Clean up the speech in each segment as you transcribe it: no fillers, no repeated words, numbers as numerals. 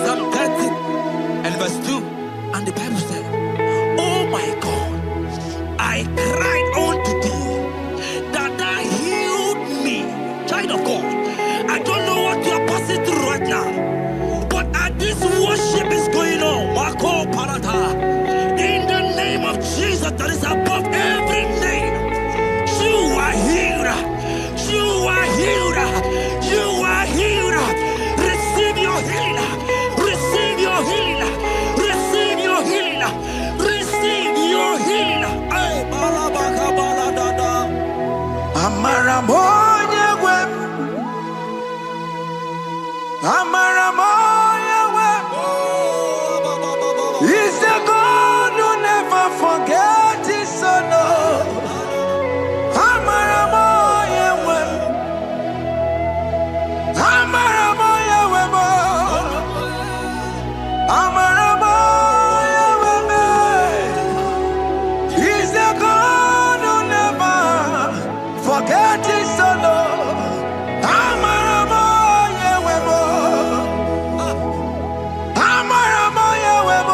Psalm 30 and verse 2, and the Bible said, "Oh my God, I cried unto thee, that thou healed me." Child of God, I don't know what you are passing through right now, but as this worship is going on, in the name of Jesus that is above every name, you are healed. You are healed. You are healed. Receive your healing. Receive your healing. Receive your healing. Receive your healing. Amaramoya wem. Amaramoya wem. He's the God who never forgets his son. Amaramoya wem. Amaramoya wem. Amaramoya wem. He's the God who never forgets his son. Amaramoya wem. Amaramoya wem.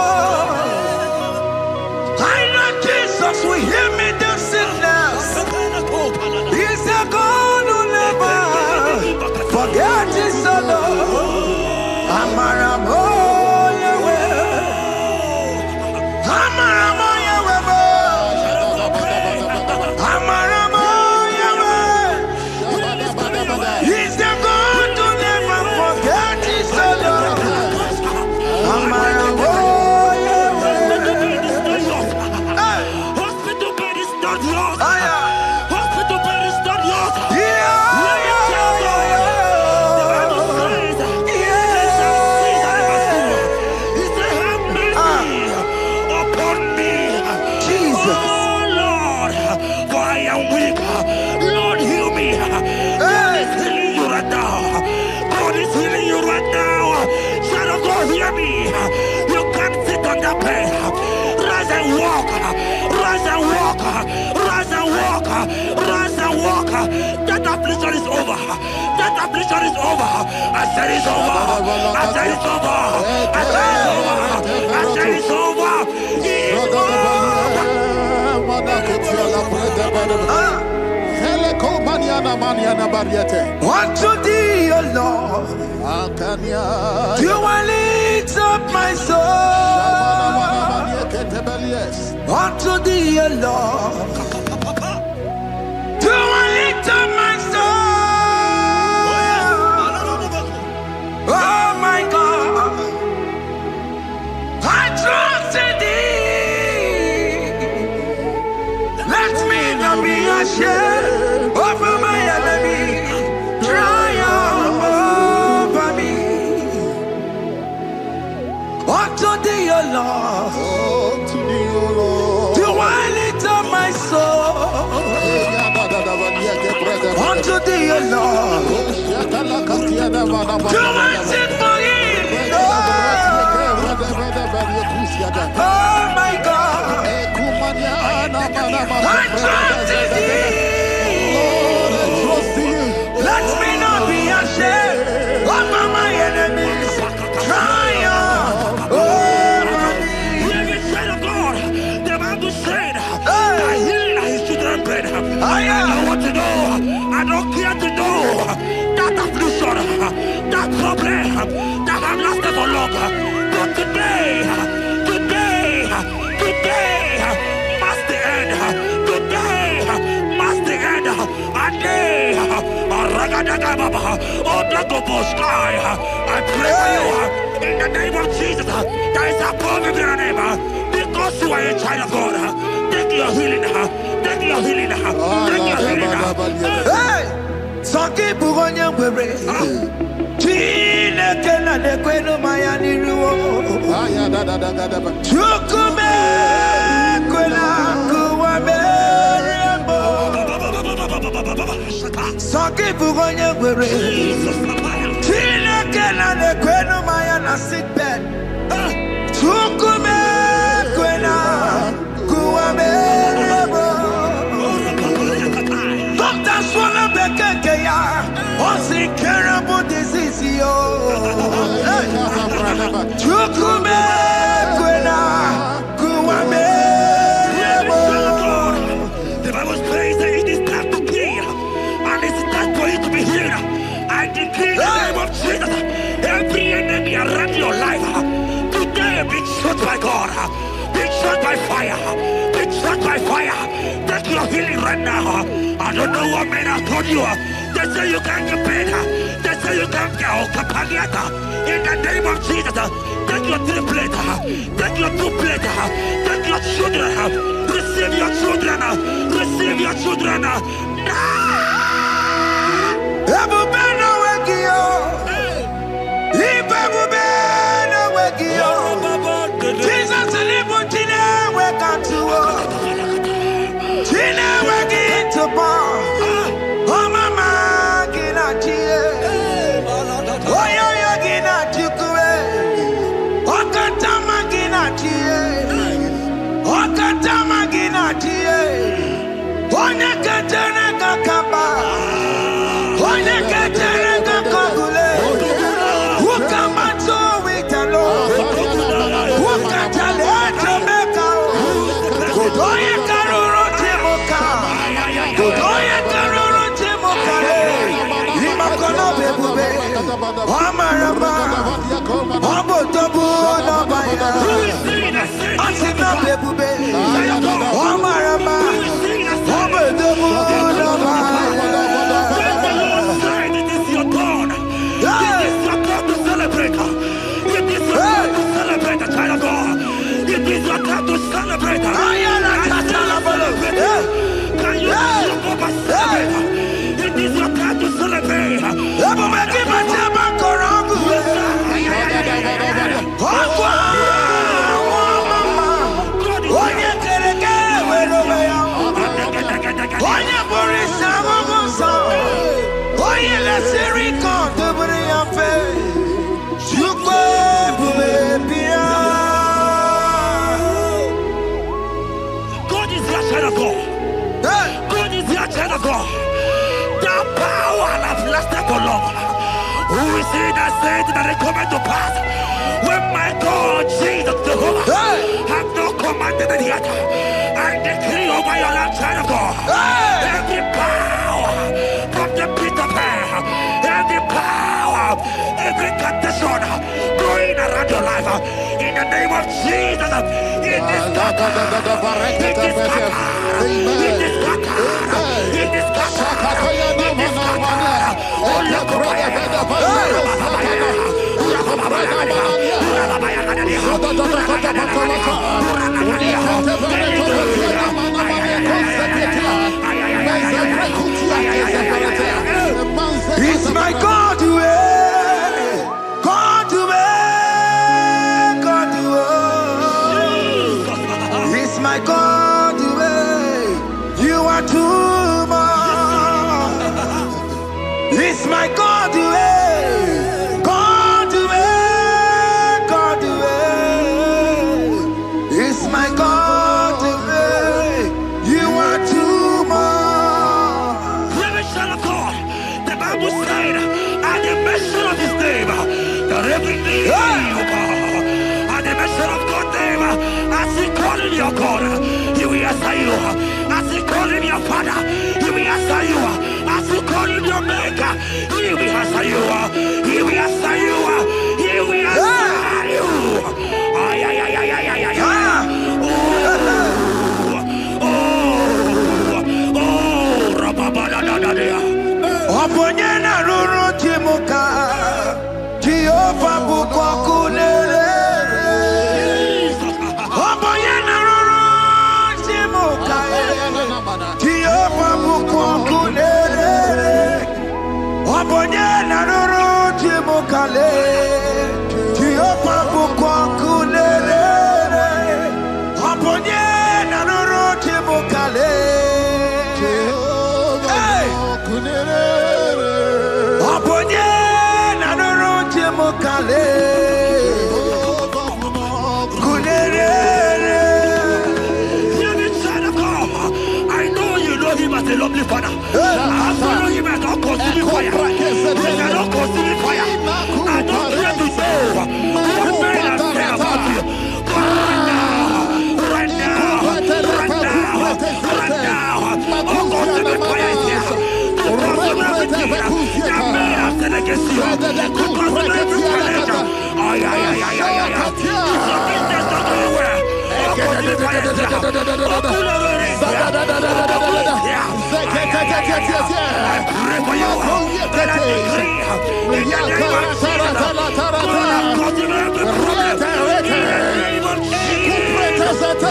I know Jesus will hear me this sickness. He's a God who never forgets his son. Amaramoya wem. Amaramoya wem. Amaramoya wem. He's the God who never forgets his son. Amaramoya wem. Hospital bed is not yours. Aya. Hospital bed is not yours. Yeah, Let me tell you, the Bible says, He said, "Have mercy upon me, Jesus. oh Lord, for I am weak. Lord, heal me." God is healing you right now. God is healing you right now. Child of God, hear me. You can't sit on that bed. Rise and walk. Rise and walk. Rise and walk. Rise and walk. That affliction is over. That affliction is over. I said it's over. I said it's over. I said it's over. I said it's over. It's over. Unto thee, O Lord, do I lift up my soul. Unto thee, O Lord, do I lift up my soul. Oh my God, I trust in thee. Let me not be ashamed over my enemy. Triumph over me. Unto thee, O Lord, do I lift up my soul. Unto thee, O Lord, do I sing for him. Oh my God, I trust in thee. Let me not be ashamed over my enemies. Triumph over me. Hear me, child of God. The Bible said, "I heal his children bread." I want to know. I don't care to know that affliction, that problem that have lasted for long. But today must the end. Today must the end. And day, I pray for you in the name of Jesus. That is above every name. Because you are a child of God. Take your healing. Take your healing. Take your healing. Hey, Sanki Bugonya Webre. Chine Kena de Queno Mayani Ruo. Chukume Quena Kuame. Sanki Bugonya Webre. Chine Kena de Queno Mayana sick bed. Chukume Quena Kuame. Be shot by fire. Be shot by fire. Take your healing right now. I don't know what men have told you. They say you can't get better. They say you can't get Kapaliata. In the name of Jesus, take your 3 plate. Take your 2 plate. Take your children. Receive your children. Receive your children. Jesus who is he that said that it cometh to pass when my God Jesus Jehovah have not commanded it yet? I decree over your life, child of God, every power from the pit of hell, every power, every condition going around your life, in the name of Jesus, it is scattered, it is scattered, it is scattered, it is scattered, it is scattered. Oh, look it's my God to God to God to it's my God to you are too much. It's my God to God to God to it's my God to you are too much. Revelation of God, the Bible said, at the mention of his name, that every knee will bow. At the mention of God's name, as he called in your God, he will answer you. As he called in your Father, he will answer you. As he called in your Maker, he will answer you. He will answer you. He will answer you. Ay, ay, ay, ay, ay, ay, ay, ay. Oponyena ruru timuka Jehova bukwa kulele Oponyena ruru timuka Jehova bukwa kulele Oponyena ruru timuka le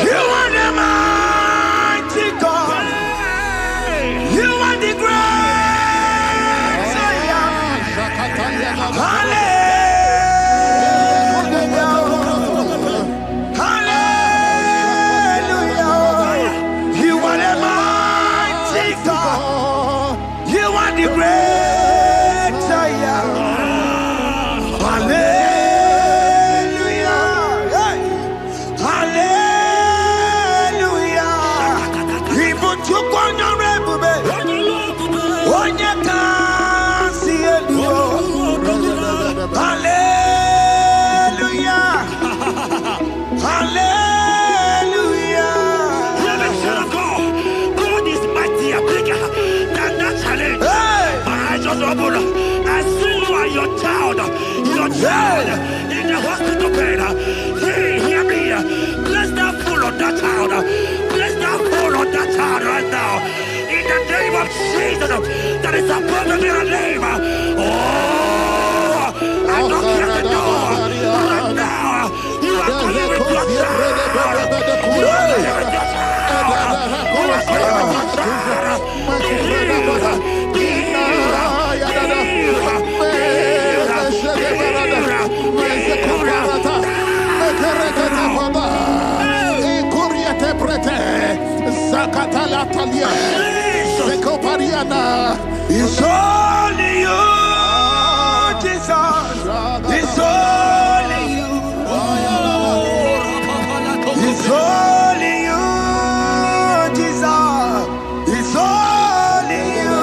You are the mighty God. You are the great Zion. Hallelujah. Hallelujah. You are the mighty God. You are the great Zion. Hallelujah. Hallelujah. Hallelujah. God is mightier, bigger than that challenge. I just open. I see you are your child in the hospital bed. Hear me. Bless that fool on that child. Bless that fool on that child right now. In the name of Jesus, that is above every name. Oh, I don't hear the door right now. You are coming with your child. You are coming with your child. You are coming with your child. It's only you, Jesus. It's only you. It's only you, Jesus. It's only you.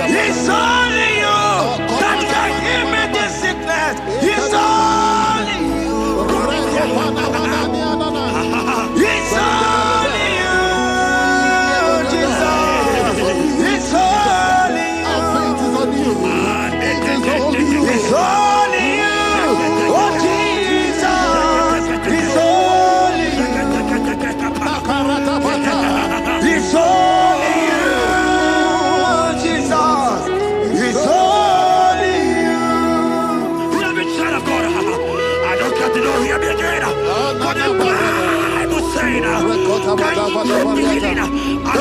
It's only you that can heal me this sickness. It's only you. It's only you, Jesus. It's only you. It's only you. Oh, Jesus. It's only you. It's only you, Jesus. It's only you. Child of God, I don't got to know hear me again. But the Bible saying, I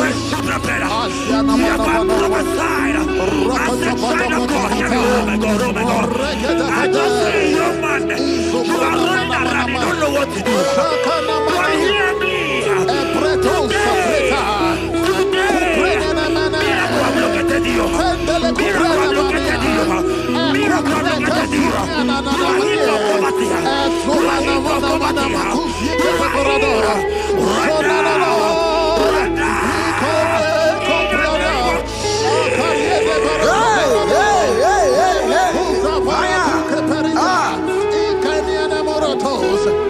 receive the better. You have been prophesied. I said, child of God, hear me. Oh my God, oh my God. I just say, young man, you are running around, you don't know what to do. But hear me.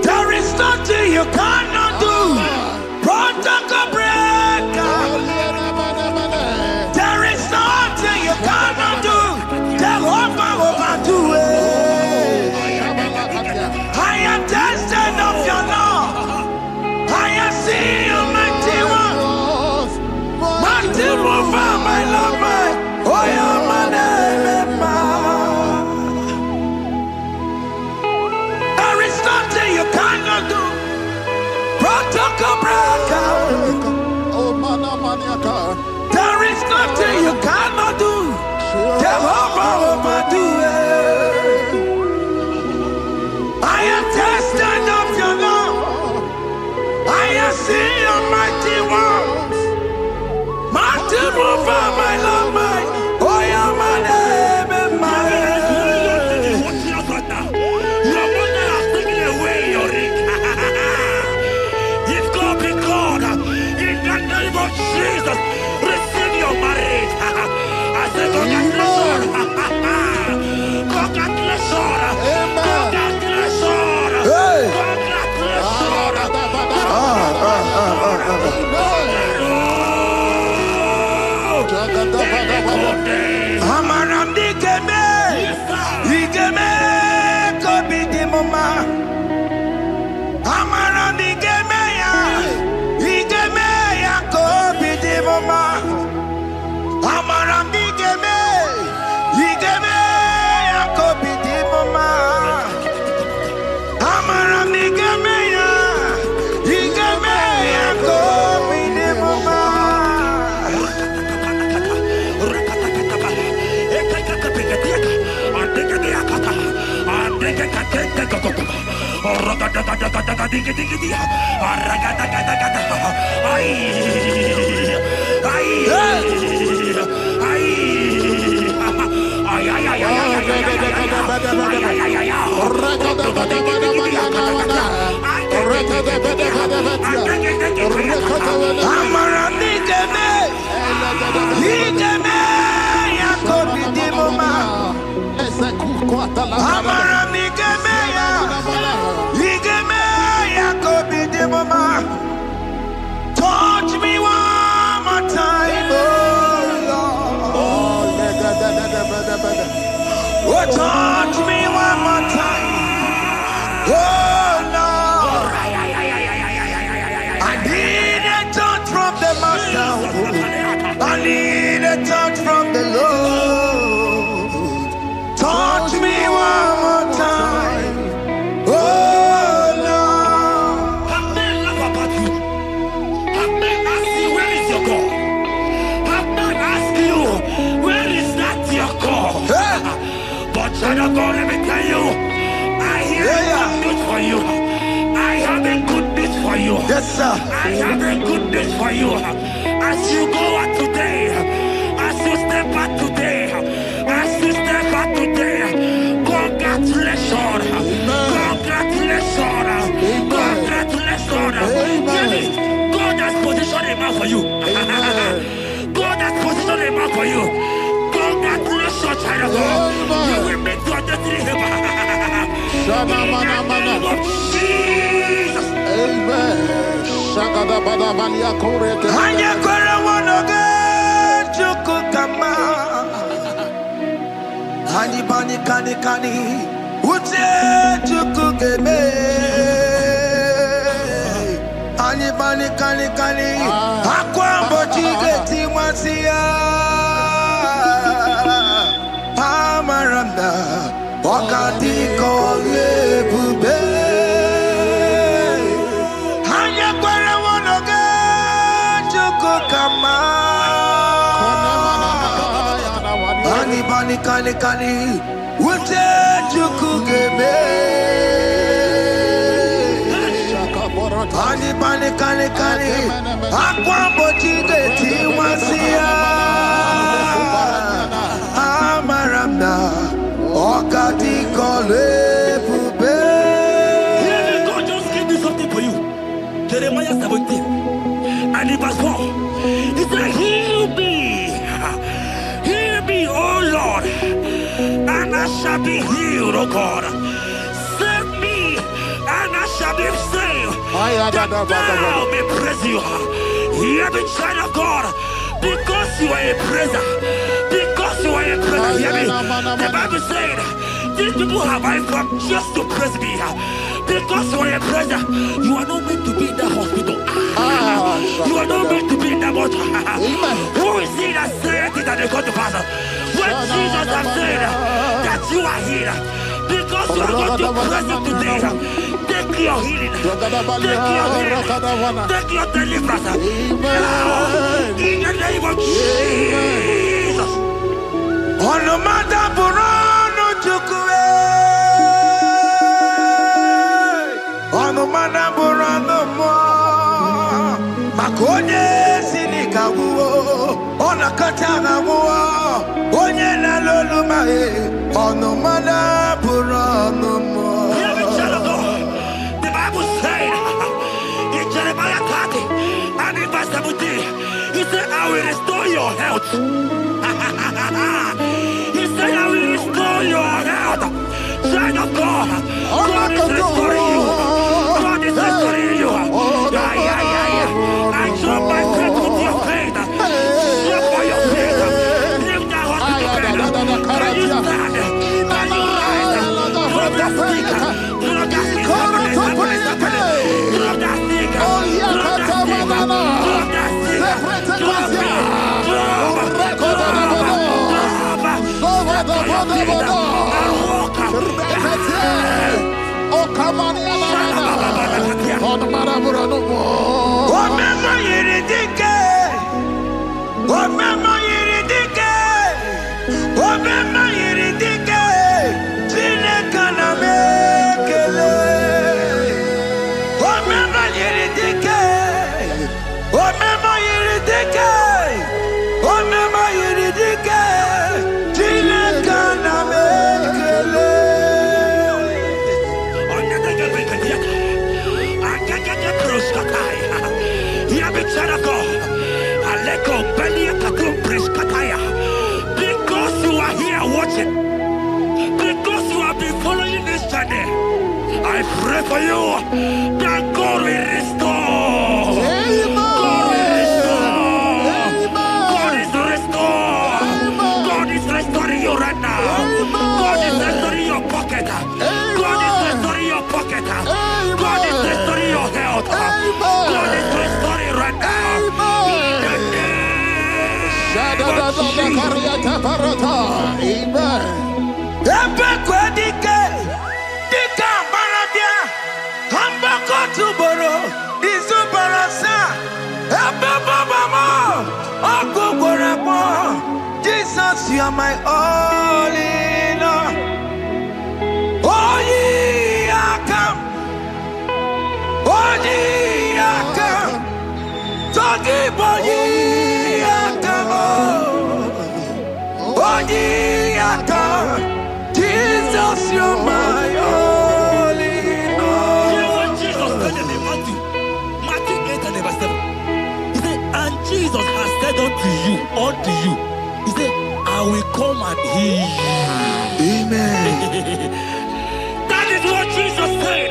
There is nothing you cannot do. Protocol breaker. There is nothing you cannot do. Jehovah overdo it. I am tested of your law. I am seeing you, mighty one. Mighty mover, my lover. Oh, yeah, my name. There is nothing you cannot do. Protocol breaker. There is nothing you cannot do. Jehovah overdo it. I am tested of your love. I am seeing your mighty ones. Mighty mover, my love, my. Oh, yeah, my name and my Your mother has taken away your ring. If God be God, in the name of Jesus, receive your marriage. I say, congratulations. Congratulations. Congratulations. Congratulations. Amaram dikeme, dikeme ko bidi mama. Amaram dikeme ya, Touch me one more time, oh Lord. Oh, touch me one more time, oh Lord. I need a touch from the Master. I need a touch from the Lord. Touch me one more time, oh Lord. Have men laugh about you. Have men ask you, where is your God? Have men ask you, where is that your God? But child of God, let me tell you, I hear a good news for you. I have a good news for you. Yes, sir. I have a good news for you. As you go out today, as you step out today, as you step out today, congratulations. Congratulations. Congratulations. Really, God has positioned a man for you. God has positioned a man for you. Congratulations, child of God. You will meet your destiny helper. In the name of Jesus. Amen. Hanya kora wanoge chukukama. Hani bani kani kani uche chukugeme. Hani bani kani kani akwa mbochige timwasia. Amaranda wakati kole bube. Kani kani ute chukugeme. Ani bani kani kani akwambo chige tiwasia. Amaramna okati kole bube. God just gave me something for you. Jeremiah 17 and in verse 4. He said, heal me. Heal me, oh Lord, and I shall be healed, oh God. Save me, and I shall be saved, that thou may praise you. Hear me, child of God, because you are a praiser. Because you are a praiser, hear me. The Bible said, these people have I come just to praise me. Because you are a praiser, you are not meant to be in that hospital. You are not meant to be in that water. Who is he that said it and they got to pass? When Jesus has said that you are healed, because you are going to praise him today, take your healing, take your healing, take your deliverance. Now, in the name of Jesus. On the matter Burano Chukwe. On the matter Burano Mo. Makonye sinika wuo. Ona katana wuo. Onye na lolu mae. On the matter Burano Mo. Hear me, child of God. The Bible said in Jeremiah 30 and in verse 17, he said, I will restore your health. He said, I will restore your health. Child of God, God is restoring you. God is restoring you. I drop my faith with your faith. Drop by your faith. Leave that hospital bed. Can you stand? Can you rise? Drop that stick. Drop that stick. Drop that stick. Drop that stick. Drop that stick. Drop it. Omema yiridike, Chineke na me. Hear me, child of God. Aleko Belia Katum Preskataya. Because you are here watching, because you have been following this journey, I pray for you that God will restore. God will restore. God is restoring. God is restoring you right now. God is restoring your pocket. God is restoring your pocket. God is restoring your health. God is restoring right now. Jesus, you are my all in all. Oh, ye are come. Oh, ye are come. Talking about ye are come. Oh, ye are come. Jesus, you are my all in all. You know what Jesus said in Matthew 8 and verse 7? He said, and Jesus has said unto you, he said, I will come and heal you. Amen. That is what Jesus said.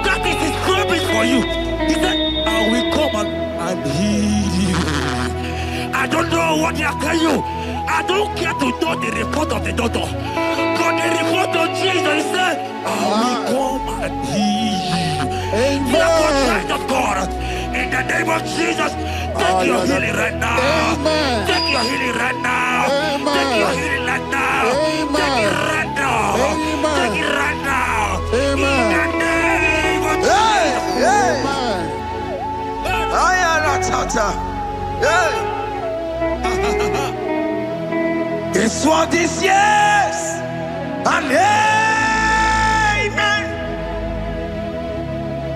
That is his promise for you. He said, I will come and heal you. I don't know what they are telling you. I don't care to know the report of the doctor. But the report of Jesus, he said, I will come and heal you. Therefore, child of God, in the name of Jesus, take your healing right now. Amen. Take your healing right now. Amen. Take your healing right now. Amen. Take it right now. Amen. Take it right now. Amen. In the name of Hey, hey. Amen. I am not tata. Hey. It's what this yes and amen.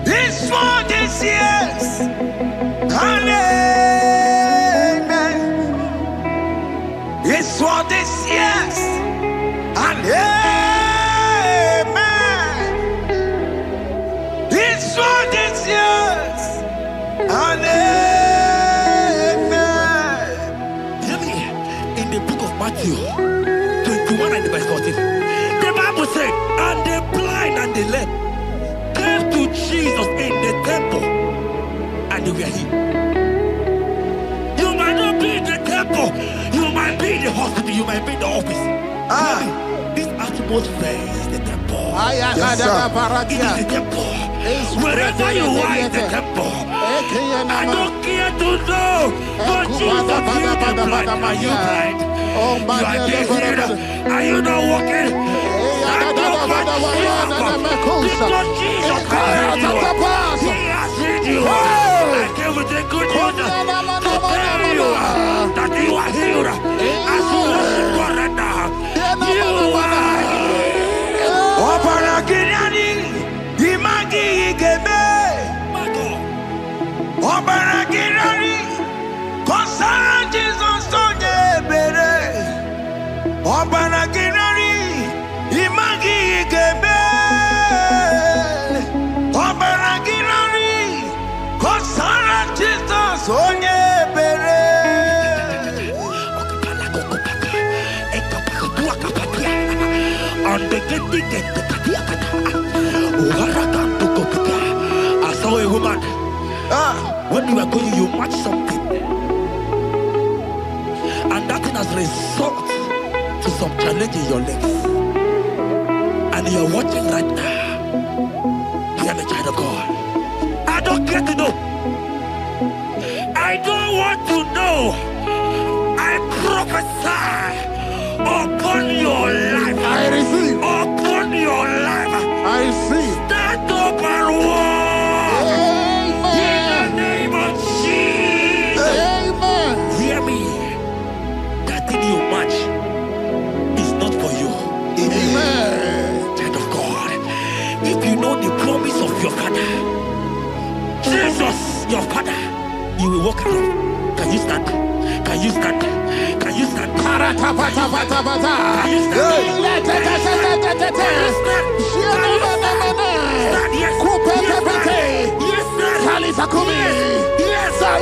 It's for this yes and amen. It's for this yes and amen. It's for this yes and amen. Hear me. In the book of Matthew 21 and verse 14, the Bible said, and the blind and the lame came to Jesus in the temple, and they were healed. You might not be in the temple, you might be in the hospital, you might be in the office. Ah. This atmosphere is the temple. Yes, sir. It is the temple. Wherever you are in the temple, I don't care to know, but Jesus healed the blind. Are you blind? You are being healed. Are you not walking? Stand up and stand up. Because Jesus has healed you. He has healed you. I came with the good news to tell you that you are healed. As you worship God right now, you are healed. Opara Kirani, Imagi Igebe. My God. Opara Kirani, Kosara Jesus Sonye Bere. Opara Kirani, Imagi Igebe. Opara Kirani, Kosara Jesus Sonye Bere. I saw a woman. When you are going, you match something, and that thing has result to some challenge in your legs, and you are watching right now. Hear me, child of God. I don't care to know. I don't want to know. I prophesy upon your life. I receive. Upon your life. I receive. Stand up and walk. In the name of Jesus. Amen. Hear me. That thing you match is not for you. Amen. Child of God. If you know the promise of your father, Jesus, your father, you will walk around. Can you stand? Can you stand? Can you stand? Can you stand? Can you stand? Yes, sir. Yes, sir. Yes, sir. Yes, sir.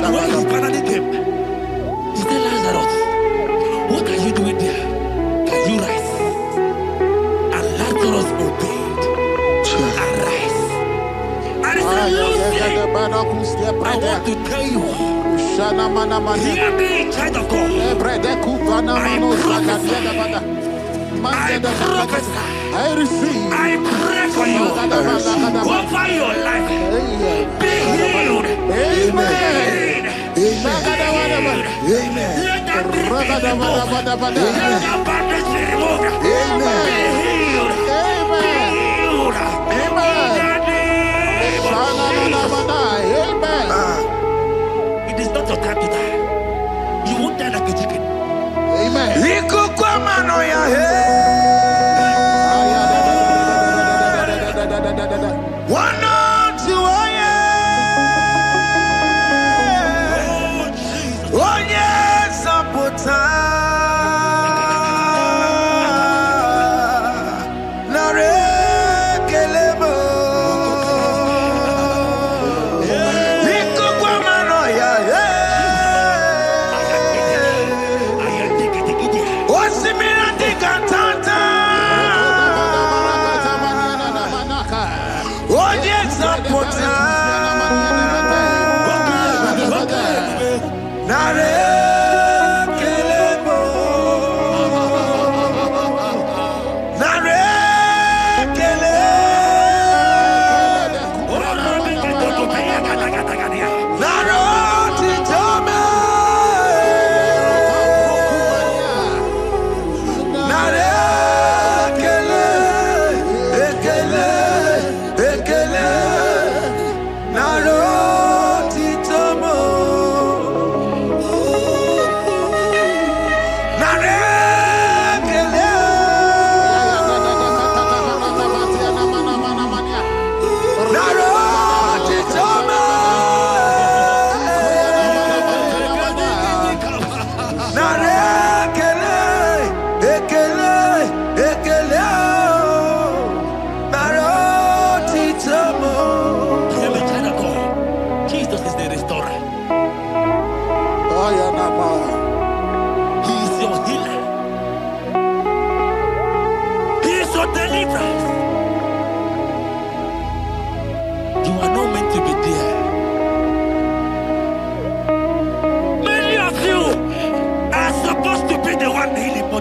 And when he finally came, he said, Lazarus, what are you doing there? Can you rise? And Lazarus obeyed and rise. And he said, Lucy, I want to tell you, hear me, child of God. I prophesy. I receive. I pray for you over your life. Be healed. Amen. Amen. Let that be removed. Let that bandage be removed. Amen. Be healed. Be healed. Amen. Amen. It is not your time to die. You won't die like a chicken. Amen.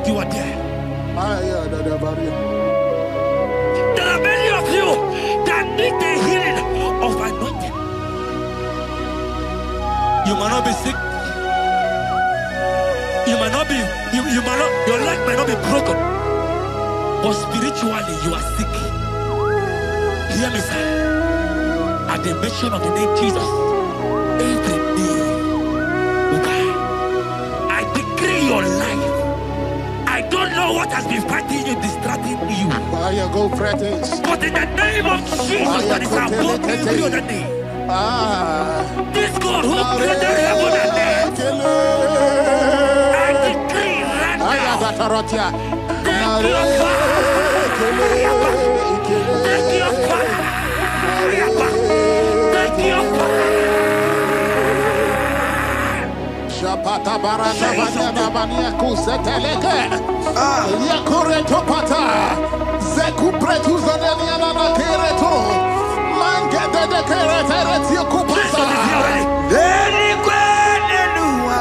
You are there. There are many of you that need the healing of anointing. You might not be sick. You might not be, you might not, your leg might not be broken. But spiritually you are sick. Hear me, sir. At the mention of the name Jesus, every day will die. I decree your life. I don't know what has been fighting you, distracting you. But in the name of Jesus, that is above every other name. This God who created heaven and earth, I decree right now, take your fire. Take your fire. Take your fire. Shapata barata banya banya kuseteleke. Yakure topata. Zeku pretu zanenia na kereto. Mangede de keretere tio kupasa. Deni kwene nuwa.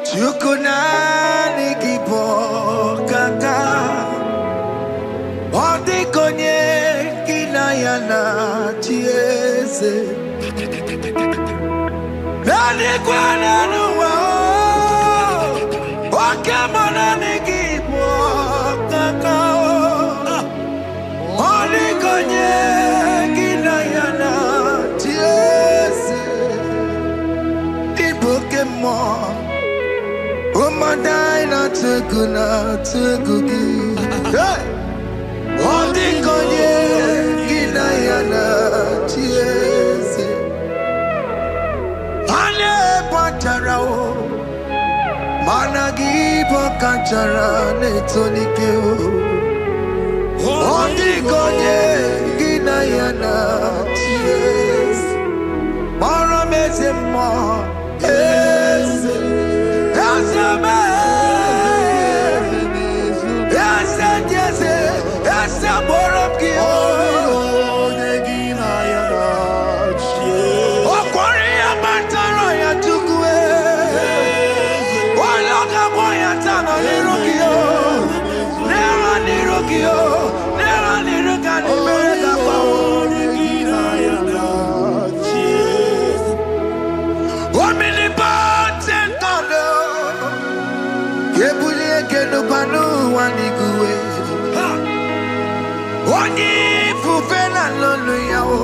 Chukuna nikipo kaka. Odi konye kinayana chiese. Deni kwene nuwa. Wakamona nikipo kaka. Odi konye kinayana chiese. Pokemon, oh my dina tegugi. Hey, oh the konye kinayana chiese. Ale patarao, managi pokachara netonikeo. Oh the konye kinayana chiese. Oni fufela lolo yawo.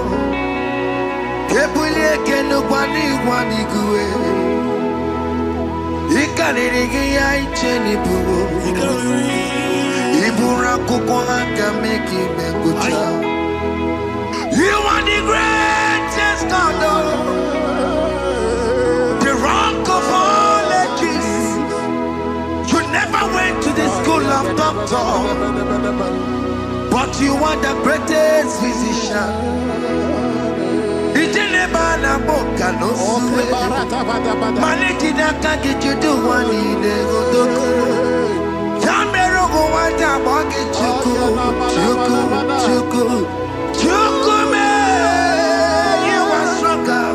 Kebulie kenu kwani kuwe. Ikanirigi ya icheni buwo. Ibura kuko anga meki mengucha. You are the greatest God, the rock of all ages. You never went to the school of doctor, but you are the greatest physician. Ijenebana boka no suwe. Malejina kage judu wani negodoku. Yambero go wata boge chuku. Chukume, you are stronger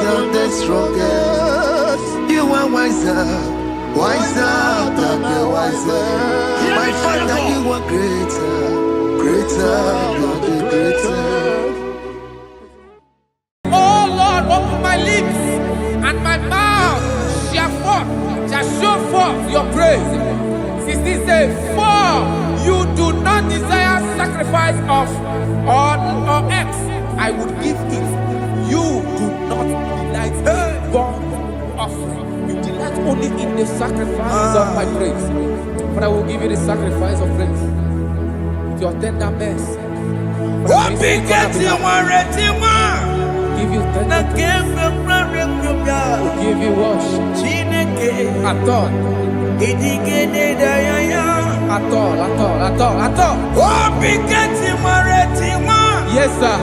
than the strongest. You are wiser than the wiser. My Father, you are greater than the greatest. Oh Lord, open my lips and my mouth shall show forth your praise. 16 says, for you do not desire sacrifice of or X, I would give it. You do not delight in burnt offering. You delight only in the sacrifice of my praise. But I will give you the sacrifice of praise with your tender mercy. Give you tender will give you worship. At all. Yes, sir.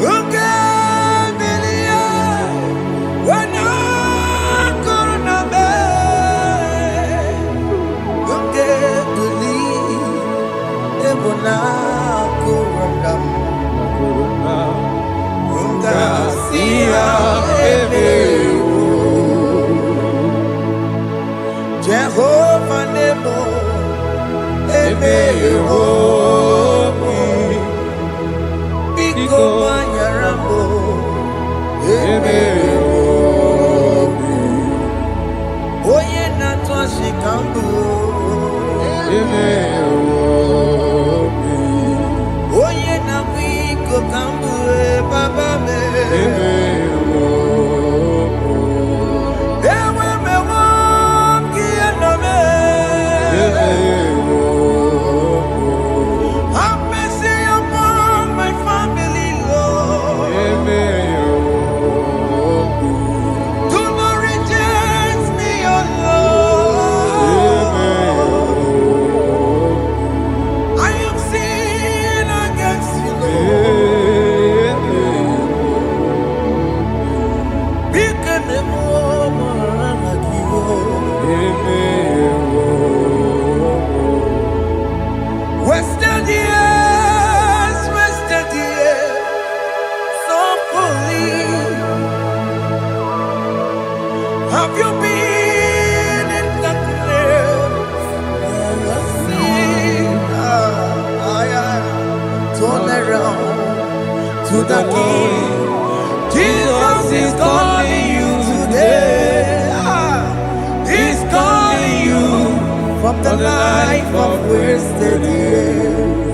Okay. Have you been in the turn around to the King. Jesus is calling you today. He's calling you from the life of wasted years.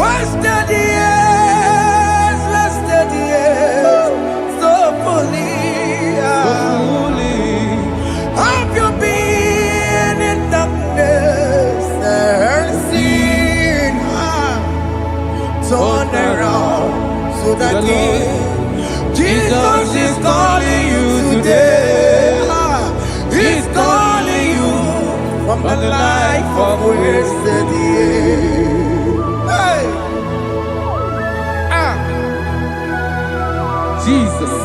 Wasted years, wasted years, so fully. Have you been in darkness and seen? Turn around to the King. Jesus is calling you today. He's calling you from the life of wasted years. Hey. Jesus.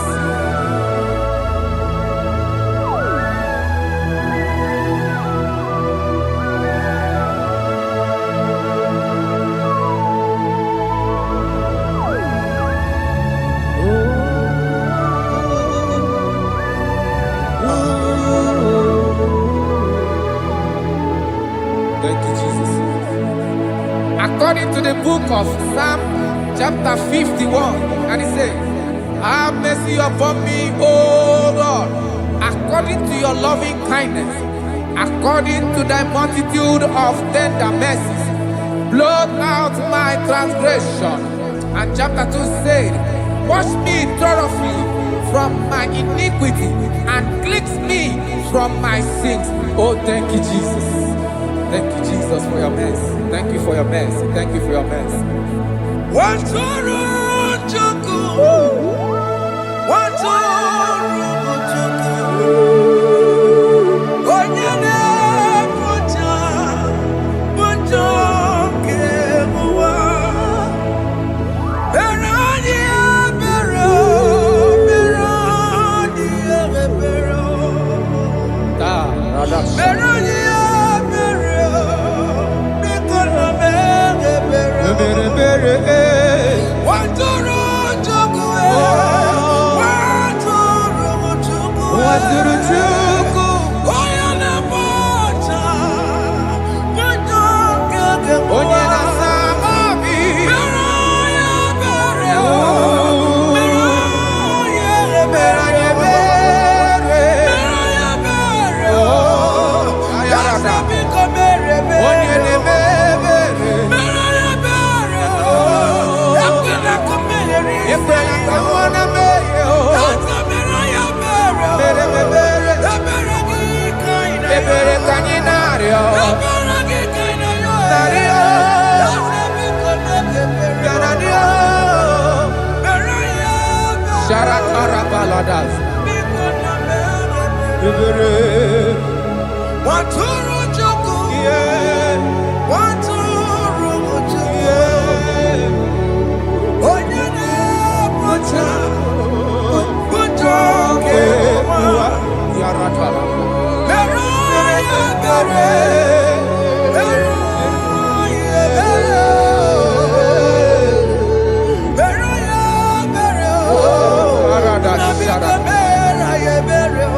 Thank you, Jesus. According to the book of Psalm chapter 51, and it says, have mercy upon me, O Lord, according to your loving kindness, according to thy multitude of tender mercies, blot out my transgression. And chapter 2 said, wash me thoroughly from my iniquity and cleanse me from my sins. Oh, thank you, Jesus. Thank you, Jesus, for your mercy. Thank you for your mercy. Thank you for your mercy.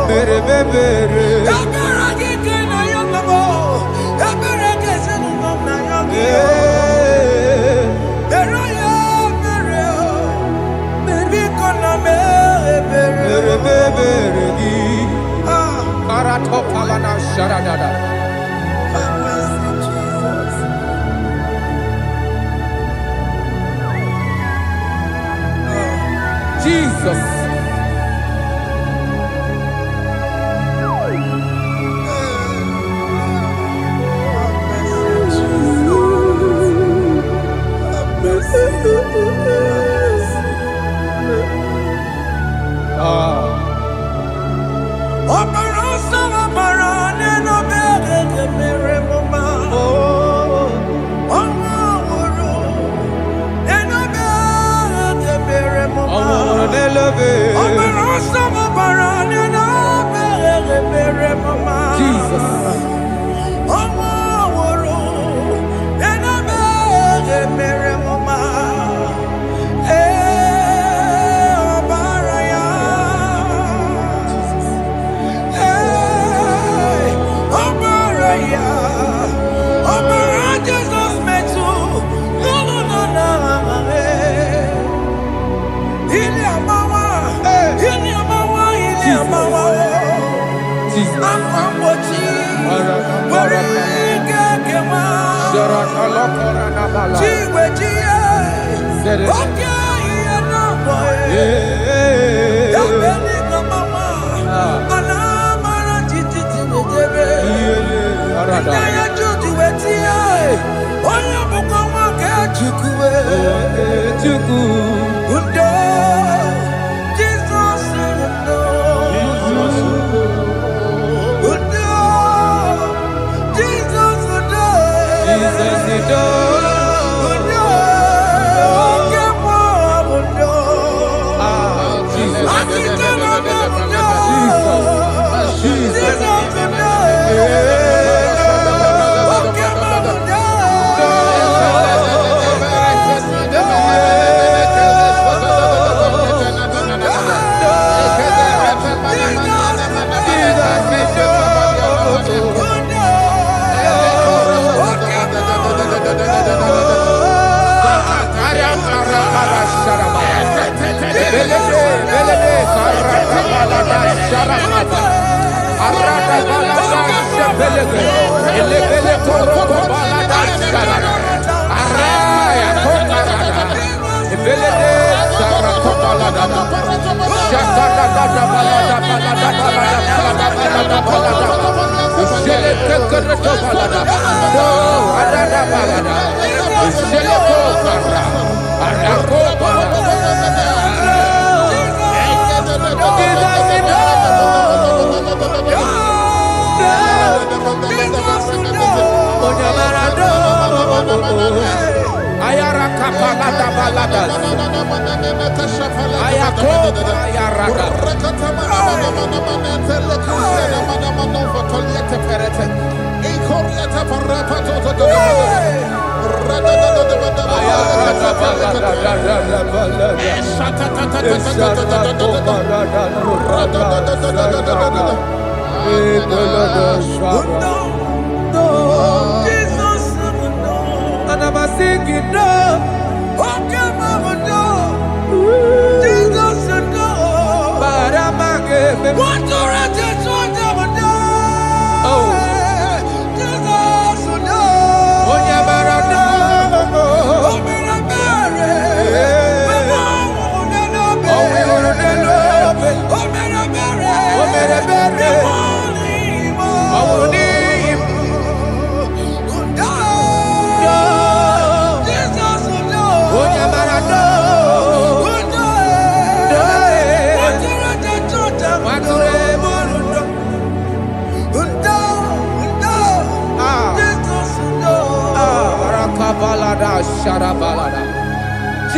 Bere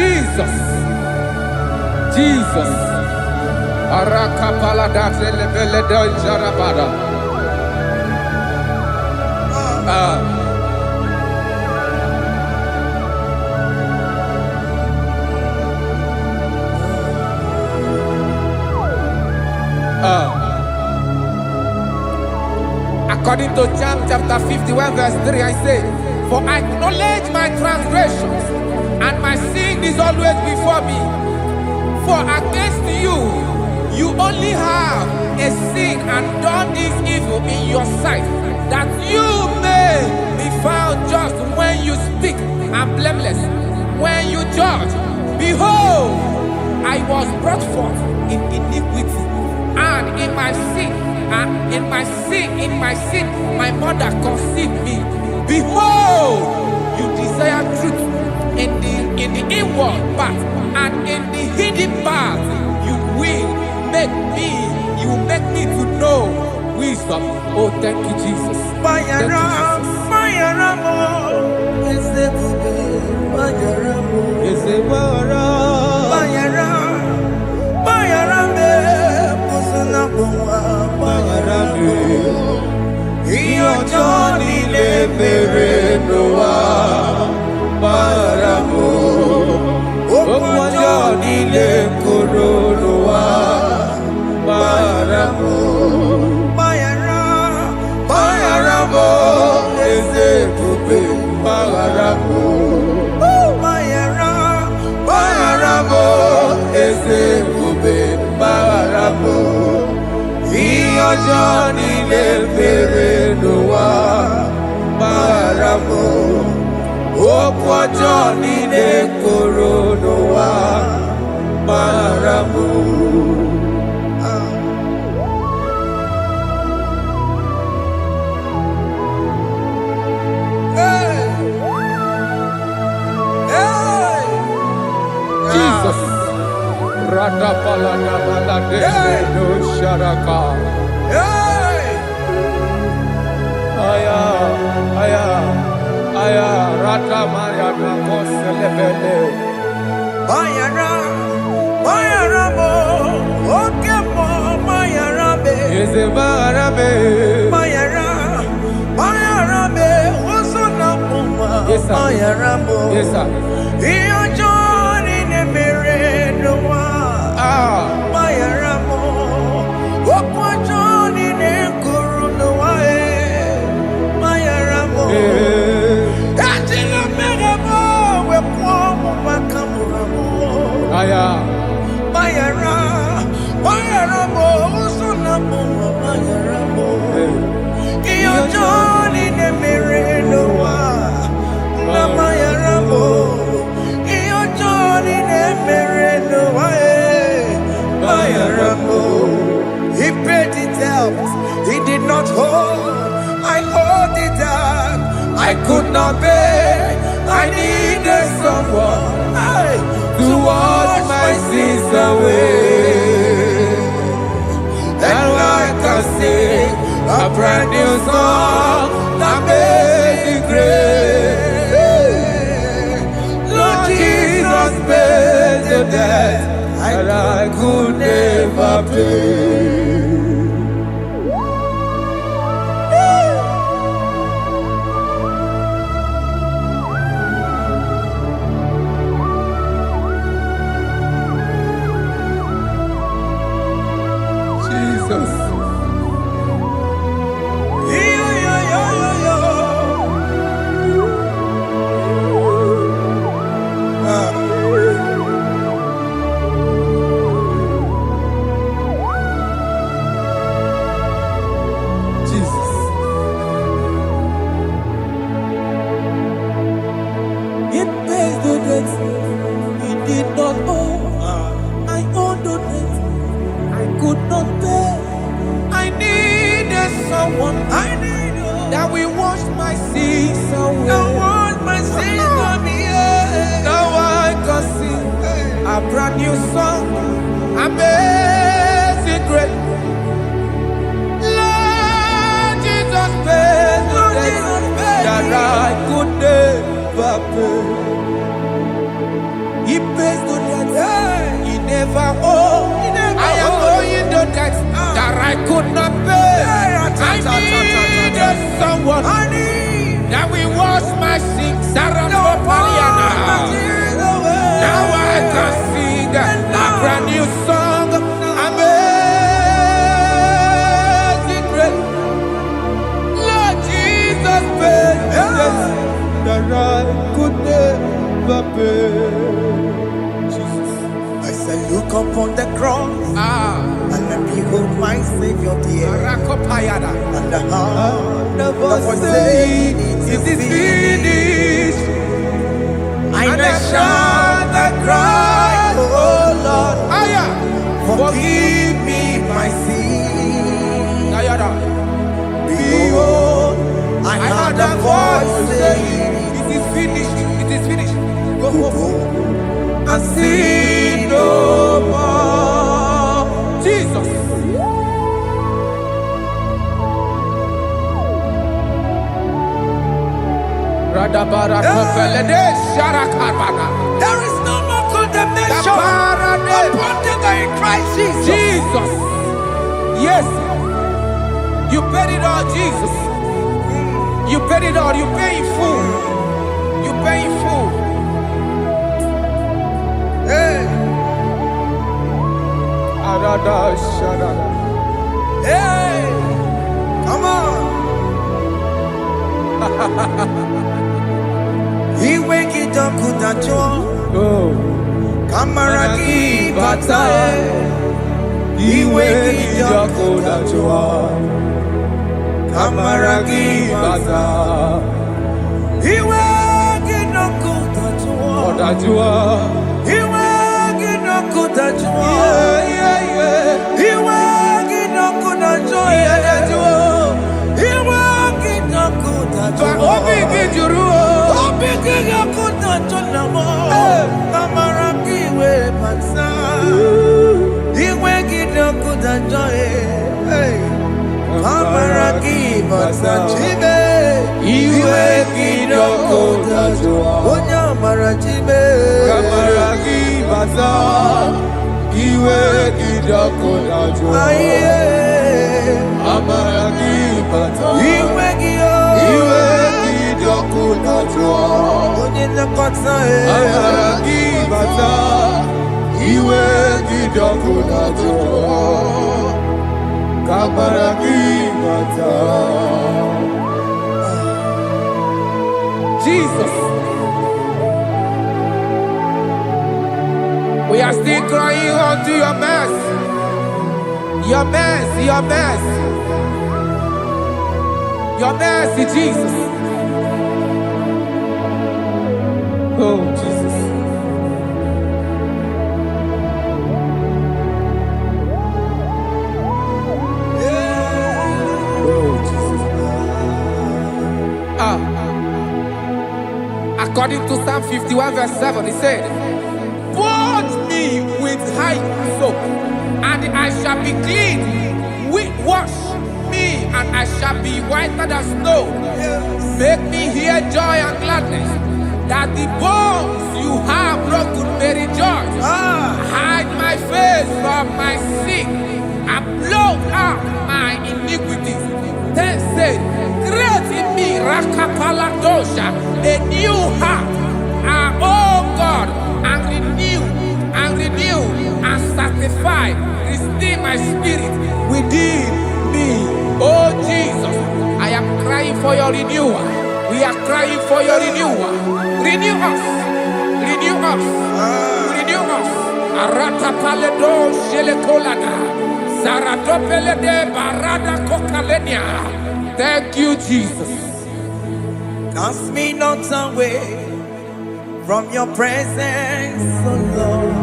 Jesus. Jesus. According to John chapter 51 verse 3, I say, for I acknowledge my transgressions, and my sin is always before me. For against you, you only have a sin and done this evil your sight, that you may be found just when you speak and blameless when you judge. Behold, I was brought forth in iniquity, and in my sin, my mother conceived me. Behold, you desire truth in the inward part, and in the hidden part you will make me to know wisdom. Oh, thank you, Jesus. Thank you, Johnny le mere noa baramo okwa Johnny le koro noa baramo Jesus. Rada palana balade no sharaka. Aya, rata maya na koselebele. Bayara mo, oke mo, bayara be. Eze bayara be. Bayara be, oso na muma. Bayara mo. Yes sir. Iyo Johnny ne mere noa. Bayara mo, okwa Johnny ne kuru noa. Bayara mo. Aya, bayara mo, usuna mo, bayara mo. Iyo Johnny ne mere noa, na bayara mo. Iyo Johnny ne mere noa, bayara mo. He paid it out, he did not hold. I owed it out, I could not pay. I needed someone to wash my sins away. And I can sing a brand new song that made me great. Lord Jesus paid the debt that I could never pay. That we wash my sins away. Now I can sing a brand new song. Amazing grace. Lord Jesus paid the debt that I could never pay. He pays the debt he never owed. I am owing the debt that I could not pay. I needed someone that will wash my sins. Now I can sing a brand new song. my Savior dear. Rakopayada. And the heart of us saying it is finished. And I shout and cry, oh Lord, forgive me my sin. Behold, I heard a voice saying, it is finished, it is finished. Go and sin no more. Jesus. There is no more condemnation upon them in Christ Jesus. Jesus. Yes. You paid it all, Jesus. You paid it all. You pay in full. You pay in full. Hey. Hey. Come on. Iweki dokutacho. Kamaraki batae. Iweki dokutacho. Kamaraki batae. Iweki dokutacho. Iweki dokutacho. Iweki dokutacho. Iweki dokutacho. Jesus. We are still crying unto your mercy. Your mercy, your mercy. Your mercy, Jesus. Oh, Jesus. Oh, Jesus. According to Psalm 51 verse 7, he said, "Wash me with hyssop, and I shall be clean. Wash me, and I shall be whiter than snow. Make me hear joy and gladness, that the bones you have broken may rejoice. Hide my face from my sin, and blot out my iniquities. Then said, create in me Rakapaladosha, a new heart, oh God, and renew, and sanctify, restore my spirit within me." Oh Jesus, I am crying for your renewal. We are crying for your renewal. Renew us, renew us, renew us. Arata paledo shelekolada, zaratopelede barada kokalenia. Thank you, Jesus. Cast me not away from your presence, oh Lord.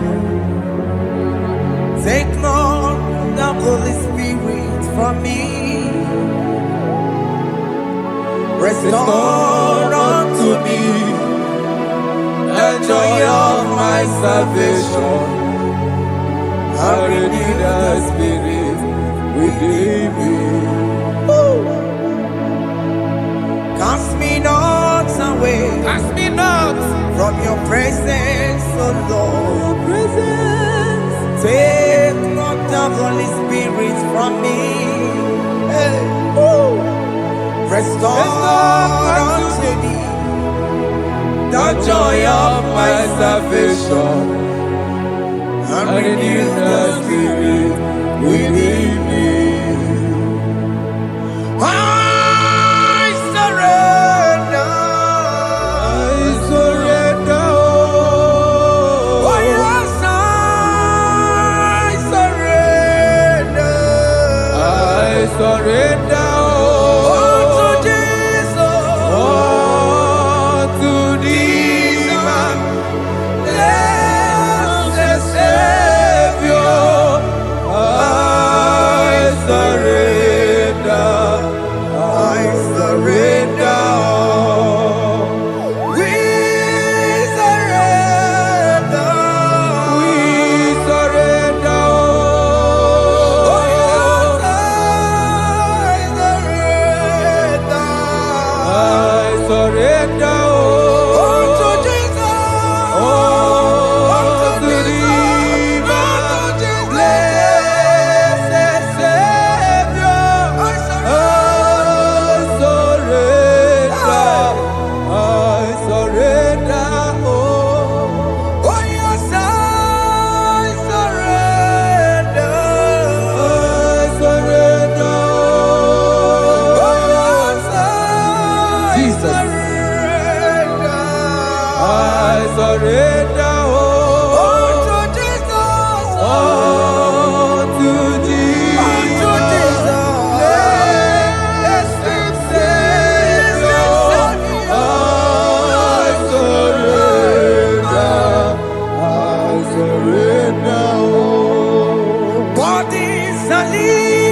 Take not the Holy Spirit from me. Restore unto me the joy of my salvation, and renew the spirit within me. Cast me not away, Cast me not from your presence, oh Lord. Take not the Holy Spirit from me. Hey. Restore unto me the joy of my salvation, and renew the spirit within me. I surrender. Oh yes, I surrender.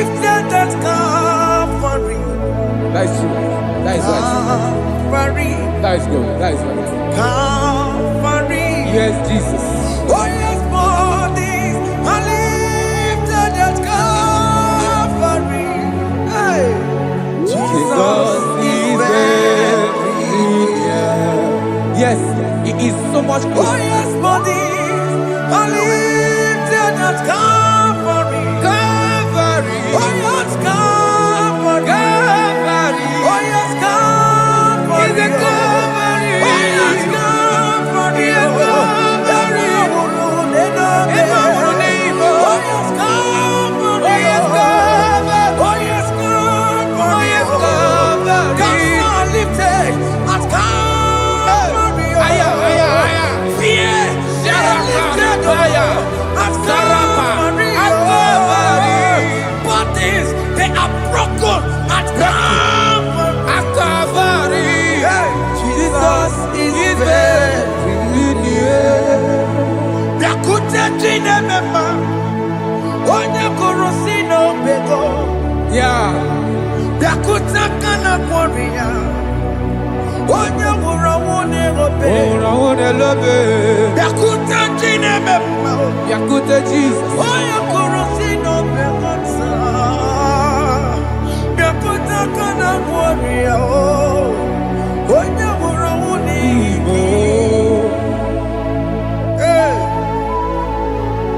lifted at Calvary. That is true. That is right. Calvary. That is good. That is right. Calvary. Yes, Jesus. Oh yes, bodies are lifted at Calvary. Hey. Jesus is very near. Yes, it is so much Oh closer. yes, bodies are lifted at Calvary. Calvary. Oh yes, Calvary. Calvary. Oh yes, Calvary. Is it Calvary? Oh yes, Calvary. Yes, Calvary. They are broken at Calvary. Jesus is very near. Yeah. Yakuta Jesus.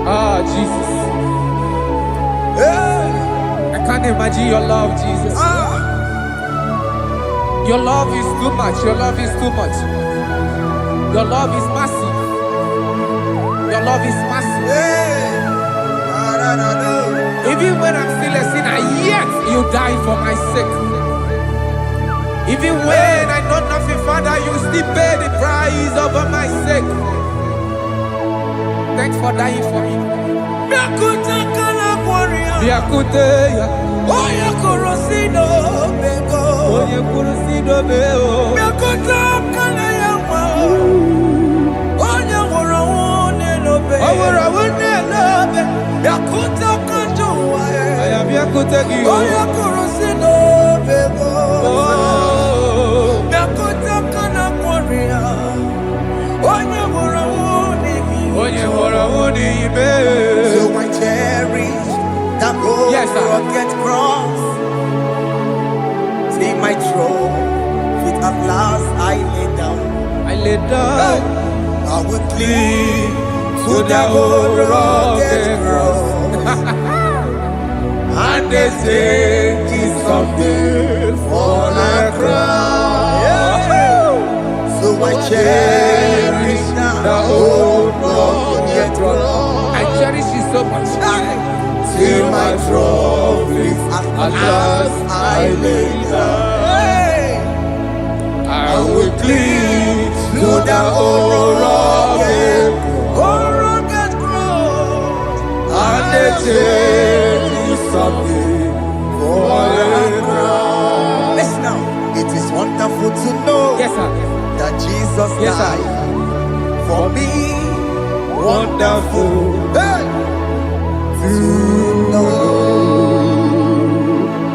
Ah, Jesus. I can't imagine your love, Jesus. Your love is too much. Your love is too much. Your love is massive. Your love is massive. Even when I'm still a sinner, yet you died for my sake. Even when I know nothing, Father, you still pay the price over my sake. Thanks for dying for me. Biakuteya. Oye kurosido beko. Oye kurosido beko. Biakuta kane yawa. Oye wurawune lobe. Awura wune lobe. Biakuta kanjuwa. Aya biakutegi. Oye kurosido beko. Biakuta kana kwaria. Oye wurawune mi. Oye wurawune ibe. So I cherish that road. Yes, sir. Rugged cross. See my throne, feet at last I lay down. I lay down. I will cling to the old rugged cross. And they say it's something for the crown. So I cherish The old rugged cross. I cherish it so much. Till my trophies at last I lay down. I will cling To the old rugged cross. and they say it's something for the crown. Listen now, it is wonderful to know Yes, sir. that Jesus Yes, sir. died for me. Wonderful. Hey! To know.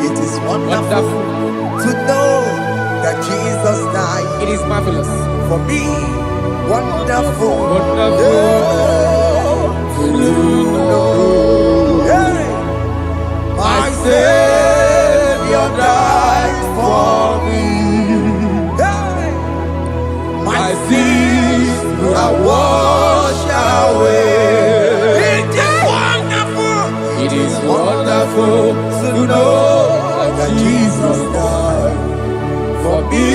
It is wonderful Wonderful. to know that Jesus died It is marvelous. for me. Wonderful. Wonderful. To know. Hey! My Savior died for me. Hey! My sins are washed away. It is wonderful to know That Jesus died for me.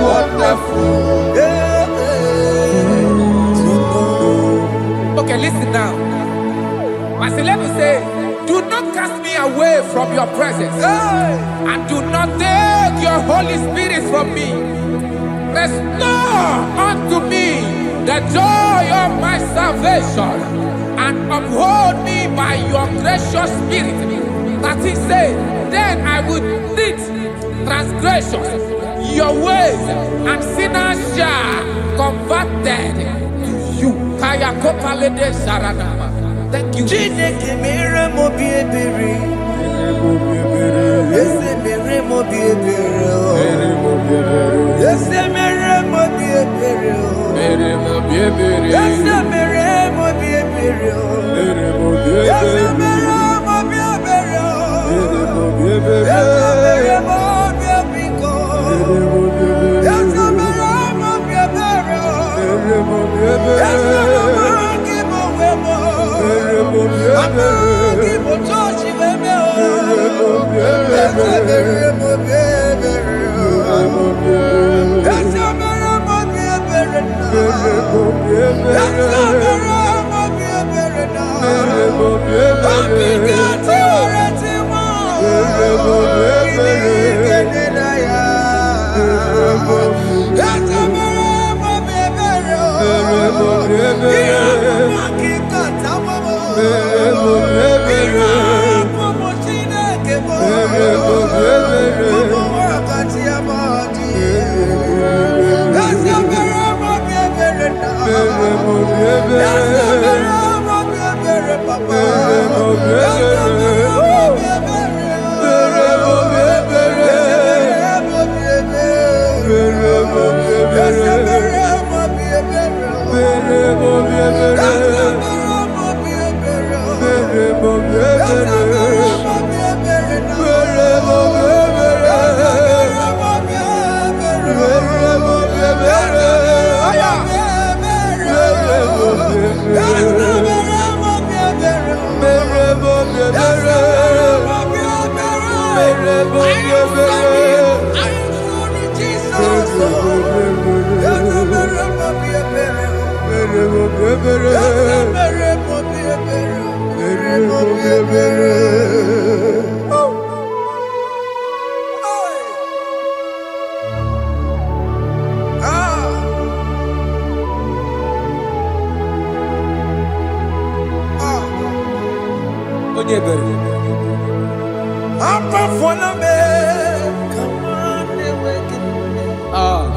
Wonderful. to know. Okay, listen now. As the level says, do not cast me away from your presence, and do not take your Holy Spirit from me. Restore unto me the joy of my salvation, and uphold me by your gracious spirit. That he said, then I would teach transgressions your ways, and sinners shall converted to you. Kaya kopalede sharanama. Thank you. Chineke mere mo bi ebere.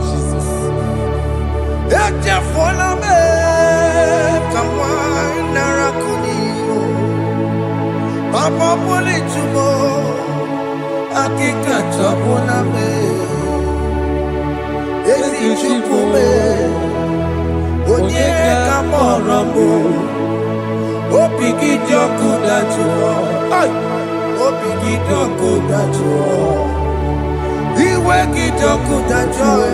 Jesus. Papa pole chumo akika chapona me esi chupume onye kamoramo opiki joku dachuo opiki joku dachuo iwe kijoku dachuo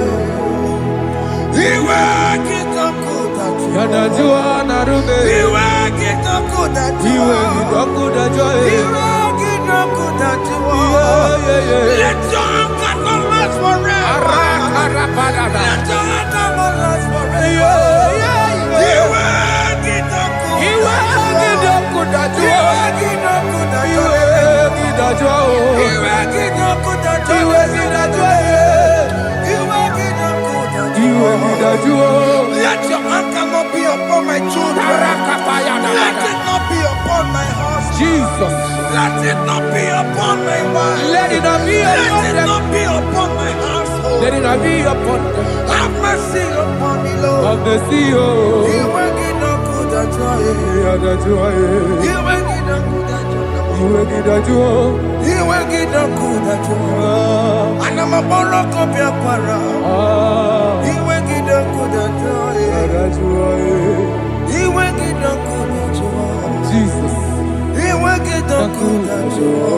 iwe kijoku dachuo Yanajua narume iwe kijoku dachuo iwe kijoku dachuo let your anger not last forever. Let your anger not last forever. Iwe kijoku dachuo let your anger not be upon my children. Let it not be upon my husband. Jesus. Let it not be upon my wife. Let it not be Let it upon not be upon my household. Let it not be upon them. Have mercy upon me, Lord. Of the sea. Iwe kijoku dachuo. Iwe kijoku dachuo. Anamaboro kopya kwara. Iwe kijoku dachuo. Iwe kijoku dachuo. Jesus. Iwe kijoku dachuo.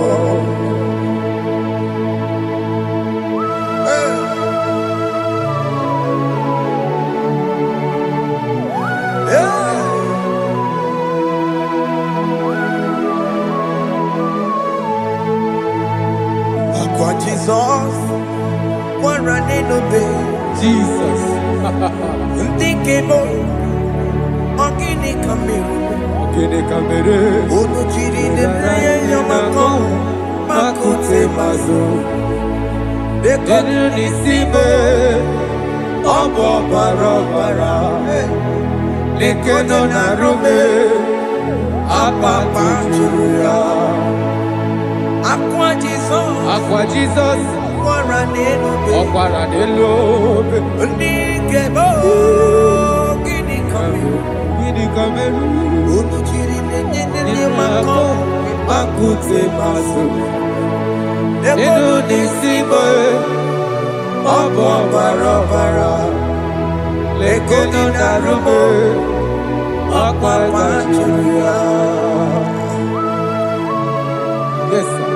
Aqua Jesus, one running obey. Jesus. Ntikebo, ogini kamiru. Kene kamere. Ono chiri de praye yamako, makute mazo. Denu nisibe. Obo barobara. Lekono narume. Apa tuya. Aqua Jesus, Aqua Jesus. one running obey. Okwara de lobe. Ntikebo, ogini kamiru. Kene kamere. Ono chiri de yamako, Makute maso. Denu Denu nisibe. Obo barobara. Lekono narume. Apa tuya. Yes, sir.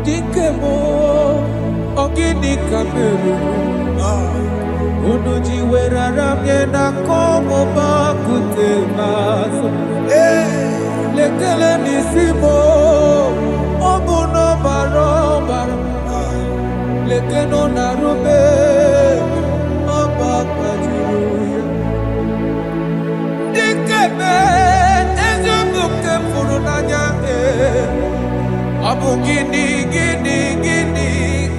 Dikemo, ogini kamere. Unuji werara mjena komo makute maso. Lekele nisimo, obuno barobara. lekeno narube ọgbakwajuruya dikeme eziokwu fụrụ n'anya ọ bụ gịnị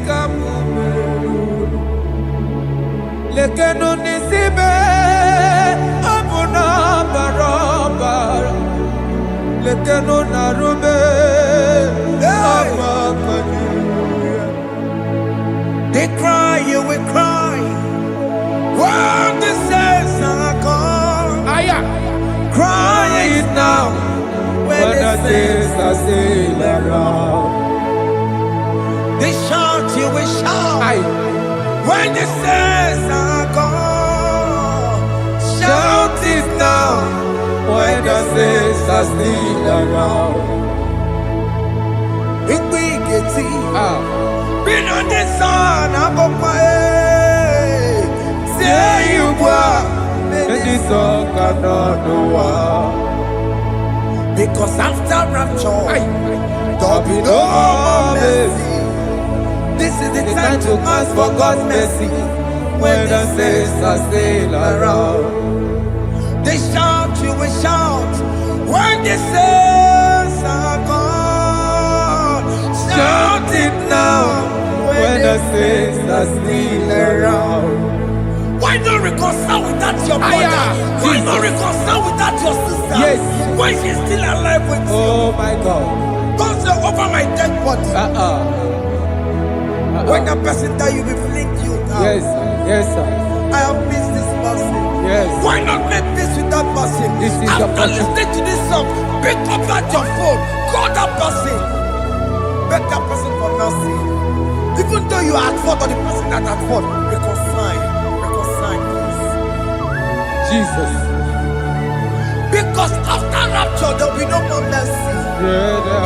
ka m mere lekeno n'isibe ọ bụ na ọbara lekeno narube ọgbakwajuruya. They cry, you will cry. When the saints are gone, cry it now. When the saints are still around, they shout, you will shout. When the saints are gone, shout it now. When the saints are still around, it will get it. Been on the sun, I'm on my head. Say you were, and the sun cannot know. Because after rapture, there'll be no more mercy. This is the time to ask for God's mercy. When the saints are still around, they shout, you will shout. When the saints are gone, shout it now. When the saints are still around, why not reconcile with that your brother? Why not reconcile with that your sister? Yes. Why she's still alive with you? Oh my God. Don't say over my dead body. When the person that you will fling you down. Yes, sir. I have missed this person. Yes. Why not make peace with that person? This is after listening to this song, pick up that your phone, call that person, beg that person for mercy. Even though you are at fault or the person that at fault, reconcile, please. Jesus. Because after rapture, there will be no more mercy.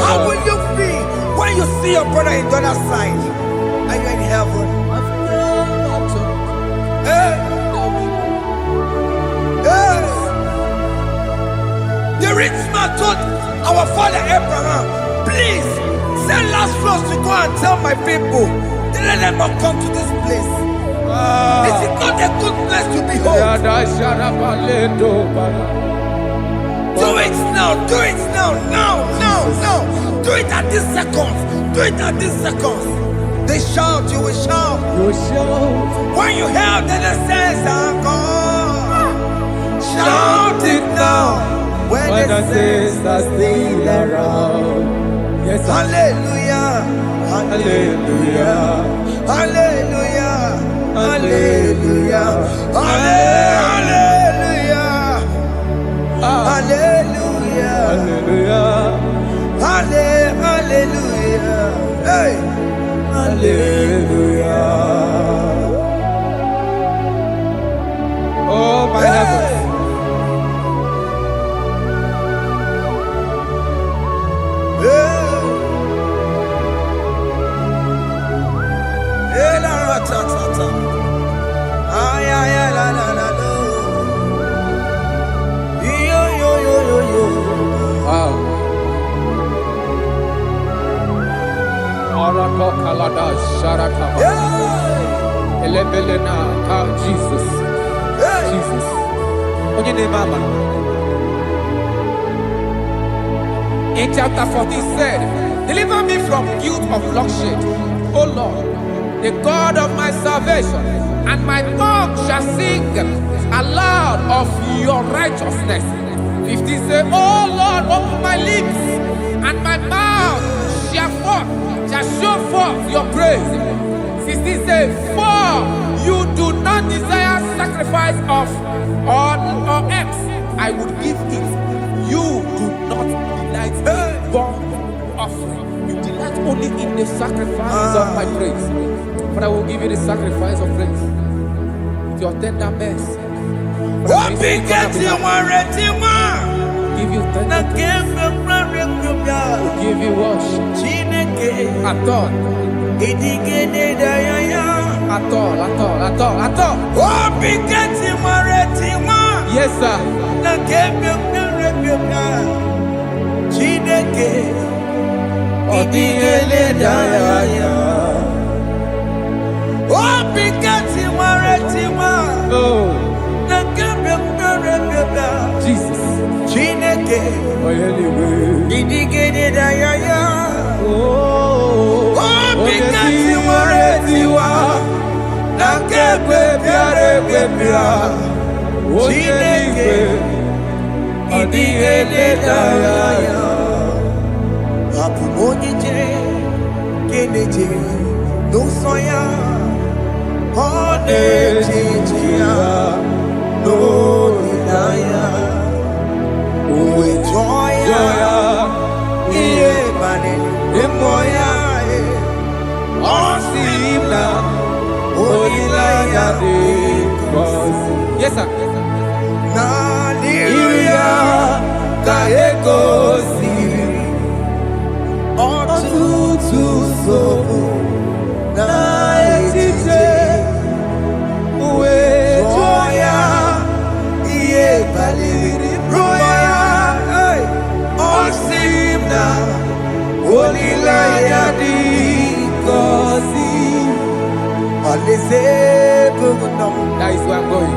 How will you feel when you see your brother in the other side? Are you in heaven? Hey. The rich man told our father Abraham, please send Lazarus to go and tell my people, let them not come to this place. This is not a good place to behold. Do it now, do it now. Do it at this second. They shout, you will shout. When you hear that the saints are gone, shout it now. When the saints are still around. Yes, hallelujah, hallelujah, hallelujah, hallelujah, hallelujah, hallelujah, hallelujah, hey, hallelujah. Oh my heavens. Jesus. In chapter 14 said, deliver me from guilt of bloodshed, O Lord, the God of my salvation, and my tongue shall sing aloud of your righteousness. 15 say, O Lord, open my lips, and my mouth shall show forth your praise. 16 say, for you do not desire sacrifice of or eggs, I would give it. You do not delight in burnt offering. You delight only in the sacrifice of my praise. But I will give you the sacrifice of praise with your tender mercy. Give you tender praise. Will give you worship. At all. Yes, sir. Oh, Jesus. Oh, yes, sir. That is where I'm going.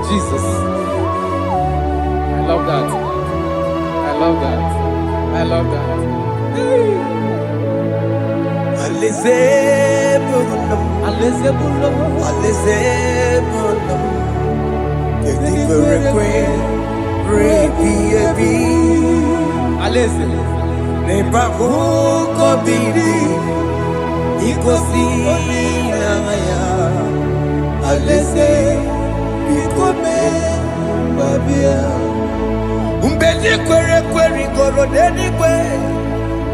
Jesus. I love that. I love that. I love that. Umbedi kwere kwere goro dedi kwe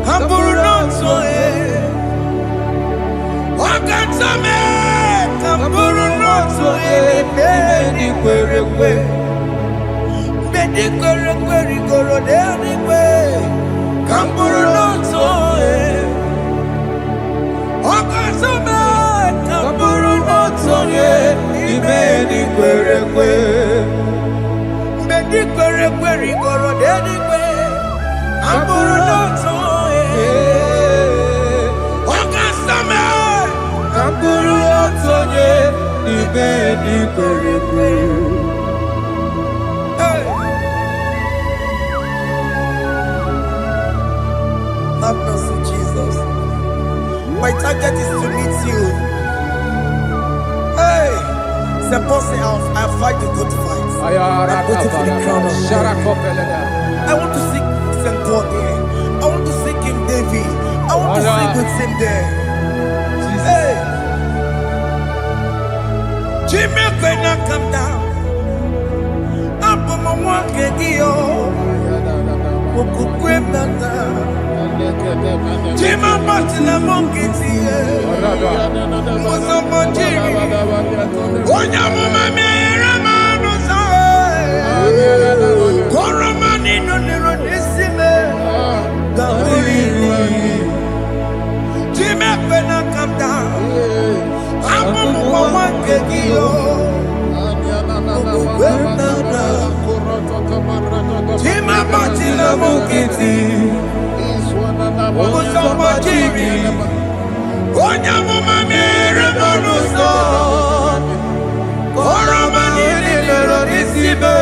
Hamburu nonso Wakatame Hamburu nonso Bedi kwere kwe Bedi kwere kwere goro dedi kwe Hamburu nonso Wakatame Hamburu nonso Bedi kwere kwe Bedi kwere kwere goro dedi kwe Amburu noto Wakasame Amburu noto Bedi kwere kwe Have mercy, Jesus. My target is to meet you. Hey, c'est pensé I fight the good fight. I'm waiting for the crown of I want to seek St. God there. I want to seek King David. I want to seek with him there. Hey, Jimmy cannot come down. I'm from my one Kedio. Jimmy Martina Monkey. Was up on Jimmy. One young woman. Koromani no nironisime Gawiri Jime pena come down Amu mwa kegiyo Jime batila mukiti Kusoma jiri Onya mumamire monuso Koromani nironisime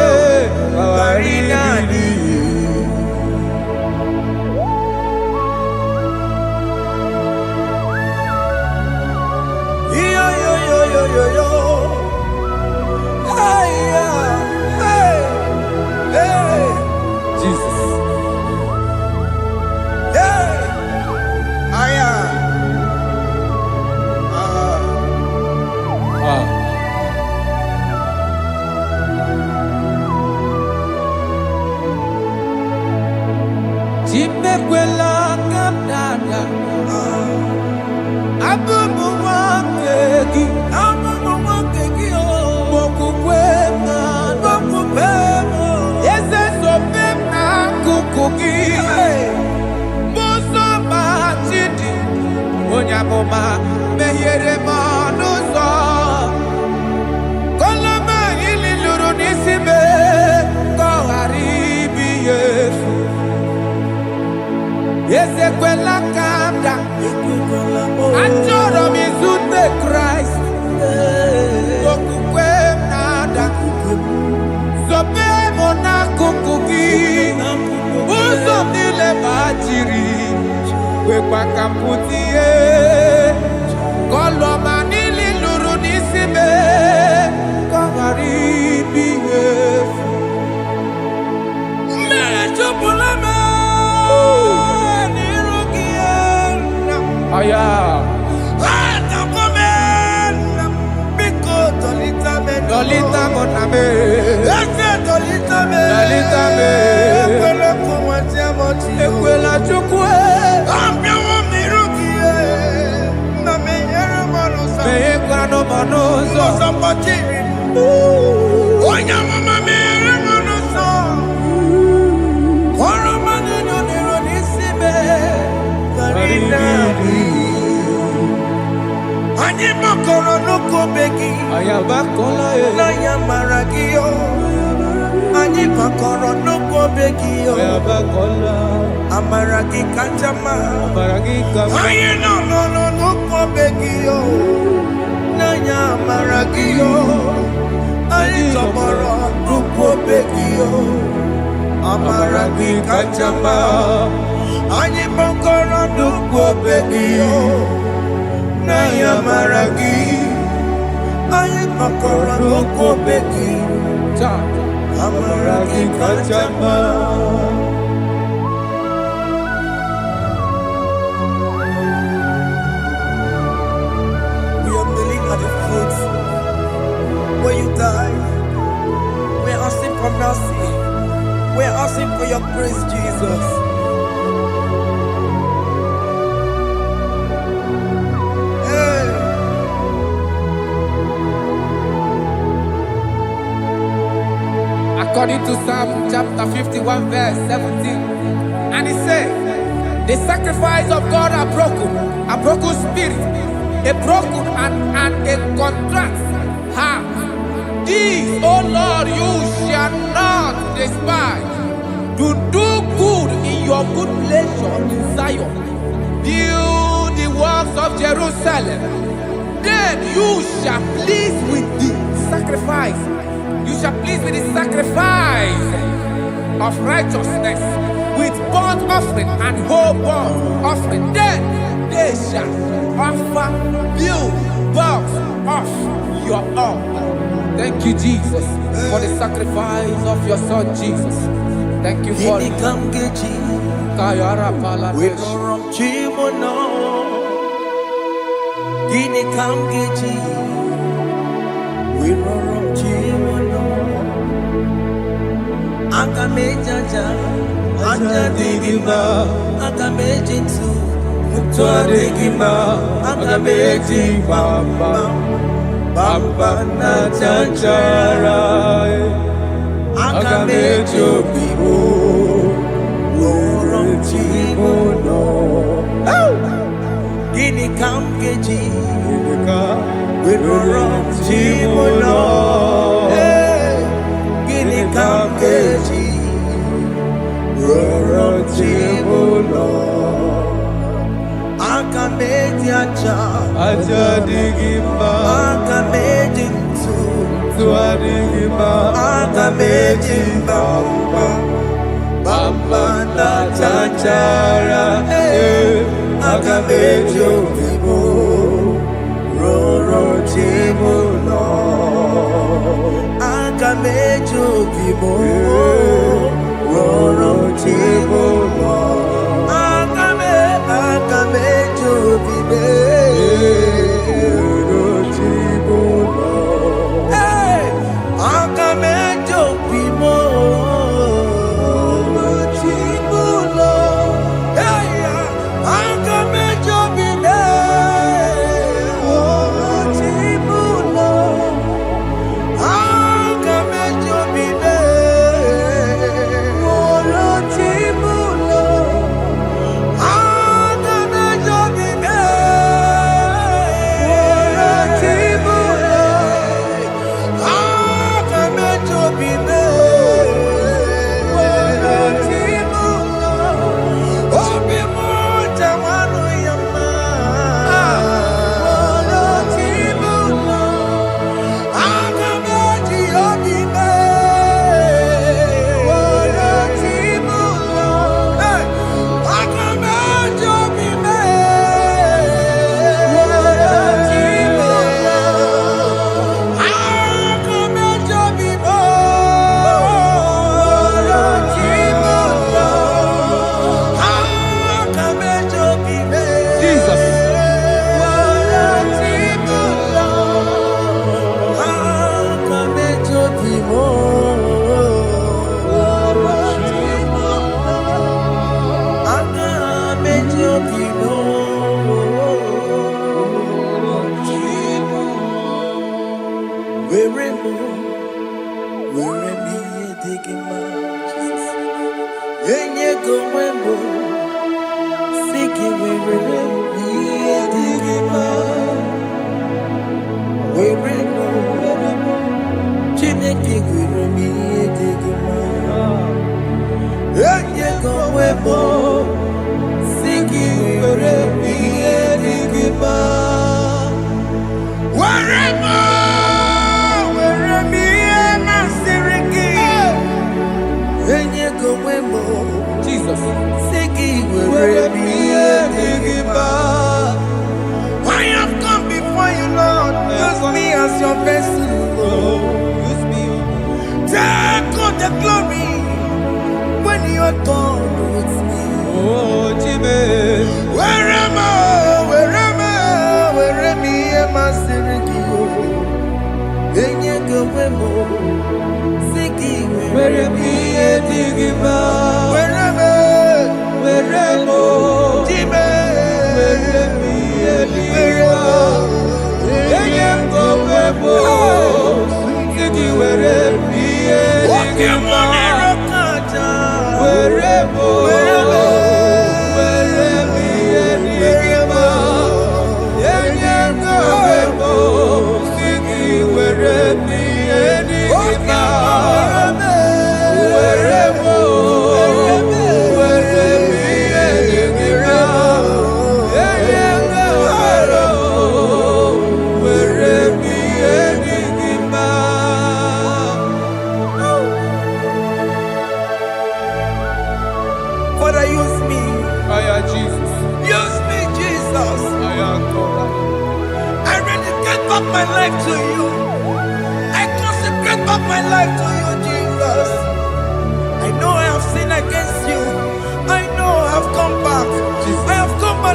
Jesus. Jimekwela kapdada Abubu wakegi o Mokukwema kuki. Muso machidi. Onyamoma mehiere manuso. Koloma ili luru nisime. Koharibi yefu. Ezekwela kamda. Achoro mizute Christ. Okukwe nada. Zobe mona kukuki. Uzo nile bajiri. Wekwa kaputie. Koloma nili luru nisime. Koharibi yefu. Mechopulame. Aya. Dolita moname. Dolita me. Ekwela chukwe. Meye kwano manozo. Onya mama mere manozo. Koro manino niro nisime. Ani makoro nuko begi. Ayabakola na yamaragio. Ani makoro nuko begi. Ayabakola. Amaragi kanjama. Amaragi kama. Aye no nuko begi. Na yamaragio. Ani tomorrow nuko begi. Amaragi kanjama. Ani makoro nuko begi. Na yamaragi. Aye makoro nuko begi. Amaragi kanjama. We are kneeling at the foot where you died. We are asking for mercy. We are asking for your grace, Jesus. According to Psalm chapter 51 verse 17. And he said, the sacrifice of God are broken spirit, a broken and a contrite heart. This, O Lord, you shall not despise. To do good in your good pleasure in Zion. Build the works of Jerusalem. Then you shall please with the sacrifice. You shall please with the sacrifice of righteousness, with burnt offering and whole burnt offering. Then they shall offer you bulks of your own. Thank you, Jesus, for the sacrifice of your Son, Jesus. Thank you for it. Akamejaja, ajadigima, akamejintu, mutuadigima, akamejibamba, bamba na chanchara, akamejobibo, oromchimono. Gini kamgeji, oromchimono. Kamkeji, Rorochimulo, Akameji aja digima, Akameji tuadigima, Akameji bamba, bamba na chanchara, Akameji obibo, Rorochimulo. Akamejo bibo, roro chibo lo. Akamejo bibe, roro chibo lo. Akamejo bibo, roro chibo lo. Akamejo bibe,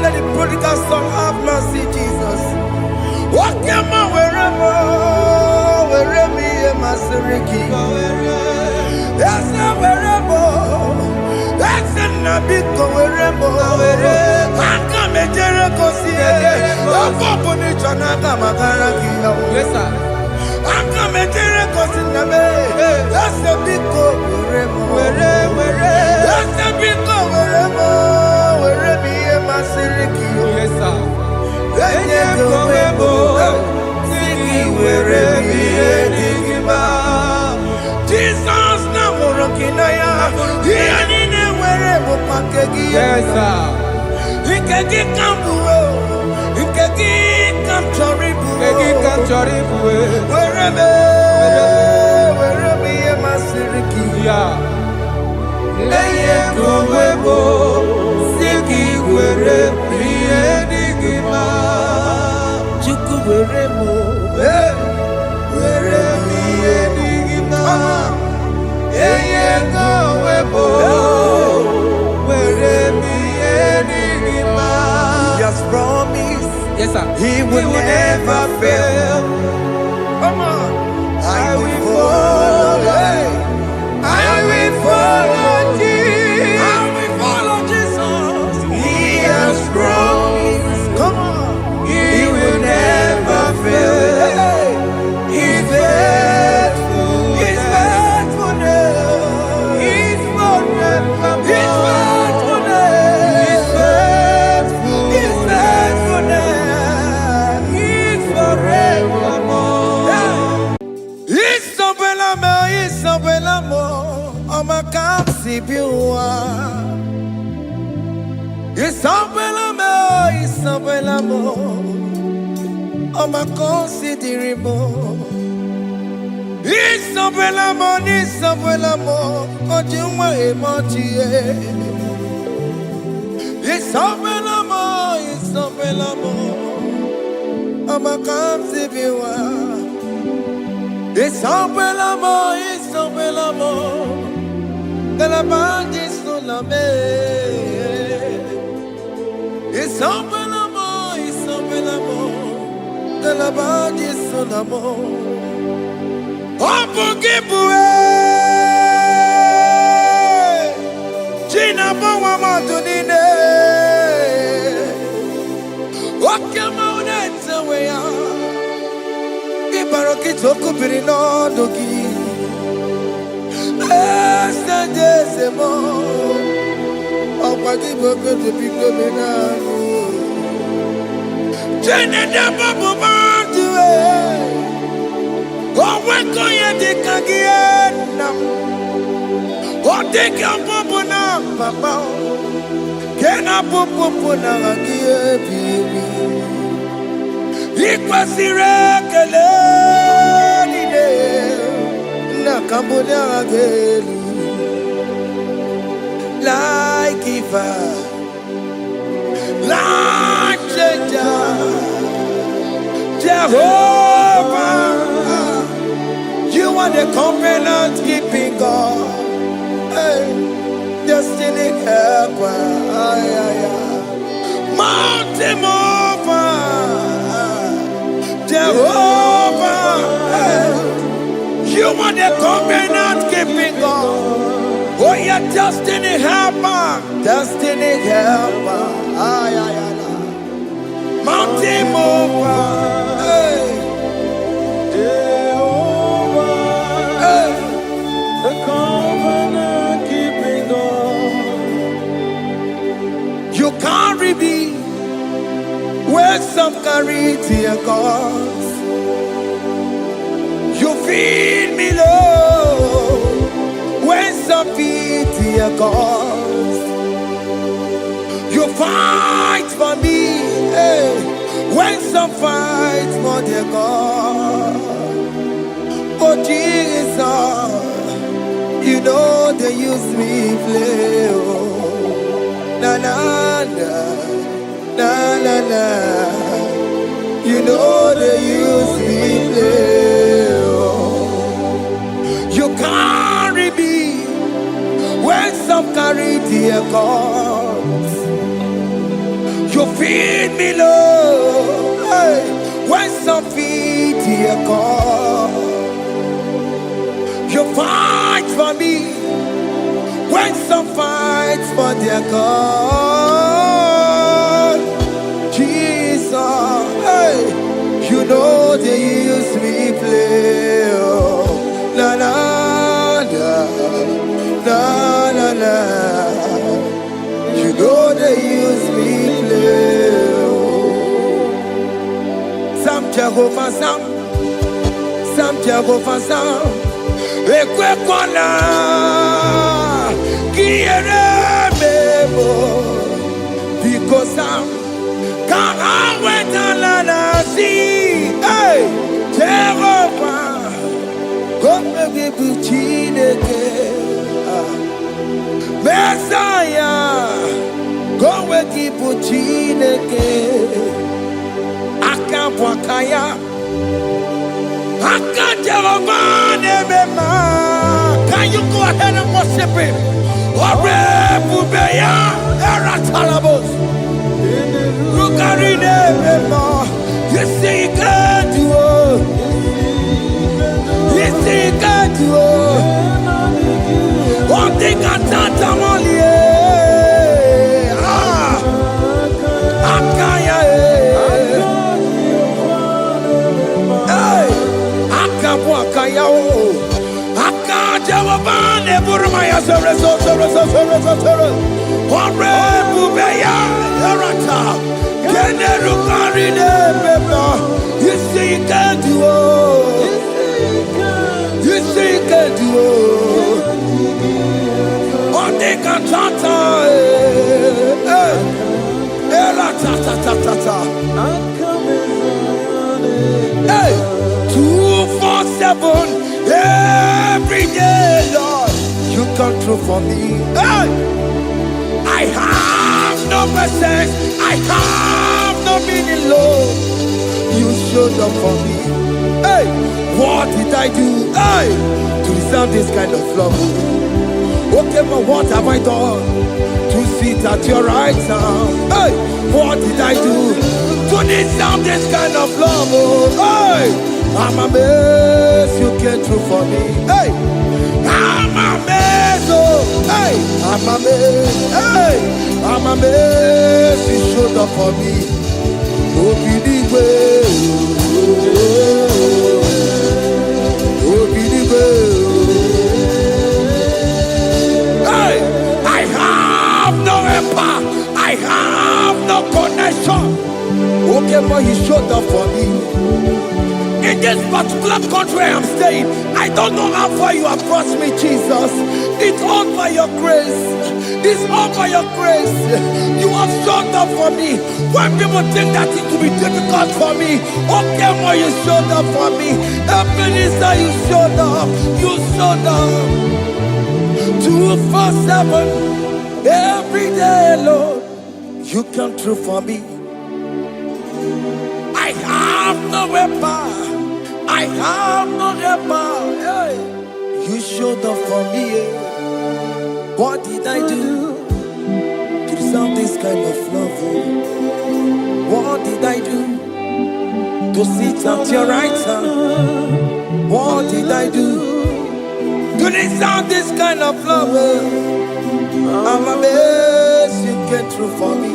let the prodigal son have mercy, Jesus. Wakema weremo, weremi emasiriki. Esa weremo, esa nabiko weremo. Aka mejere kosie, apopo ni chanaga magaraki. Yes, sir. Aka mejere kosi nabe, esa biko weremo. Esa biko weremo, weremi emasiriki. Yes, sir. Enye kowebo, siki weremi edigima. Jesus na morokinaya, yanine werebo pakegi. Yes, sir. Ikegi kambuo, ikegi kamchoribu. Egi kamchoribu. Weremi emasiriki. Yeah. Enye kowebo, siki weremi edigima. Chuku weremo, weremi edigima. Enye kowebo, weremi edigima. He has promised Yes, sir. he will never fail. Come on, I will follow. I will follow Jesus. I will follow Jesus. He has promised. Come on, he will never fail. He's faithful. He's faithfulness. He's forever. He's faithfulness. He's faithful. He's faithfulness. He's forevermore. He's so belamo. He's so belamo. I'ma come see you. He's so belamo. He's so belamo. I'ma consider him. He's so belamo. He's so belamo. Ojuma emoji. He's so belamo. He's so belamo. I'ma come see you. It's so belamo, it's so belamo. De la bande sulla me. It's so belamo, it's so belamo. De la bande sulla mo. Opugibue. China bawa matunine. Okama unetsa weya. Baroki toku pirino dogi. Esta desemo. Opagi boko to piko menano. Jene de babu bandue. Owe koye de kagiena. Ote kampopo na papa. Kena popo na agie bibi. Ikwasire kelelide na kambonya agelu like giver, like changer, Jehovah. You are the covenant keeping God, hey, destiny helper, mountain mover. Jehovah, you are the covenant keeping God. Oh, your destiny helper, destiny helper. Mountain mover, Jehovah, the covenant keeping God. You carry me where some carry tear gods. You feed me low when some feed tear gods. You fight for me, hey, when some fight for their God. Oh Jesus, you know they use me play. Oh, na na na. Na na na, you know they use me play. Oh. You carry me when some carry their gods. You feed me, Lord. Hey, when some feed dear God, you fight for me. When some fight for their God, Jesus, hey, you know they use me play. Oh, la la la la la la. You know they use me play. Some Jehovah, some Jehovah, some. Ekwe kwana kiere mebo because I'm can't wait to see. Hey, Jehovah, come give you chineke. Messiah, come give you chineke. Akabwakaya. Can you go ahead and worship him? You see, he can do it. You see, he can do it. One thing I can't only. You see, you can do it. You see, you can do it. On the cantata, hey, 247 every day, Lord, you come through for me. Hey, I have no presence, I have no meaning, Lord. You showed up for me. Hey, what did I do? Hey, to deserve this kind of love? Okay, but what have I done to sit at your right hand? Hey, what did I do to deserve this kind of love? Hey, I'm amazed you came through for me. Hey, I'm amazed. Oh, hey, I'm amazed. Hey, I'm amazed you showed up for me. Oh, believe it. Oh, believe it. Hey, I have no empire. I have no connection. Okay, but he showed up for me. In this particular country I'm staying, I don't know how far you have brought me, Jesus. It's all by your grace. It's all by your grace. You have showed up for me. When people think that it will be difficult for me, okay, well, you showed up for me. Ebenezer, you showed up. You showed up. 247 every day, Lord. You come through for me. I have no weapon. I have no weapon. Hey. You showed up for me. What did I do to deserve this kind of love? What did I do to sit at your right hand? What did I do to deserve this kind of love? I'm amazed you came through for me.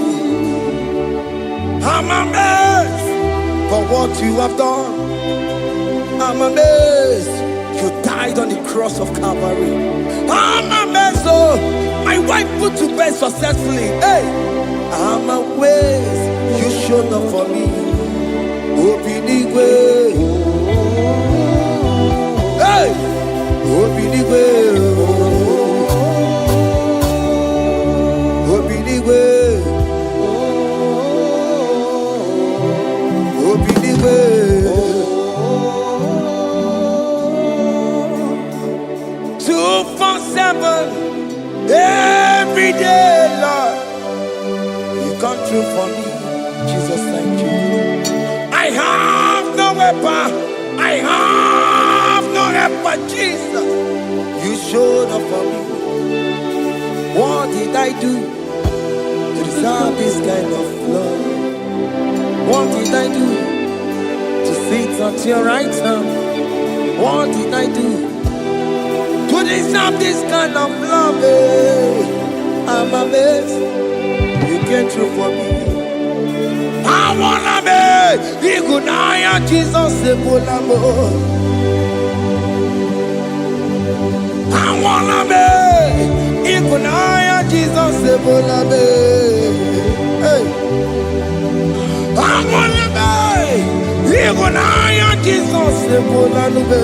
I'm amazed for what you have done. I'm amazed you died on the cross of Calvary. I'm amazed, oh, my wife put to bed successfully. Hey, I'm amazed you showed up for me. Open the way. Hey, open the way. Open the way. Open the way. 247 every day, Lord. You come through for me, Jesus. Thank you. I have no weapon. I have no weapon, Jesus. You showed up for me. What did I do to deserve this kind of love? What did I do to sit at your right hand? What did I do to deserve this kind of love? I'm amazed you came through for me. I wanna be Igunaya Jesus Sebulamo. I wanna be Igunaya Jesus Sebulame. Hey. I wanna be Igunaya Jesus Sebulame.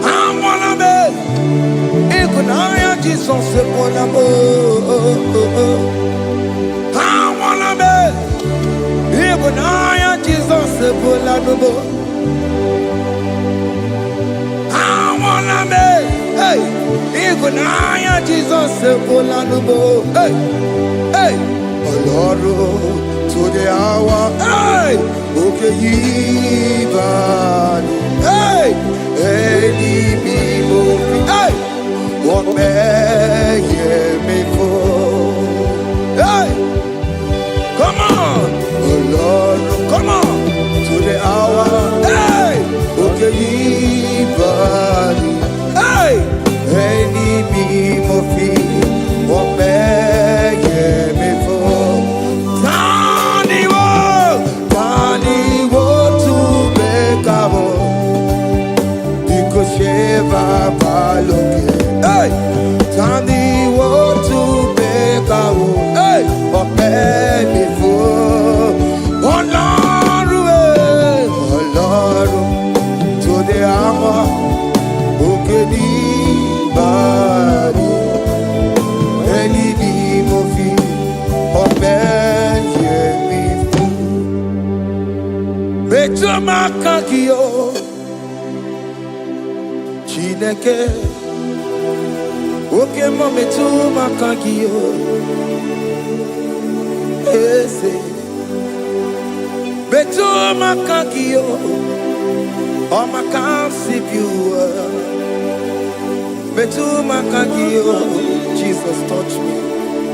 I wanna be Igunaya Jesus Sebulamo. I wanna be Igunaya Jesus Sebulamo. I wanna be hey Igunaya Jesus Sebulamo. Hey hey Oloro to the hour hey okay even hey any people hey what may me for hey come on oh Lord come on to the hour hey okay even hey any people what may me for Tani wo to make up Sheva Baloke, hey, Tandi want to make a hey, but baby for oh Lord, to the hour, okay, body, any movie, but baby for Betoma Kakio. Chineke oke mome tu makagio ese betu makagio o makansibiwa betu makagio Jesus touch me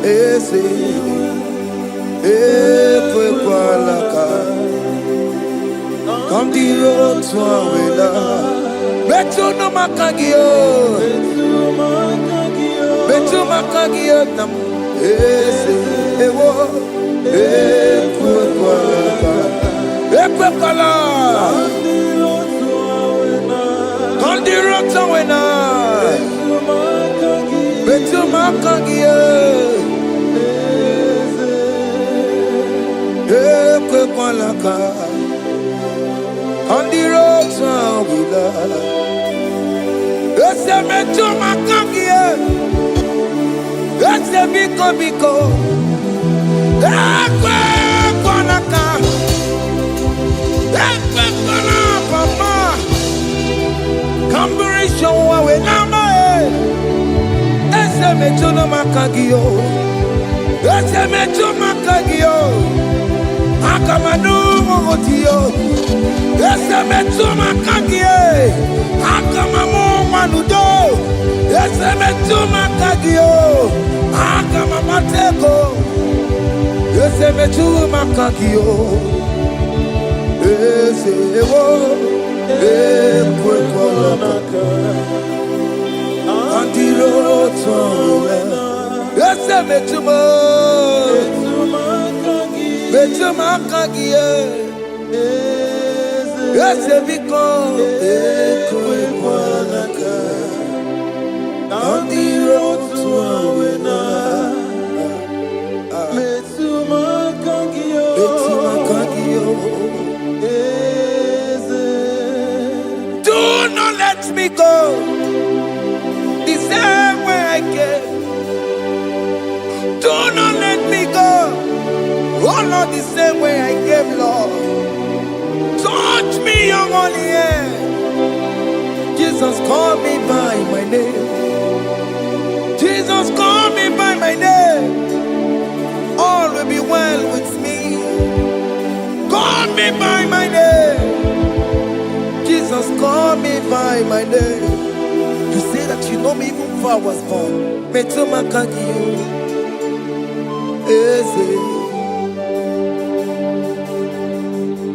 ese ekwe kwalaka come the road to awela Betu no makagio, betu makagio nam ewo ekwe kwala kandiro tawena betu makagio ekwe kwala ka kandiro tawena Ese metu makagie, ese biko, ekwe kwanaka, ekwe kwana papa, kamburisho wawe nama ese metu no makagio, ese metu makagio, akamanu mogotio, ese metu makagie, akamamu manudo ese metu makagio akamamateko ese metu makagio ese ewo ekwe kwalaka andiro towe ese metu makagio ese biko ekwe kwalaka on the road to Awena Metu makagio do not let me go the same way I came do not let me go oh Lord the same way I came Lord touch me your holy hand Jesus call me by my name Jesus call me by my name all will be well with me call me by my name Jesus call me by my name you say that you know me even before I was born Metu makagio eze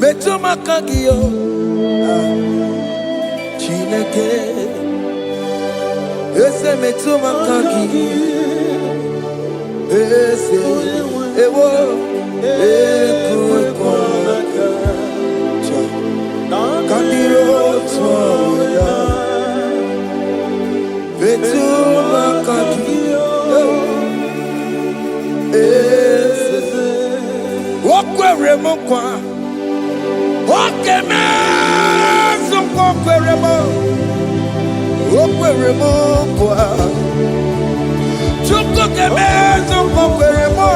Metuma kagio Chineke Ese metuma kagi Ese Ewo Ekuekwa Kandiro Tsoya Metuma kagi Ese Wokwere mokwa Okeme Sokwere mo Okwere mokwa Chukukeme Sokwere mo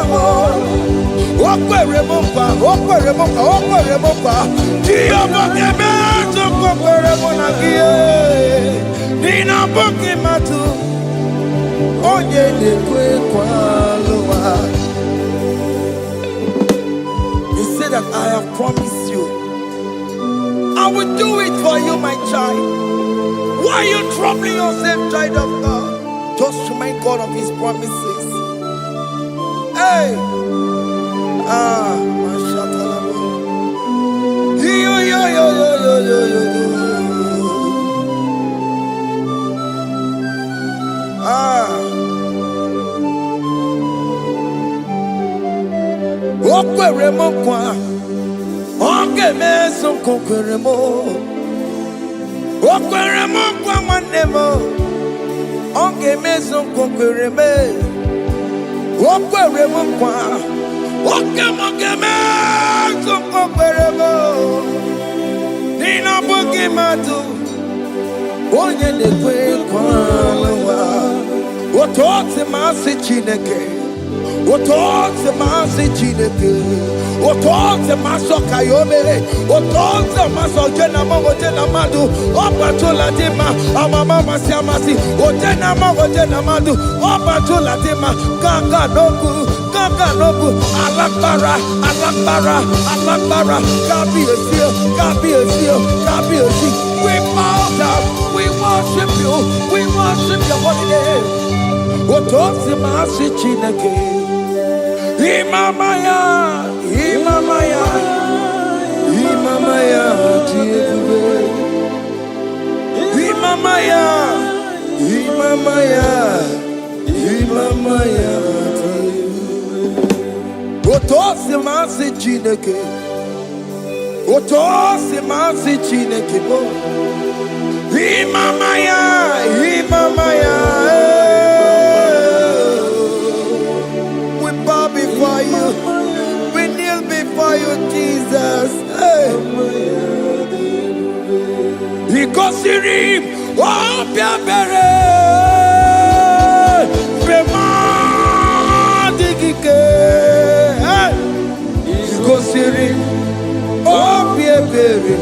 Okwere mokwa Okwere mokwa Okwere mokwa Chiyobokeme Sokwere mo nagie Nina boki matu Onye dekwe kwa loa. That I have promised you, I will do it for you, my child. Why are you troubling yourself, child of God? Just remind God of His promises. Hey, Okwere mo kwa Onge meso kokwere mo Okwere mo kwa mwane mo Onge meso kokwere me Okwere mo kwa Oke moke meso kokwere mo Nina boki matu Onye dekwe kwa lewa Otote masi Chineke Otote masi Chineke Otote maso kayome Otote maso jena madu Opa tula dima Amama masi amasi Ojena madu Opa tula dima Kaka nobu Alakbara Gabi esio We bow down We worship you your holy name Otote masi Chineke Imamaya, Otosi masi Chineke, bo. Imamaya. We bow before you. We kneel before you, Jesus. Ikosirim, Opiabere, Bemadikike. Ikosirim, Opiabere,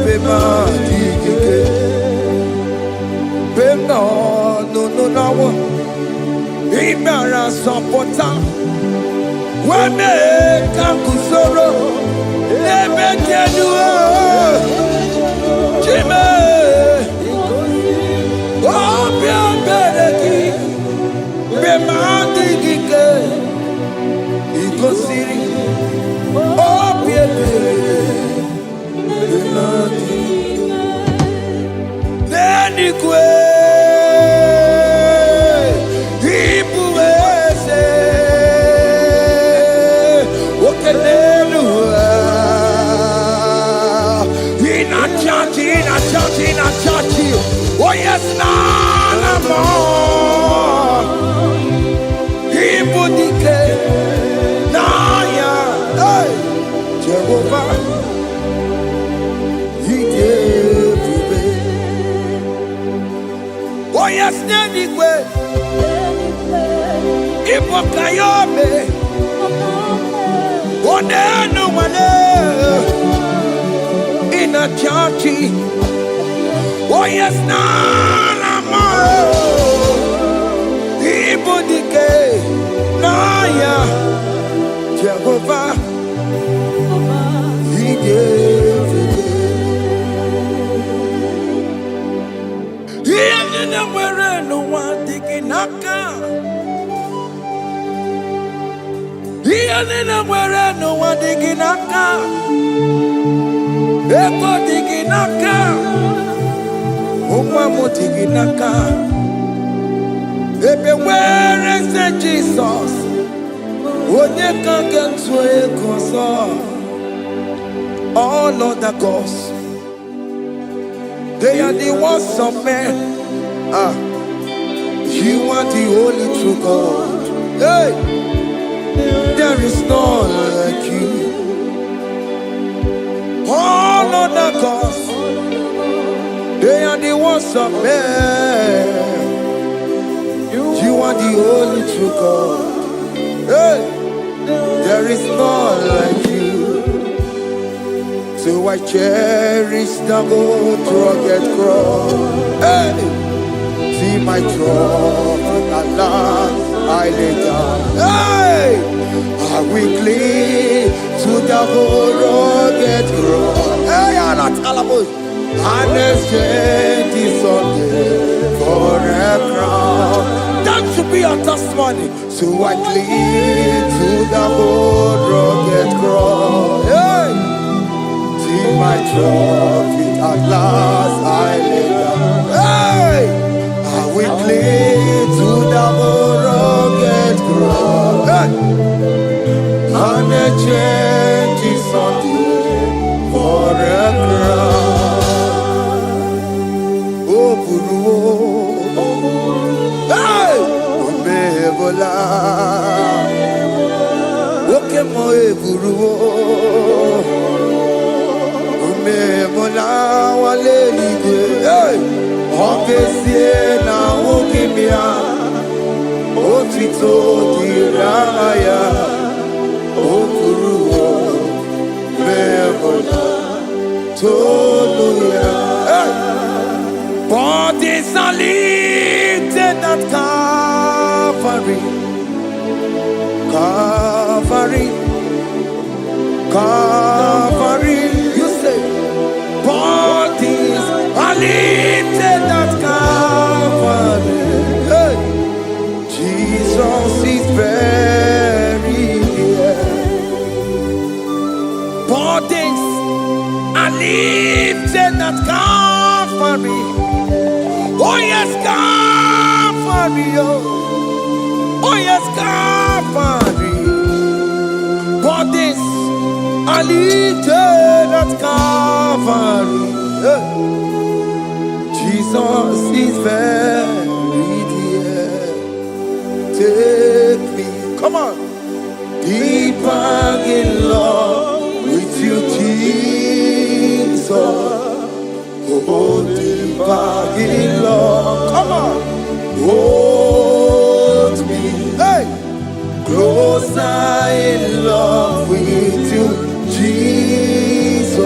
Bemadikike. Beno, no. Imara sopota Wame kakusoro Lebe keduo Chime Obia bereki Bemadi gike Ikosiri Obia bereki Neni kwe Oh yes, none more. Ibudike, Naya, hey, Jehovah, He gave me. Oh yes, anyway, Ibokayobe, oh no one in a church. Oh yes, Nana Ibudike Naya Jehovah He gave it. He ended up where no one taking Naka. He nina mwere no wadiginaka. Eko diginaka. Umwamu diginaka. Ebe where is the Jesus? Onye can get to a cause. All other gods, they are the works of men. You are the only true God. Hey, there is none like you. All other gods, they are the works of men. You are the only true God. Hey, there is none like you. So I cherish the old rugged cross. Hey, see my throne, Allah, I lay down. Hey, I will cling to the old rugged cross. Hey, Allah, Talabus, and exchange is Sunday for a crown. That should be our testimony. So I cling to the old rugged cross. Hey. My trophy at last I lay down. Hey, I will cling to the rugged cross. Hey, and the change is on for a crown. Oh, Guru, hey, Bebola, okay, my Guru. Mola wale ligwe, ongesie na ukimia, otito diraya, okuru, memola, toluya. Bodies are lifted at Calvary, Calvary, Calvary. Bodies are lifted at Calvary. Hey. Jesus is very near. Bodies are lifted at Calvary. Oh yes, Calvary. Oh yes, Calvary. Bodies are lifted at Calvary. Jesus is very dear. Take me, come on, deeper in love with you, Jesus. Oh, deeper in love, come on, hold me, hey, closer in love with you, Jesus.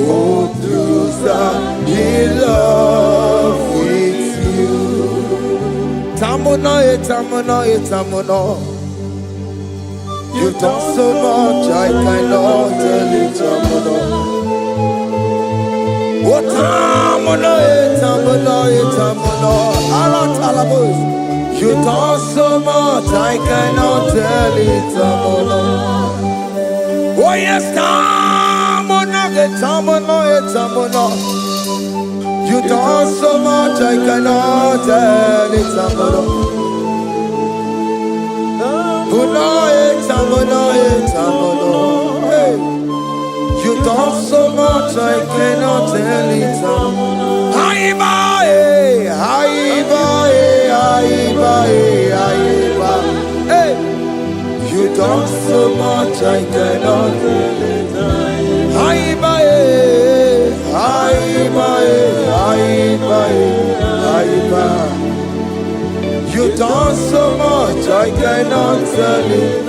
Oh, closer in love with you. Tamuno, tamuno. You've done so much, I cannot tell it, tamuno. Oh, tamuno. Alat. You've done so much, I cannot tell it, tamuno. Oh, yes, tamuno. You done so much, I cannot tell it, tamuno. Tamuno. Hey. You done so much, I cannot tell it, tamuno. Hey. You done so much, I cannot tell it, You done so much, I cannot tell it.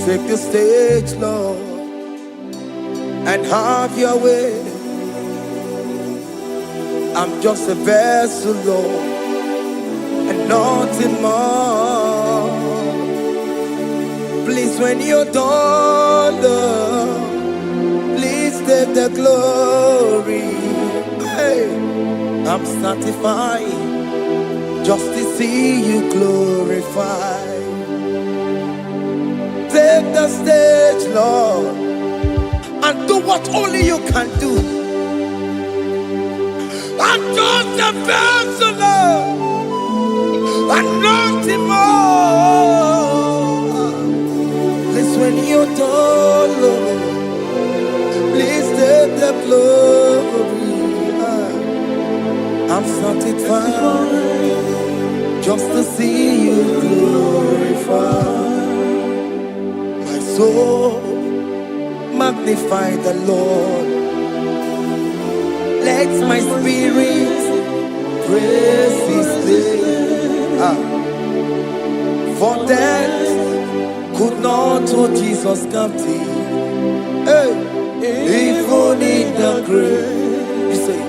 Take the stage, Lord, and have your way. I'm just a vessel, Lord, and nothing more. Please, when you're done, Lord, please take the glory. Hey, I'm satisfied just to see you glorified. take the stage, Lord, and do what only you can do. I'm just a vessel, Lord, and nothing more. Please, when you don't, Lord, please take the glory. I'm satisfied just to see you glorified. My soul magnify the Lord. Let my spirit praise His name. For death could not hold Jesus captive. Hey, even in the grave, you say,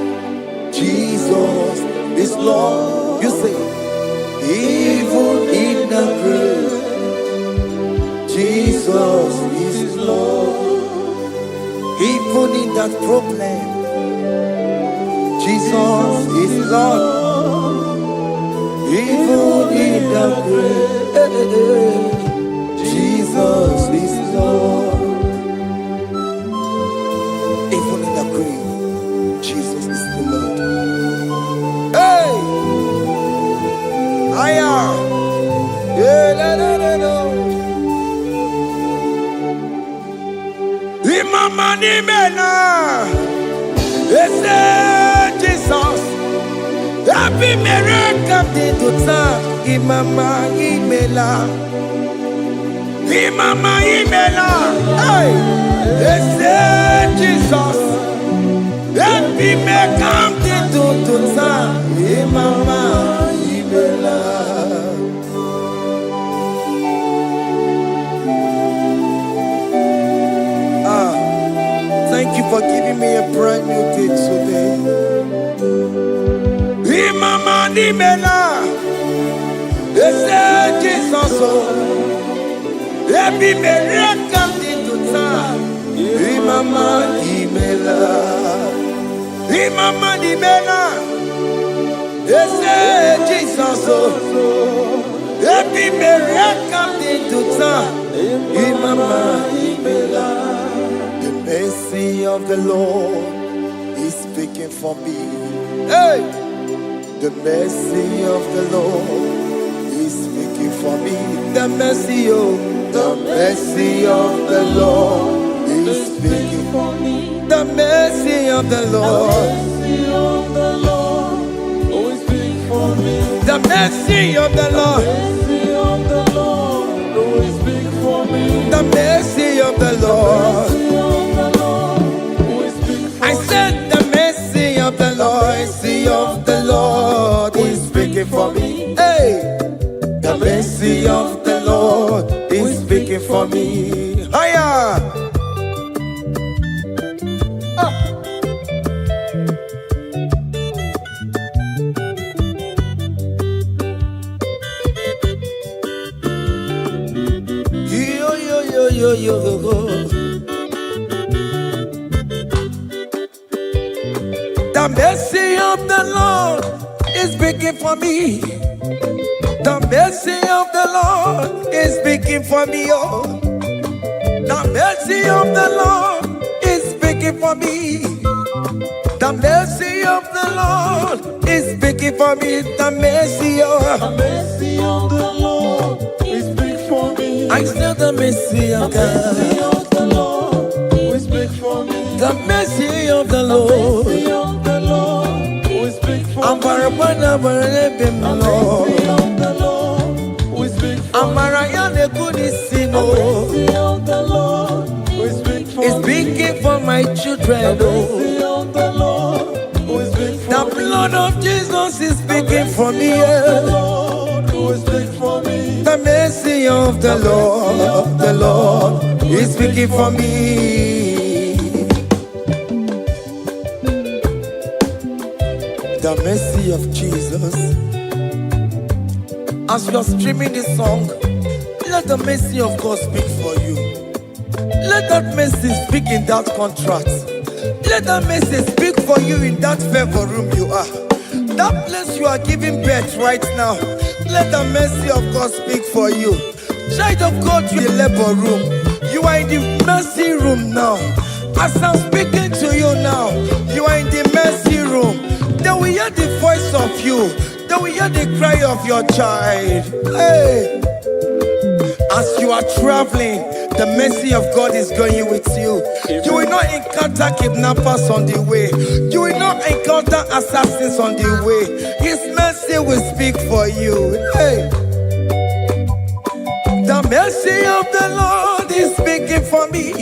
Jesus is Lord. You say, even in the grave, Jesus is Lord. Even in that problem, Jesus is Lord. Even in the grave, Jesus is Lord. Even in the grave, Jesus is the Lord. Hey! I am. Imama ni mena, Jesus. Happy miracle to time. Imama imela, Imama imela. Hey, Jesus. Happy miracle to time. Imama imela. Thank you for giving me a brand new day today. Imama nimela, Jesus. Every miracle into time. Imama nimela, Imama nimela, Jesus. Every miracle into time. Imama nimela. The mercy of the Lord is speaking for me. Hey! The mercy of the Lord is speaking for me. The mercy of the Lord is speaking for me. The mercy of the Lord is speaking for me. The mercy of the Lord is speaking for me. The mercy of the Lord. I said the mercy of the Lord is speaking for me. Hey, the mercy of the Lord is speaking for me. Hiya! Yo. The mercy of the Lord is speaking for me. The mercy of the Lord is speaking for me. Oh, the mercy of the Lord is speaking for me. The mercy of the Lord is speaking for me. The mercy of the Lord is speaking for me. I still the mercy of God. The mercy of the Lord is speaking for me. The mercy of the Lord. I'm for it's speaking for my children. The blood of Jesus is speaking for me. The mercy of the Lord is speaking for me. The mercy of Jesus. As you're streaming this song, let the mercy of God speak for you. Let that mercy speak in that contract. Let that mercy speak for you in that favor room you are. That place you are giving birth right now. Let the mercy of God speak for you. Child of God, you in the labor room. You are in the mercy room now. As I'm speaking to you now, you are in the mercy room. They will hear the voice of you. They will hear the cry of your child. Hey. As you are traveling, the mercy of God is going with you. You will not encounter kidnappers on the way. You will not encounter assassins on the way. His mercy will speak for you. Hey. The mercy of the Lord is speaking for me.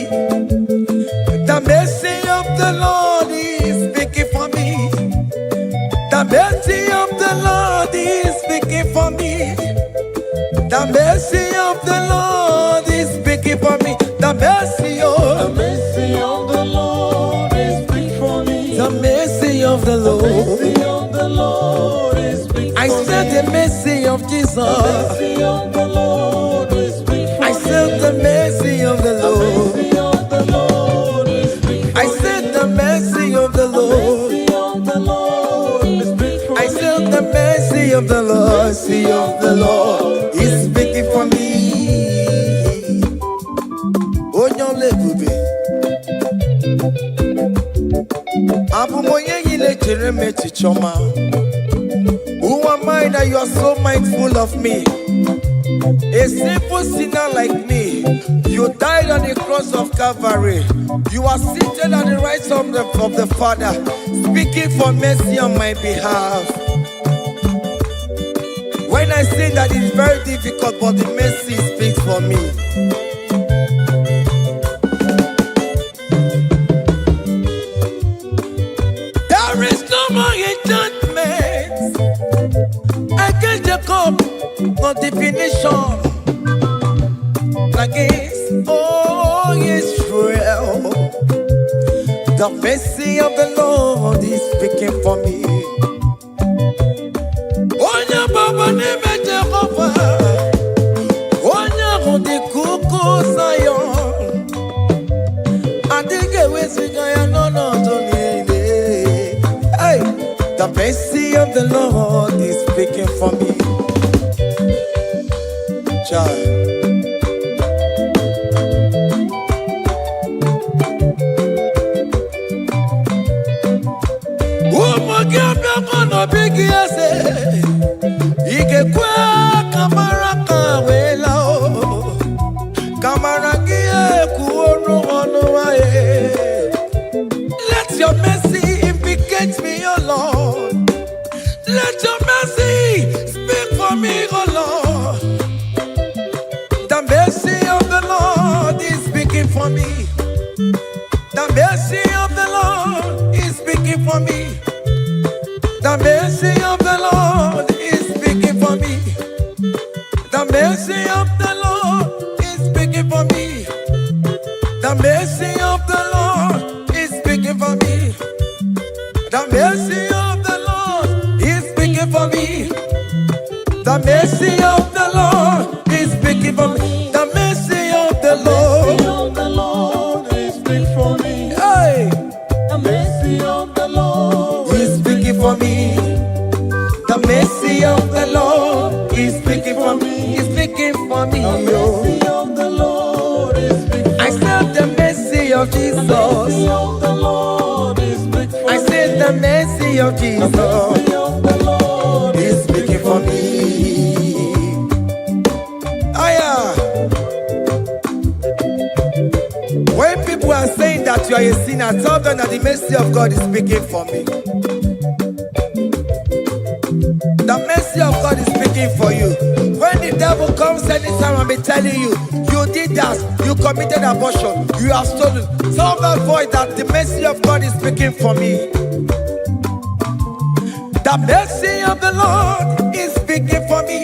The mercy of the Lord is speaking for me. The mercy of the Lord is speaking for me. The mercy of the Lord is speaking for me. The mercy of the Lord is speaking for me. The mercy of the Lord. The mercy of the Lord is speaking for me. I said the mercy of Jesus. The mercy of the Lord is speaking for me. I said the mercy of the Lord. The mercy of the Lord is speaking for me. I said the mercy of the Lord. The mercy of the Lord is speaking for me. I said the mercy of the Lord. Mercy of the Lord is speaking for me. Onyole bube. Abumoye yile jereme chichoma. Who am I that you are so mindful of me? A simple sinner like me. You died on the cross of Calvary. You are seated on the right side of the Father, speaking for mercy on my behalf. When I say that it's very difficult, but the mercy speaks for me. There is no more enchantment against Jacob, no definition against all Israel. The mercy of the Lord is speaking for me. Onya baba neme Jehovah, onya hondi kuku Zion. Adige wesigaya no tonile. Hey, the mercy of the Lord is speaking for me. Child. Big yes, Ike kwa kamara kawela o kamara gie kuono ono wae. Let your mercy implicate me, O Lord. Let your mercy speak for me, O Lord. The mercy of the Lord is speaking for me. The mercy of the Lord is speaking for me. The mercy of the Lord is speaking for me. The mercy of the Lord is speaking for me. The mercy of the Lord is speaking for me. The mercy of the Lord is speaking for me. The mercy of the Lord is speaking for me. The mercy of the Lord is speaking for me. Hey. The mercy of the Lord is speaking for me. The mercy of the Lord is speaking for me. Is speaking for me. The mercy of the Lord is speaking for me. I said the mercy of Jesus. The mercy of the Lord is speaking for me. I said the mercy of Jesus. The mercy of the Lord is speaking for me. When people are saying that you are a sinner, tell them that the mercy of God is speaking for me. The mercy of God is speaking for you. When the devil comes anytime and be telling you, you did that, you committed abortion, you have stolen, tell that voice that the mercy of God is speaking for me. The mercy of the Lord is speaking for me.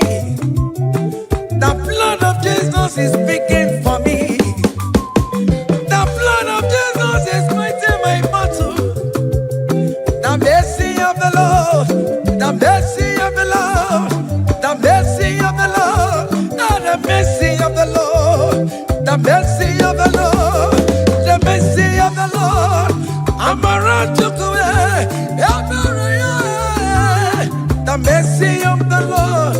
The blood of Jesus is speaking for me. The blood of Jesus is fighting my battle. The mercy of the Lord, the mercy of the Lord, the mercy of the Lord, the mercy of the Lord, the mercy of the Lord, the mercy of the Lord. I'm around to go. The mercy of the Lord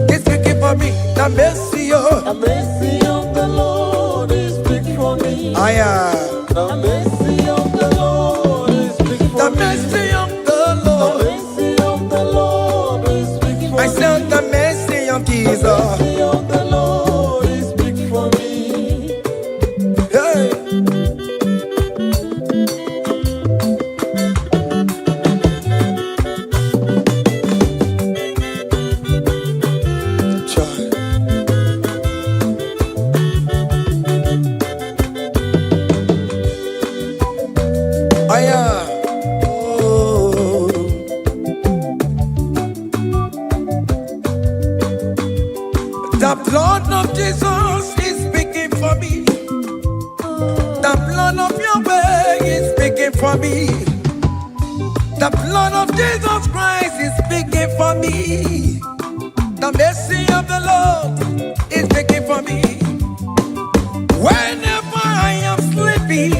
is speaking for me. The mercy of The mercy of the Lord is big for me. The mercy of the Lord is big for The me. mercy of the The Lord. mercy of the Lord is big for I me. said the mercy of The Jesus. mercy of the Lord is big for me. Hey. Child. Oh. The blood of Jesus is speaking for me. The blood of Yahweh is speaking for me. The blood of Jesus Christ is speaking for me. The mercy of the Lord is speaking for me. Whenever I am sleeping,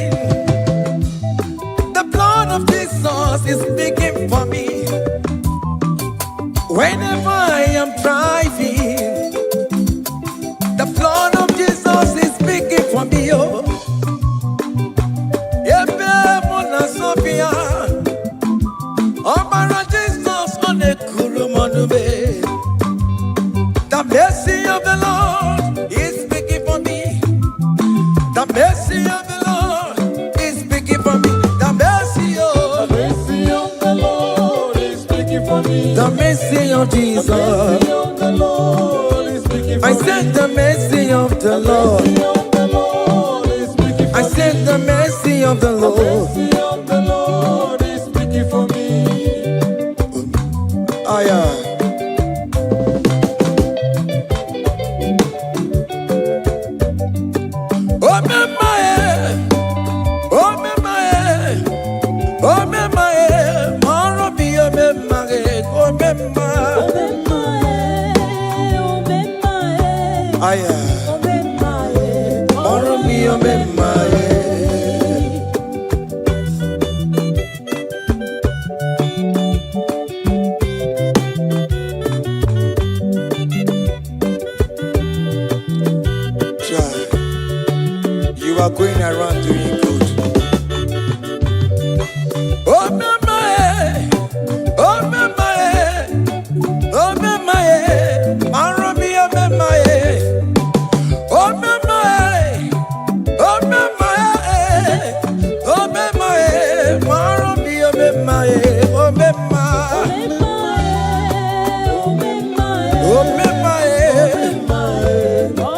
the blood of Jesus is speaking for me. Whenever I am driving, the blood of Jesus is speaking for me. Oh, Ebe Mona Sophia, Obara Jesus on the Kurumanube. The mercy of the Lord is speaking for me. The mercy of the Lord is speaking for me. The mercy The of mercy of the Lord is speaking for me. the mercy of The Jesus. mercy of the Lord is speaking for I me. said the mercy of the The Lord. mercy of the Lord is speaking for I me. said the mercy of the The Lord. mercy of the Lord is speaking for me. Aya. Oh mama oh mama oh mama maro bi oh mama oh mama. Aya. Maro bi oh mama. You are going around doing good. Oh mama, oh mama, oh mama, Maromi, oh mama, oh mama, oh mama, oh mama, Maromi, oh mama, oh mama, oh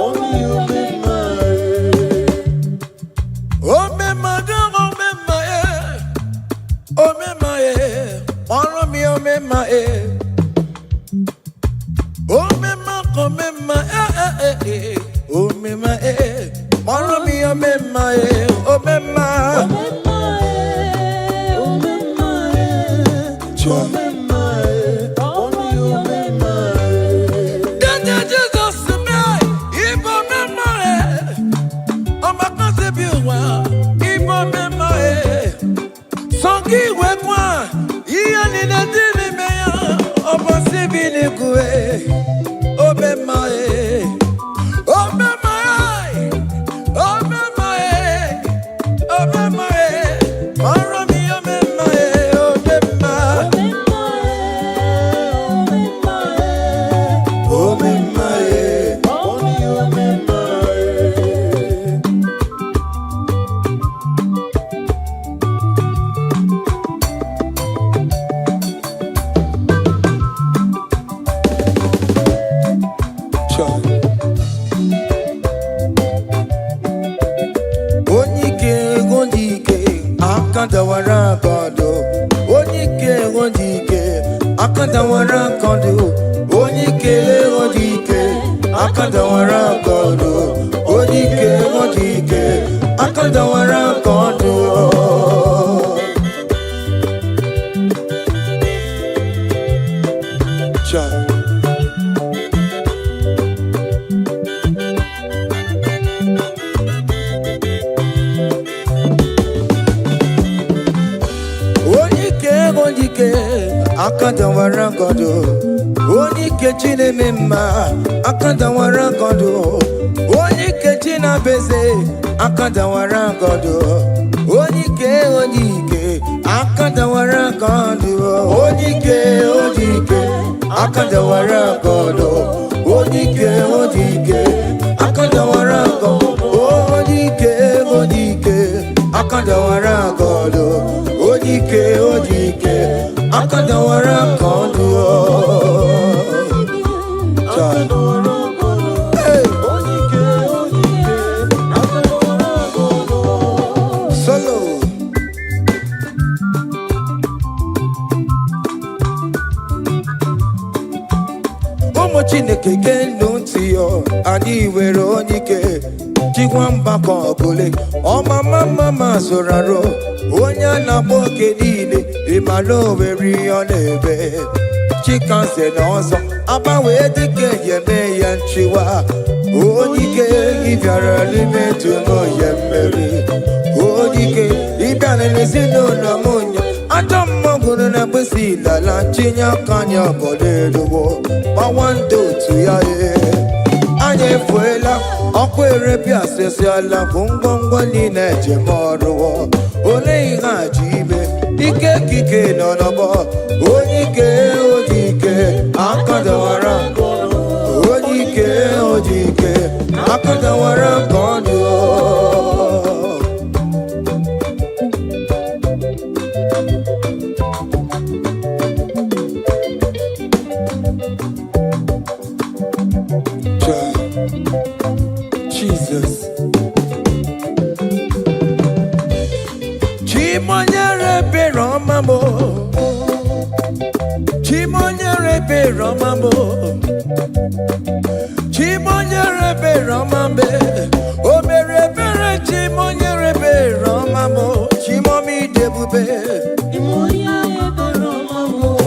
mama. Oh me mother, oh me my, oh me my, follow me, oh me my, oh me my, oh me my, oh me my, follow me, oh me my, oh me my, Then Jesus to me, if oh me my, oh my concept you well, if oh me my. Songi wekwa, iya ni na dini meya, obo sibini kue, obe mae, obe mae, obe mae, obe mae, maro mi obe mae, obe mae, obe mae, obe mae. Akandawara kondo, onyike wondike. Akandawara kondo, onyike wondike. Akandawara kondo, onyike wondike. Akandawara kondo. Child. Akandawara kondo, onike chine mema. Akandawara kondo, na beze akadawara godo onike akadawara godo onike akadawara godo onike akadawara godo onike akadawara godo onike akadawara godo Chineke genu ntị yo anyị were onike jikwa mgbakọ ọbụle ọmama zụraro onye na-agba oke niile ịmala oweri ọ na-ebe chikanse na ọzọ agbanwe dịka yeme ya nchiwa onike ịbịara n'ime tụnụ ya mmeri onike ịbịara n'ezinụlọ m onye ajọ mmọgwụrụ na mgbesi ilala chinye aka anya ọbọdọ eluwo gbawando otu ya anya efuela ọkụ erepịa asịsịala bụ ngwongwo niile ejem ọrụwo ole ihe a ji ibe ike ekike nọ n'ọgbọ onike akadawara onike akadawara ka ọ dị Jesus. Chimonyere be Romamo. Chimonyere be Romamo. Chimonyere be Romambe. O mere bere chimonyere be Romamo. Chimomi debube. Chimonyere be Romamo.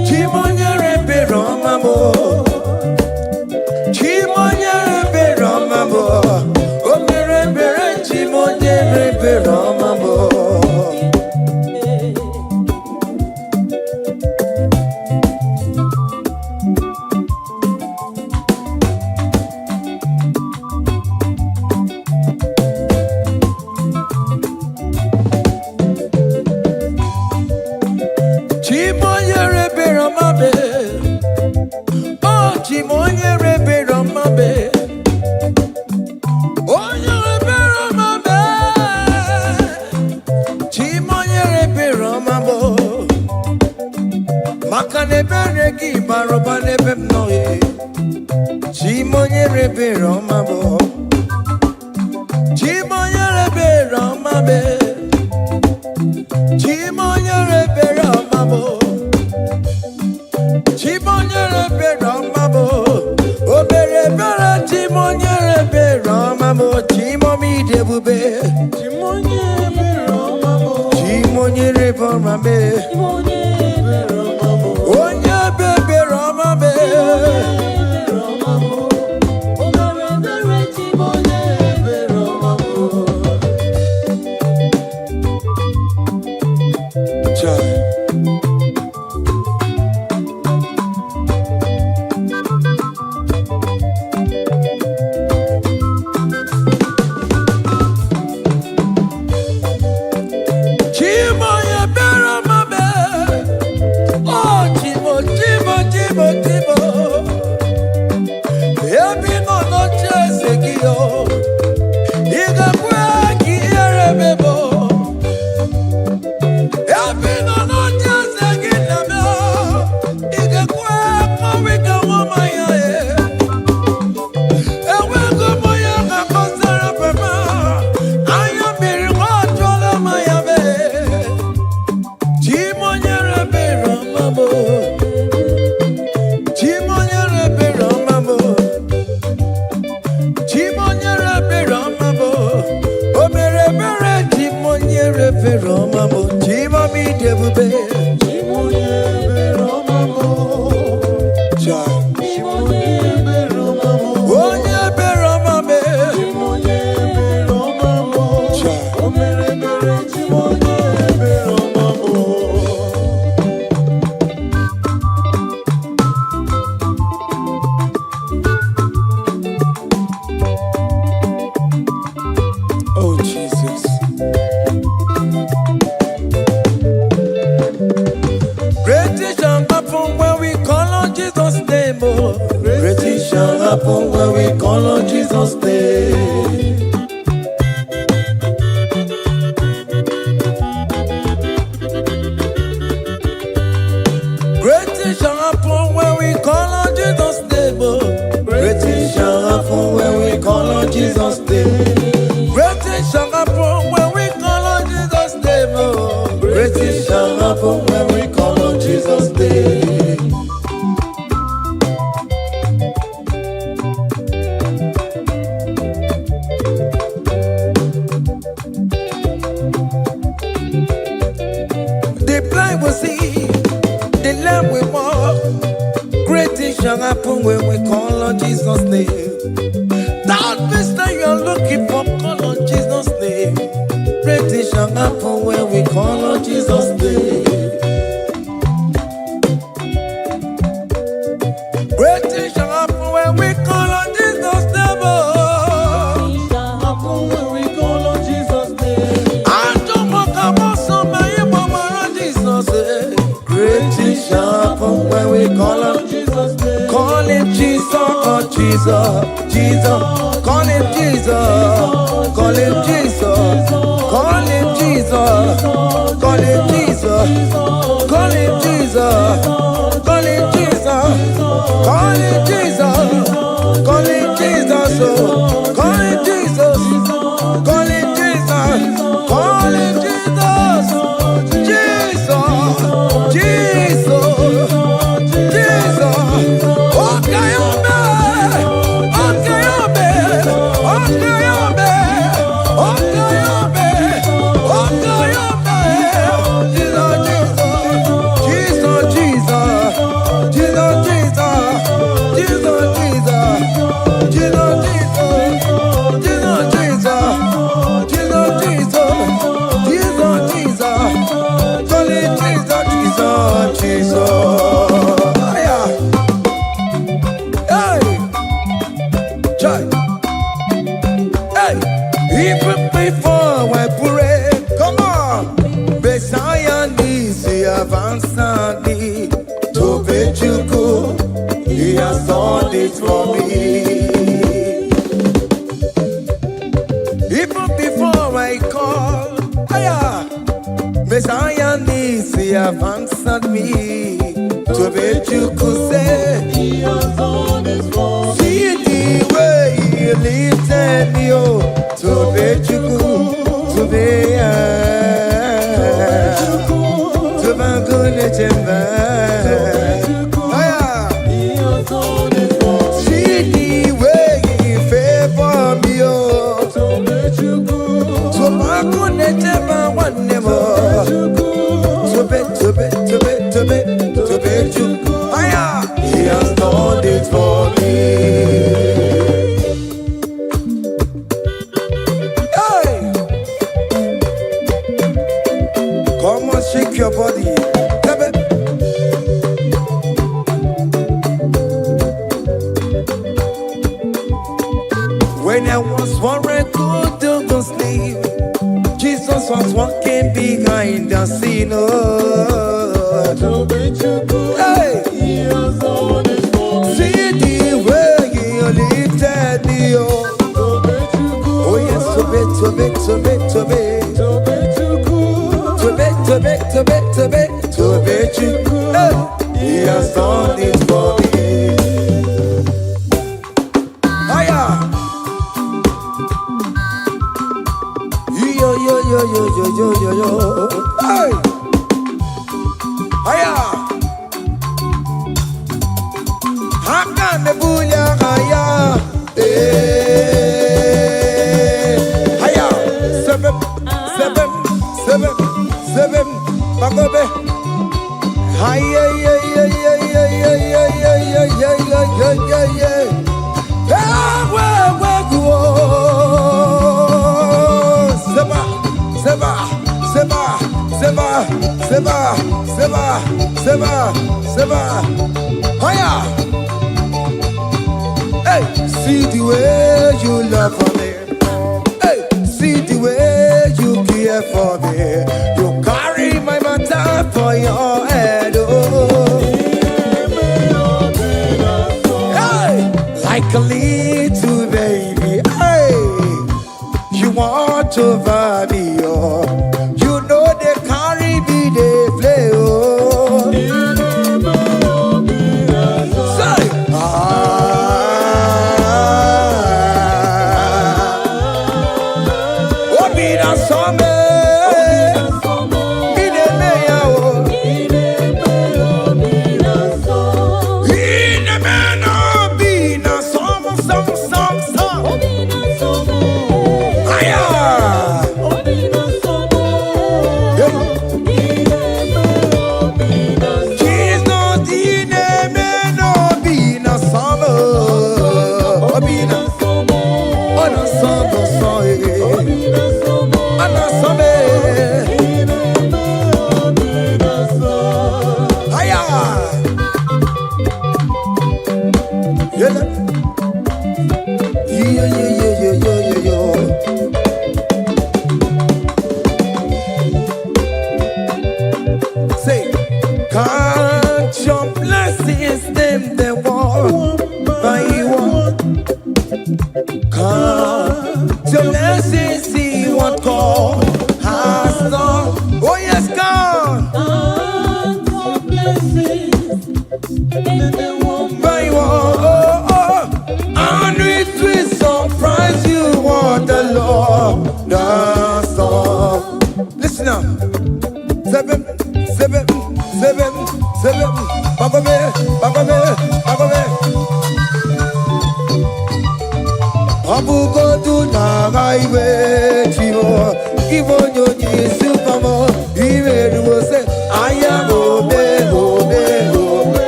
Chimonyere be Romamo. Chimonyere be Romamo, o mere bere chimonyere be Romamo. Chimonyere be Romamo, oh chimonyere be Romamo. Makanebere ki baroba nebem noye Chimonyere be Romamo Chimonyere be Romamo Chimonyere be Romamo Chimonyere be Romamo Obere bere chimonyere be Romamo Chimomi debube Chimonyere be Romamo Chimonyere be Romamo Onye bebe Romame Chimoye be Romame happen when we call on Jesus' name. Great things shall happen when we call on Jesus' name. Great things shall happen when we call on Jesus' name. Great things shall happen when we call on Jesus' name. Great things shall happen when we call on Jesus' name. The blind will see, the lame will walk. Great things shall happen when we call on Jesus' name. That means that you're looking for, call on Jesus' name. Great things shall happen when we call on Jesus' name. Great things shall happen when we call on Jesus' name. Happen when we call on Jesus' name. I don't want to come so many more on Jesus' name. Great things shall happen when we call on Jesus' name. Call him Jesus, oh Jesus, Jesus. Call him Jesus, call him Jesus, call him Jesus, call him Jesus, call him Jesus, call him Jesus, call him Jesus, call him Jesus, call him Jesus, call him Jesus, call him Jesus, Jesus, Jesus, okay, even before I pray, come on. Messiah needs to have answered me. To bet you go, he has done it for me. Even before I call, Messiah needs to have answered me. To bet you could say, he has done it for me. See the way he lifted me, oh. To bet you go, to be to Banguna Jemba. See the way he favor me, oh. To bet you go, to Banguna Jemba one more. To bet you go. He has done it for me. Come on, shake your body. When I was worried, good to go sleep, Jesus was walking behind the scene. Hey. See the way he lifted me. Oh yes, to bet. To bet you, he has done it for me. Hiya, yo. Hey, hiya, how can the bulla hiya? Hiya, seven. Bagobe. Hiya. Hiya. Hey, see the way you love for me. Hey, see the way you care for me. You carry my matter for your head. Oh. Hey, like like a little baby. Hey, you want over me, oh. You know they carry me, they play, oh. Say, oh, be that summer. Say, count your blessings, them they want by one. Count your blessings, see what God has done. Oh yes, God. Count your blessings, them they want by one. Oh, oh. And it will surprise you what the Lord does. Listen up. Seven. Bagome. Abugo do na highway chivo. Give on your knees to come on. Even you say, I am obe.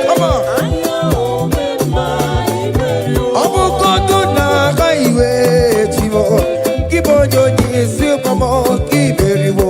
Come on. Abugo do na highway chivo. Give on your knees to come on. Give it you.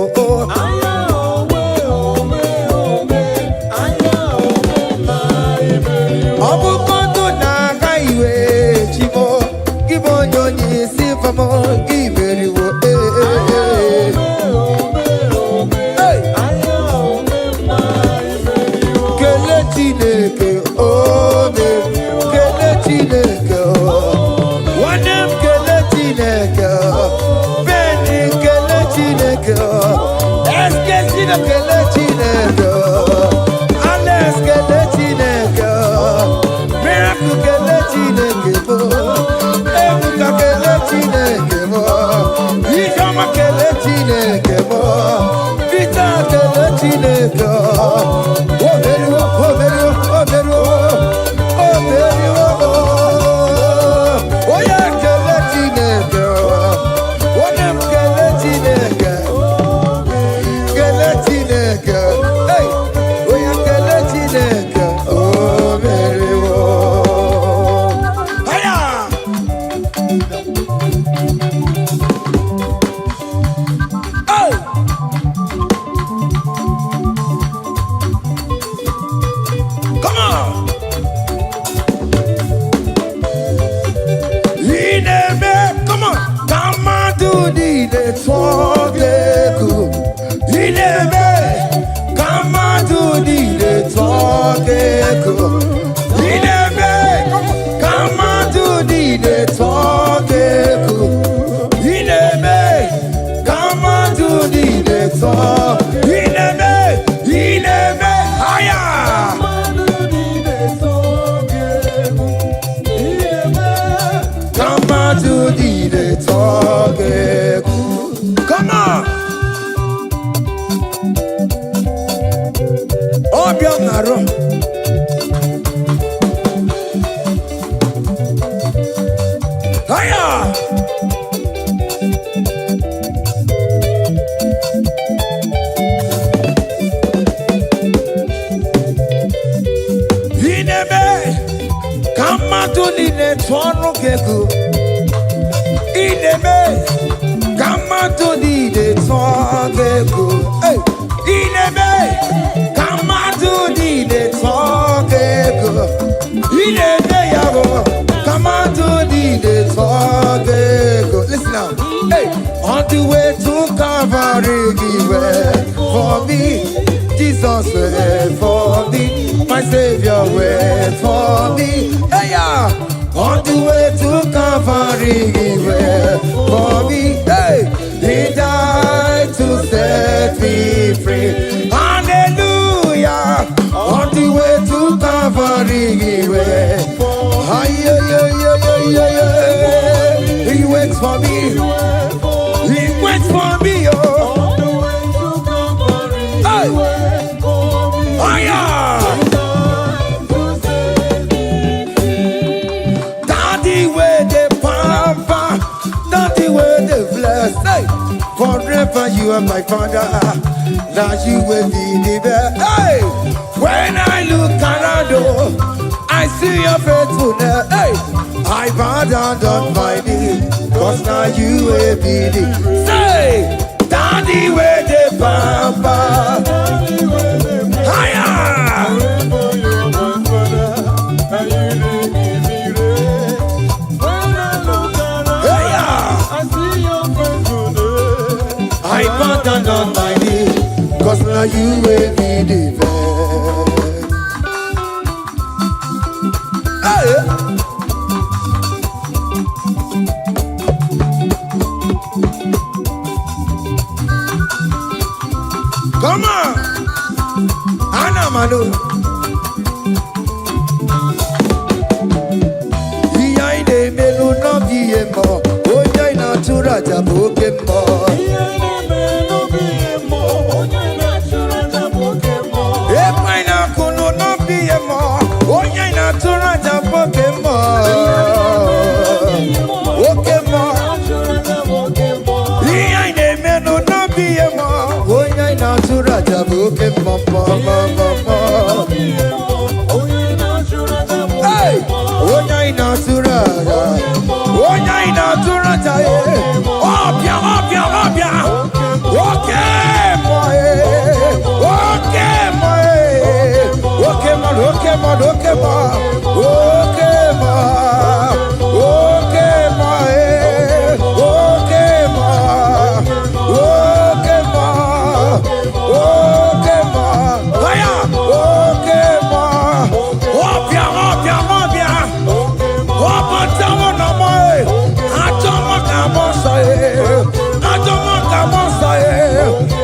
Listen now. Hey, on the way to Calvary, he went for me. Jesus went for me. My Savior went for me. Hey, yeah. on the way to Calvary for me. Hey, he died to set me free. Hallelujah, on the way to Calvary he waits for me. He waits for me, oh. Hey. Oh, yeah. Daddy, where the pampa, daddy, where the bless. Hey. Forever you are my father. Now you will be the best. Hey. When I look around, I see your faithfulness. Hey. I bow down on my knees, cause now you will be the. Say, daddy, where the pampa. Higher. I bow down on my knees, cause now you will be the best. Hey. Come on, Anamano. Iyaine melu no biemo, onya inatura jabokemo. Iyaine melu biemo, onya inatura jabokemo. Epaina kuno no biemo, onya inatura jabokemo. Okemo, iyaine melu no biemo. Natura jabuke mama mama. Hey, onya inatura, onya inatura jaye. Opia, opia, opia. Okay, boy. Okay, boy. Okay, man. Okay, man. Okay, man. Okay, man. Okay, boy. Okay, man. Okay, man. Okay, ma. Aya. Okay, ma. Opia, opia, opia. Opa, tamo na moi. Atomo kamosa e. Atomo kamosa e.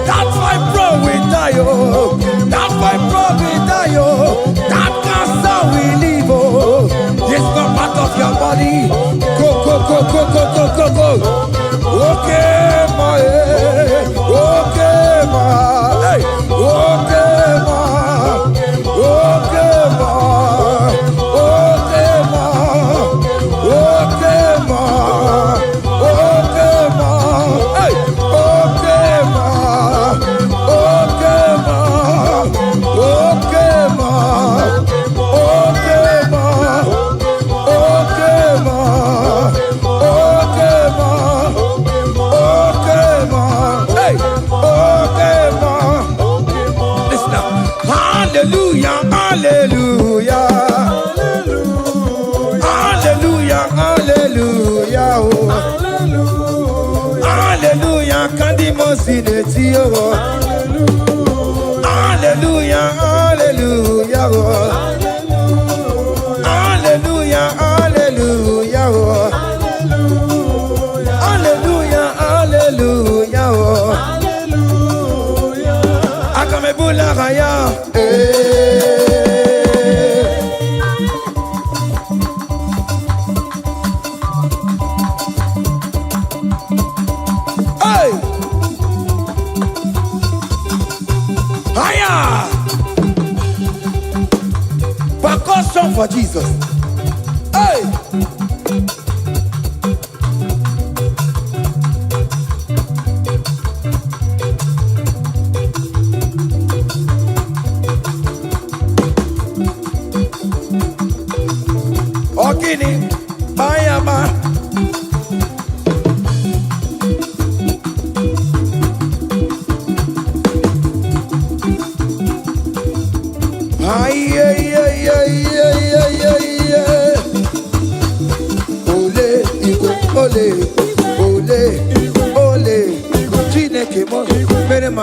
That's why bro we die oh. That's why bro we die oh. That cancer we live oh. It's not part of your body. Go, go, go, go, go, go, go, go. Okay, ma. Okay, ma. Hey. Okay, ma. Okay, ma. Okay, ma. Okay, ma. Okay, ma. Hey. Okay, ma. Okay, ma. Okay, ma. Okay, ma. Okay, ma. Okay, ma. Okay, ma. Hey. Okay, ma. Listen now. Hallelujah, hallelujah. Hallelujah, hallelujah. Oh. Hallelujah, kandi mosineti oh. Hallelujah, hallelujah. Oh. Hallelujah, hallelujah. Oh. Hallelujah, hallelujah. Oh. Akamebula raya. Hey! Higher! Percussion for Jesus. Hey! Ogini, Bayama. Ay, ay, ay, ay, ay, ay, ay, ay. Ole, Igbo, ole, ole, ole. Chineke mo, mere ma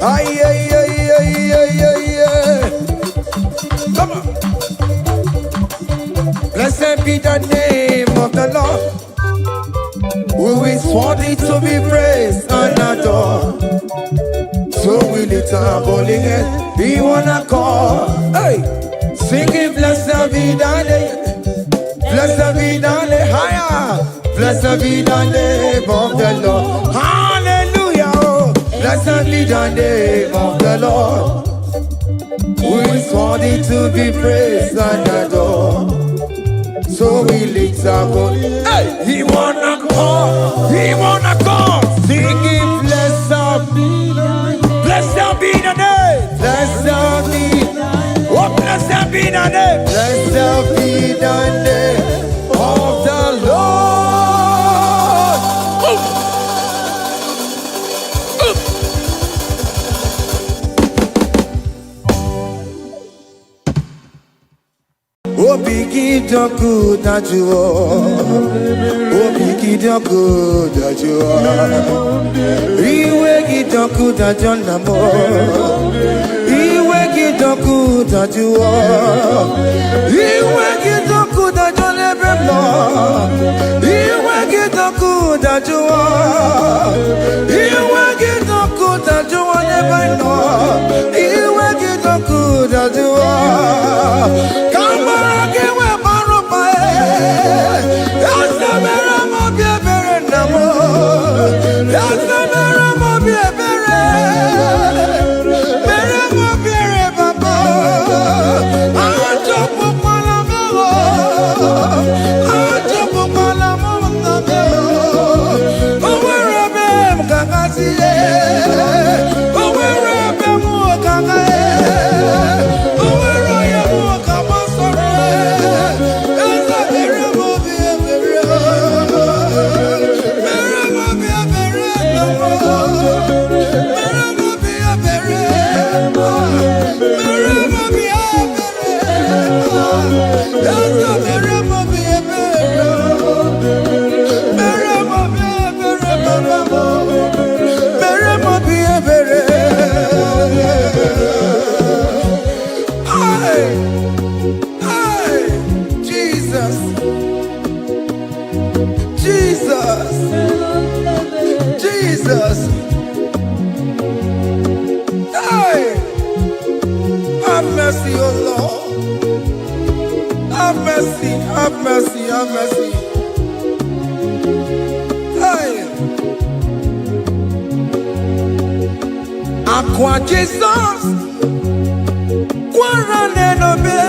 Ay, ay, ay, ay, ay, ay, ay. Come on. Blessed be the name of the Lord, who is worthy to be praised and adored. So we lift our holy hands, we wanna call, hey, singing blessed be the name, blessed be the name, higher, blessed be the name of the Lord, hallelujah, oh. Blessed be the name of the Lord, who is worthy to be praised and adored. So we lift our holy hands, hey, he wanna call, singing blessed be the name. Blessed be the name. Blessed be. Oh, blessed be the name. Blessed be the name of the Lord. Oh, biggie, the good that you are. Oh, biggie, the good that you are. Iwe the good that you are. Iwe the good that you are. Iwe the good that you never know. Iwe the good that you are. Iwe the good that you never know. Iwe the good that you are. Come on. Jesus. Hey, have mercy, oh Lord. Have mercy, have mercy, have mercy. Hey, Aqua Jesus, Quarane no be,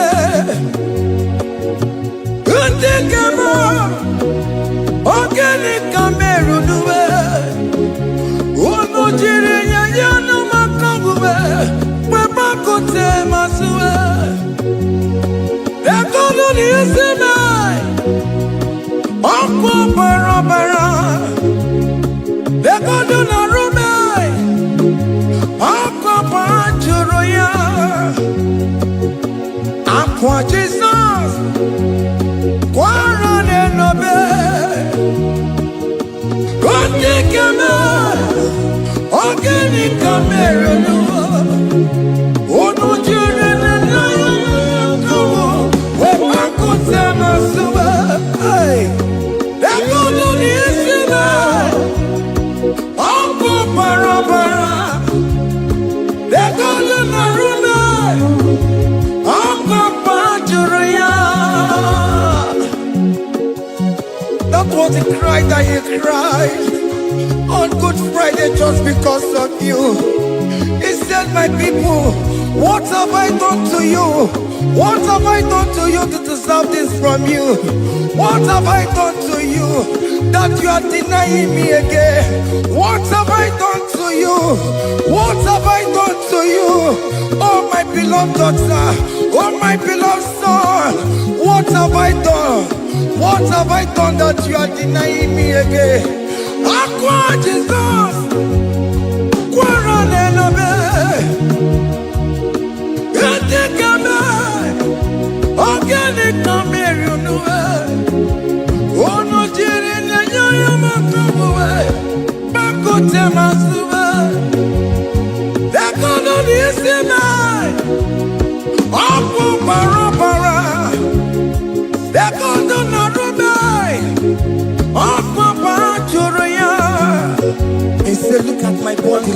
Untekama, Organic Cameroon. Aqua Jesus, Quarane no be, Organic Cameroon. That was the cry that he cried on Good Friday just because of you. He said, my people, what have I done to you? What have I done to you to deserve this from you? What have I done to you that you are denying me again? What have I done to you? What have I done to you? Oh, my beloved daughter, oh, my beloved son, what have I done? What have I done that you are denying me again? Aqua Jesus, Quarane no be, Untekama, Organic Cameroon. Oh no, Jiri na nyoyo makabuwe, Bakote masuwe.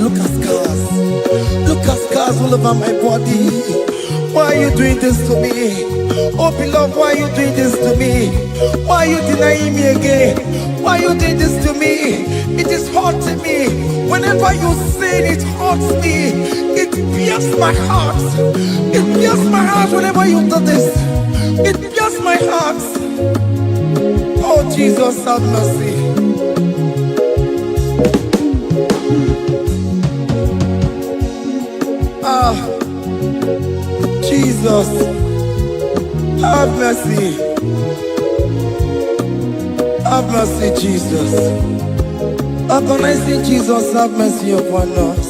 look at scars. Look at scars all over my body. Why are you doing this to me? Oh beloved, why are you doing this to me? Why are you denying me again? Why are you doing this to me? It is hurting me. Whenever you sin, it hurts me. It pierces my heart. It pierces my heart whenever you do this. It pierces my heart. Oh Jesus, have mercy. Ah, Jesus, have mercy. Have mercy, Jesus. How can I say, Jesus, have mercy upon us?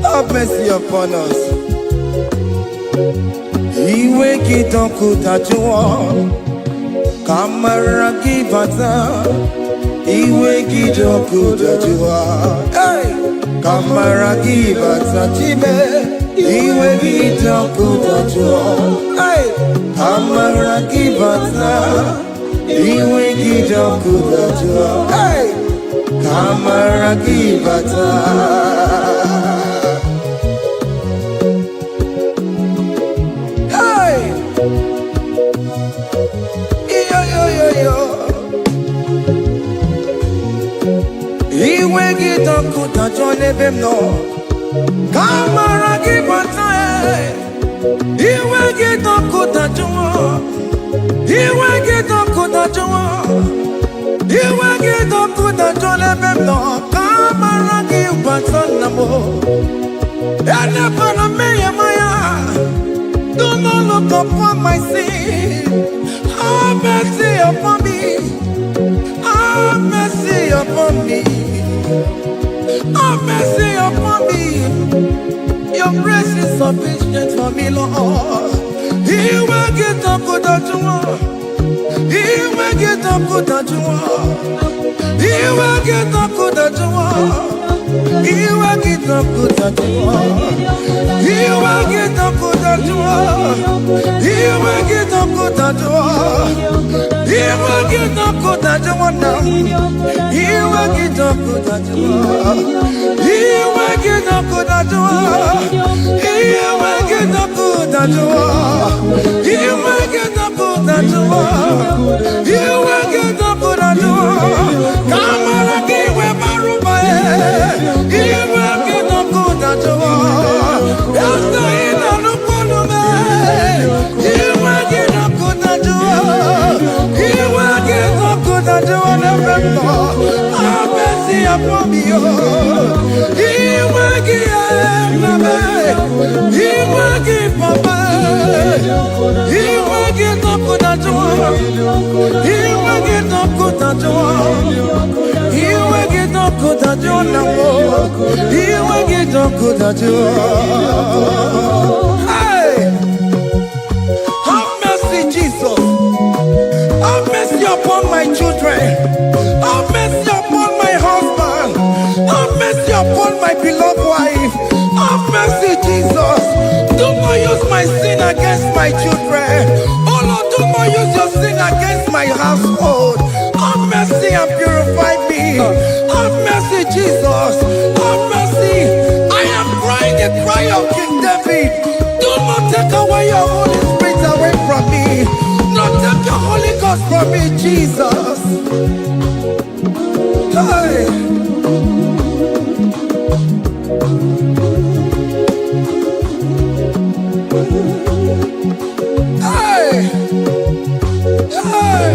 Have mercy upon us. Iwe kitonku tajua, kamara kibata. Iwe kitonku tajua, hey, kamara kibata chibe. Iwe kitonku tajua, hey, kamara kibata. Iwe kitonku tajua, hey, kamara kibata. Iwe kitonku tajua nebem no, kamara kibata. Iwe kitonku tajua, iwe kitonku tajua, iwe kitonku tajua nebem no, kamara kibata namo. Ene pana meya maya, do not look upon my sin. Have mercy upon me. Have mercy upon me. Have mercy upon me. Your grace is sufficient for me, Lord. He will get up good at you. He will get up good at you. He will get up good at you. He will get up good at you. He will get up good at you. He will get up good at you. He will get up good at you now. He will get up good at you. He will get up good at you. He will get up good at you. He will get up good at you. He will get up good at you. Come on, give me my room. He will get up good at you. After he done up on me, he will get up good at you. He will get up good at you. Have mercy upon me. He will give me. He will give me. He will get up good at you. He will get up good at you. He will get up good at you now. He will get up good at you. Hey, have mercy, Jesus. Have mercy upon my children. Have mercy upon my husband. Have mercy upon my beloved wife. Have mercy, Jesus. Do not use my sin against my children. Oh Lord, do not use your sin against my household. Have mercy and purify me. Have mercy, Jesus. Have mercy. I am crying the cry of King David. Do not take away your Holy Spirit away from me. Not take your Holy Ghost from me, Jesus. Hey. Hey. Hey.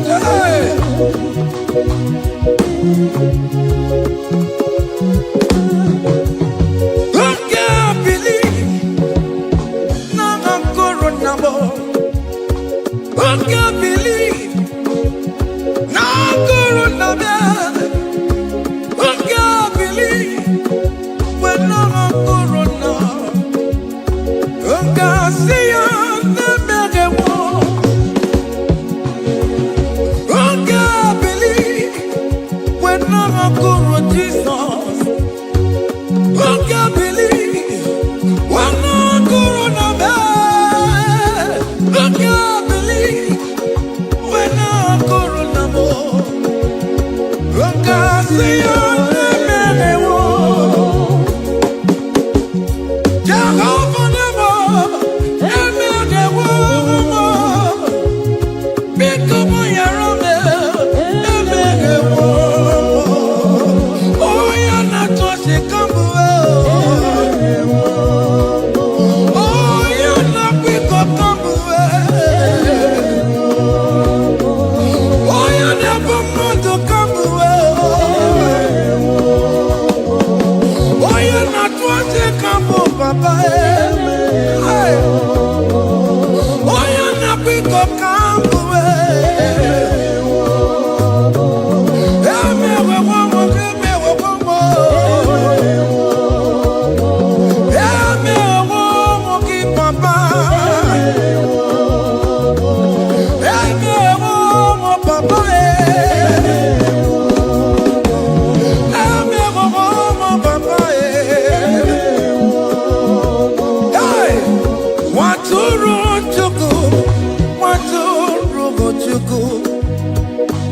Hey. I can't believe now I'm corona. I can't believe now I'm corona. I can't believe when I'm corona. I can't see you. I can't believe when I'm a Jesus.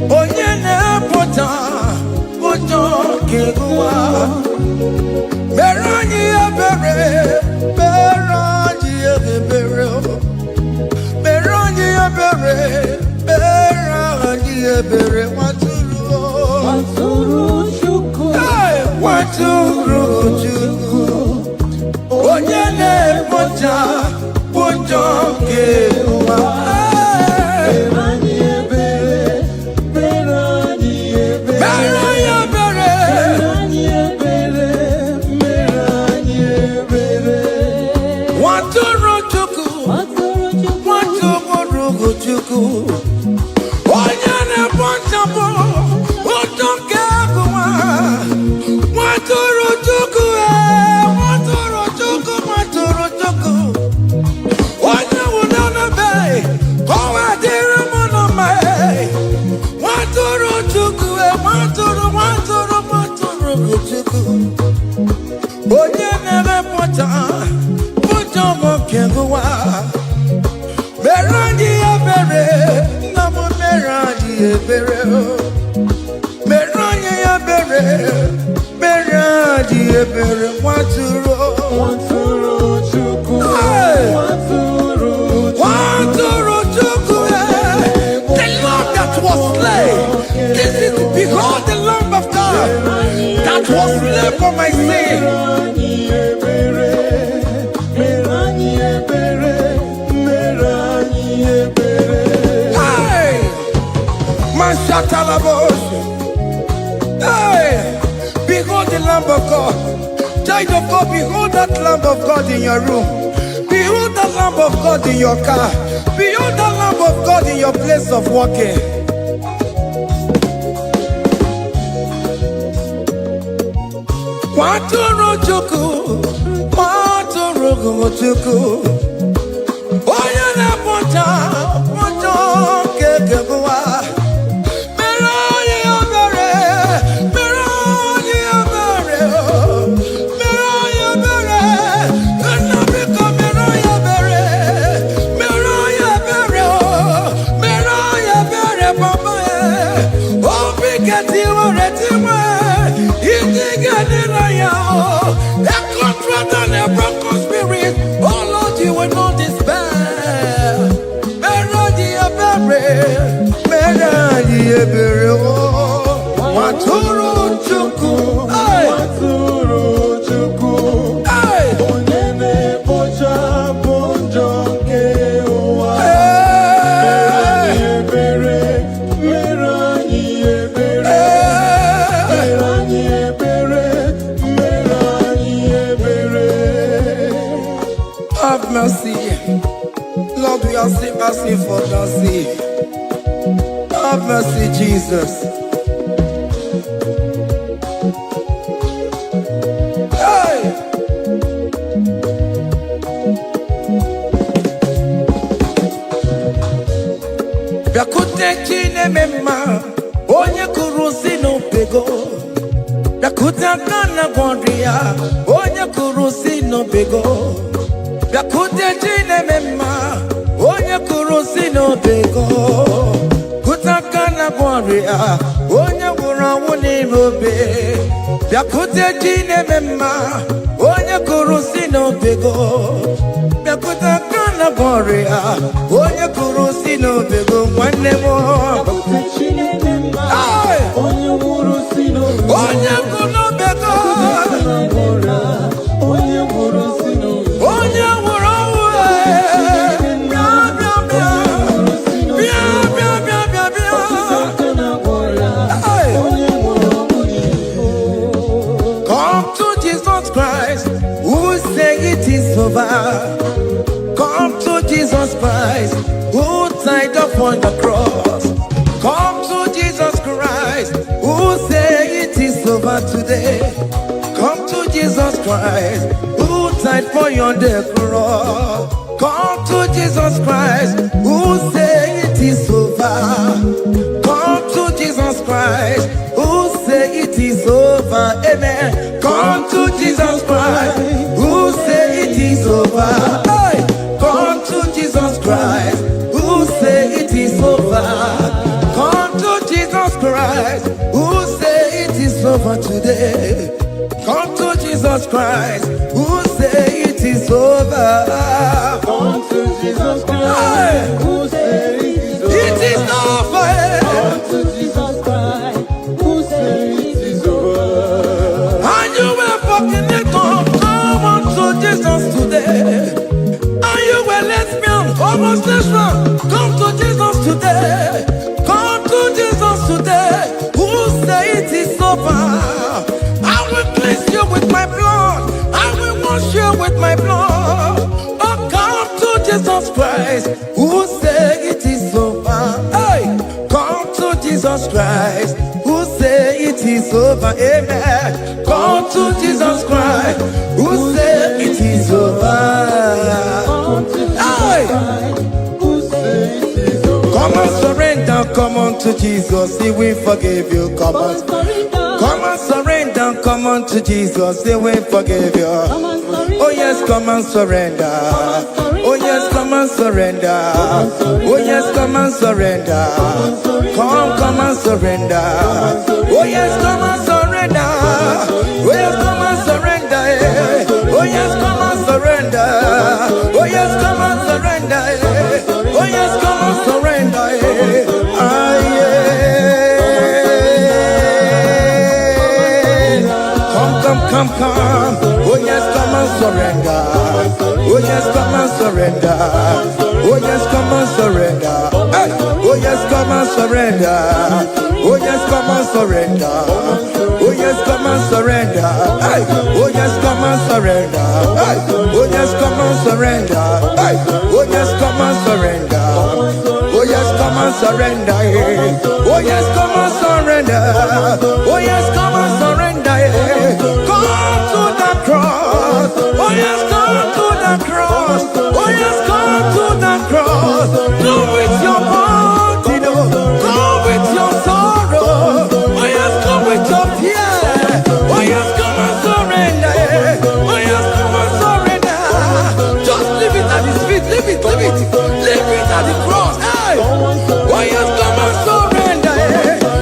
onye na-apụta ụjọ ga-egụwa. Mere anyị ebere, mere anyị ebere, mere anyị ebere, mere anyị ebere, nwatụrụ Chukwu, nwatụrụ Chukwu, onye na-apụta ụjọ ga-egụwa. Onye na-ekpochapụ ụjọ nke agụwa, nwatụrụ Chukwu, nwatụrụ Chukwu, nwatụrụ Chukwu. Onye nwụrụ n'ebe ka ọ wee dịrị m na mma, nwatụrụ Chukwu, nwatụrụ Chukwu. Onye na-emepụta ụjọ nke agụwa, mere anyị ebere, nna m mere anyị ebere, mere anyị ebere, mere anyị ebere, nwatụrụ Chukwu, nwatụrụ Chukwu, the Lamb that was slain. This is behold the Lamb of God that was slain for my sin. Hey, behold the Lamb of God. Child of God, behold that Lamb of God in your room. Behold the Lamb of God in your car. Behold the Lamb of God in your place of working. Nwatụrụ Chukwu, nwatụrụ Chukwu, onye na-apụta ụjọ nke agụwa. Nwatụrụ Chukwu, nwatụrụ Chukwu, onye na-ekpochapụ ụjọ nke ụwa. Mere anyị ebere, mere anyị ebere, mere anyị ebere. Have mercy, Lord, we are asking for mercy. Have mercy, Jesus. Hey! Bịakute Chineke mma, onye kụrụ si n'obego. Bịakute aka na gwọrọ ya, onye kụrụ si n'obego. Bịakute Chineke mma, onye kụrụ si n'obego. Onye nwụrụ anwụ n'ime obe. Bịakute Chineke mma, onye kụrụ si n'obego. Bịakute aka na gwọrọ ya, onye kụrụ si n'obego, nwanne m. Bịakute Chineke mma, onye nwụrụ si n'obego. Onye nwụrụ n'obego, onye nwụrụ si n'obego. Onye nwụrụ anwụ, come to Jesus Christ, who died upon the cross. Come to Jesus Christ, who said it is over today. Come to Jesus Christ, who died for you on the cross. Come to Jesus Christ, who said it is over. Come to Jesus Christ, who said it is over. Amen. Come to Jesus Christ, who said it is over. Hey! Come to Jesus Christ, who said it is over. Come to Jesus Christ, who say it is over today. Come to Jesus Christ, who say it is over. Come to Jesus Christ, who say It is over. Come to Jesus Christ, who say it is over. And you were fucking it up. Come on to Jesus today. And you were lesbian, homosexual. Come to Jesus today. Come to Jesus today. Who say it is over? I will cleanse you with my blood. I will wash you with my blood. Oh, come to Jesus Christ. Who say it is over? Hey, come to Jesus Christ. Who say it is over? Amen. Come to Jesus Christ. Who say it is over? Come to Jesus Hey, Christ, who say it is over. come and surrender. Come on to Jesus. He will forgive you. Come on. Come and surrender, come on to Jesus, He will forgive you. Oh yes, come and surrender. Oh yes, come and surrender. Oh yes, come and surrender. Come and surrender. Oh yes, come and surrender. Oh yes, come and surrender. Oh yes, come and surrender. Oh yes, come and surrender. Oh yes, come and surrender. Ah yeah. Come. Oh yes, come and surrender. Oh yes, come and surrender. Oh yes, come and surrender. Hey. Oh yes, come and surrender. Oh yes, come and surrender. Oh yes, come and surrender. Hey. Oh yes, come and surrender. Hey. Oh yes, come and surrender. Hey. Oh yes, come and surrender. Oh yes, come and surrender. Oh yes, come and surrender. Oh yes, come and surrender. Come to the cross. Oh yes, come to the cross. Oh yes, come to the cross. Come with your body, come with your sorrow. Oh yes, come with your fear. Oh yes, come and surrender. Oh yes, come and surrender. Just leave it at His feet. Leave it at the cross. Hey. Oh yes, come and surrender.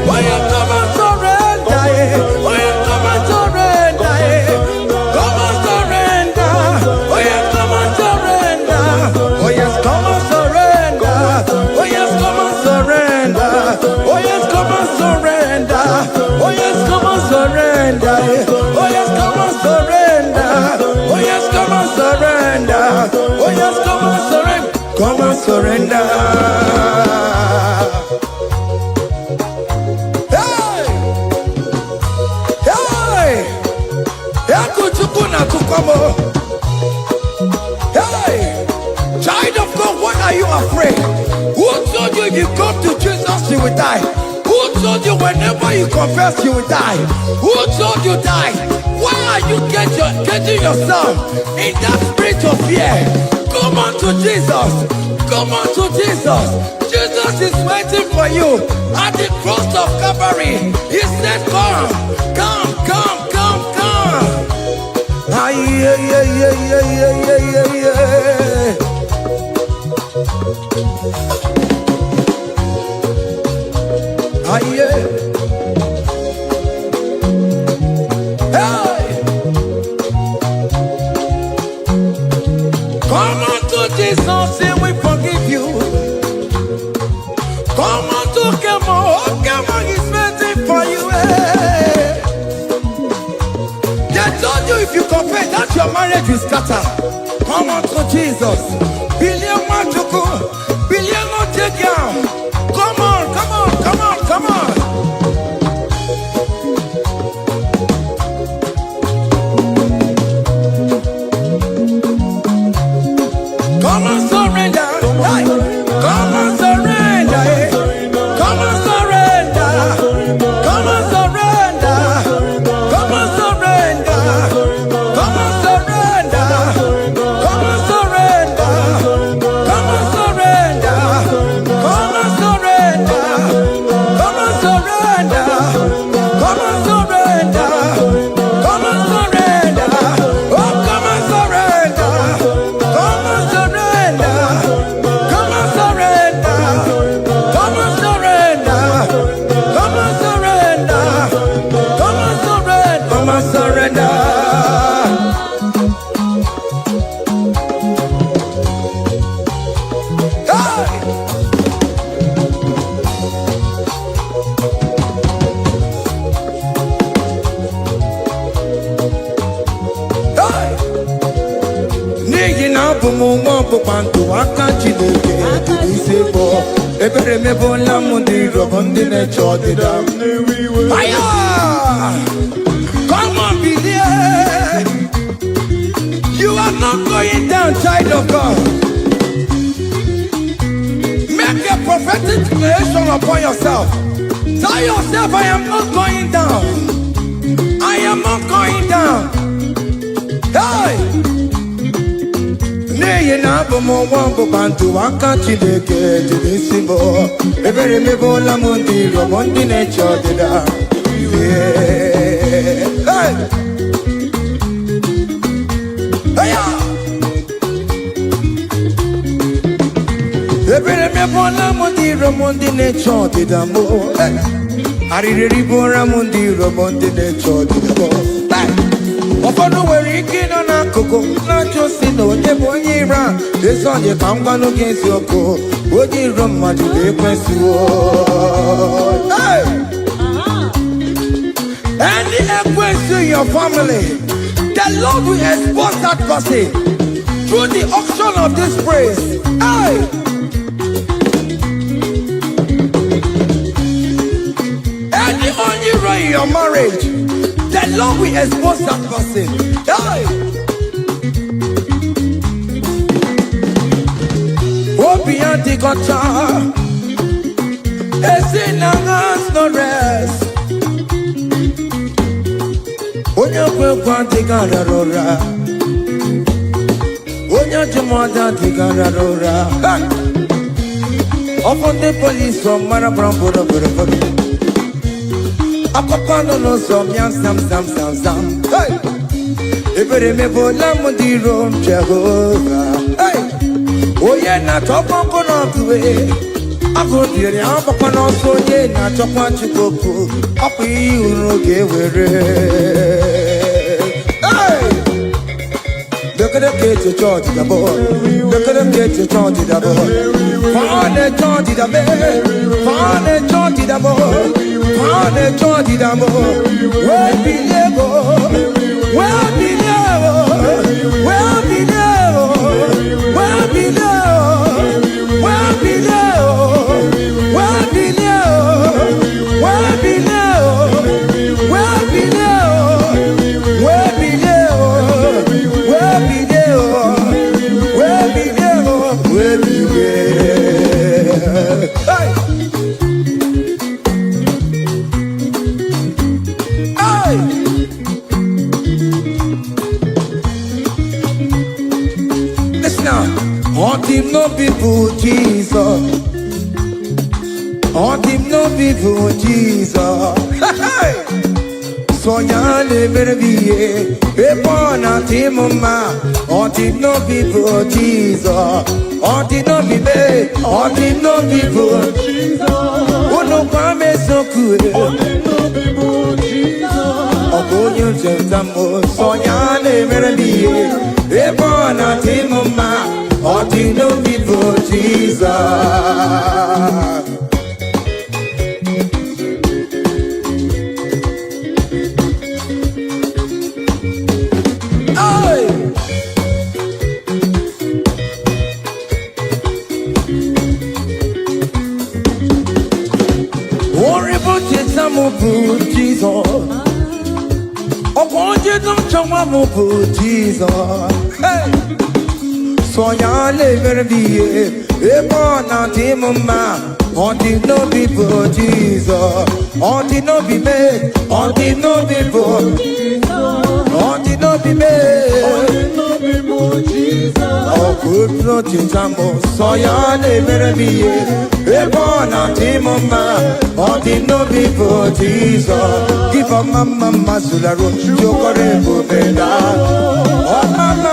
Oh yes, come and surrender. Oh yes, come and surrender. Come and surrender. Oh yes, come and surrender. Oh yes, come and surrender. Oh yes, come and surrender. Oh yes, come and surrender. Oh yes, come and surrender. Oh yes, come and surrender. Oh yes, come and surrender. Oh yes, come and surrender. Come and surrender. Hey! Hey! Hey! Child of God, why are you afraid? Who told you if you come to Jesus you will die? Who told you whenever you confess you will die? Who told you die? Why are you getting yourself in that spirit of fear? Come on to Jesus. Come on to Jesus. Jesus is waiting for you at the cross of Calvary. He said, come. Ah, yeah. Ah, yeah. Hey! Come on to Jesus, He will forgive you. Come on to Kemo, is waiting for you. They told you if you confess that your marriage will scatter. Come on to Jesus. Billion Machuku, billion Otegiam. Come on. Come and surrender. Hey. Come and surrender. Come and surrender. Come and surrender. Come and surrender. Come and surrender. Come and surrender. Come and surrender. Come and surrender. Come and surrender. Come and surrender. Come and surrender. Oh, come and surrender. Come and surrender. Come and surrender. Come and surrender. Come and abụmụnwa ọkpụkpandụ aka Chineke dị isi bụ ebere mebola m ndị rọbọ ndị na-eche ọdịda aya. Come on, believe you are not going down, child of God. Make a prophetic declaration upon yourself. Tell yourself, I am not going down. I am not going down. Hey! Nay, na bomo wambo bantu waka Chineke jidisibo. Ebere mebo la mundi robondi necho dida. Hey! Hey! Ebere mebo la mundi robondi necho dida mo. Aririri bora mundi robondi necho dida mo. Ofono were ike nọ n'akụkụ na-achọ si na onye bụ onye ire a ezi onye ka m gwanụ gị eziokwu onye iro mmadụ ga-ekwesịwo. Any ekwesị in your family, the Lord will expose that person through the auction of this praise. Any only right in your marriage, the Lord will expose that person. Hey! Obian the gotcha. It's in a hands no rest. When you go to Gararora, when you to Mother the Gararora, upon the police from Marabrambo. Akopano no som yam sam. Hey, ebere me bola mundi rom Jehovah. Hey, oye na topo kono tuwe. Ako dire apapano so ye na topo chikoku. Api uroge were. Hey, look at the kids to charge the boy. Look at the kids to charge the boy. Find the charge the boy. Find the charge the boy. Find the charge the boy. Where be level? Where be level? Where be level? Where be level? Where be level? Where be level? Where be level? Where be level? Where be level? Where be level? Where be level? Where be level? Hey! On him no people Jesus. On him no people Jesus. So ya never be a born at him ma. On him no people Jesus. On him no be me. On him no people Jesus. Oh no come so cool. On him no people Jesus. Oh go you tell so ya never be a born at him ma. All the no people, Jesus. Hey! Worry about it, some of Jesus. Oh, won't you don't show up about Jesus? Hey! So ya never be a born at him ma. On the no people Jesus. On the no be made. On the no people Jesus. On the no be made. On the no people Jesus. Oh good Lord Jesus. So ya never be a born at him ma. On the no people Jesus. Give a mama sularo. Jokore bubenda. Oh mama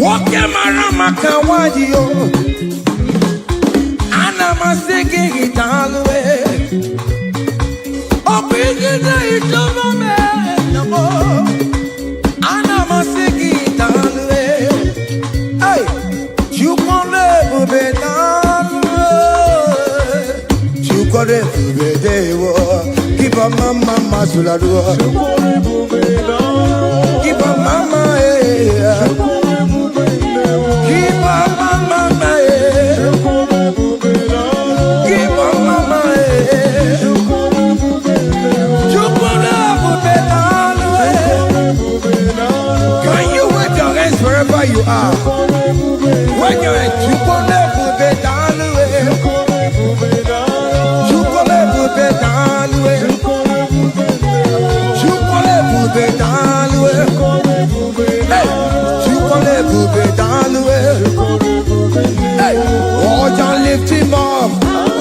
Woke marama kawadio. Anama singing it all the way. Oh, bringing it over me. Anama singing it all the way. Hey, you can never be done. You can never be there. Keep a mama masulado. Keep a mama, keep a mama, keep a mama, can you wave your hands wherever you are? Wave your hands. You can never be down the way. You can never be down the way. You can never be down the way. You can never be down the way. Hey, oh, don't lift him up.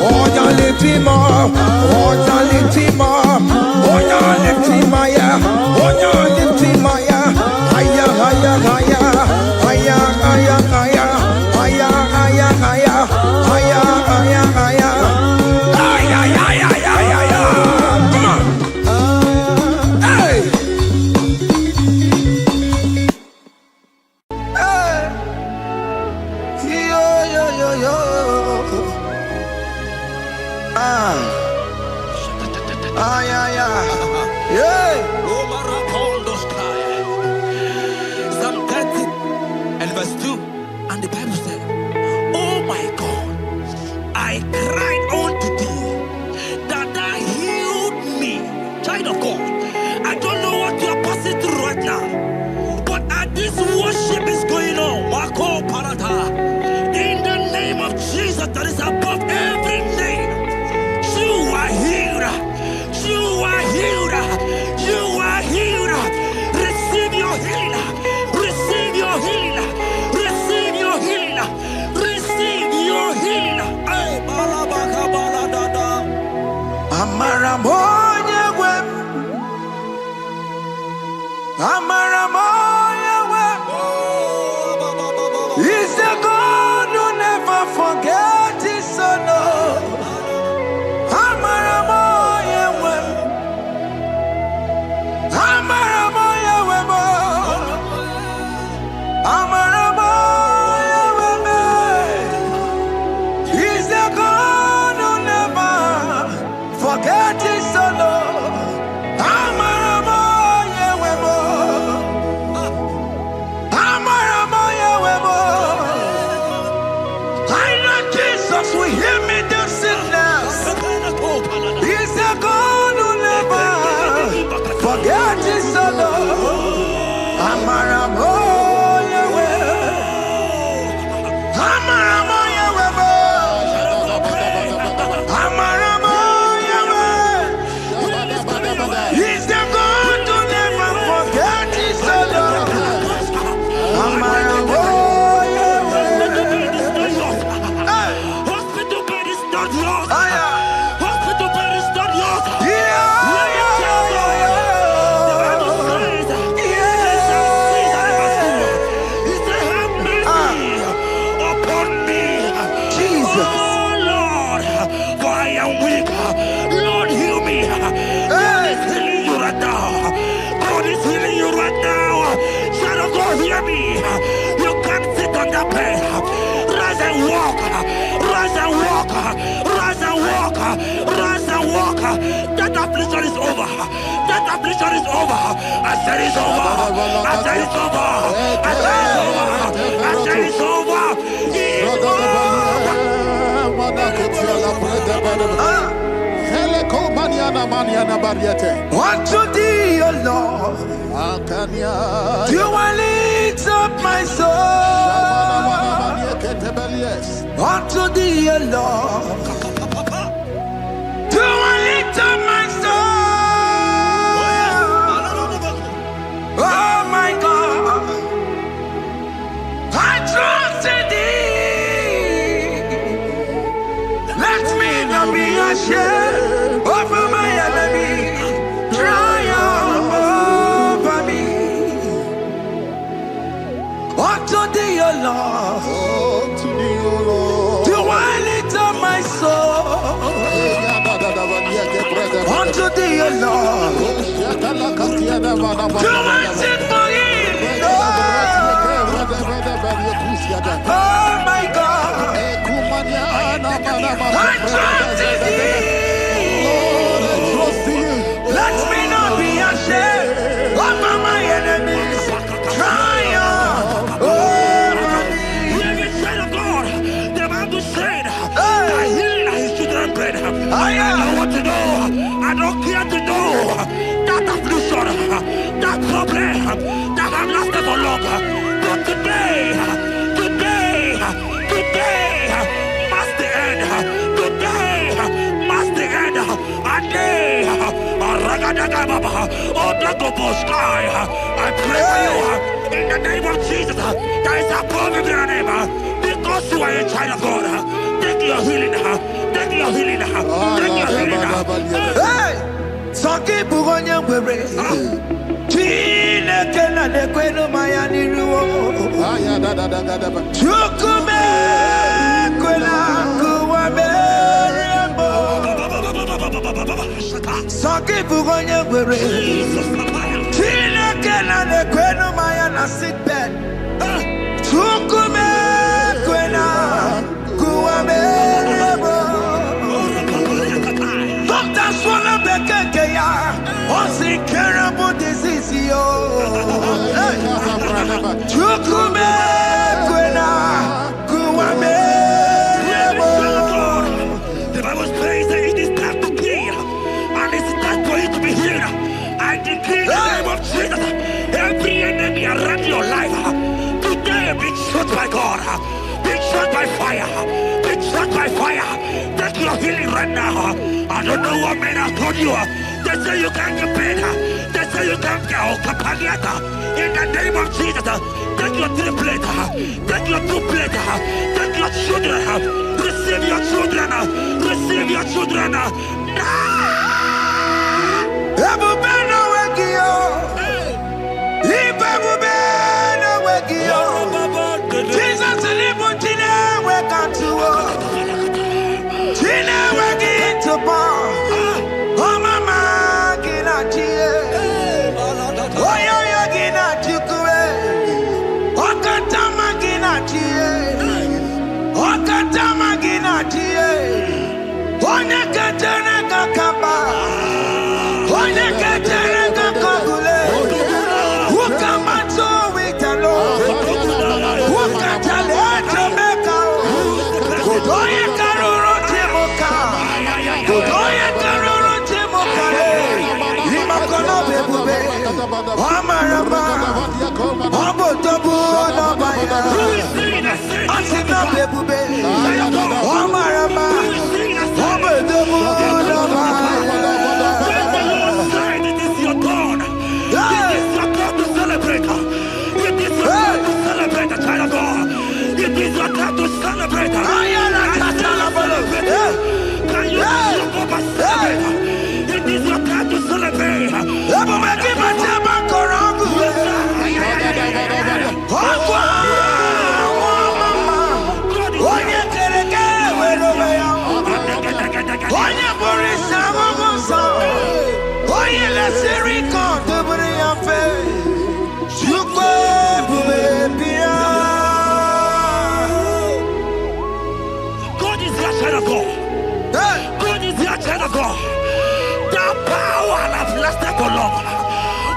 Oh, don't lift him up. Oh, don't lift him up. Oh, don't lift him higher. Oh, don't lift him higher. Higher, higher, higher. Higher, higher, higher. Higher, higher, higher. Higher, higher, higher. Higher, higher, higher, higher. Come on. Hey. Hey. Yo, yo, yo, yo. Yeah, yeah. Yeah. Psalm 30 and verse 2. And the Bible said, oh my God, I cried unto thee that thou healed me. Child of God, I don't know what you are passing through right now, but as this worship is going on, Marco Parata, in the name of Jesus that is above every name, you are healed. You are healed. You are healed. Receive your healing. Receive your healing. Receive your healing. Receive your healing. Ay, balabaka baladada. Amaramoya web. Amaramoya web. He's a God who never forgets his son. Amaramoya web. Amaramoya web. Amaramoya web. He's a God who never forgets his son. Amaramoya web. Amaramoya web. I know Jesus will hear me the sickness. He's a God who never forgets his son. Amaramoya web. Amaramoya web. Amaramoya web. He's the God who never forgets his son. Amaramoya web. Hospital bed is not yours. Aya. Hospital bed is not yours. Yeah. The Bible says, it shall cease and never cease. He said, have mercy upon me. Jesus. Oh Lord, for I am weak. Lord, heal me. God is healing you right now. God is healing you right now. Child of God, hear me. You can't sit on that bed. Rise and walk. Rise and walk. Rise and walk. Rise and walk. That affliction is over. That affliction is over. I said it's over. I said it's over. I said it's over. I said it's over. It's over. Unto thee, O Lord, do I lift up my soul. Unto thee, O Lord, do I lift up my soul. Oh my God, I trust in thee. Let me not be ashamed over my enemy. Triumph over me. Unto thee, O Lord. To thee, O Lord. Do I lift up my soul unto thee, O Lord? Do I sing for him? Oh my God, I trust in thee. Let me not be ashamed of my enemies. Triumph over me. Hear the said of God. The Bible said that healing is his children's bread. I don't want to know. I don't care to know that affliction, that problem, that have lasted for long. But today must the end. Today must the end. And day, I pray for you in the name of Jesus. There is a problem in your name. Because you are a child of God. Take your healing. Take your healing. Take your healing. Hey! Saki bugonya wewe. Chine kena de kwenu maya niruo. Chukume kwena kuwa merembo. Saki bugonya wewe. Chine kena de kwenu maya na sickbed. Chukume kwena kuwa merembo. Doctors wanna be ya. What's incurable disease, yo? Chukume kwena kuwame. The Bible says that it is time to kill, and it's time for you to be healed. I decree in the name of Jesus, every enemy around your life today be shot by God, be shot by fire, be shot by fire. Take your healing right now. I don't know what men have told you. They say you can't get better. They say you can't get Kapaniata. In the name of Jesus, take your 3 plate, take your 2 plate, take your children, receive your children, receive your children. Jesus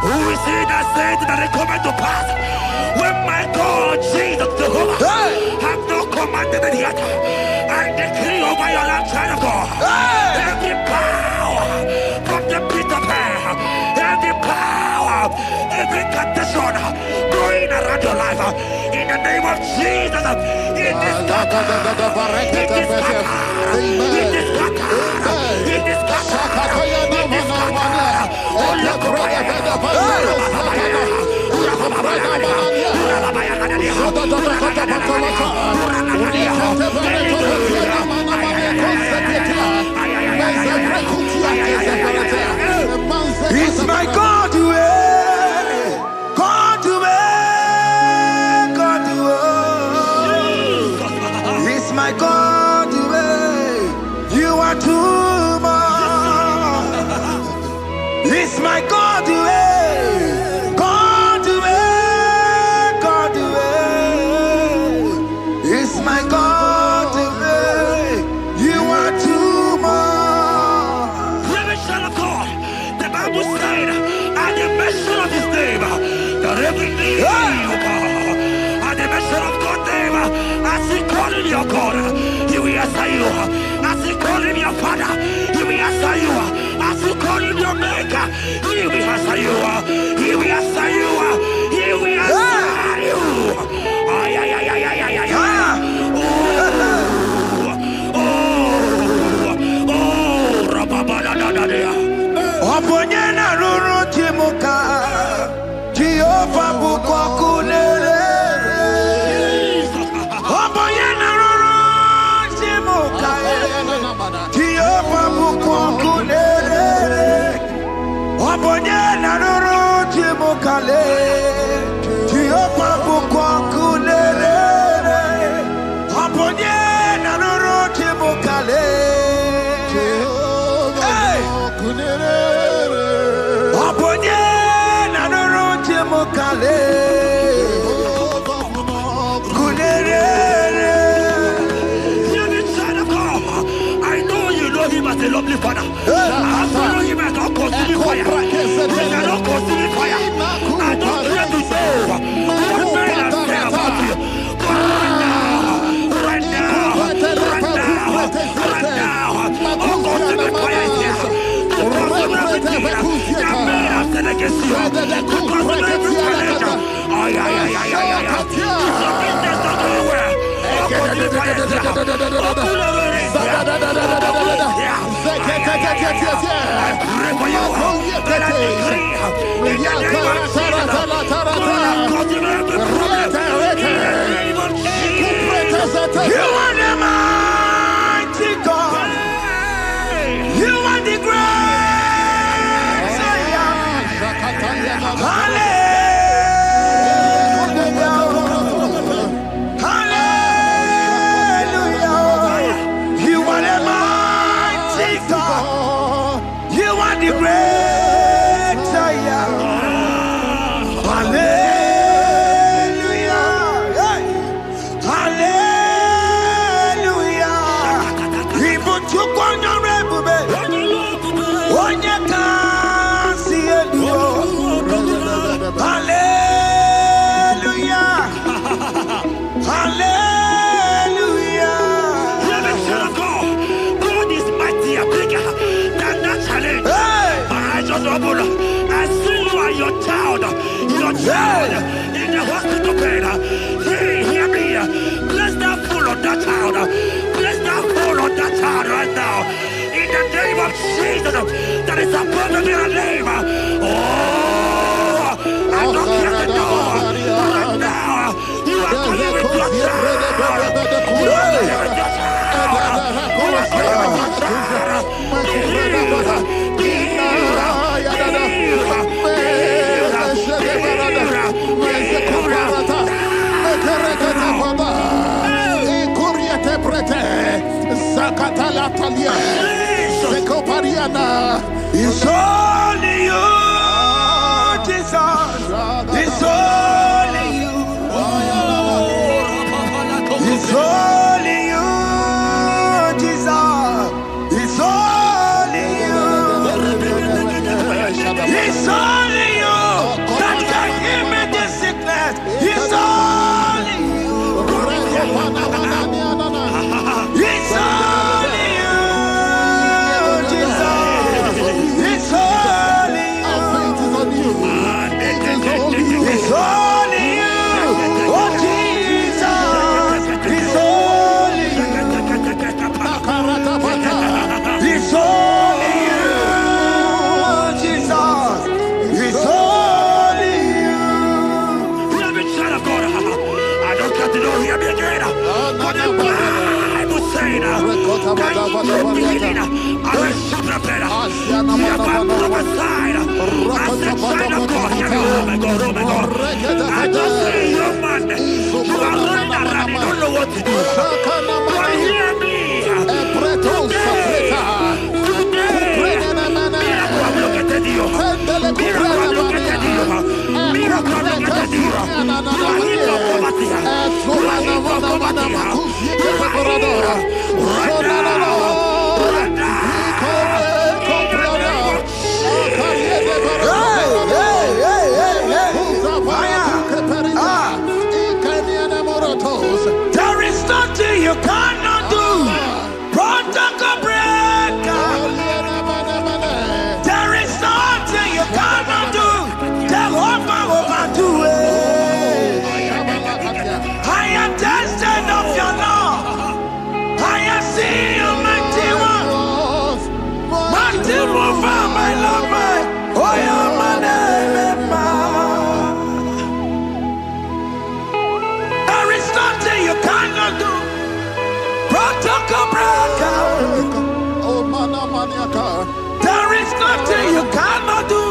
Who is he that said that it coming to pass? When my God, Jesus Jehovah, have not commanded it yet. I decree over your life, child of God. Every power from the pit of hell, every power, every condition going around your life, in the name of Jesus, it is scattered. It is scattered. It is scattered. It is scattered. It is scattered. It's my God, God, God, mention of God's name, as you call him your God, he will answer you. As you call him your Father, he will answer you. As you call him your Maker, he will answer you. He will answer you. He will answer you. Ay, ay, ay, ay, ay, ay, ay, ay. Oponyena ruru timuka Jehovah bukokunere Oponyena ruru timuka Jehovah bukokunere Oponyena ruru timuka Jehovah bukokunere Oponyena ruru timuka I know you know him as a lovely Father. I follow him as a consuming fire. He cannot consume fire. I don't care to know what men have said about you. But right now, oh, consuming fire is here. To consume everything that men have said against you. To consume every challenge. Ay, ay, ay, ay, ay, ay. It's a business not going well. Oh, consuming fire is here. I pray for you. That I decree in the name of Jesus. You are the mighty God. You are the great Savior. Hallelujah. Hallelujah. You are the mighty God. You are the great Savior. Hallelujah. Child in the hospital bed, hear me. Bless that fool on that child. Bless that fool on that child right now. In the name of Jesus, that is above every name. Oh, I don't hear the door. Right now, you are coming with your child. You are coming with your child. You are coming with your child. It's only you, Jesus. It's only you. It's only you, Jesus. It's only you. It's only you that can heal me this sickness. It's only you. It's only you, Jesus. It's only you. It's only you. Oh, Jesus. It's only you. It's only you, Jesus. It's only you. Hear me, child of God. I don't get to know, hear me again. For the Bible saying, can you beginning? I will super better. You have prophesied. I said, child of God, hear me. Oh my God, oh my God. I just see you, man. You are running around, you don't know what to do. But hear me. nothing you cannot do. Protocol breaker. There is nothing you cannot do. Jehovah overdo it. I am tested of your love. I have seen your mighty ones. Mighty mover, my lover. Oh, you're my name. There is nothing you cannot do. Protocol breaker. There is nothing you cannot do.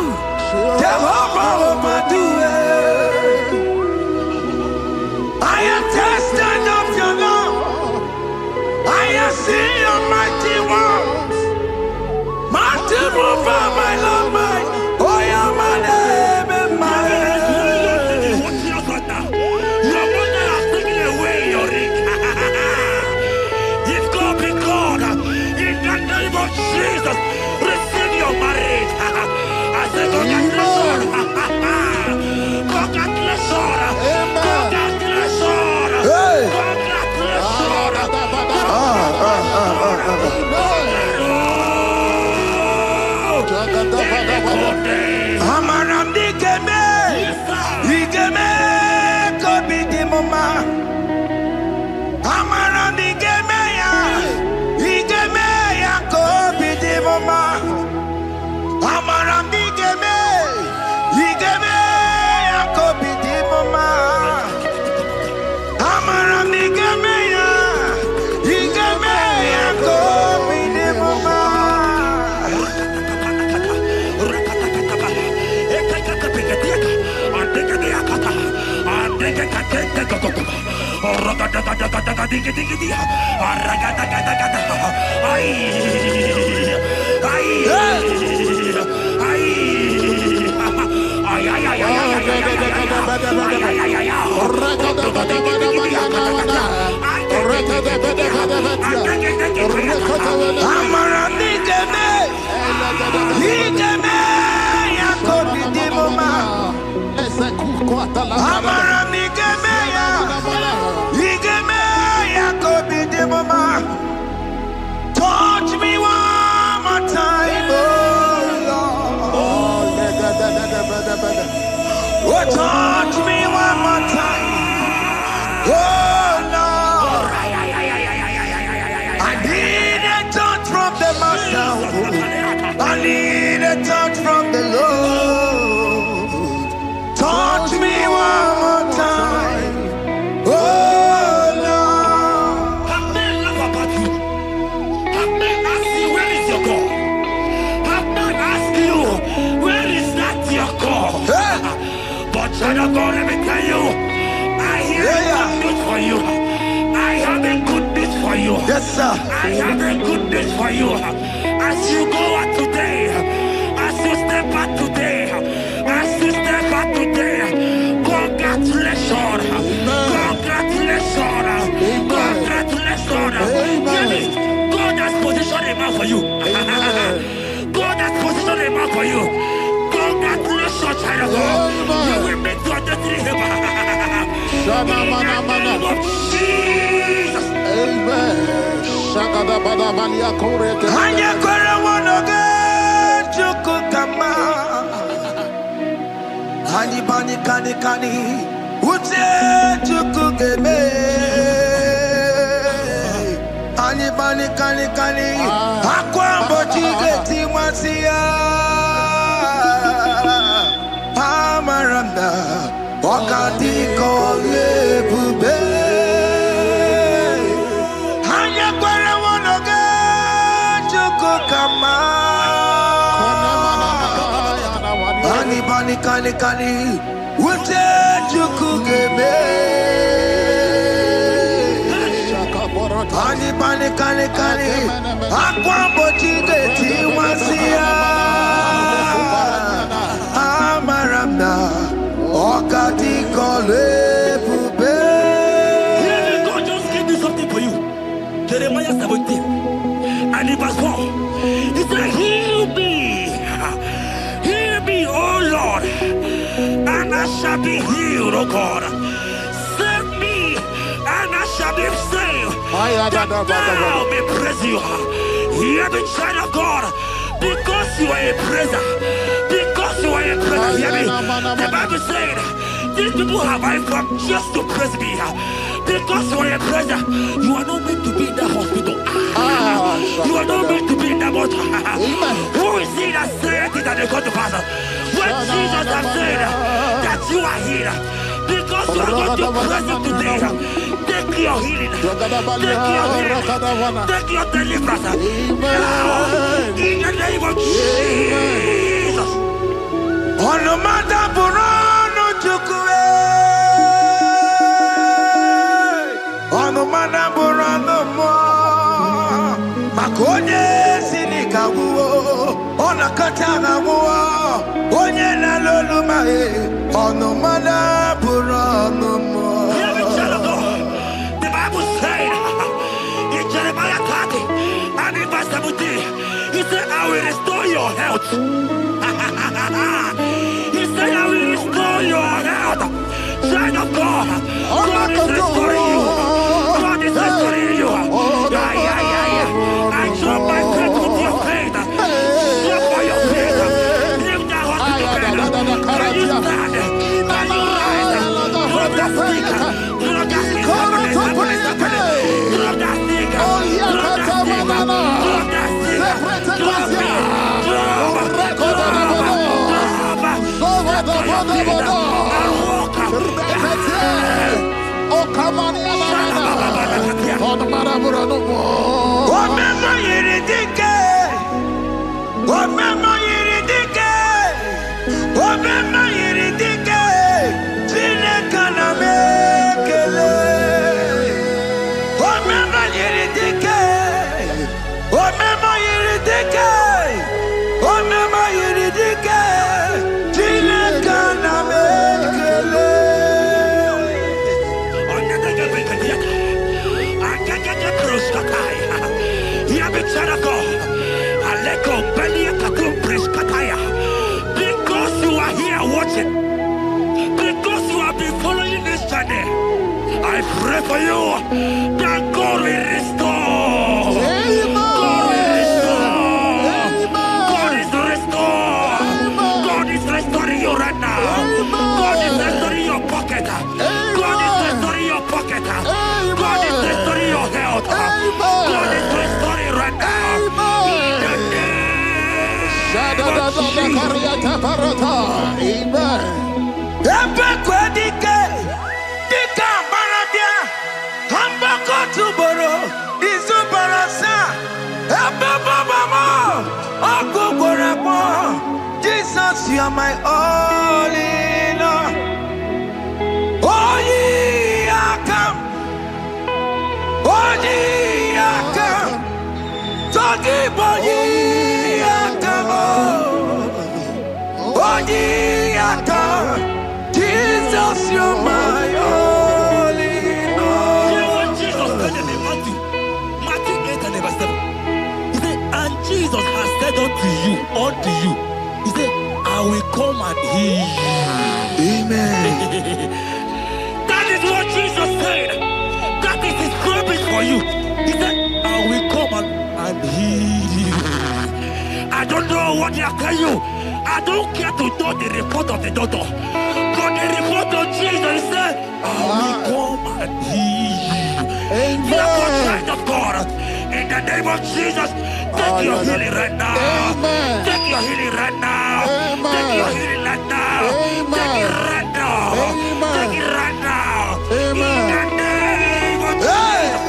Jehovah overdo it. I am tested of your love. I have seen your mighty ones. Mighty mover, my love, my. Oh, you're my name and my. Your mother has taken away your ring. If God be God, in the name of Jesus, receive your marriage. I say congratulations. Congratulations. Congratulations. Hey. Amaramdi Geme, Igeme, Kobi Dimoma. Amaramdi Geme ya, Igeme ya Kobi Dimoma. Amaramdi Geme, Igeme ya Kobi Dimoma. Amaramdi Geme ya, Igeme ya Kobi Dimoma. Touch me one more time, oh Lord. Oh, touch me one more time, oh Lord. I need a touch from the Master. I need a touch from the Lord. Touch me one more time, oh Lord. Have men laugh about you. Have men ask you, where is your God? Have men ask you, where is that your God? But child of God, let me tell you, I hear good news for you. I have a good news for you. Yes, sir. I have a good news for you. As you go out today, as you step out today, as you step out today, congratulations. Congratulations. Congratulations. Hear me. God has positioned a man for you. God has positioned a man for you. Congratulations, child of God. You will meet your destiny helper. In the name of Jesus. Amen. Hanya kwara wanoge chukukama. Hani bani kani kani ute chukugeme. Hani bani kani kani akwambo chigeti mwasiya. Amaramda wakati kole bube. Hanya kwara wanoge chukukama. Hani bani kani kani ute chukugeme. Hani bani kani kani akwambo chigeti mwasiya. Amaramda wakati kole bube. God just gave me something for you. Jeremiah 17 and in verse 4. He said, heal me, O Lord, and I shall be healed, O God. Save me, and I shall be saved. Now may praise you. Hear me, child of God. Because you are a praiser. Because you are a praiser. Hear me. The Bible said, these people have I come just to praise me. Because you are a praiser, you are not meant to be in the hospital. You are not meant to be in the motor. Who is he that said it and they come to pass? When Jesus has said that you are healed, because you are going to praise him today, take your healing, take your healing, take your deliverance. Now, in the name of Jesus. On the matter Burano Chukwe. On the matter Burano Mo. Makonye Sinikawu. On a Katana War. Onye na Lolumae. On the matter Burano Mo. The Bible said in Jeremiah 30 and in verse 17, he said, I will restore your health. He said, I will restore your health. Child of God, God is restoring you. God is restoring you. I drop my faith with your faith. Drop for your faith. Leave that hospital bed. Can you stand? Can you rise? Drop that stick. Drop that stick. Drop that stick. Drop that stick. Drop that stick. Drop it. Because you are here watching, because you have been following this journey, I pray for you that God will restore. God will restore. God is restoring. God is restoring you right now. God is restoring your pocket. God is restoring your pocket. God is restoring your health. God is restoring right now. Jesus, you are my all in all. Oh, ye are come. Oh, ye are come. Talking about ye are come. Oh, ye are come. Jesus, you are my all in all. You know what Jesus said in Matthew 8 and verse 7? He said, and Jesus has said unto you, he said, I will come and heal you. Amen. That is what Jesus said. That is his promise for you. He said, I will come and heal you. I don't know what they are telling you. I don't care to know the report of the doctor. But the report of Jesus said, I will come and heal you. Therefore, child of God, in the name of Jesus, take your healing right now. Take your healing right now. Take your healing right now. Take it right now. Take it right now. In the name of Jesus.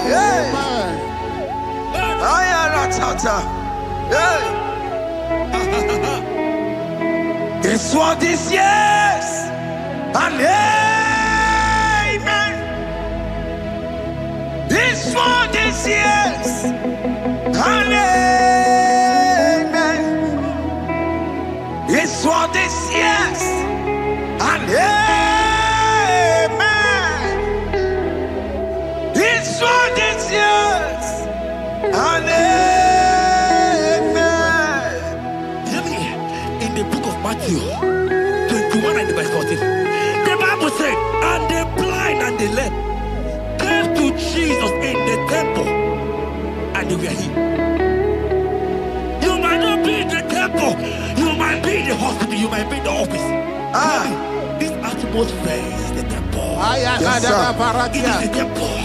It's what this yes and amen. It's what this yes and amen. It's what this yes and amen. It's what this yes and amen. In the book of Matthew 21 and verse 14, the Bible said, and the blind and the lame came to Jesus in the temple occupy the office. This atmosphere is the temple. Yes, It is the temple.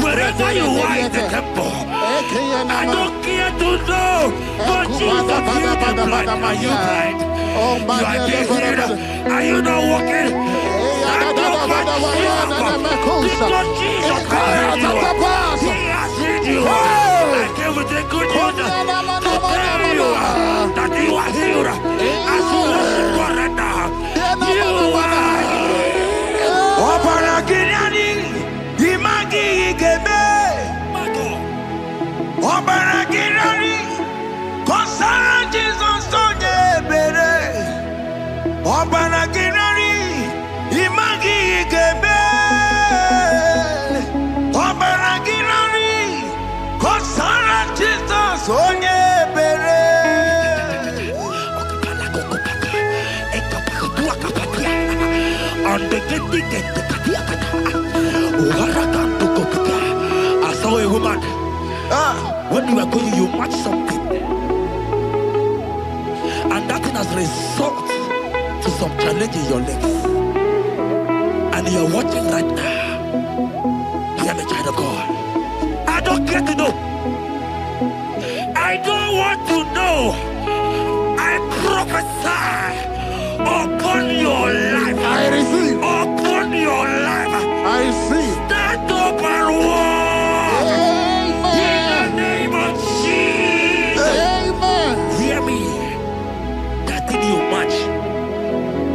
Wherever you are in the temple, I don't care to know. But Jesus healed the blind. Are you blind? You are being healed. Are you not walking? Stand up and shout. Because Jesus has healed you. He has healed you. I came with a good news to tell you that you are healed. As you worship God right now, you are healed. Obaragirani, imagi igebe. Obaragirani, konsara Jesus onye ebere. Obaragirani, imagi igebe. Obaragirani, konsara Jesus onye ebere. I saw a woman. When you were going, you match something, and that thing has resulted to some challenge in your legs. And you're watching right now. Hear me, child of God. I don't care to know. I don't want to know. I prophesy upon your life. I receive. Upon your life. I receive. Stand up and walk. In the name of Jesus. Amen. Hear me. That thing you match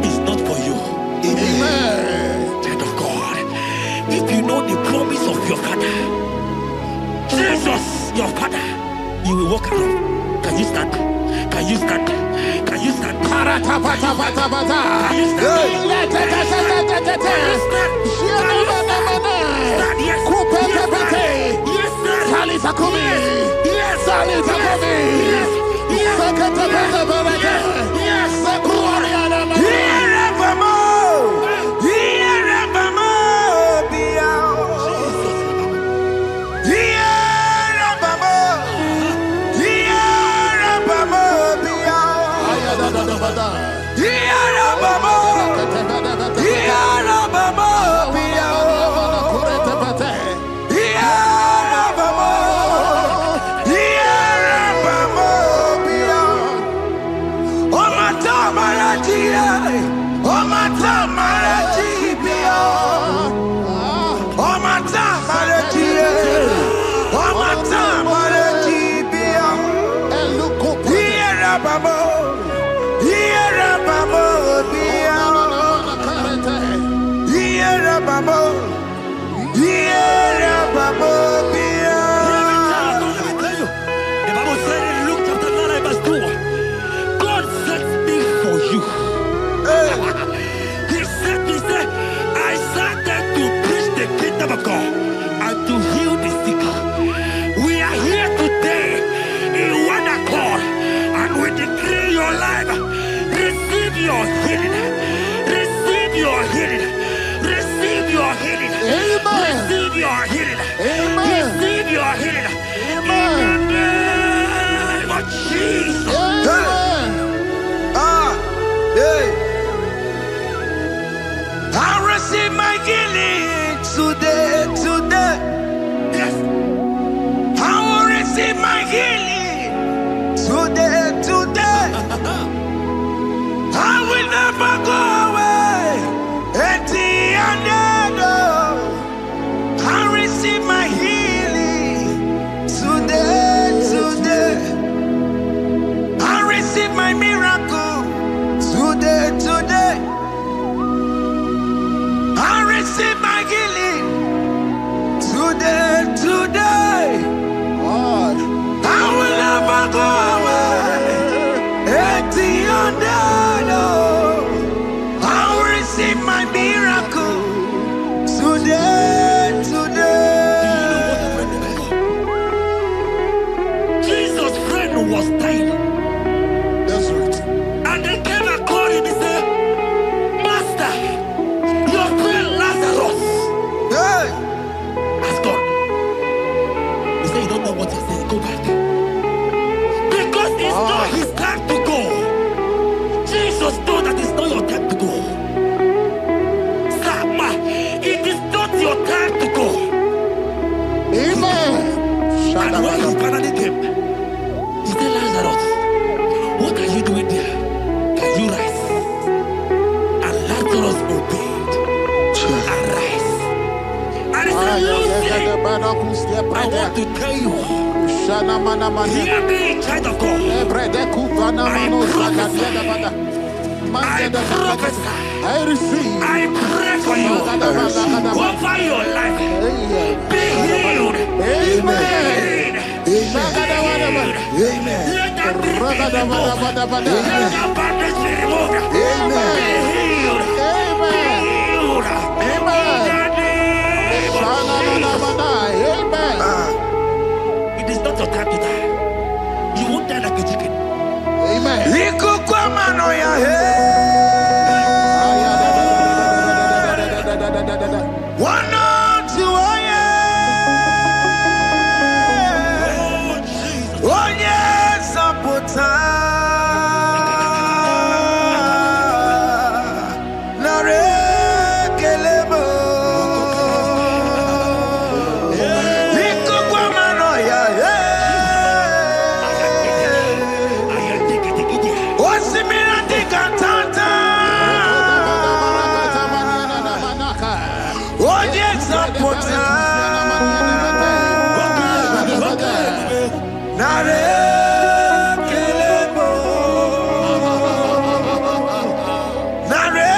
is not for you. Amen. Child of God. If you know the promise of your father, Jesus, your father, you will walk around. Can you stand? Can you stand? Can you stand? Parata pata pata pata. Can you stand? want to tell you, hear me, child of God. I receive. I pray for you. Over your life. Be healed. Amen. Amen. Let that be removed. Let that bandage be removed. Amen. Be healed. Amen. Amen. It is not your time to die. You won't die like a chicken. Amen. One to oh yes, Apota Nare Kelebo Liko Guamano ya Osimira Dikatanta oh yes, Apota Nare Kelebo Nare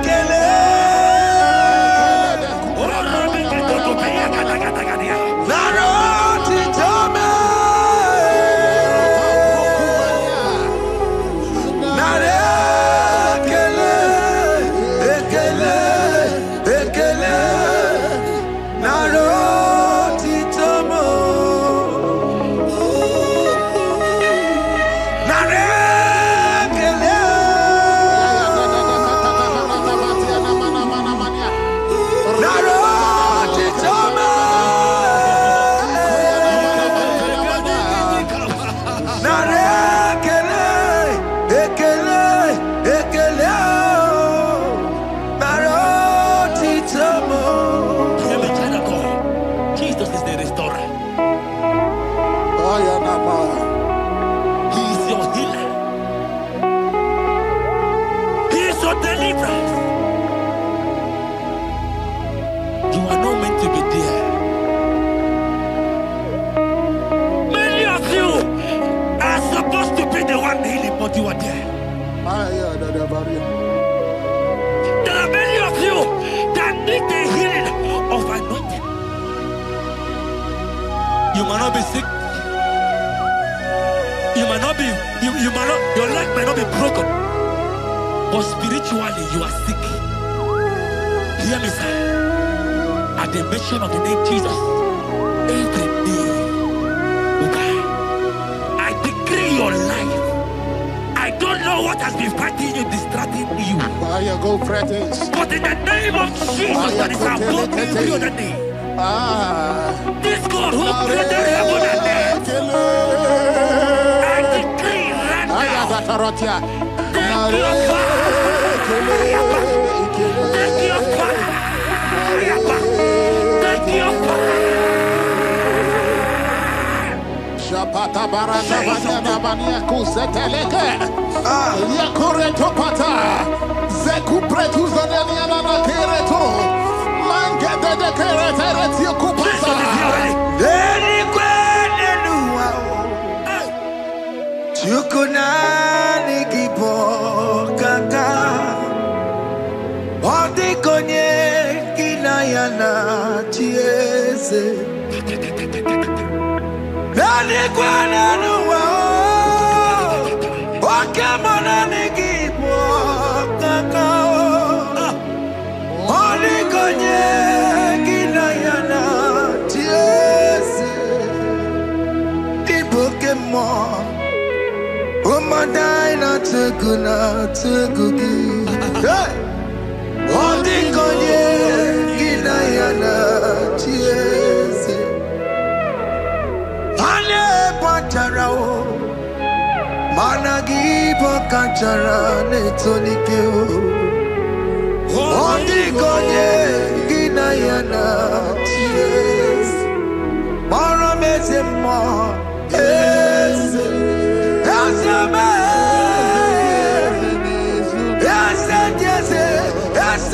Kele Naro Titome Nare Kele Ekele Ekele Naro Titomo Jesus is the restorer. He is your healer. He is your deliverer. You are not meant to be there. Many of you are supposed to be the one healing, but you are there. There are many of you that need the healing of anointing. You might not be sick. You might not be, you might not, your leg might not be broken. But spiritually, you are sick. Hear me, sir. At the mention of the name Jesus, every day, okay, I decree your life. I don't know what has been fighting you, distracting you. But in the name of Jesus, that is above every other name. This God who created heaven and earth, I decree right now, take your fire, take your fire, take your fire. Shapata baranda bania kuseteleke. Yakure topata. Zeku pretu zanenia na kereto. Mange de keretere tiokupasa. Deni kwene nuwa Chukuna nigibo kaka Odi konye kinayana chieze Deni kwene nuwa Wakemona nigibo kaka Odi konye kinayana chieze Pokemon, oh my dina tegugi. Hey, oh the konye kinayana chiese. Ane pacharao, managi pokachara netonike. Oh the konye kinayana chiese. Mara mezemo. Yes, yes, yes, yes,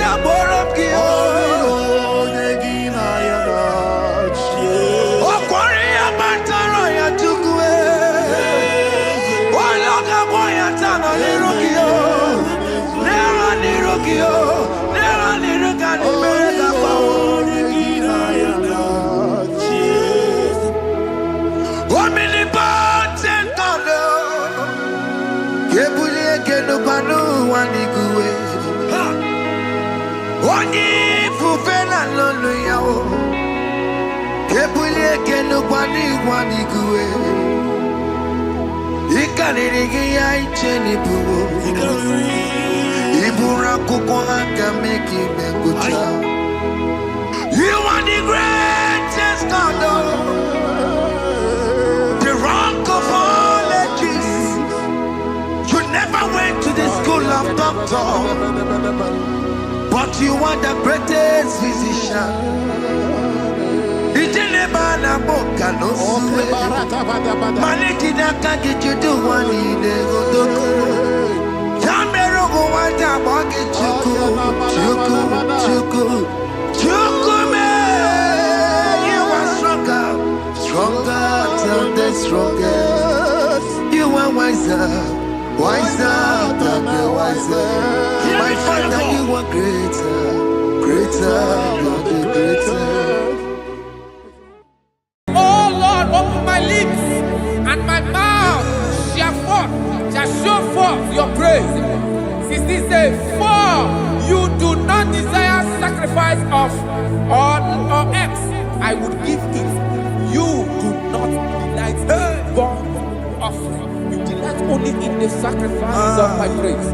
Ekeno kwani kwani kuwe. Ikanirigi ya icheni buwo. Ibura kuko haka meki mekucha. You are the greatest God, the rock of all ages. You never went to the school of doctor, but you are the greatest physician. Ijelebana boka no suwe. Maneki naka get you do one in the godoko. Yamero go wata boki chuku, chuku, chuku, chuku me. You are stronger, stronger than the strongest. You are wiser, wiser than the wiser. My Father, you are greater, greater than the greater. Oh Lord, open my lips and my mouth shall show forth your praise. 16 says, for you do not desire sacrifice of or X, I would give it. You do not delight in burnt offering. You delight only in the sacrifice of my praise.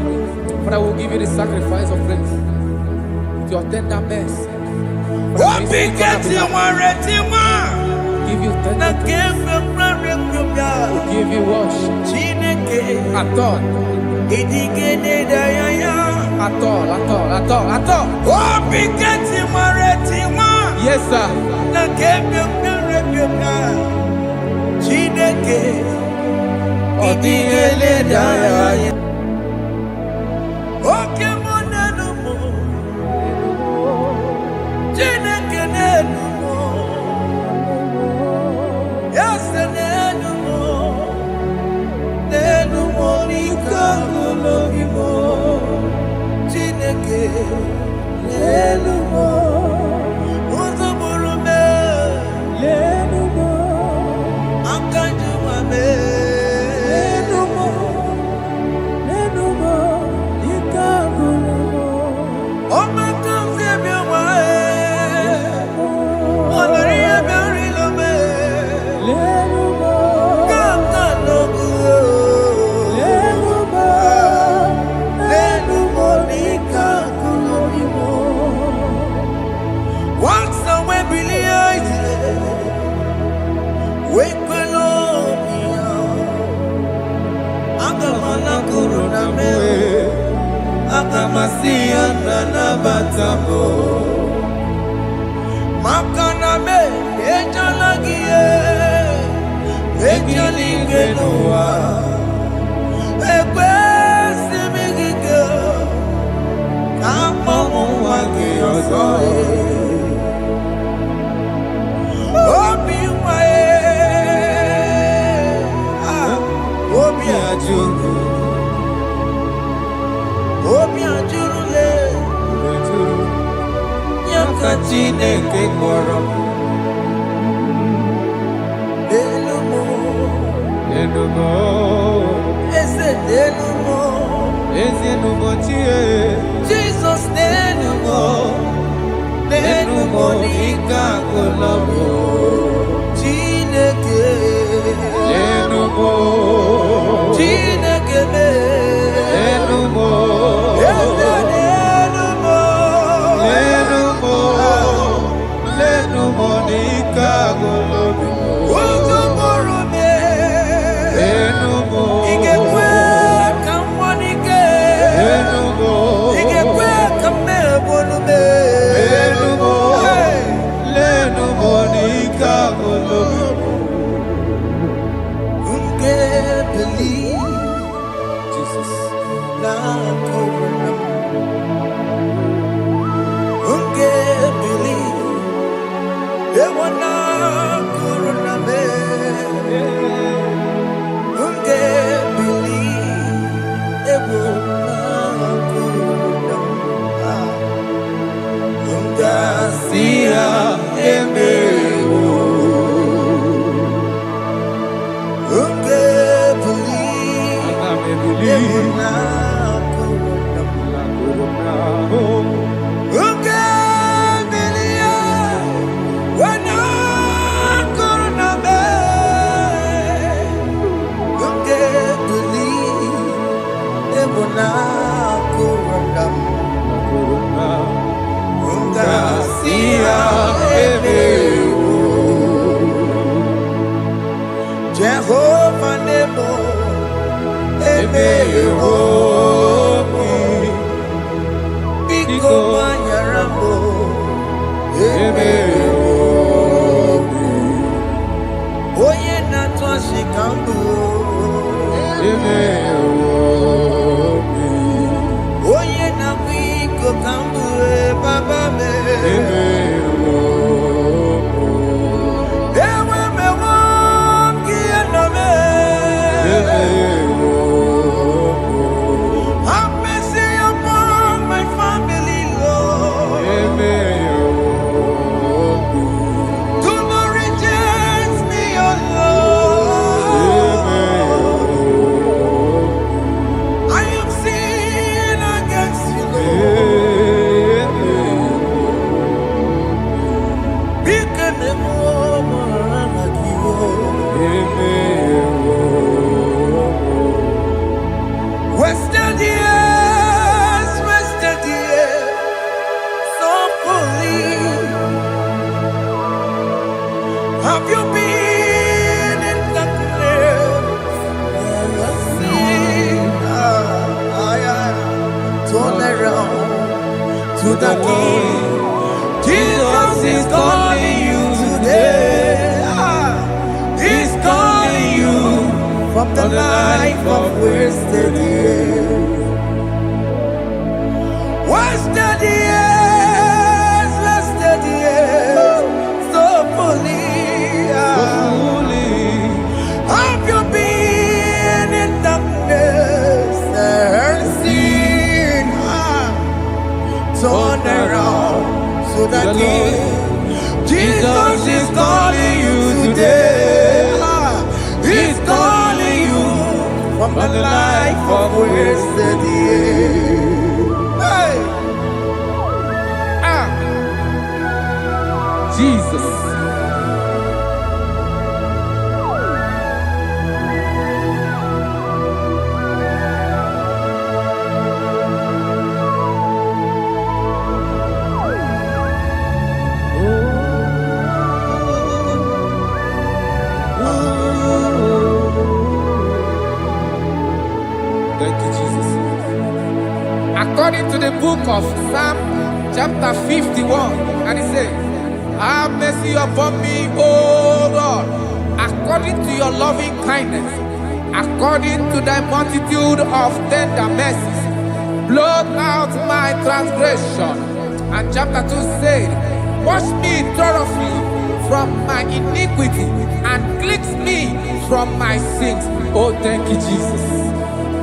But I will give you the sacrifice of praise with your tender mercy. Give you tender praise. Will give you worship. At all. At all. Yes, sir. Jesus, Hey, Wasted years, so fully. Have you been in the grave? Turn around to the King. Jesus is calling you today. He's calling you from the life of wasted years. Wasted years, so fully. Have you been in darkness and seen? Turn around to the King. Jesus is calling you today. He's calling you from the life of wasted years. Hey! Jesus. Thank you, Jesus. According to the book of Psalm, chapter 51, and it says, have mercy upon me, O Lord, according to your loving kindness, according to thy multitude of tender mercies, blot out my transgression. And chapter 2 said, wash me thoroughly from my iniquity and cleanse me from my sins. Oh, thank you, Jesus.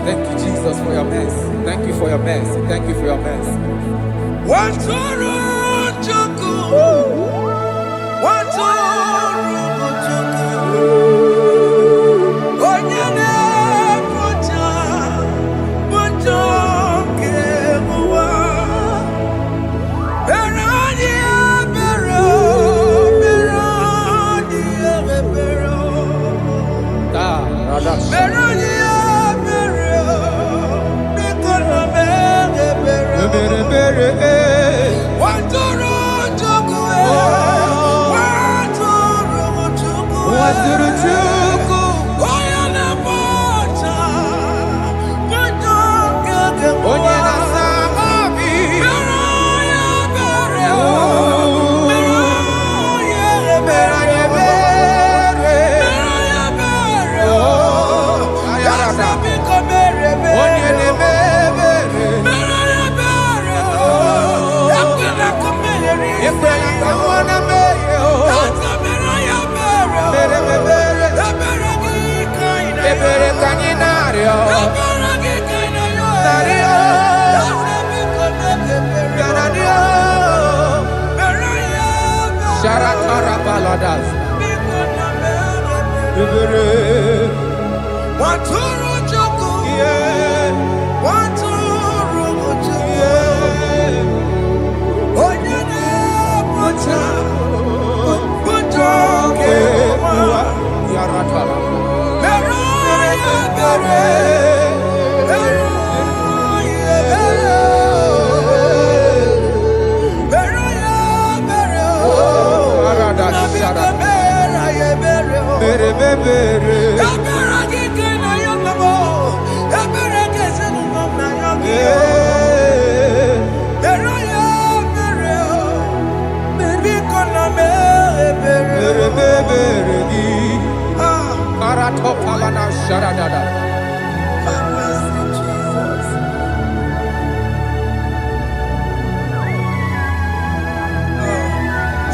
Thank you, Jesus, for your mercy. Thank you for your mercy. Thank you for your mercy.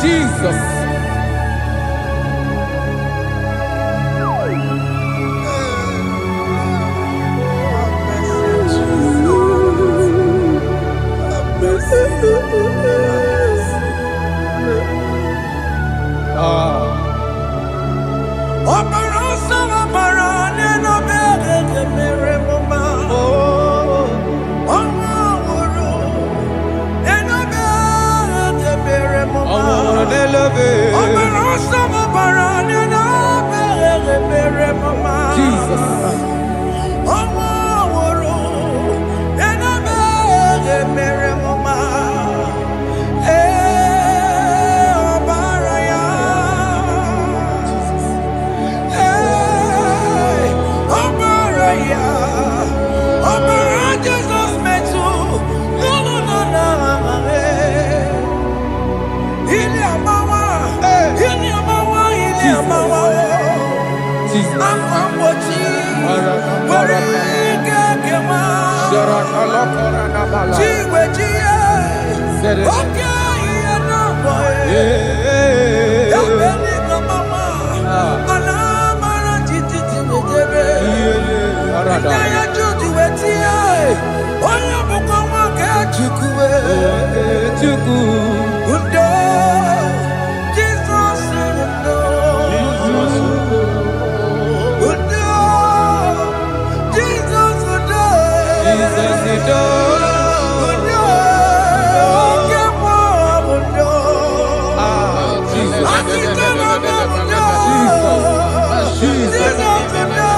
Jesus. Operation, Jesus. Akwambochi. Warike kema. Chiwe chiye. Okay, iye na boye. Dabeni kamama. Alamara jititi mejebe. Inaya juti wetie. Oya mukama ke chukwe. Undo. Jesus undo. Undo. Jesus undo. Undo. Kemo undo. Akitana undo. Jesus undo.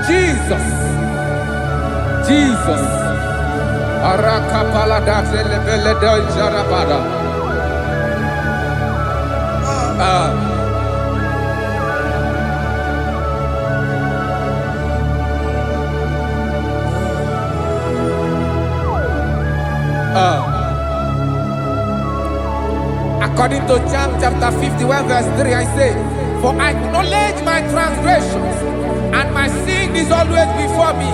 Jesus. Jesus. Arakapalada zelebeledo jarabada. According to John chapter 51 verse 3, I say, for I acknowledge my transgressions, and my sin is always before me.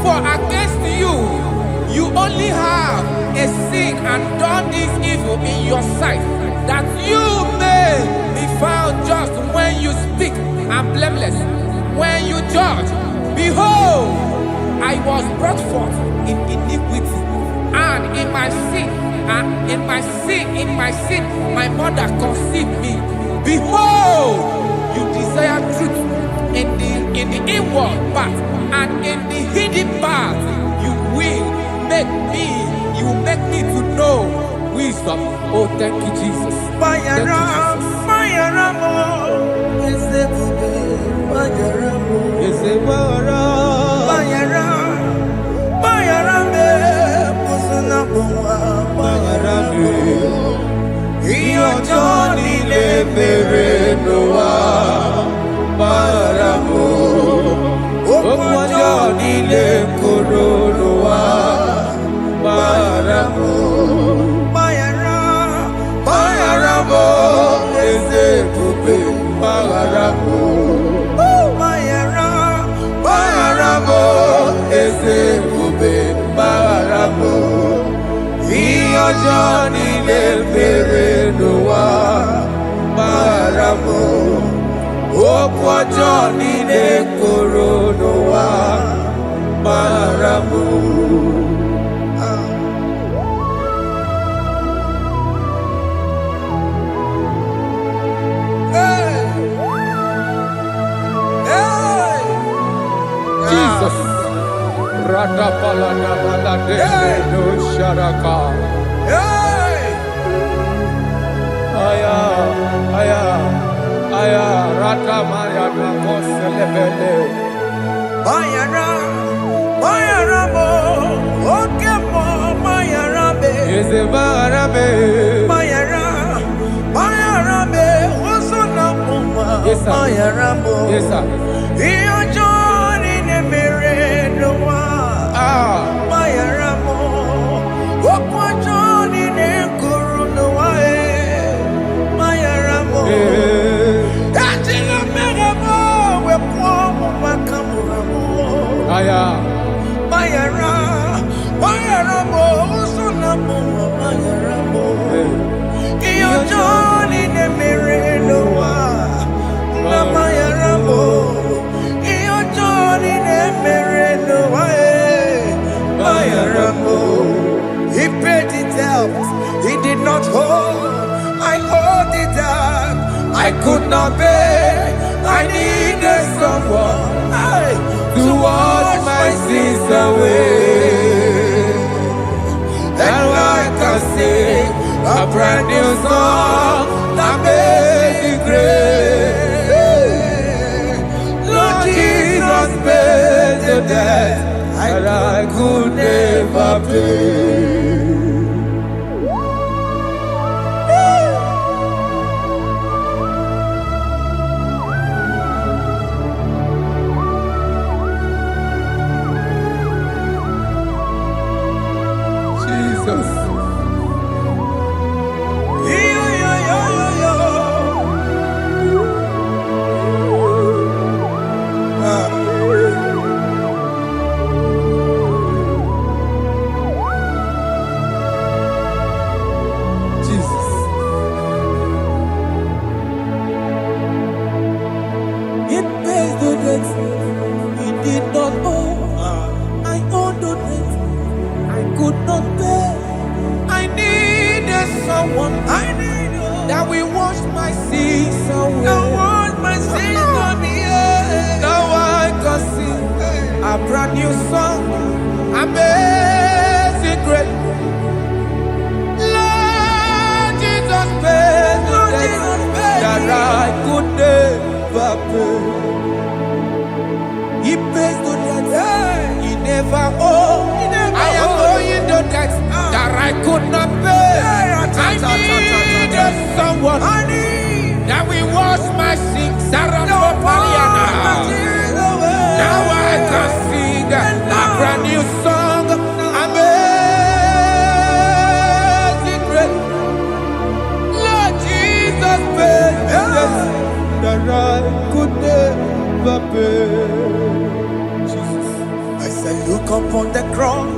For against you, you only have a sin and done this evil in your sight, that you may be found just when you speak, and blameless when you judge. Behold, I was brought forth in iniquity, and in my sin, my mother conceived me. Behold, you desire truth in the inward part, and in the hidden part you will make me to know wisdom. Oh, thank you, Jesus. Thank you, ọjọ́ nílé bèrè ló wá bára mọ́. Òkú ọjọ́ nílé kóró ló wá bára mọ́. Jesus. Radapalana balade no sharaka. Aya, aya, aya, rata maya na koselebele. Bayara, bayara mo, oke mo, bayara be. Eze barabe. Bayara, bayara be, osona muma. Yes, sir. Bayara mo. Yes, sir. Iyo joni ne mere no wa. Bayara mo, okwa joni ne kuru no wa. Bayara mo. Ajila mere mo, we kwa mo makamura mo. Aya. Bayara, bayara mo, osona muma. Bayara mo. Iyo joni ne mere no wa. Bayara mo. Iyo joni ne mere no wa. Bayara mo. He paid it out. He did not hold. I hold it out. I could not pay. I needed someone to wash my sins away. And I can sing a brand new song that made me great. Lord Jesus paid the debt that I could never pay. Jesus. Jesus. It pays the debt he did not owe. I owed the debt I could not pay. I needed someone. That we wash my sins away. Now wash my sins on me. Now I can sing a brand new song. Amazing grace. Lord Jesus paid the debt that I could never pay. He pays the debt he never owed. I am owing the debt that I could not pay. I needed someone that will wash my sins. Now I can sing a brand new song. Amazing grace. Lord Jesus paid the debt that I could never pay. Jesus. I said, look upon the cross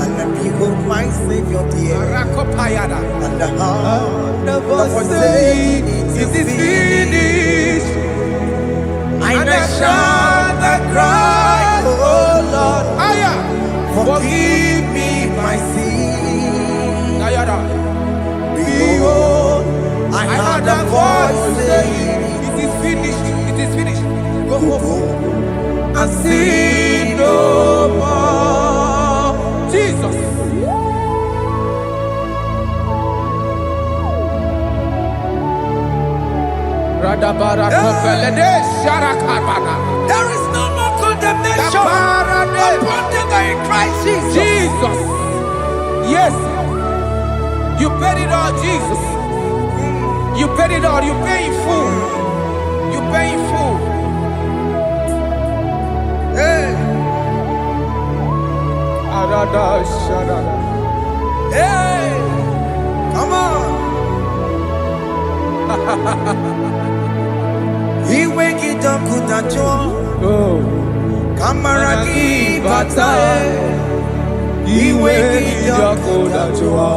and then behold my Savior dear. Rakopayada. And the heart The that was voice saying, it is finished. I And the I shout that cry, oh Lord, Aya. forgive me my sin. Ayada. Behold, I heard a voice saying, it is finished. It is finished. Go go home and sin no more. Jesus. There is no more condemnation upon them that in Christ Jesus. Jesus. Yes. You paid it all, Jesus. You paid it all. You pay in full. You pay in full. Hey, Arada Sharada. hey, come on. He wake it up, good at you. Oh. Kamaraki batae. iwe gị ọkụ dajụọ,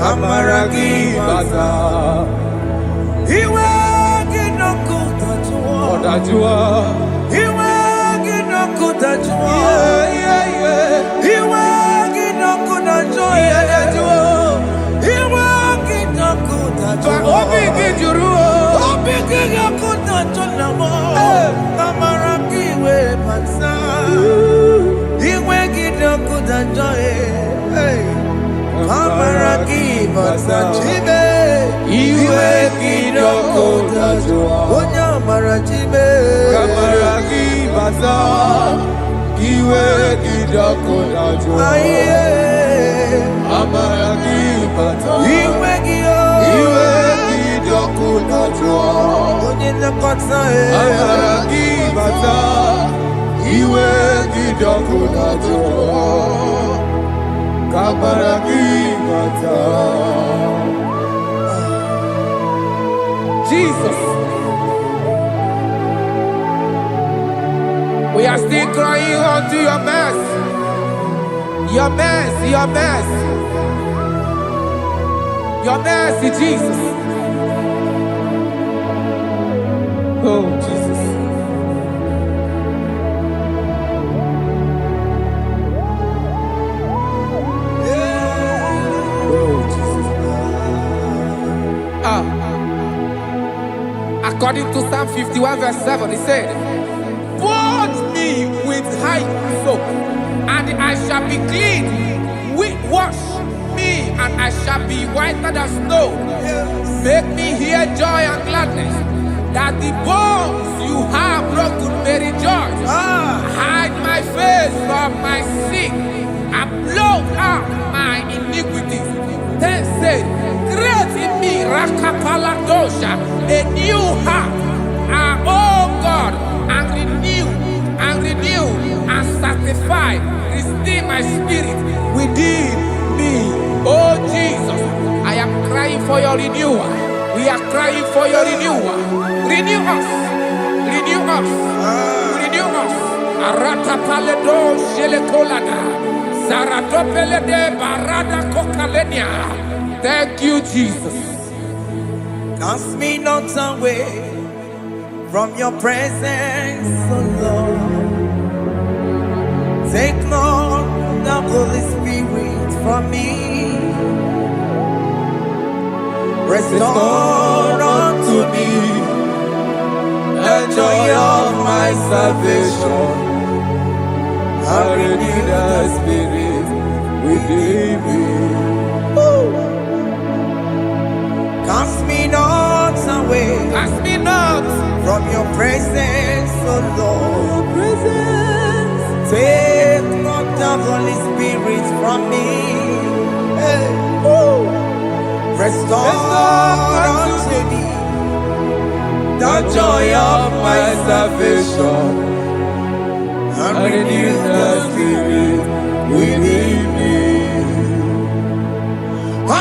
amara gị bata. Iwe gị ọkụ dajụọ, dajụọ. Iwe gị ọkụ dajụọ, iwe gị ọkụ dajụọ, iwe gị ọkụ dajụọ. Obi gị jụrụ, obi gị ọkụ dajụọ na mọ, amara gị iwe bata. Iwe gị ọkụ dajụọ, amara gị bata. Chibe, iwe gị ọkụ dajụọ, onye amara chibe, amara gị bata. Iwe gị ọkụ dajụọ, amara gị bata. Iwe gị ọkụ dajụọ, onye nlekọta, amara gị bata. Iwe gị ọkụ dajụọ, amara gị bata. Jesus. We are still crying unto your mercy. Your mercy, your mercy. Your mercy, Jesus. Oh, Jesus. Oh, Jesus. According to Psalm 51 verse 7, it said, "Wash me with high soap, and I shall be clean. Wash me, and I shall be whiter than snow. Make me hear joy and gladness, that the bones you have broken may rejoice. Hide my face from my sin, and blot out my iniquities." Then said, "Create in me Rakapaladosha, a new heart, oh God, and renew, and sanctify, restore my spirit within me." Oh Jesus, I am crying for your renewal. We are crying for your renewal. Renew us, renew us, renew us. Arata paledo shelekolada, saratopele de barada kokalenia. Thank you, Jesus. Cast me not away from your presence, oh Lord. Take not the Holy Spirit from me. Restore unto me the joy of my salvation. I renew the spirit within me. Cast me not away, Cast me not from your presence, oh Lord. Take not the Holy Spirit from me. Hey. Restore unto me the joy of my salvation, and renew the spirit within me. I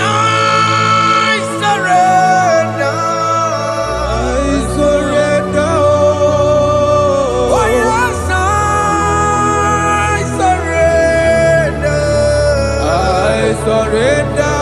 surrender. Oh yes, I surrender. I surrender.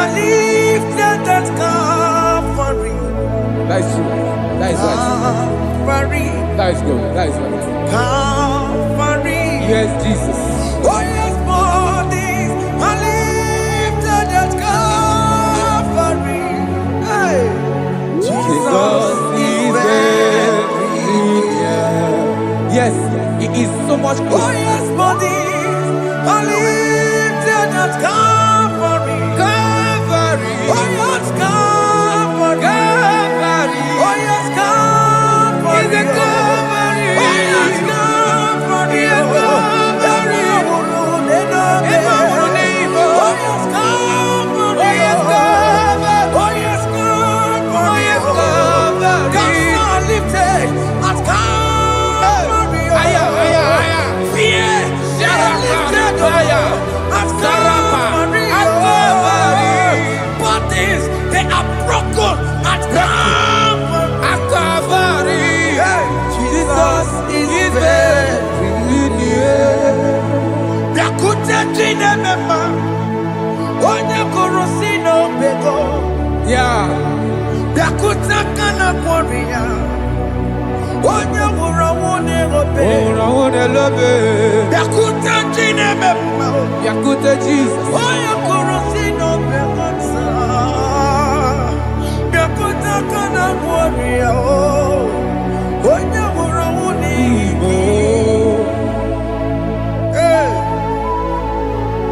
are lifted at Calvary. That is true. That is right. Calvary. That is good. That is right. Calvary. Yes, Jesus. Oh yes, bodies are lifted at Calvary. Hey. Jesus is very near. Yes, it is so much Oh closer. yes, bodies are lifted at Calvary. Calvary. Oh yes, Calvary. Calvary. Oh yes, Calvary. Is it Calvary? Oh yes, Calvary. Yes, Calvary. Yeah. Yakute Jesus.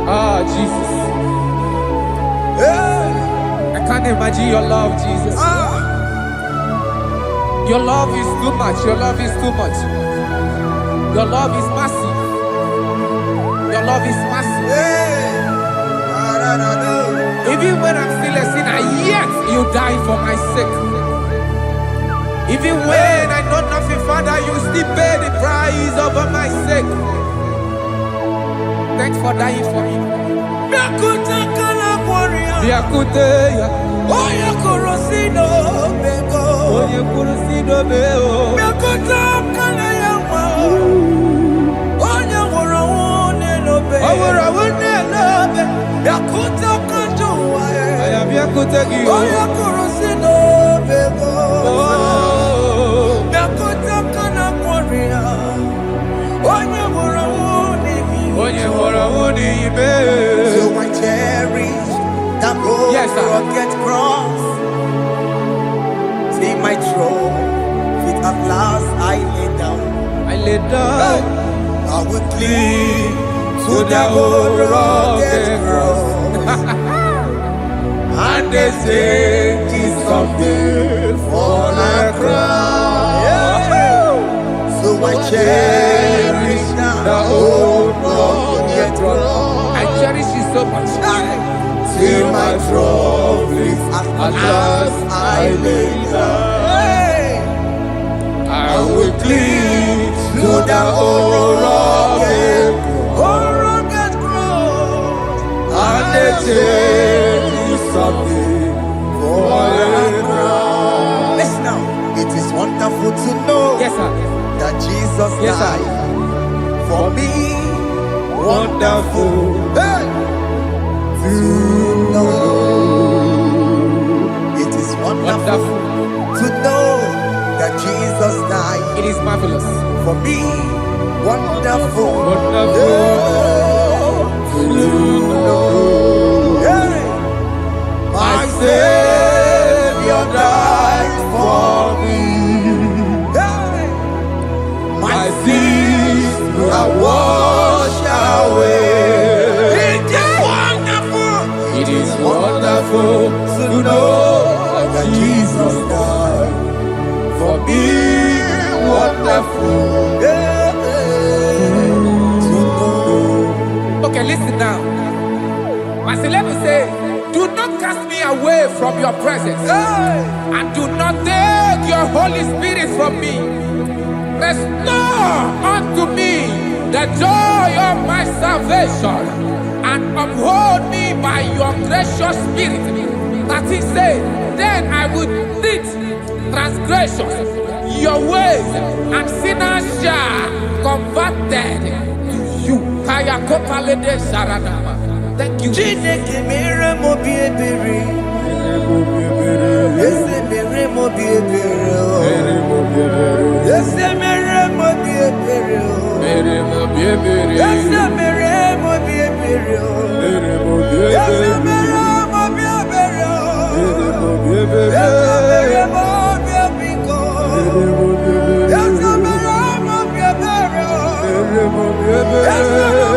Ah, Jesus. I can't imagine your love, Jesus. Your love is too much. Your love is too much. Your love is massive. Your love is massive. Even when I'm still a sinner, yet you died for my sake. Even when I know nothing, Father, you still pay the price over my sake. Thanks for dying for me. Biakuteya. Oya korosino bego. Oye kurusino beo. Biakuta kana yawa. Oya worawone lobe. Oworawone lobe. Biakuta kanjuwa. Aya biakutegi. Oya korosino bego. Biakuta kana kwaria. Oya worawone mi. Oye worawone ibe. So I cherish that rugged cross. See my throne, feet at last I lay down. I lay down. I will cling to the old rugged cross. And they say it's something for the crown. So I cherish the old rugged cross. I cherish it so much. Till my troubles at last I lay down. I will cling to the old rugged cross. And they tell you something for the crown. Listen now, it is wonderful to know that Jesus died for me. Wonderful. To know. It is wonderful to know that Jesus died. It is marvelous. For me, wonderful. To know. My Savior died for me. My sins are washed away. It is wonderful to know that Jesus died for me. Wonderful to know. Okay, listen now. My celeb say, do not cast me away from your presence, and do not take your Holy Spirit from me. Restore unto me the joy of my salvation, and uphold me by your gracious spirit. That he said, then I will teach transgressions your ways, and sinners shall converted to you. Kaya kopalede saradama. Thank you. Chineke mere mo bi ebere. Ese mere mo bi ebere. Ese mere mo bi ebere. Ese mere mo bi ebere. Ese mere mo bi ebere. Ese mere mo bi ebiko. Ese mere mo bi ebere. Ese mere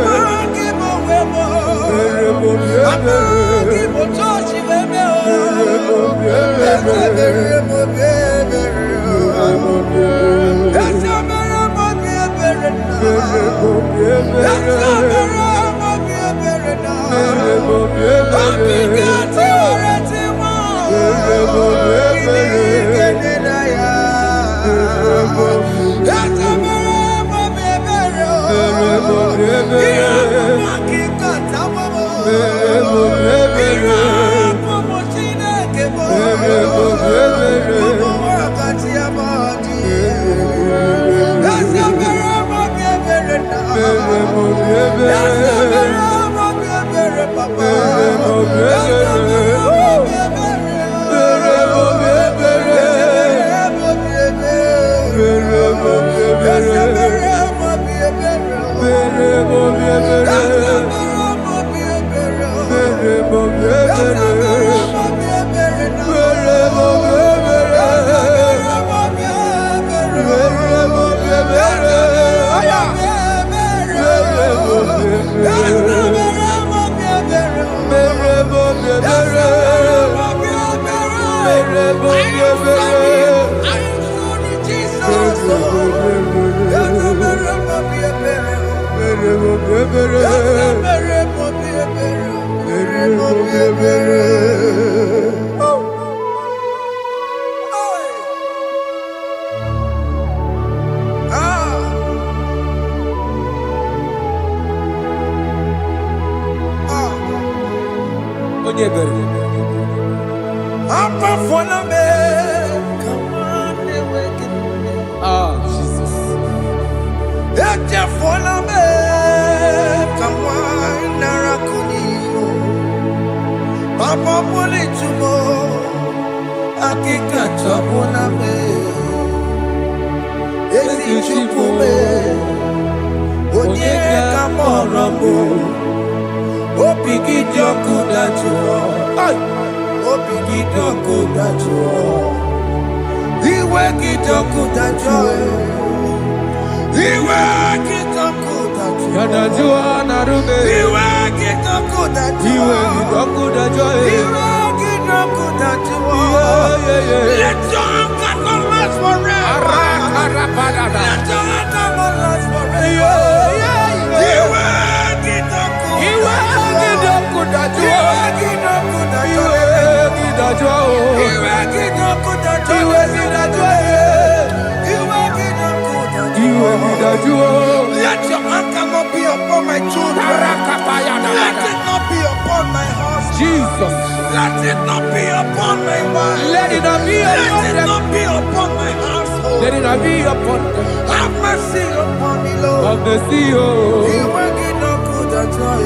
Let your anger not be upon my children. Let it not be upon my husband. Jesus. Let it not be upon my wife. Let it not be upon Let it them. not be upon my household. Let it not be upon them. Have mercy upon me, Lord. Have mercy, oh. You make it not good at joy.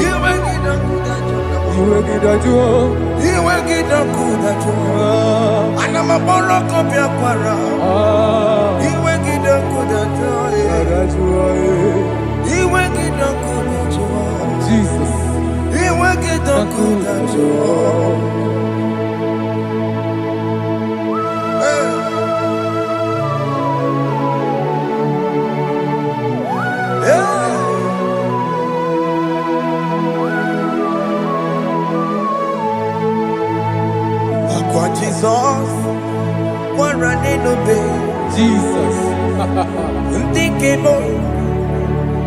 You make it not good at joy. You make it not good at joy. And I'm a borrow copy of para. You make it not good at joy. You make it not good at joy. Jesus. You make it not good at joy. Jesus, one running obey. Jesus. Ndikemo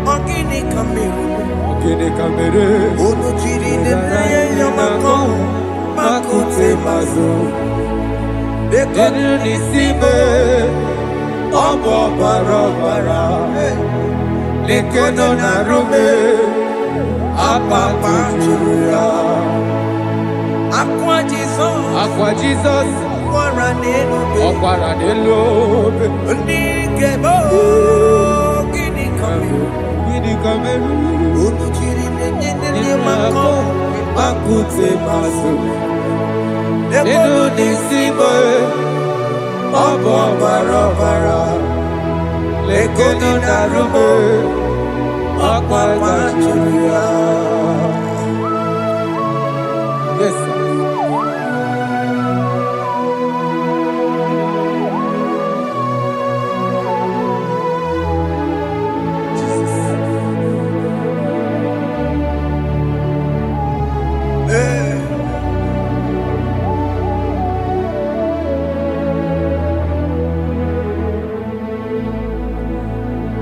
Ogini kamere Ono chiri de praye yamako Makute mazo Dekonu nisibe Obo barabara Lekono narume Apapa churuya Aqua Jesus Okwara nelobe Ndikemo Gini kameru Ono chiri de you mako, makute masu. Nínú ní síbò, ọ̀bọ̀ bàrọ̀bàrà. Lẹ́kẹ̀ẹ́nù dàrúbò, ọ̀pọ̀ àjùlọ. Yes, sir.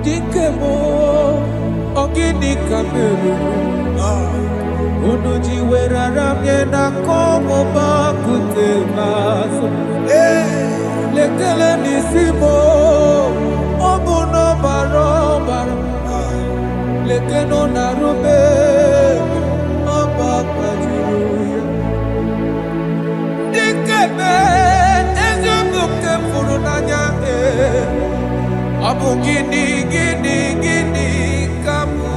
Dikemo, ogini kameru. Unuji werara mjena komo bakute maso. Lekele nisimo, obuno barobara. Lekeno narube, abakajiruya. Dikeme, ezobuke furunanya Abu gini kamu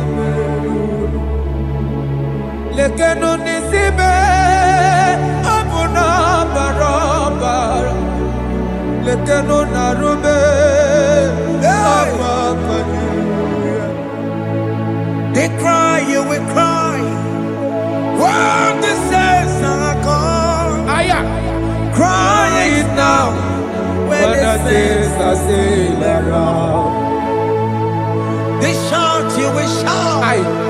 lekeno nisibe abu na barabara lekeno narube They cry, you will cry. When the saints are gone, cry it now. When the saints are still around, they shout, you will shout.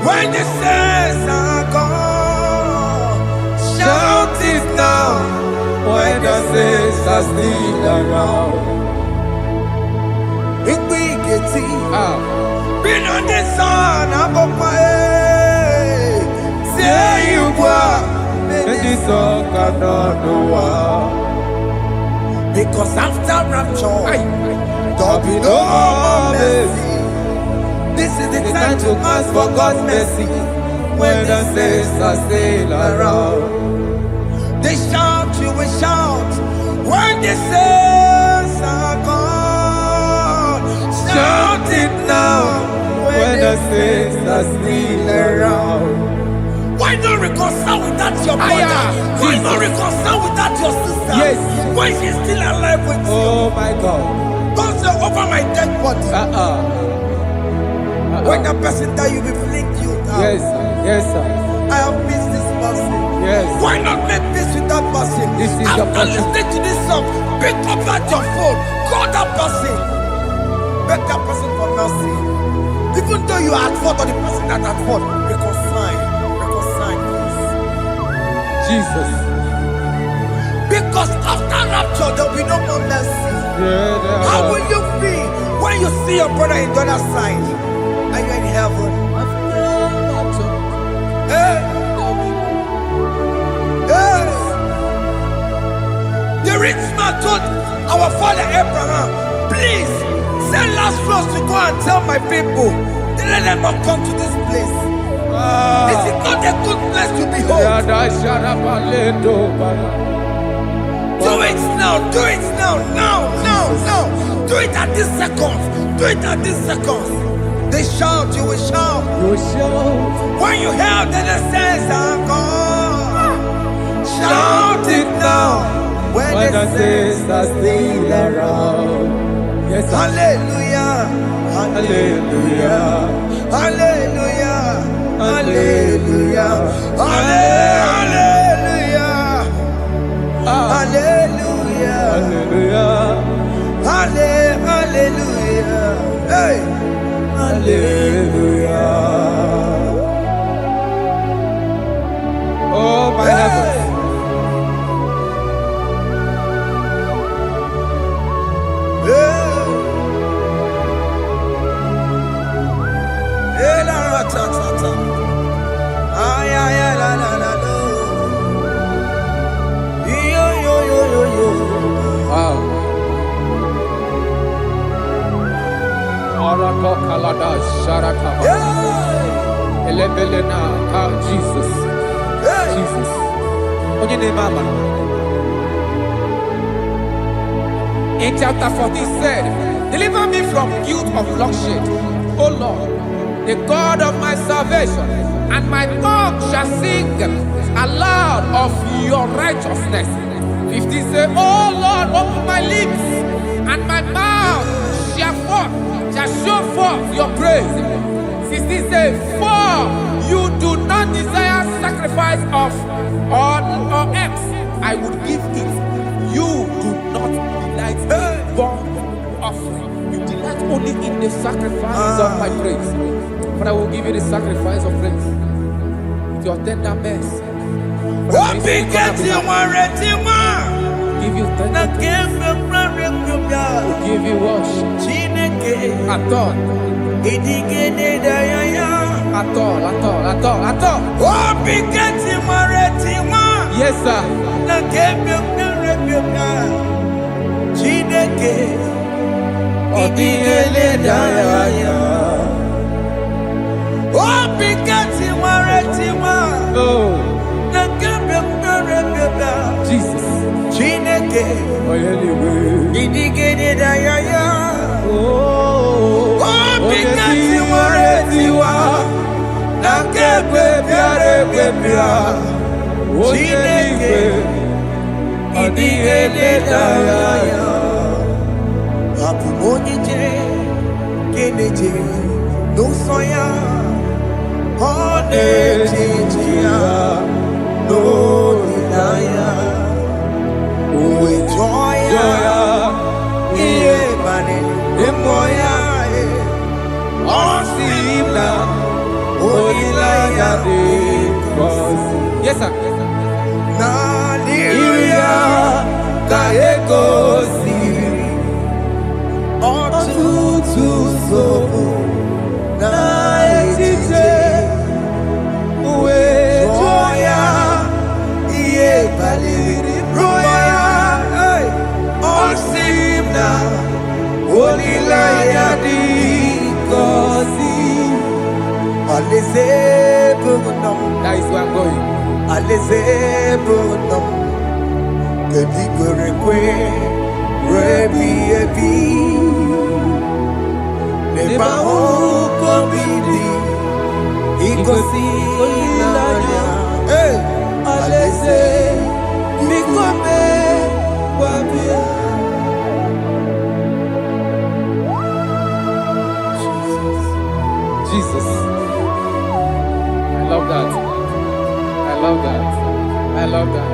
When the saints are gone, shout it now. When the saints are still around, Big been on the sun, I'm up my say you were, and the song cannot know why. Because after rapture, there'll be no more mercy. This is the time to ask for God's mercy. When the saints are still around, they shout, you will shout. When the saints are gone, shout it now. when the saints are still around. Why not reconcile without your brother? Why not reconcile without your sister? Yes. Why she's still alive with you? Oh my God. Don't say over my dead body. When that person die, you will fling you down. Yes, sir. Yes, sir. I have missed this person. Yes. Why not make peace with that person? This is the After person. listening to this song, pick up that your phone, call that person, beg that person for mercy. Even though you are at fault or the person that at fault, reconcile, please. Jesus. Because after rapture, there will be no more mercy. Yeah, How will you feel when you see your brother in the other side and you're in heaven? Hey. Hey. The rich man told our father Abraham, please send Lazarus to go and tell my people, let them not come to this place. This is not a good place to behold. Do it now, do it now, now. Do it at this second. Do it at this second. They shout, you will shout. When you hear that the saints are gone, shout it now. When the saints are still around. Yes, sir. Hallelujah, hallelujah, hallelujah, hallelujah, hallelujah, hallelujah, Hallelujah. hallelujah, hey, Hallelujah. Oh, my heavens. Wow. Arakokalada Sharakaba. Elebelena. Jesus. Jesus. What's your name, Mama? In chapter 14 said, deliver me from guilt of bloodshed, O Lord, the God of my salvation, and my tongue shall sing aloud of your righteousness. 15 say, oh Lord, open my lips, and my mouth shall show forth your praise. 16 say, for you do not desire sacrifice of or eggs, I would give it. You do not delight in burnt offering. You delight only in the sacrifice of my praise. But I will give you the sacrifice of praise with your tender mercy. Give you tender will give you worship. At all. Yes, sir. Jesus. Yes, sir. That is where I'm going. Jesus. I love that. I love that. I love that.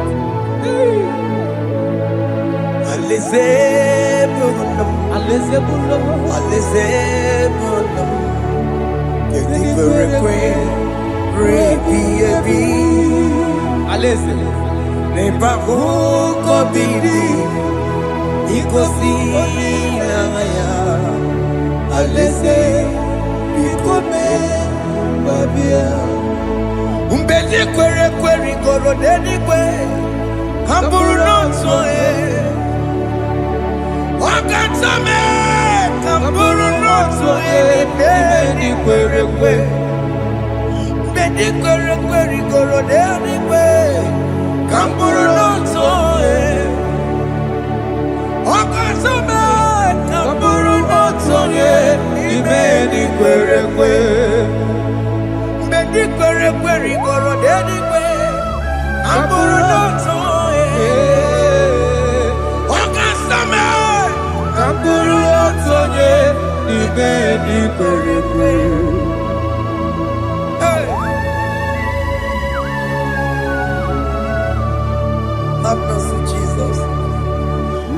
Have mercy, Jesus.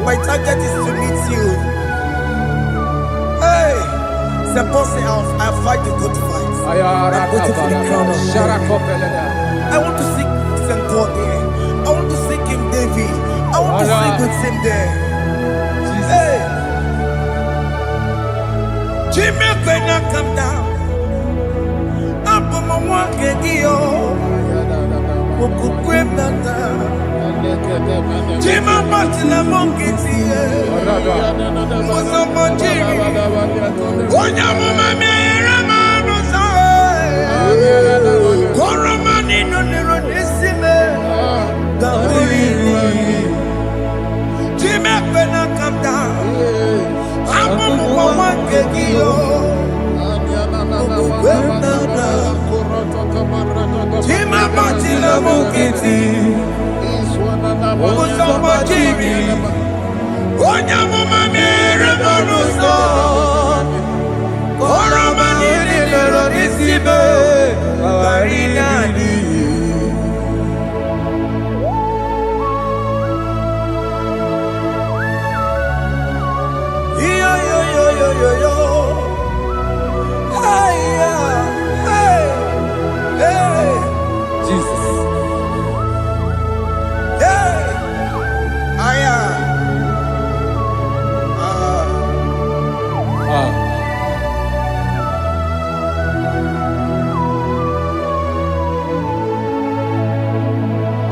My target is to meet you. Hey, suppose I fight the good fight. I'm waiting for the crown of I want to seek St. Paul there. I want to seek King David. I want to sing with him there. Hey, Jimmy cannot come down. I'm on my one kegio. Jima Martina Monkiti, Mosamonjiri, Onyamuma Mera Koromani no Nerodissime, Jimmy cannot come down. I'm on my one kegio. Namukiti, Musambajiri, Onyamumamere Monuso, Oramanini Leronisibe, Arinani. Yo. Hey, Jesus. Hey,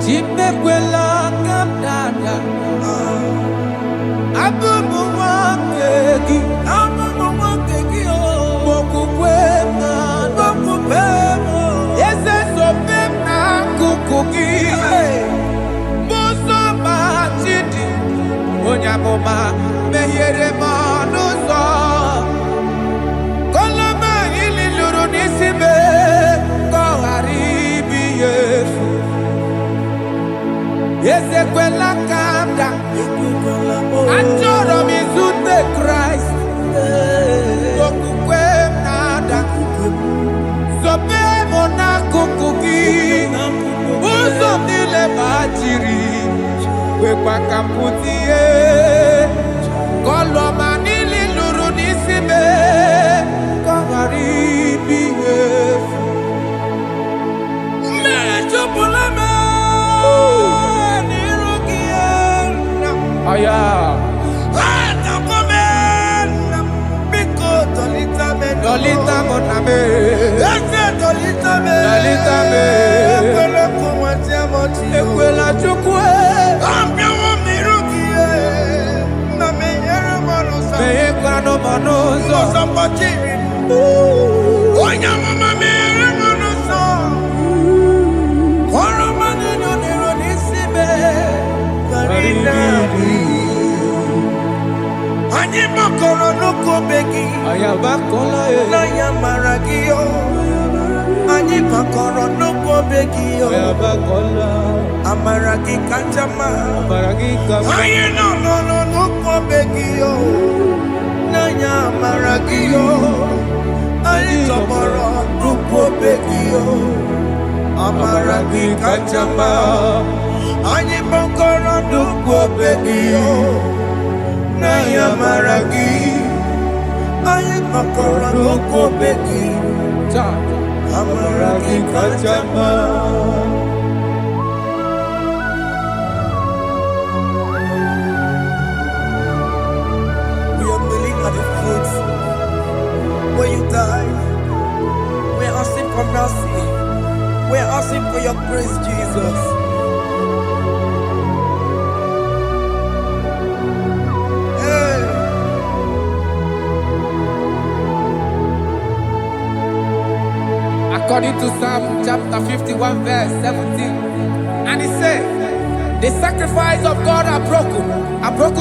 Chimekwela kapdada. Abubu wakegi. Onyamoma mehiere manuso koloma ili luru nisibe koharibi yefu yesekwela kamda anjoro mizute Christ okukwe nada sobe mona kukugi uzo nile bajiri Wekwa kamputie Koloma nili luru nisibe Kongaribi yefu Mechopulame Nirukiena Aya Atakomena Biko dolita meno Dolita moname Ese dolita me Dolita me Ekwela kumwatia moti Ekwela chukwe Meyekwano monoso Musambajiri Onyamumamere monoso Oramanino nironisibe Karinani Anyibakoro nukobegi Ayabakola Nayamaragio Anyibakoro nukobegi Ayabakola Amaragi kanjama Amaragi kanjama Ayino nukobegi Nayamaragi Ayitoboro nukobegi Amaragi kanjama Anyibakoro nukobegi Nayamaragi Ayibakoro nukobegi Amaragi kanjama When you die, we're asking for mercy. We're asking for your grace, Jesus. Hey. According to Psalm chapter 51 verse 17, and it says, the sacrifice of God are broken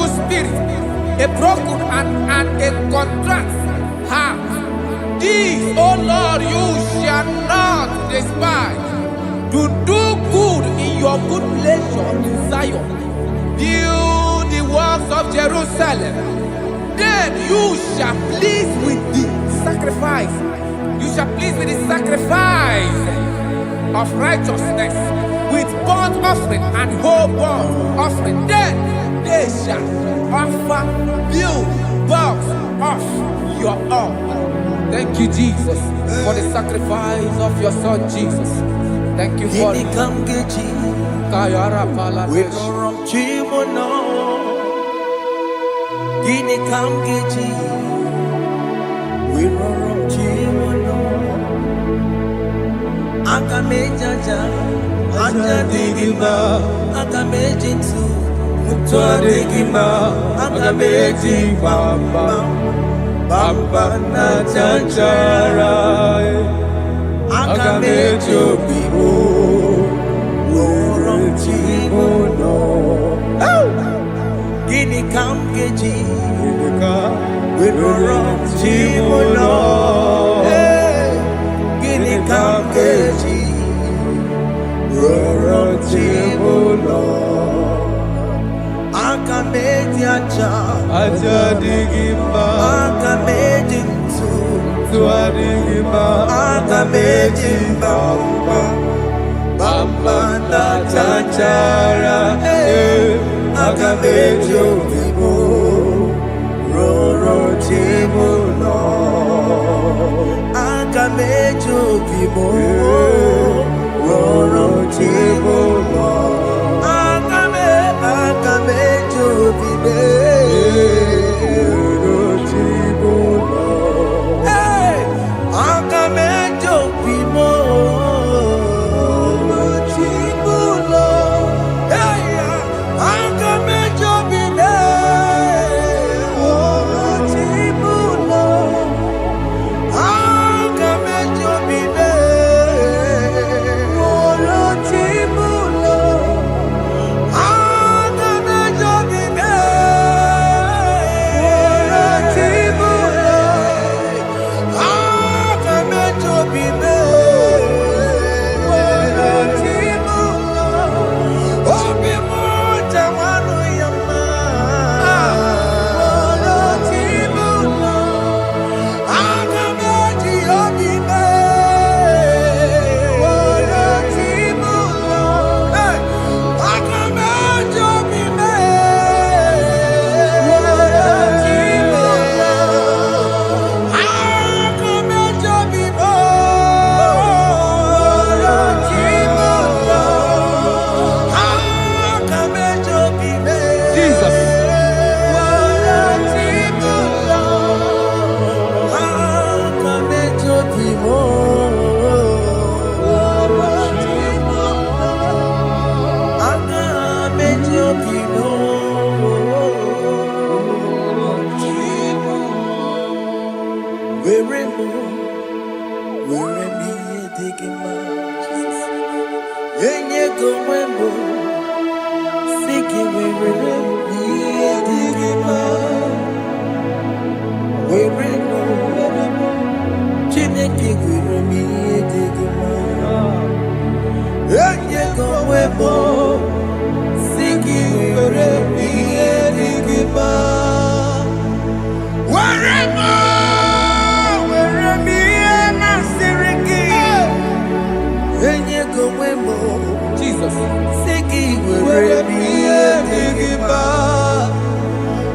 spirit, a broken and a contrite heart. These, O Lord, you shall not despise. To do good in your good pleasure to Zion. Build the works of Jerusalem. Then you shall please with the sacrifice. You shall please with the sacrifice of righteousness, with burnt offering and whole burnt offering. Then they shall offer build works of your own. Thank you, Jesus, for the sacrifice of your son, Jesus. Thank you for it. Kayara Paladesh. We Bamba na chanchara Akamejo bibo Worom chimono Gini kam geji Worom chimono Gini kam geji ụlọ aka m eji aja adịghị mma aka m eji ntụ adịghị mma aka m eji mba na-achachara aka m eji obibo rụrụ chi m ụlọ aka m eji obibo rụrụ chi m ụlọ aka m eji obibo rụrụ chi m ụlọ aka m eji obibo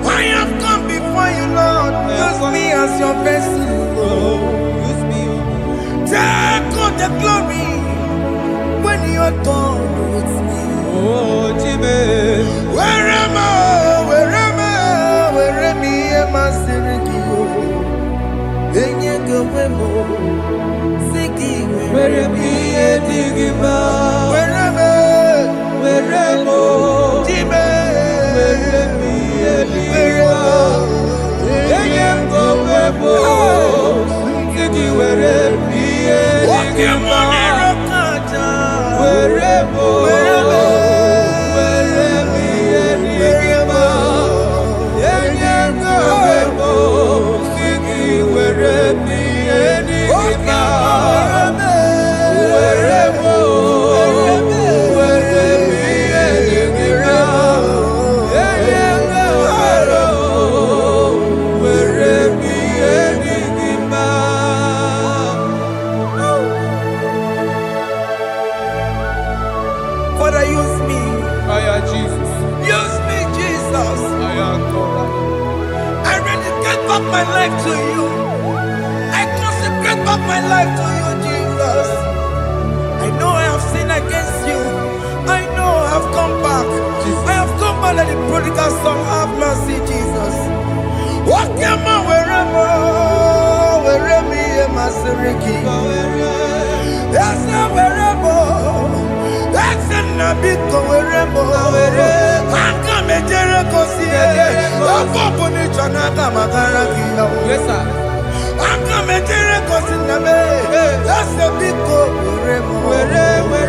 I have come before you, Lord. Use me as your vessel. Take all the glory when you're done with me. Oh, Jimmy. Where am I? Where am I? Where am I? Where am my life to you. I consecrate back my life to you, Jesus. I know I have sinned against you. I know I have come back. I have come back like the prodigal son. Have mercy, Jesus. What am I wherever? Wherever am I seriki? Yes, wherever. That's a nabiko wherever. I come a Jericho see. Yes, sir. I'm coming to record the way. That's a big go wherever.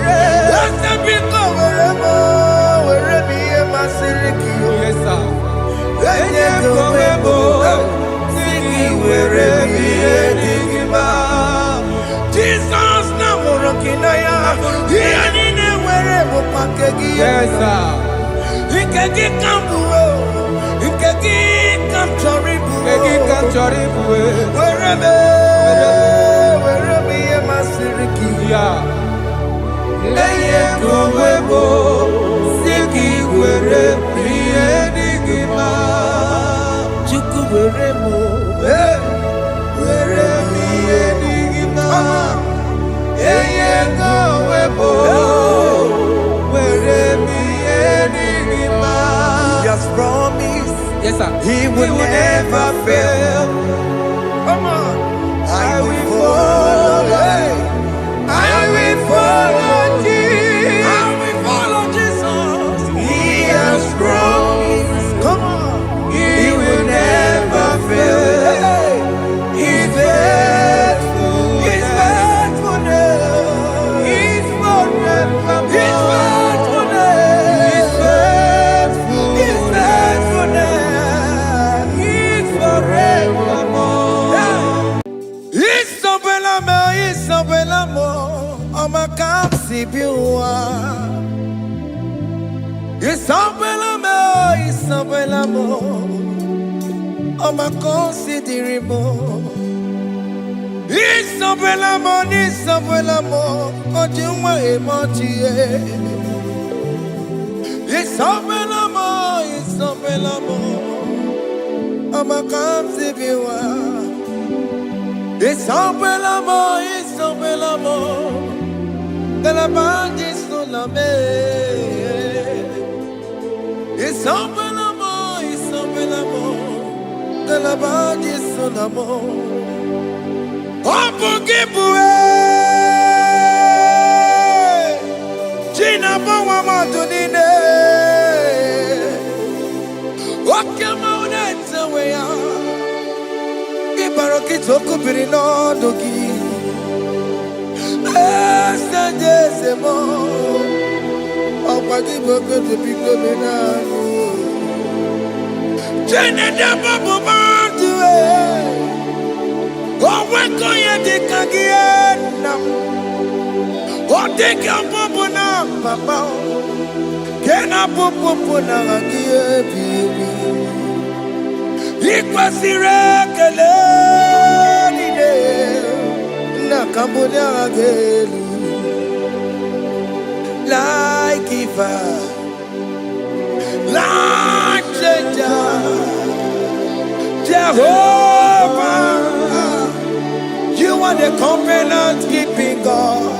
That's a big go wherever me and my Siriki. Yes, sir. Then you go wherever. Singing wherever me and Igbo. Jesus, now we're rocking. I am wherever. Yes, sir. Ikeki kambuo, ikeki kamchoribu, Kegi kanchoribu. wherever ye masiriki. Yeah. Leye kowebo, siki were priye digima. Chuku weremo, Were priye digima. Leye kowebo, were priye digima. He has promised Yes, sir. He will never fail. Come on, I will follow. I will follow Jesus. I will follow Jesus. He has promised. Come on, He will never fail. He's faithful. He's faithfulness. He's forevermore. He's faithfulness. He's faithful. He's faithfulness. He's forevermore. Isabelamo, I'ma come see you. Isabelamo, I'ma consider more. Isabelamo, Ojuma emoji. Isabelamo, I'ma come see you. Isabelamo, de la bande solame. Isabelamo, de la bande solamo. Opugibue, Gina Bawa Madunine. Okama unete weya. Ibaroki toko pirino dogi. Sanjezemo, Opagi boke to pick up in anu. Jenenda babu bantu Oweko ye dikagiena. Odeka babu na papa. Kena popo na agie bibi. Ikwasire kele nide. Nakambonya agelu like giver, like changer, Jehovah. You are the covenant keeping God,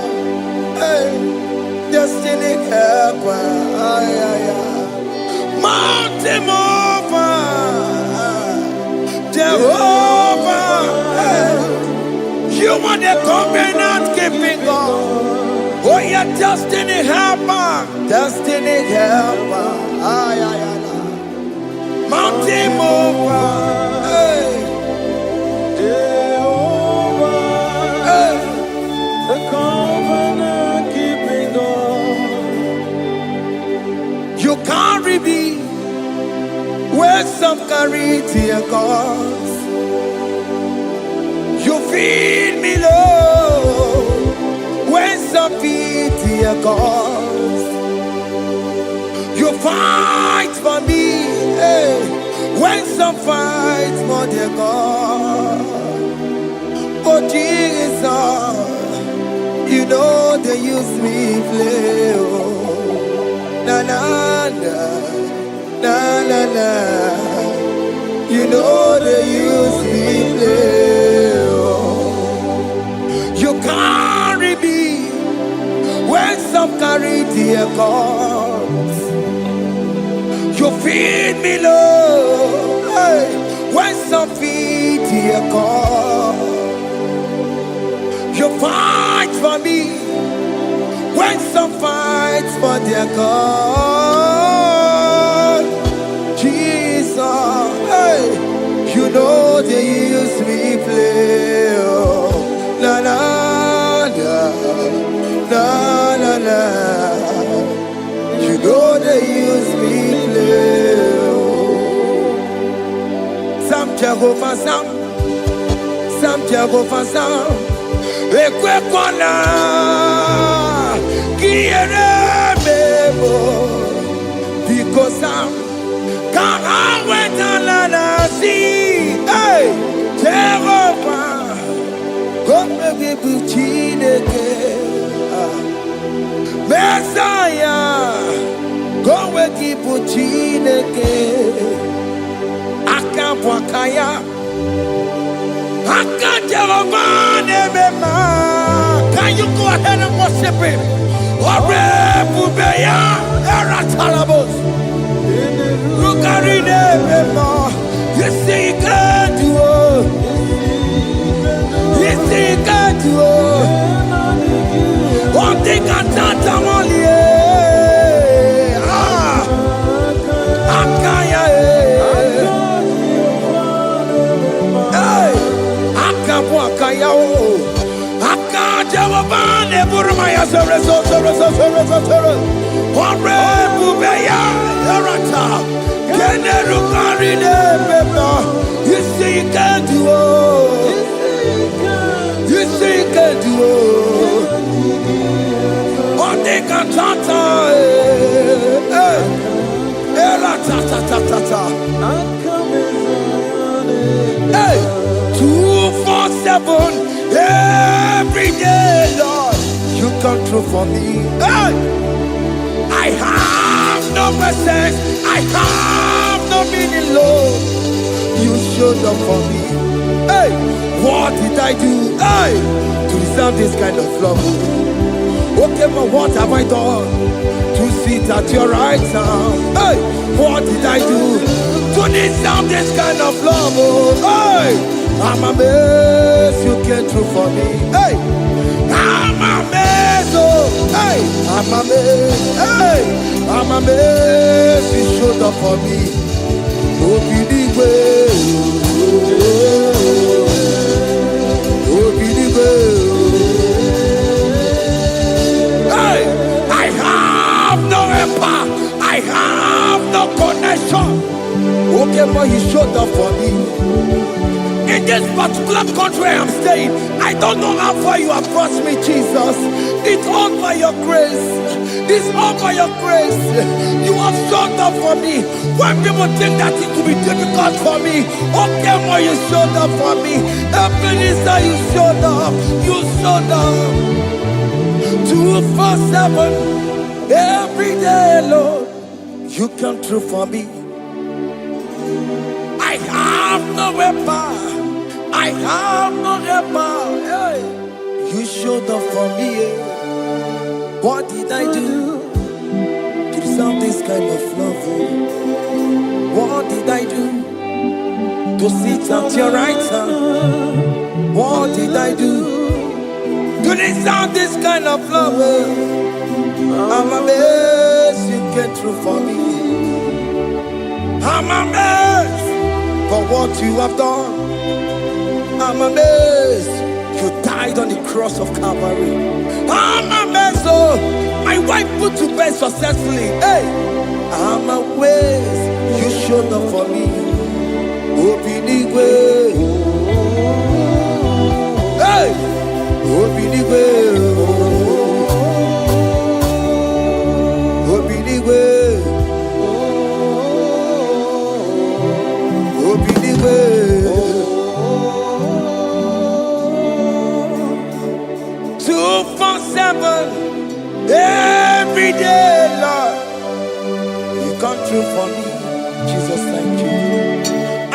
hey, destiny helper, mountain mover, Jehovah. Hey. You are the covenant keeping God. Oh, your destiny helper. Destiny helper. Mountain mover. Hey. Jehovah. Hey. The covenant keeping God. You carry me where some carry tear gods. You feed me low when some feed their cause. You fight for me, hey, when some fight for their God. Oh Jesus, you know they use me play. Oh, na na na, na na na. You know they use me play. You carry me when some carry their cause. You feed me low, hey, when some feed their cause. You fight for me when some fight for their God. Jesus, hey, you know they use me play. Oh, na na na na na na. You know they use me play. Oh. Some Jehovah, some Jehovah, some. Ekwe kwana, kiere bebo. goes down. Come went on and see. Hey, Jehovah, come and be Chineke. Messiah, come and keep Chineke. Akabwakaya, Jehovah, can you go ahead and worship him? Orebubeya, Eratalabos. Rukarine Memo, you see, you can do it. You see, you can do it. One thing I can't only. Akaya, hey, Akabwakaya, Akajawabane, Burmaya, Orebubeya, Erata, Kenerukarine Memo, you see, you can do it. You see, you can do it. One thing I can't hey, 247 every day, Lord, you come through for me. Hey, I have no presence, I have no meaning, Lord. You showed up for me. Hey, what did I do? Hey, to deserve this kind of love? Okay, but what have I done to sit at your right hand? Hey, what did I do to deserve this kind of love? Oh, hey, I'm amazed you came through for me. Hey, I'm amazed. Oh, hey, I'm amazed. Hey, I'm amazed you showed up for me. Oh, believe it. Oh, believe it. I have no connection. Okay, but you showed up for me. In this particular country I'm staying, I don't know how far you have brought me, Jesus. It's all by your grace. It's all by your grace. You have showed up for me. When people think that it will be difficult for me, okay, but you showed up for me. Ebenezer, you showed up. You showed up. 247. Every day, Lord, you come through for me. I have no weapon. I have no weapon. Hey, you showed up for me. What did I do to deserve this kind of love? What did I do to sit at your right hand? What did I do to deserve this kind of love? I'm amazed you came through for me. I'm amazed for what you have done. I'm amazed you died on the cross of Calvary. I'm amazed, oh, my wife put to bed successfully. Hey, I'm amazed you showed up for me. Obinigwe, hey, Obinigwe. Every day, Lord, you come through for me. Jesus, thank you.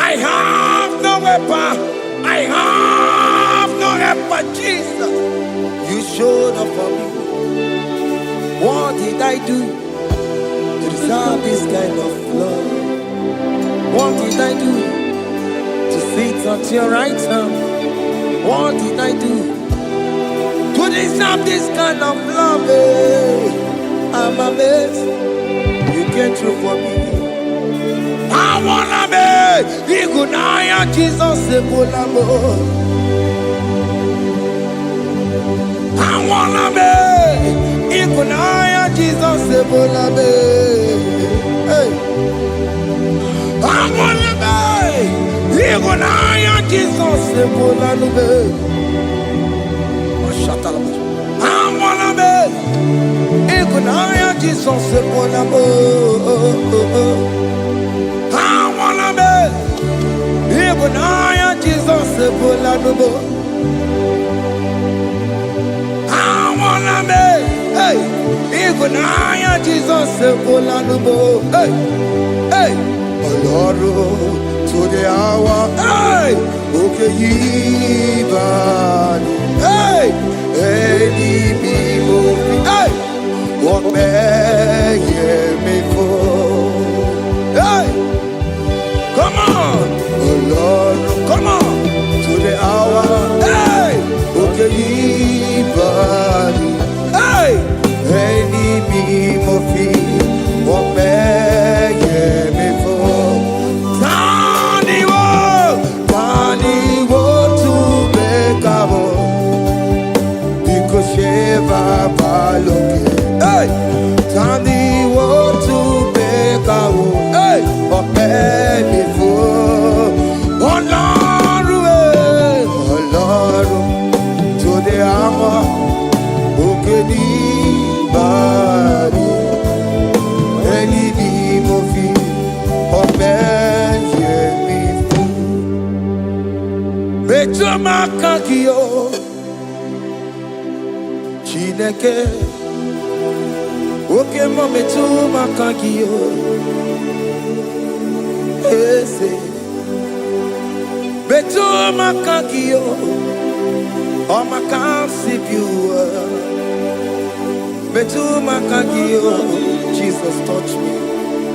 I have no weapon. I have no weapon, Jesus. You showed up for me. What did I do to deserve this kind of love? What did I do to sit at your right hand? What did I do to deserve this kind of love? I'm amazed you came through for me. I wanna be Igunaya Jesus Sebulamo. I wanna be Igunaya Jesus Sebulamo. Hey, I wanna be Igunaya Jesus Sebulamo. I wanna be Igunaya Jesus Sebulamo. Igunaya Jesus ebola nubo. Awona me, hey. Igunaya Jesus ebola nubo, hey, hey. Ọlọ́run to the hour, hey. Okay, yibani, hey. Eni mi mo fi, hey. What may ye me for, hey. Come on, oh Lord, come on, to the hour, hey, okay, body, hey, any me mofi, what may me for, Tani wo to make up, because Sheva Baloke, hey, Tani wo to make up, hey, what may me for, Ọlọ́run to the hour, òkè ní bàrí, ẹni bí mo fi ọpẹ́ yẹ mi fún. Mẹ́jọ máa kàkí o, Chineke, òkè mọ́ mẹ́jọ máa kàkí o, Ese. Beto makagio, oh my can't you. Beto makagio, Jesus touch me.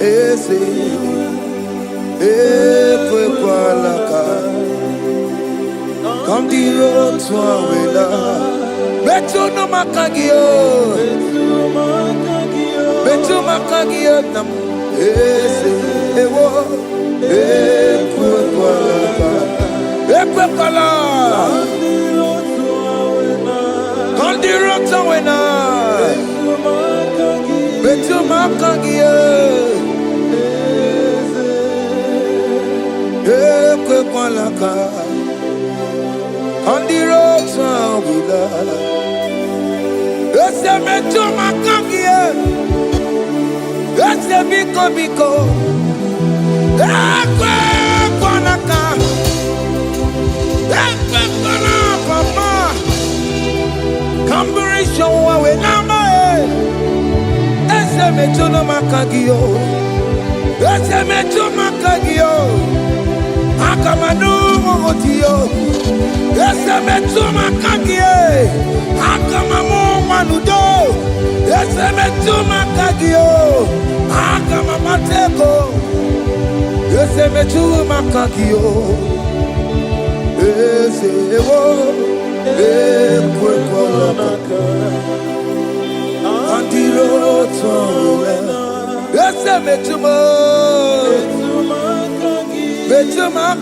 Ese, ekwalaka. Come the road to Awela. Beto no makagio, Beto makagio nam. Ese, ewo, ekwalaka. Ekwekala, Kondirota wena, Betu makagie, Ekwekwalaka, Kondirota wena, Ese metu makagie, Ese biko, Ekwekwalaka. Papa, Camberisha wawe nama ese mechono makagio, ese mecho makagio, akamanu mogotio, ese mecho makagie, akamamu manudo, ese mecho makagio, akamamateko, ese mecho makagio. Ese wo ekwekolaka andiro tona ese metuma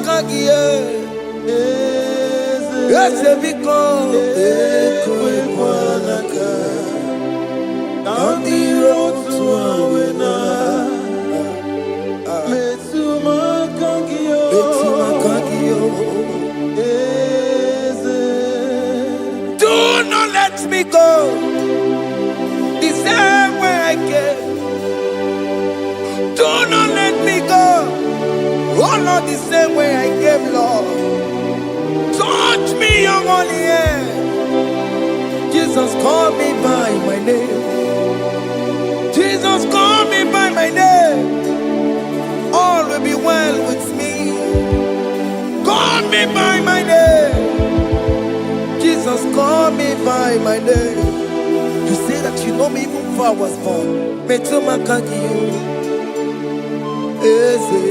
kagie ese biko ekwekolaka andiro tona metuma kagie do not let me go the same way I came. Do not let me go. Oh Lord, the same way I came, Lord. Touch me, your holy hand. Jesus, call me by my name. Jesus, call me by my name. All will be well with me. Call me by my name. Jesus, call me by my name. You say that you know me even before I was born. Metuma kagiyo, eze.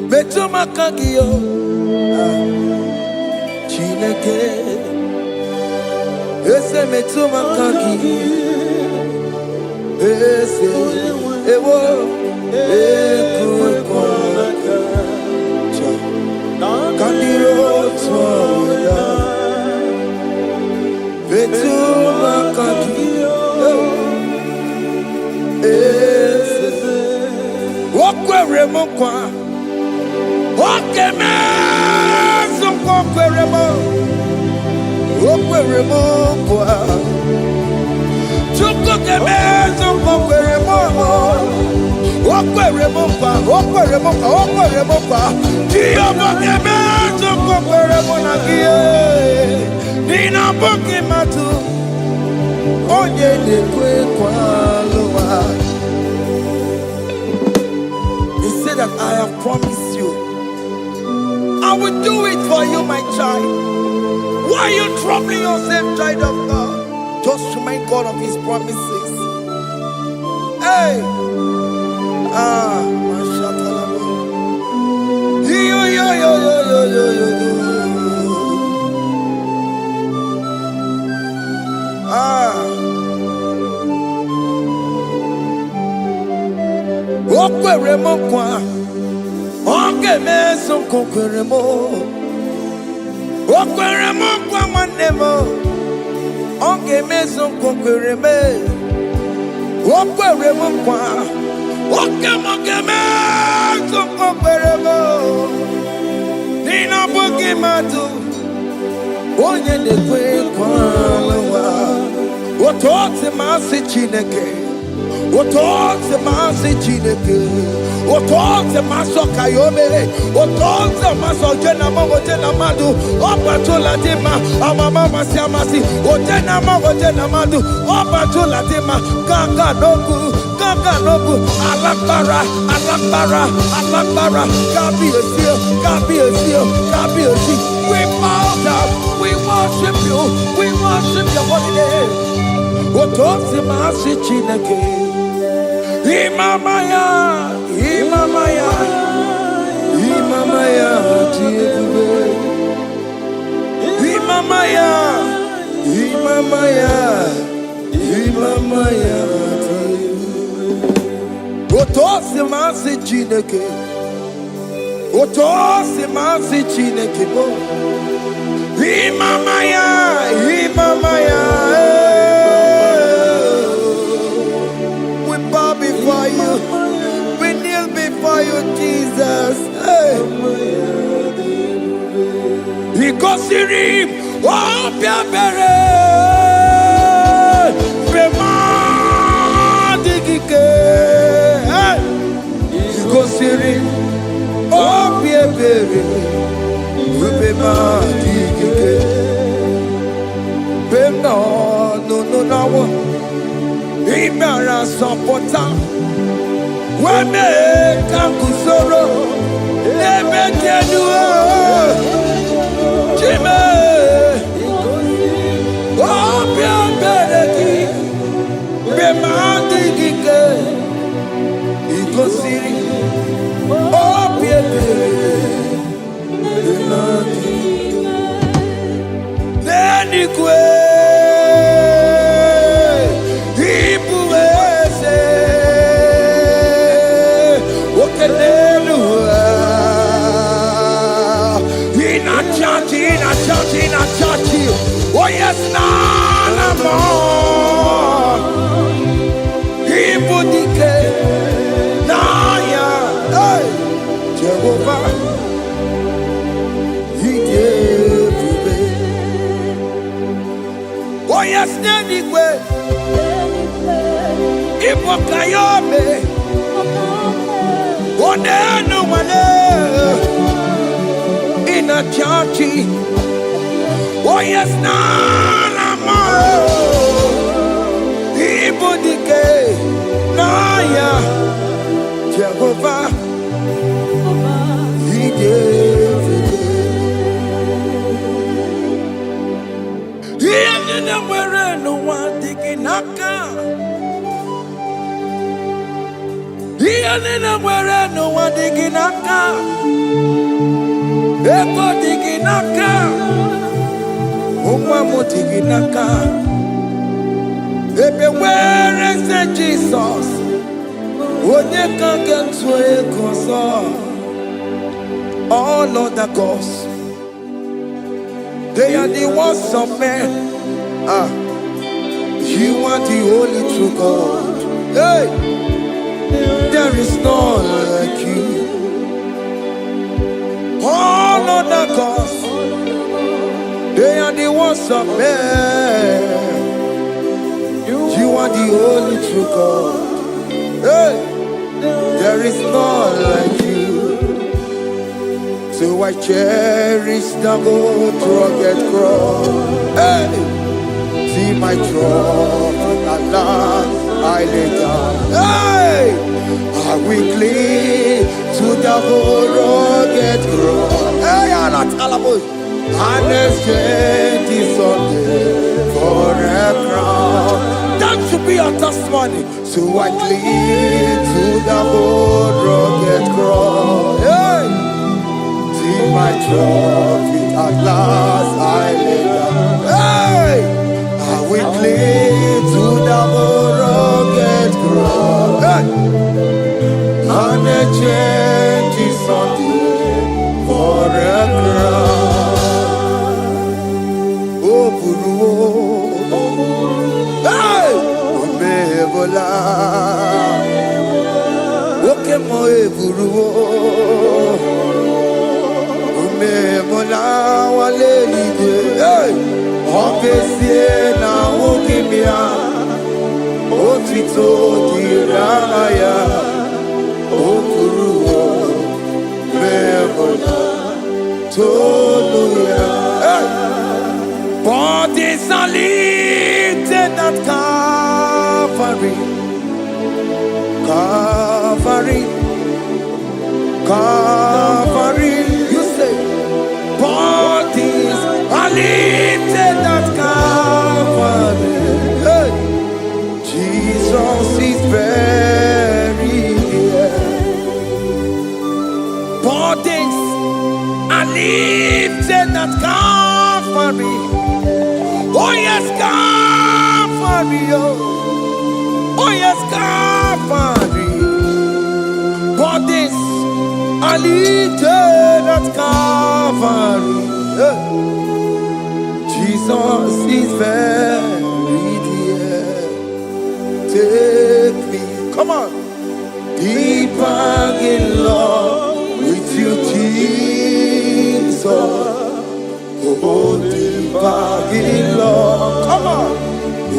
Metuma kagiyo, Chineke. Eze metuma kagiyo, eze. Ewo, ekwekwalaka. Kandiro twa Betuma kagiyo, eze. Okwere mokwa, okeme zokwa okwere mo, okwere mokwa. Chuko keme zokwa okwere mo, okwere mokwa. Jehovah kemezo koperemo na gie. Nina boki matu. Onye lekwe kwalowa. He said that I have promised you. I will do it for you, my child. Why are you troubling yourself, child of God? Just remind God of His promises. Hey! Okwere mo kwa, oge meso kokwere mo. Okwere mo kwa nwanne mo, oge meso kokwere me. Okwere mo kwa, oge meso kokwere mo. Nina bogi matu, onye lekwe kwa lewa. Otote masi Chineke. Otote masi Chineke. Otote maso kayome. Otote maso jena madu. Opatola dima amama masi amasi. Ojena madu. Opatola dima kanga noku. Alakbara. Gabi esio. We bow down. We worship you. We worship your holy name. Otote masi Chineke. Imamaya, tiebe. Imamaya, tiebe. Otote masi Chineke. Otote masi Chineke. Imamaya. Before you, we kneel before you, Jesus. Hey. He goes to him, oh, Piabere, Bemadike. He goes to him, oh, Piabere, Bemadike. No. Imara sopota weme kakusoro ebe keduo jime obia bereki bemandi gike ikosiri obia bereki neni kwe oh yes, nana more. Ibudike, naya, hey, Jehovah, He gave me. Oh yes, nanigwe, Ibokayome, oh nenu male, in a churchy. Oh yes, nana more. Ibudike, naya, Jehovah, He gave it. He didn't wear no one digging naka. He didn't wear no one digging naka. Eko digging naka. Umwamotiginaka. Everywhere is Jesus. Onye can get to a console. All other gods, they are the works of men. You are the only true God. Hey, there is none like you. All other gods, they are the works of men. You are the only true God. Hey, there there is none like you. So I cherish the good rugged cross. Hey, see my throne, at last I lay down. Hey, I will cling to the good rugged cross. Hey, I'm not Alamos. And exchange is Sunday for a crown. That should be your testimony. So I cling to the good rugged cross. Hey, see my trophy at last I lay down. Hey, I will cling to the good rugged cross. Hey, and exchange is Sunday for a crown. Hey, Omebola, Okemo Eburu, Omebola wale ide. Hey, Okesie na Okemia, Otito diraya, Okuru, Omebola, Toluya. Hey. Bodies are lifted at Calvary, Calvary, Calvary. You say, bodies are lifted at Calvary. Hey. Jesus is very near. Bodies are lifted at Calvary. Oh yes, Calvary, oh yes, Calvary. Bodies are lifted at Calvary. Jesus is very dear. Take me, come on, deeper in love with you, Jesus. Oh, deeper in love, come on,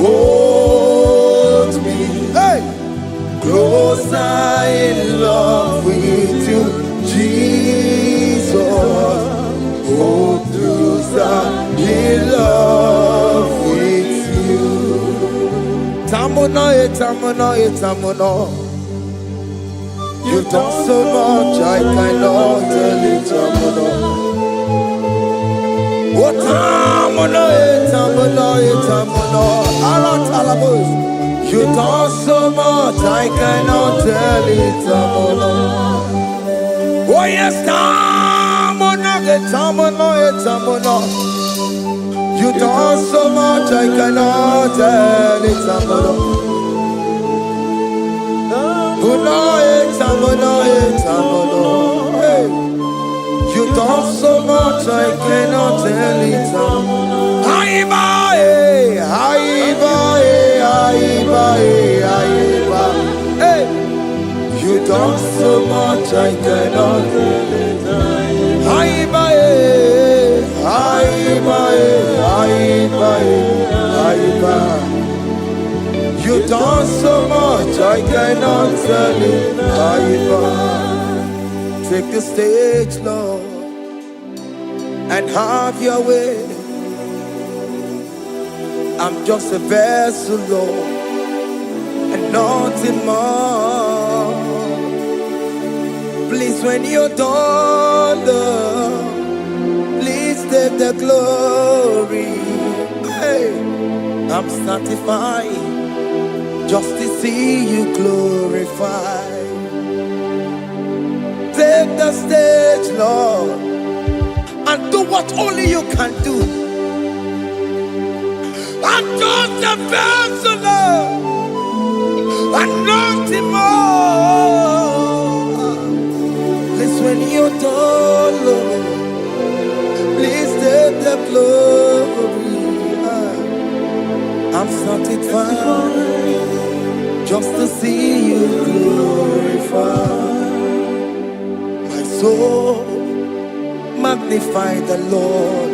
hold me, hey, closer in love with you, Jesus. Oh, closer in love with you. Tamuno, tamuno, tamuno. You've done so much, I cannot tell you, tamuno. Oh, tamuno, tamuno, tamuno. Arat alabos. You done so much, I cannot tell it, tamuno. Oh yes, tamuno, tamuno, tamuno. You done so much, I cannot tell it, tamuno. Tamuno, tamuno, tamuno. Hey. You done so much, I cannot tell it. Hey, you done so much, I cannot tell it. You done so much, I cannot tell it. Take the stage, Lord, and have your way. I'm just a vessel, Lord, and nothing more. Please, when you're done, Lord, please take the glory. Hey, I'm satisfied just to see you glorified. Take the stage, Lord, and do what only you can do. I'm just a vessel, Lord, and nothing more. Please, when you're done, Lord, please take the glory. I'm satisfied just to see you glorified. My soul magnify the Lord.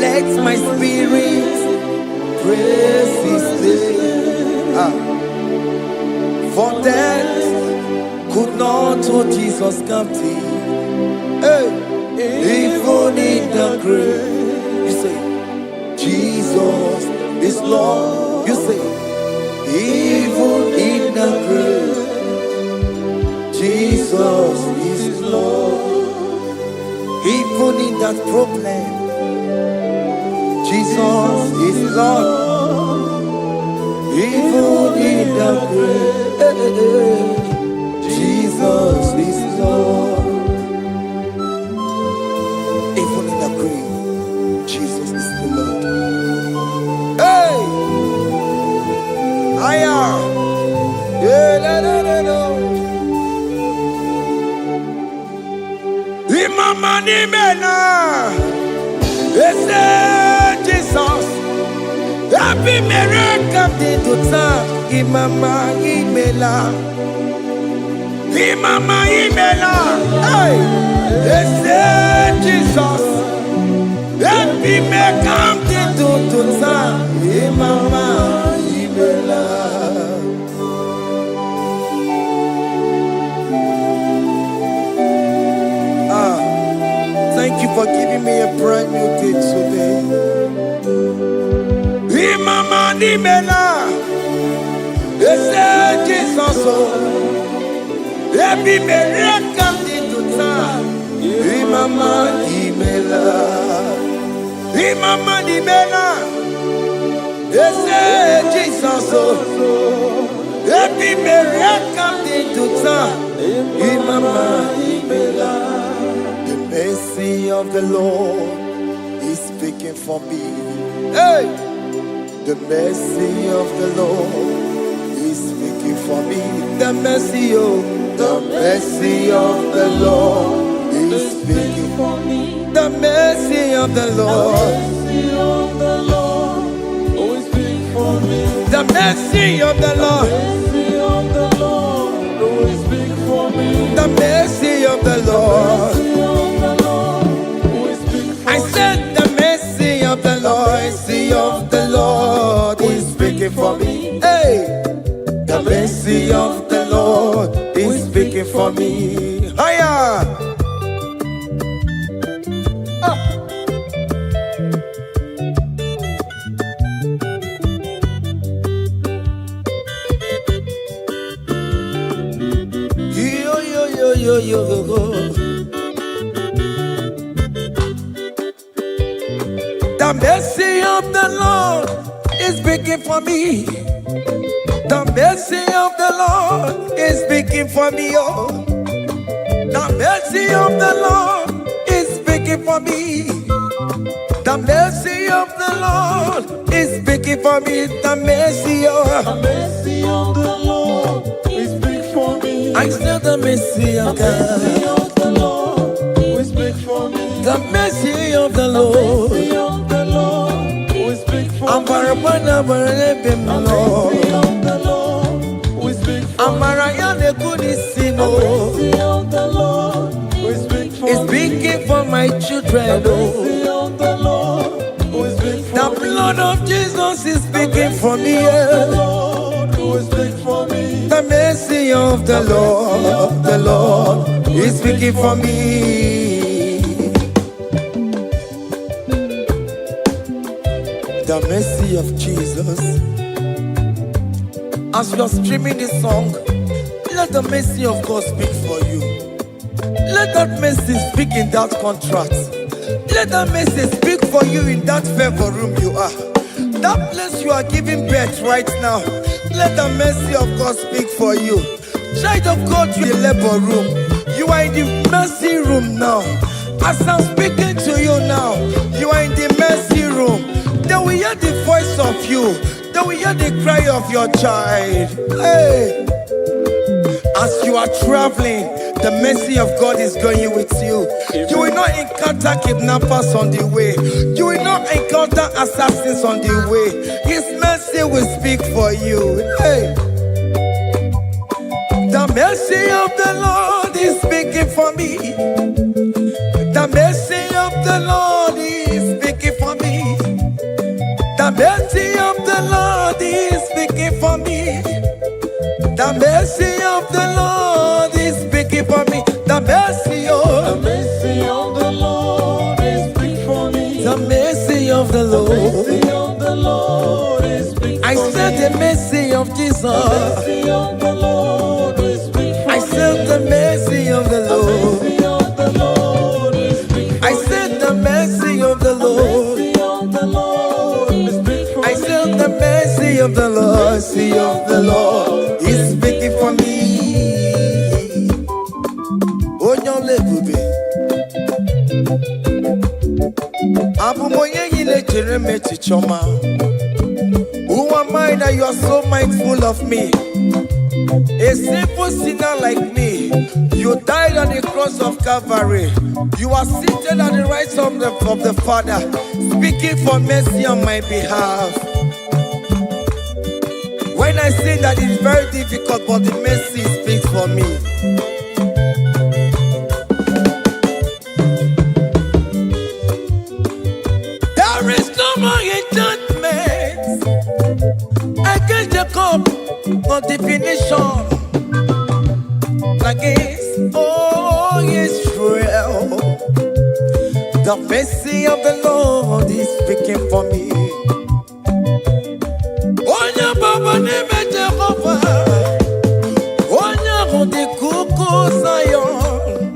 Let my spirit praise His name. For that told Jesus captive. Hey, even in the grave, you say, Jesus is Lord. You say, even in the grave, Jesus is Lord. Even in that problem, Jesus is Lord. Even in the grave, Jesus is Lord. Even in the grave, Jesus is the Lord. Hey! Aya! Yeah, no, no, no, no. Imama ni mena, ese Jesus. Happy miracle To time, Imama Imela. Imama imela, hey, ese Jesus. Happy miracle To time, Imama Imela. Thank you for giving me a brand new day today. Imama ni mela, ese Jesus. Happy miracle To time, Imama Imela. Imama ni mela, ese Jesus. Happy miracle To time, Imama Imela. The mercy of the Lord is speaking for me. Hey! The mercy of the Lord is speaking for me. The mercy of the Lord is speaking for me. The mercy of the Lord. The mercy of the Lord. The mercy of the Lord. I said the mercy of the Lord. Mercy of the Lord is speaking for me. Hey, the mercy of the Lord is speaking for me. Hiya. Yo, yo, yo, yo, yo, yo. The mercy of the Lord is speaking for me. The mercy of the Lord is speaking for me. Oh, the mercy of the Lord is speaking for me. The mercy of the Lord is speaking for me. The mercy of the Lord is big for me. I said the mercy of God. The Lord is big for me. The mercy of the Lord. The Lord is big for me. Amarabana barebem Lord. The Lord is big for me. Amarayane kunisimo. The Lord is big for It's me. speaking for my children. Oh. The Lord is big for The me. blood of Jesus is speaking for me. The Yeah. Lord is big for me. The mercy of the Lord is speaking for me. The mercy of Jesus. As you are streaming this song, let the mercy of God speak for you. Let that mercy speak in that contract. Let that mercy speak for you in that favor room you are. That place you are giving birth right now. Let the mercy of God speak for you. Child of God, you are in the labor room. You are in the mercy room now. As I'm speaking to you now, you are in the mercy room. They will hear the voice of you. They will hear the cry of your child. Hey! As you are traveling, the mercy of God is going with you. You will not encounter kidnappers on the way. You will not encounter assassins on the way. His mercy will speak for you. Hey. The mercy of the Lord is speaking for me. The mercy of the Lord is speaking for me. The mercy of the Lord is speaking for me. The mercy of the Lord is speaking for of Jesus. mercy of the Lord is speak for I said the mercy of the Lord. mercy of the Lord is speak for I said the mercy of the Lord. mercy of the Lord is speak for I said the mercy of the Lord. Mercy of the Lord is speaking for me. Onyolebube. Abumoye yile jereme chichoma. Who am I that you are so mindful of me? A simple sinner like me. You died on the cross of Calvary. You are seated at the right of the Father, speaking for mercy on my behalf. When I say that it's very difficult, but the mercy speaks for me. There is no more enchantment against Jacob, no definition against all Israel. The mercy of the Lord is speaking for me. Onya baba neme Jehovah, onya hodi kuku Zion.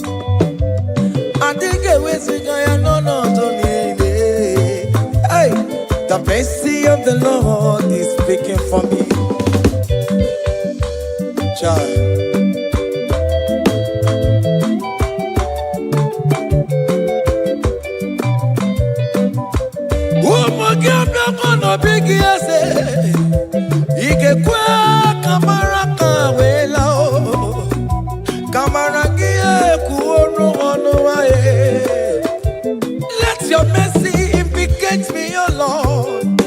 Adige wesigaya no to nile. Hey, the mercy of the Lord is speaking for me. Child. Bigi ase ikekwe kamara kawela o kamara gie kuonu onu wae. Let your mercy implicate me, O Lord.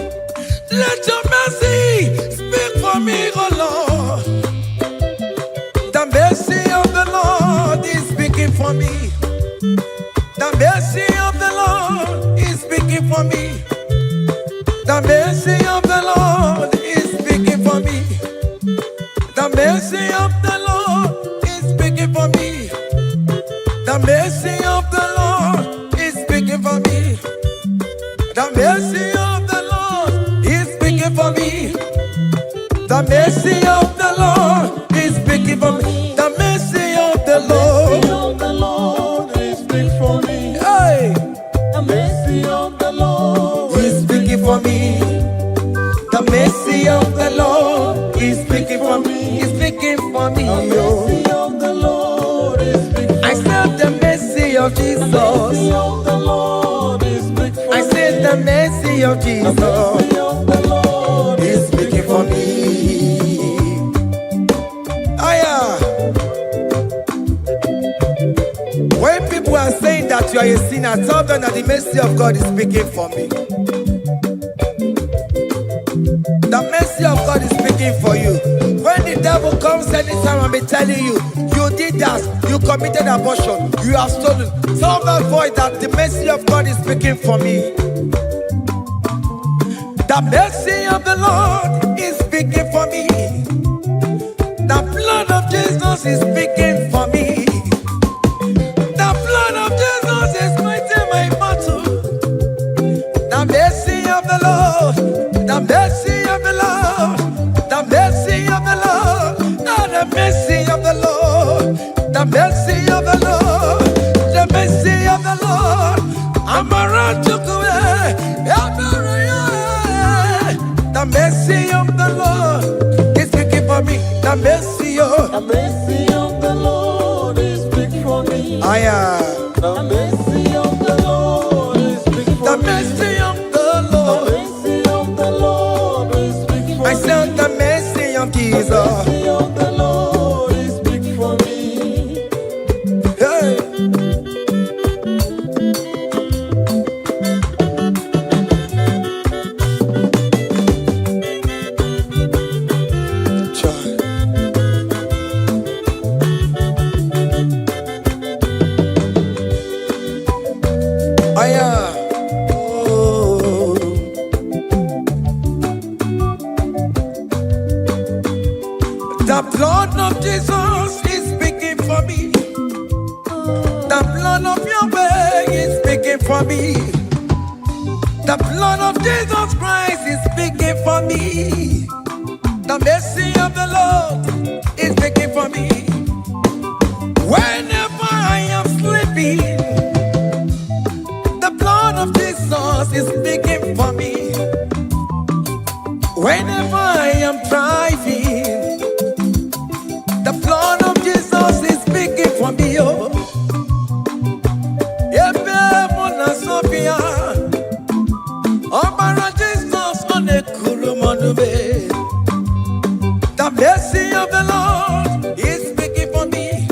Let your mercy speak for me, O Lord. The mercy of the Lord is speaking for me. The mercy of the Lord is speaking for me. The mercy of the Lord is speaking for me. The mercy of the Lord is speaking for me. The mercy of the Lord is speaking for me. The mercy of the Lord is speaking for me. The mercy of the Lord is speaking for me. The mercy of the Lord is speak for me. Hey, The mercy of the Lord is speaking for me. The mercy of the Lord is speaking for me. Is speaking for me. the mercy of the Lord is speak for I said the mercy of mercy Jesus. of the Lord is speak for I said the mercy of Jesus mercy of the Lord is speaking for me. Aya. When people are saying that you are a sinner, tell them that the mercy of God is speaking for me. The mercy of God is speaking for you. When the devil comes anytime and be telling you, you did that, you committed abortion, you have stolen, tell that voice that the mercy of God is speaking for me. The mercy of the Lord is speaking for me. The blood of Jesus is speaking for me. The blood of Jesus is fighting my battle. The mercy of the Lord, the mercy of the Lord, the mercy of the Lord, the mercy of the Lord, the mercy of the Lord, the mercy of the Lord. I'm around to go the mercy of the Lord is speaking for me. The mercy of the mercy of the Lord is speak for me. The mercy of the Lord is speak for the me. mercy of the The Lord. mercy of the Lord is speak for I me. said the mercy of The Jesus. mercy of the Lord is speak for me. Hey. Child. Aya. Oh. The blood of Jesus is speaking for me. The blood of Yahweh is speaking for me. The blood of Jesus Christ is speaking for me. The mercy of the Lord is speaking for me. Whenever I am sleeping, the blood of Jesus is speaking for me. Whenever I am driving, the blood of Jesus is speaking for me. Oh, Sophia, oh, Jesus on the Kurumanube. The mercy of the Lord is speaking for me.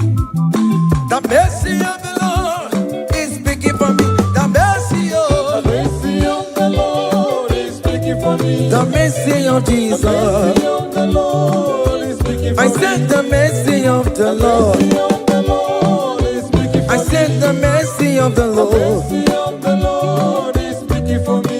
The mercy of the Lord is speaking for me. The mercy of the Lord is speaking for me. The mercy of Jesus. The mercy of the Lord is speaking for I said the mercy of the Lord. I said the mercy of the Lord. The mercy of the Lord is speaking for me.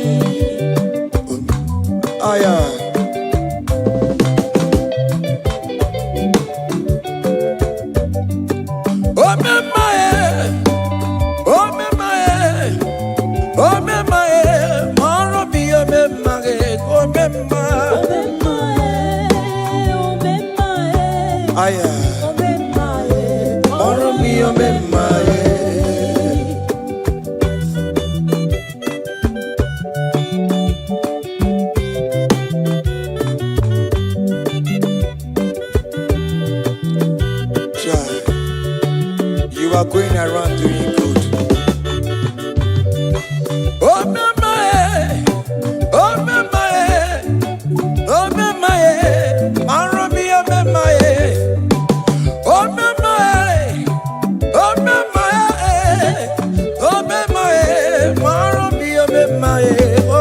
You are going around doing good. Oh, my, oh, my, oh, my, Maromi, oh, my, oh, my, oh, my, oh, my, Maromi, oh, my, oh,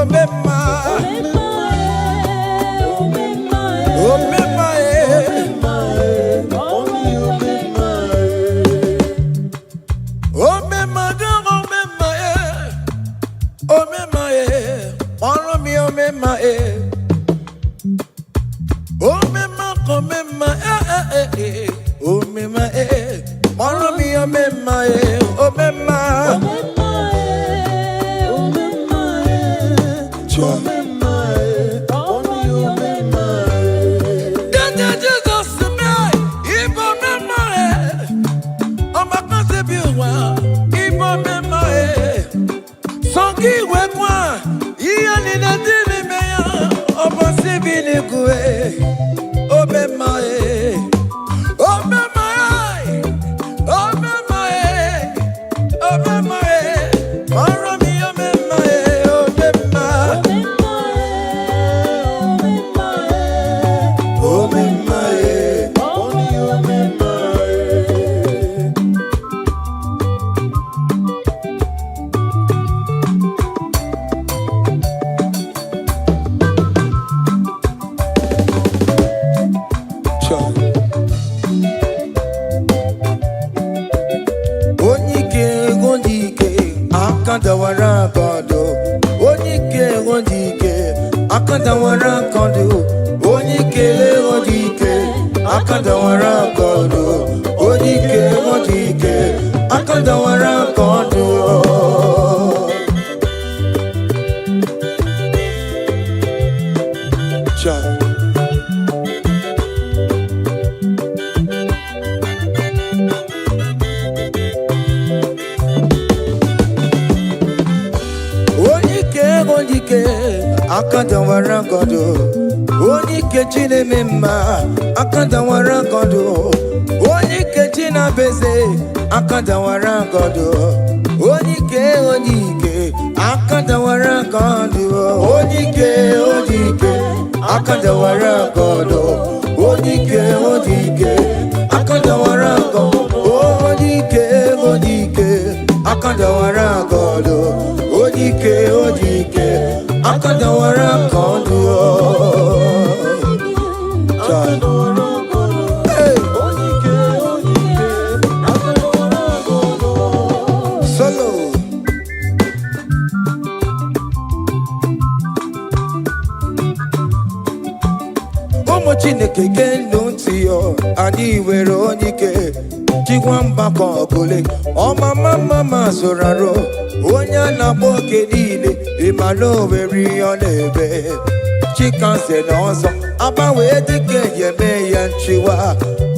chicken say no so. Aba we dike yeme yanchiwa.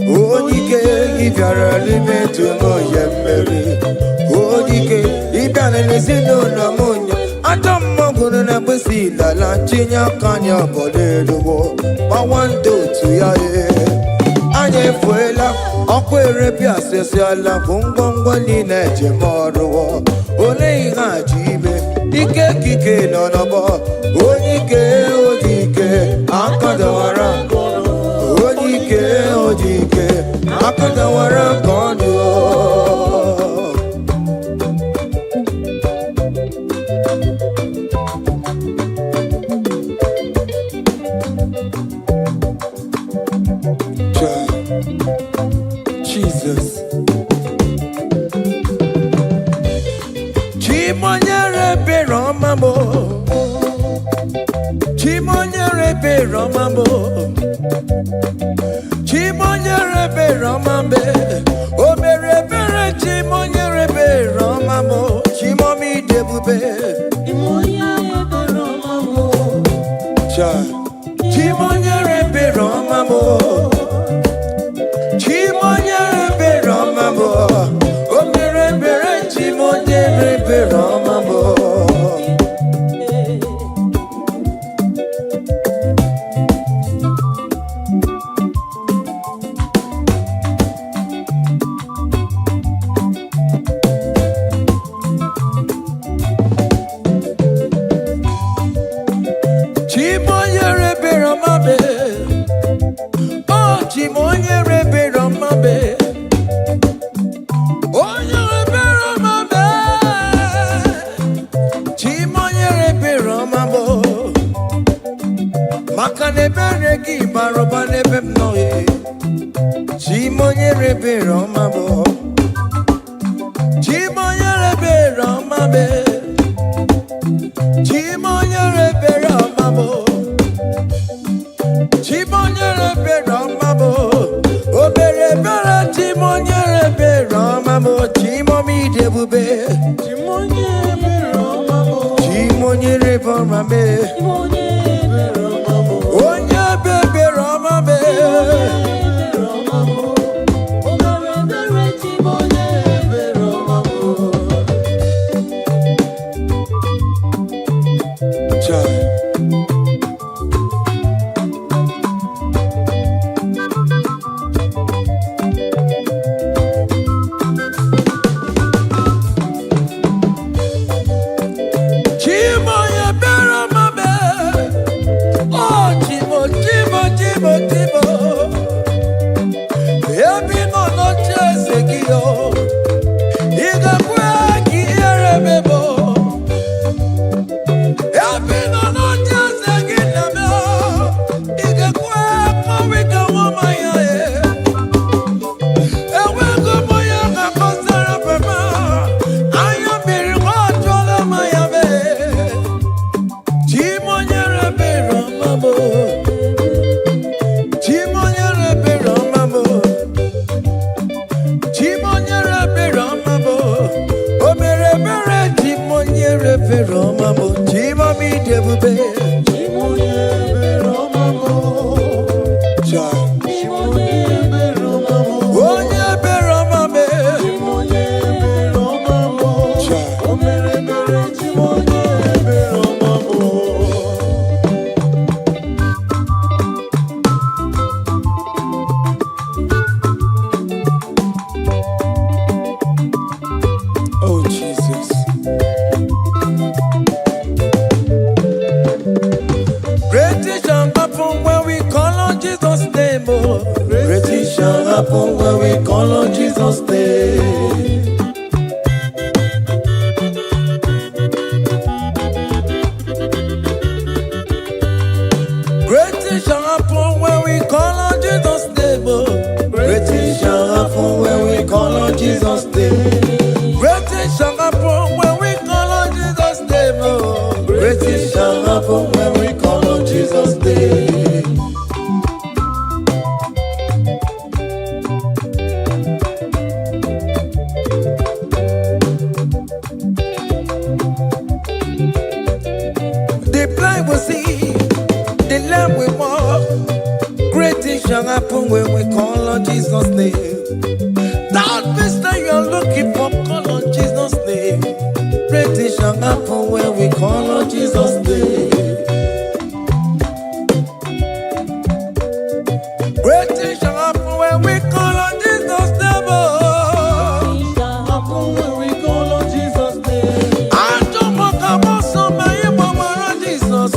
Odike if you're living to mo yemeri. Odike if you're listening no munya. Adam mogunu na busi la la chinya kanya bode duwo. Ba one do to ya ye. Anye fuela okwere pia sesi ala kungongo ni neje moruwo. Ole iha jibe ike kike no no bo. Odike odike akadawara odike odike akadawara kondo. Jesus Chimonyere be romambo Chimonyere be romambo Chimonyere be romambe O mere bere chimonyere be romambo Chimomi debube Chimonyere be romambo Chimonyere be romambo Chimonyere be romambo O mere bere chimonyere be romambo. Chimonyere be romambe Oh chimonyere be romambe Oh nyere be romambe Chimonyere be romambo Makane bere ki baroba nebe mnoye Chimonyere be romambo Chimonyere be romambe Chimonyere be romambo Chimonyere be romambo O bere bere chimonyere be romambo Chimomi debube Chimonyere be romambo Chimonyere be romambe Onye bebe romambe Chai Chimoye be romambe Oh Chimo Chimo Chimo Chimo Ebi no no chese kiyo Iga kwe ki erebebo Ebi no no chese kiname Iga kwe kawika wama ya e Ewe kumoya kakosara pema Aya biri wachola maya be Chimonyere be romambo Chimonyere be romambo Chimonyere be romambo O mere bere chimonyere be romambo Chimomi debube Chimonyere be romambo Chimonyere be romambo Onye be romambe Chimonyere be romambo O mere bere chimonyere be romambo. Oh Jesus. Great things shall happen when we call on Jesus' name. Oh. Great things shall happen when we call on Jesus' name. Great things shall happen when we call on Jesus' name. Oh. Great things shall happen when we call on Jesus' name. Great things shall happen when we call on Jesus' name. Oh. Great things shall happen when we call on Jesus' name. The blind will see, on Jesus' name. That mister you're looking for, call on Jesus' name. Great things shall happen when we call on Jesus' name. Great things shall happen when we call on Jesus' name. Things shall happen when we call on Jesus' name. I don't want to come so my mama Jesus.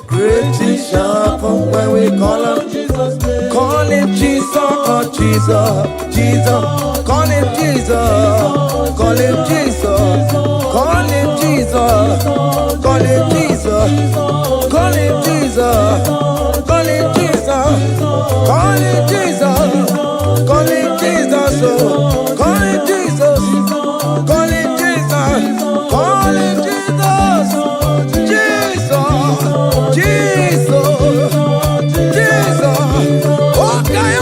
Great things shall happen when we call on Jesus' name. Call him Jesus, oh Jesus, Jesus. Call him Jesus, call him Jesus, call him Jesus, call him Jesus, call him Jesus, call him Jesus, call him Jesus, call him Jesus, call him Jesus, call him Jesus, call him Jesus, Jesus, Jesus. Okay,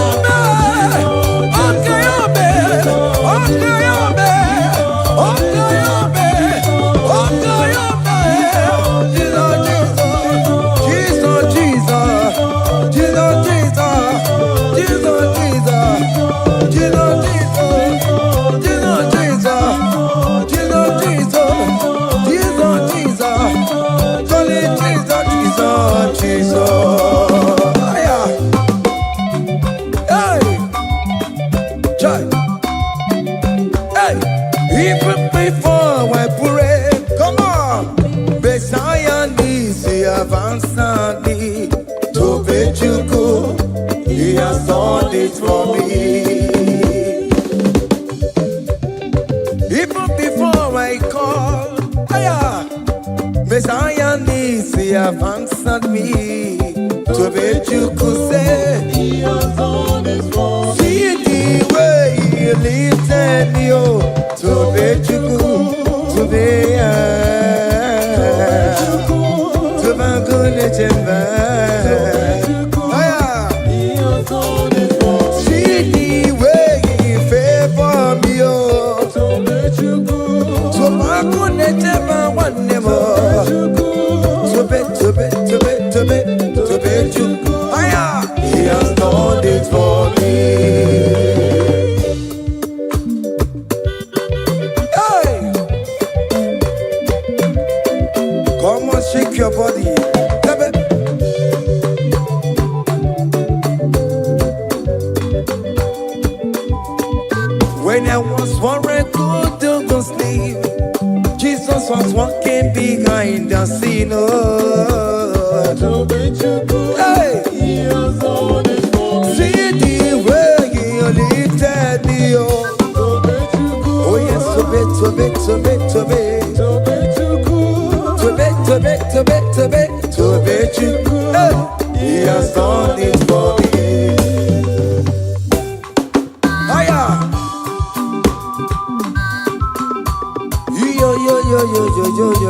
even before I pray, come on. Messiah needs to advance me to Bejuku. He has done it for me. Even before I call, Messiah needs to advance me to Bejuku. Say, He has done it for me. see the way He lifted me to Bejuku, to be to my goodness and He has done it for me. see the way He favor me, to my goodness and one more, to Bejuku. He has done it for me. Come on, shake your body. When I was worried, good to go sleep, Jesus was walking behind the scene. Hey! He has done it for me. See the way He lifted me up. Oh yes, to be. Hey, He has done it for me. Hiya.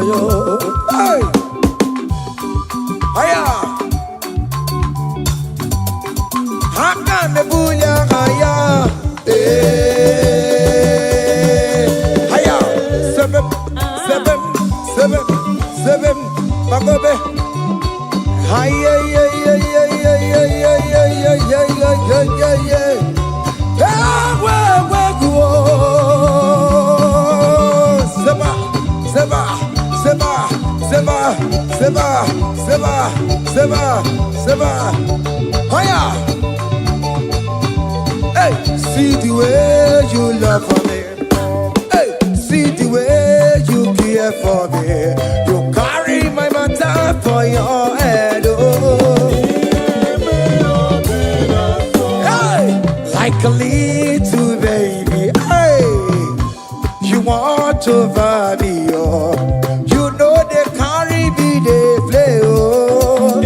Yo. Hey. Hiya. Haka me bunya hiya. Hiya. Seven. Bagobe. Hiya. Seba. Hiya. Hey, see the way you love for me. Hey, see the way you care for me. You carry my matter for your head. Oh. Hey, like a little baby. Hey, you want over me. Oh. You know they carry me, they play. Oh.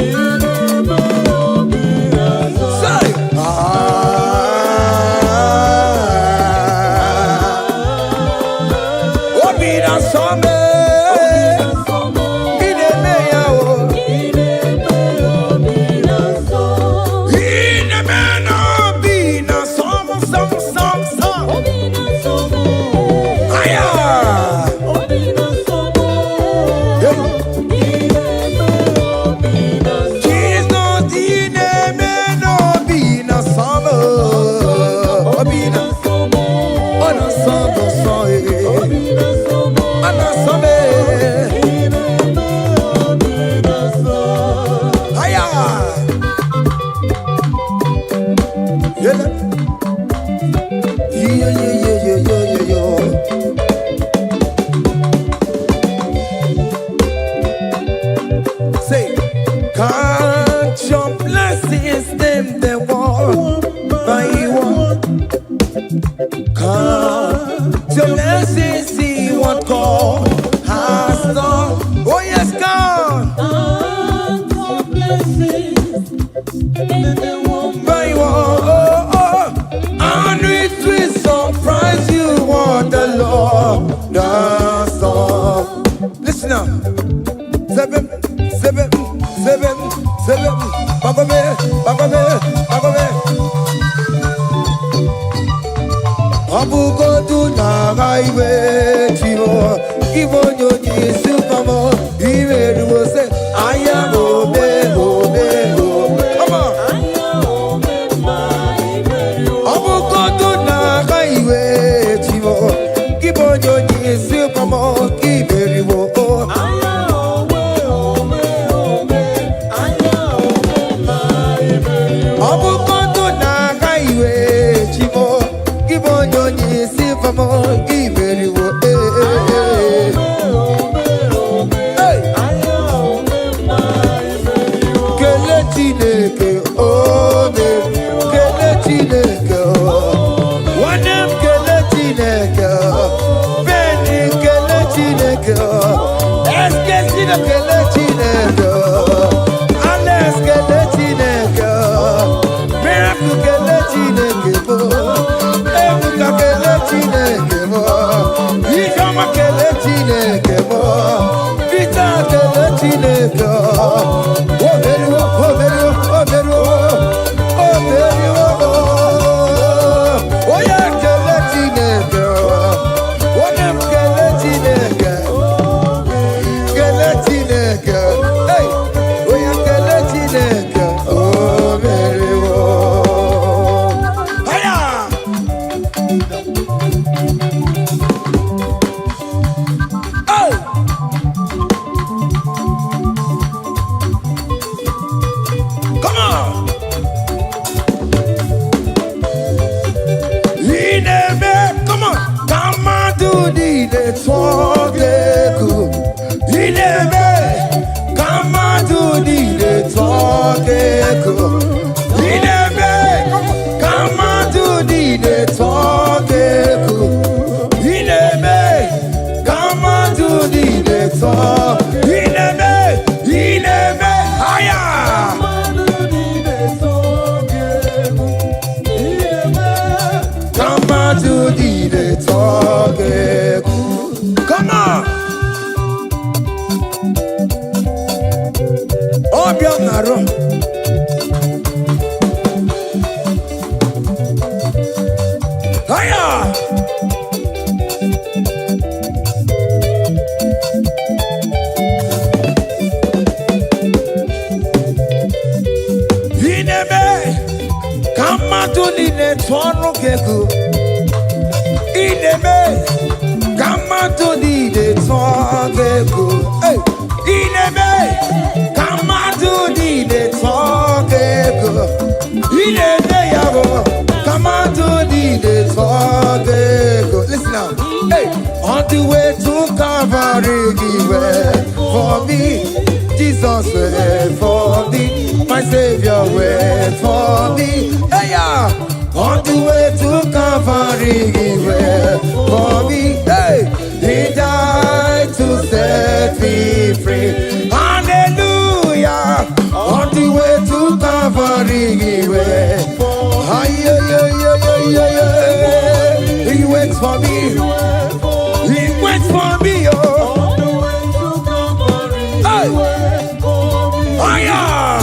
Say, count your blessings, them they walk by one. Count your blessings, see what God has done. Oh yes, God. Count your blessings, them they walk By one, and it will surprise you what the Lord does done. Listen now. Seven. Bagome. Abugo do na highway chivo. Ibo nyoni sukamo. Iwe wo say aya obe. Come on. Abugo do na highway chivo. Ibo nyoni sukamo. Iwe wo. Abukondo na kaiwe chivo Kibonyo nyisi famo Iberi wo Kele chineke ome Kele chineke Wanem kele chineke Beni kele chineke Eske sino kele chineke Ales kele chineke Miracle kele chineke mo Ebuka kele chineke mo Ikama kele chineke mo Vita kele chineke Oberu Oya kele chineke Onem kele chineke Kele chineke Hey Oya kele chineke Oberu Aya Oh Come on Ineme Come on Come on do the talk Ineme Come on do the talk Ineme Come on do the talk Ineme Come on do the talk Ineme Higher Come on to the talk. Come on. Oh, Bionaro. Hiya. Ineme. Come on to the talk. Ineme, come on to the talk. Hey, Ineme, come on to the talk. Ineme, come on to the talk. Listen now. Hey, on the way to Calvary, wait for me. Jesus wait for me. My Savior wait for me. Hey, yeah. On the way to Calvary, he wait for me. Hey, he died to set me free. Hallelujah. On the way to Calvary, he wait. He waits for me. He waits for me. Oh. Hey. Oh yeah.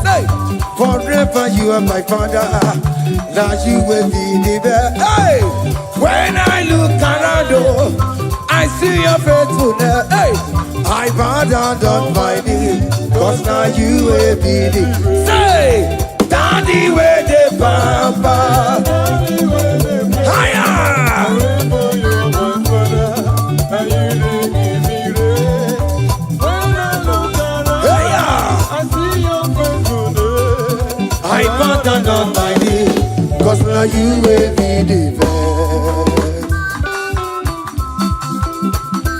Hey, forever you are my father, now you will be the best. Hey, when I look around, I see your faithfulness. Hey, I bow down on my knees, cause now you will be the. Say, Daddy, where the papa. Higher. now you will be the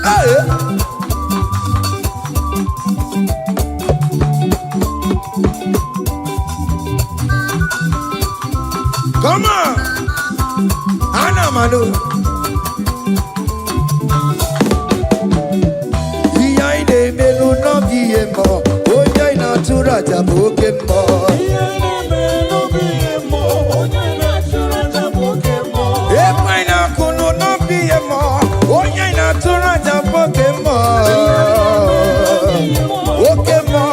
hey. Come on, Anna Manu. Iya ine melu no biemo, oya ina turaja bokemo. Iya ine melu biemo, oya ina turaja bokemo. Ema ina kunu no biemo, oya ina turaja bokemo. Bokemo.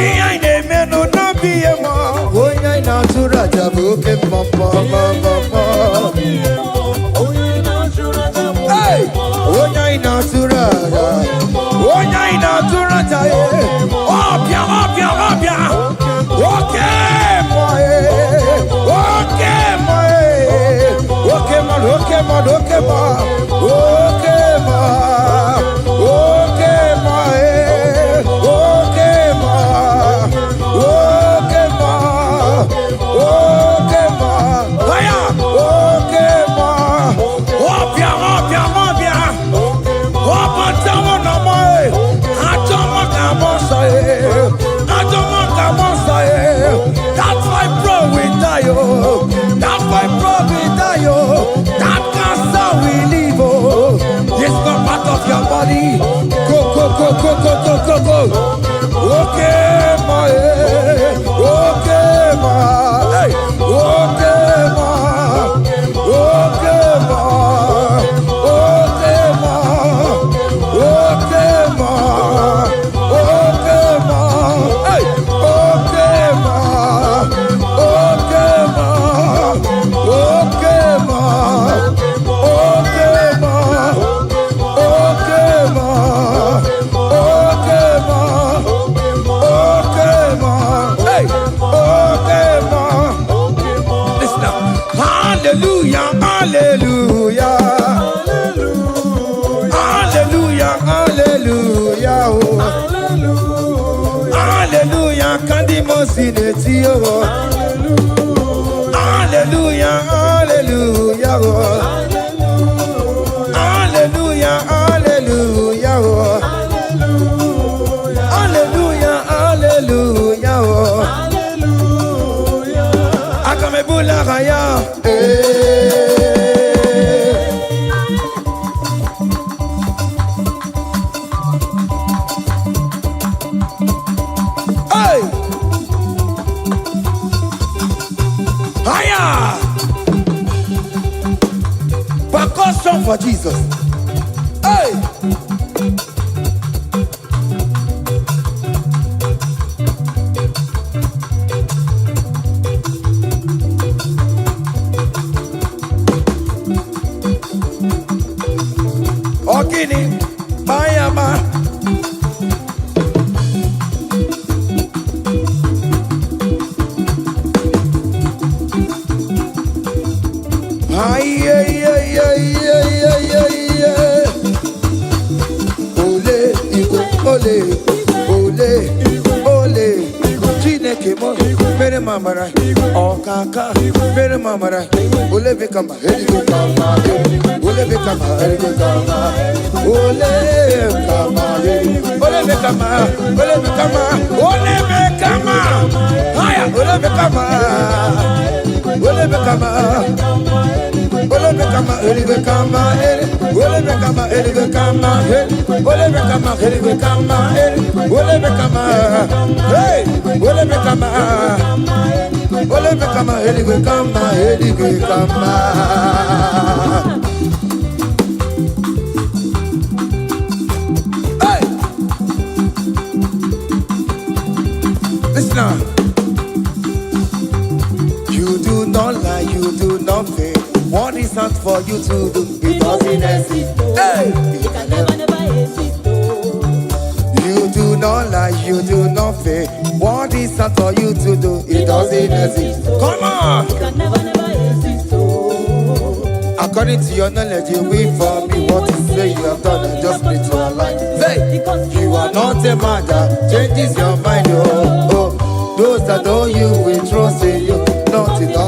Iya ine melu no biemo, oya ina turaja bokemo. Hey, oya ina turaja, oya ina turaja, obia, obia, obia, okay, boy, okay, boy, okay, man, okay, man, okay, man, okay, man, okay, man, okay, man, okay, man, okay, man, hiya, okay, man, obia, obia, obia. That's why bro we die, oh. That's why bro we die, oh. That cancer we live, oh. This not part of your body. Go, go, go, go, go, go, go, go. Okay, my, okay, my, hey, okay, my, okay, my, okay, my, okay, my, okay, my, hey, okay, my, okay, my, okay, my, okay, my, okay, my, okay, my, okay, my, hey, okay, my. Listen up. Hallelujah, hallelujah, hallelujah, hallelujah, oh. Hallelujah, kandi mosineti, oh. Hallelujah, hallelujah, oh. Hallelujah, hallelujah, oh. Hallelujah, hallelujah, oh. Akamebula raya, hey, higher. Percussion for Jesus. Hey. Ogini, Mayama. Ay, ay, ay, ay, ay, ay, ay, ay. Ole, Igbo, ole, ole, ole. Chineke mo, mere mamara. Okaka, mere mamara. Ole bekama, heligo kama, ole bekama, heligo kama, ole bekama, ole bekama, ole bekama, ole bekama. Haya, ole bekama, ole bekama. Ole bekama, heligo kama, ole bekama, heligo kama, ole bekama, heligo kama, ole bekama, hey, ole bekama. Ole bekama, heligo kama, heligo kama. Hey, listen now. You do not lie, you do not fail. What is not for you to do? It doesn't exist. Hey, It can never exist. you do not lie, you do not fail. What is not for you to do? It doesn't exist. Come on. It can never exist. According to your knowledge, you will for me. What you say you have done, and just need to align. Say, you are not a man that changes your mind. Oh, oh. Those that know you will trust in you. Not in all.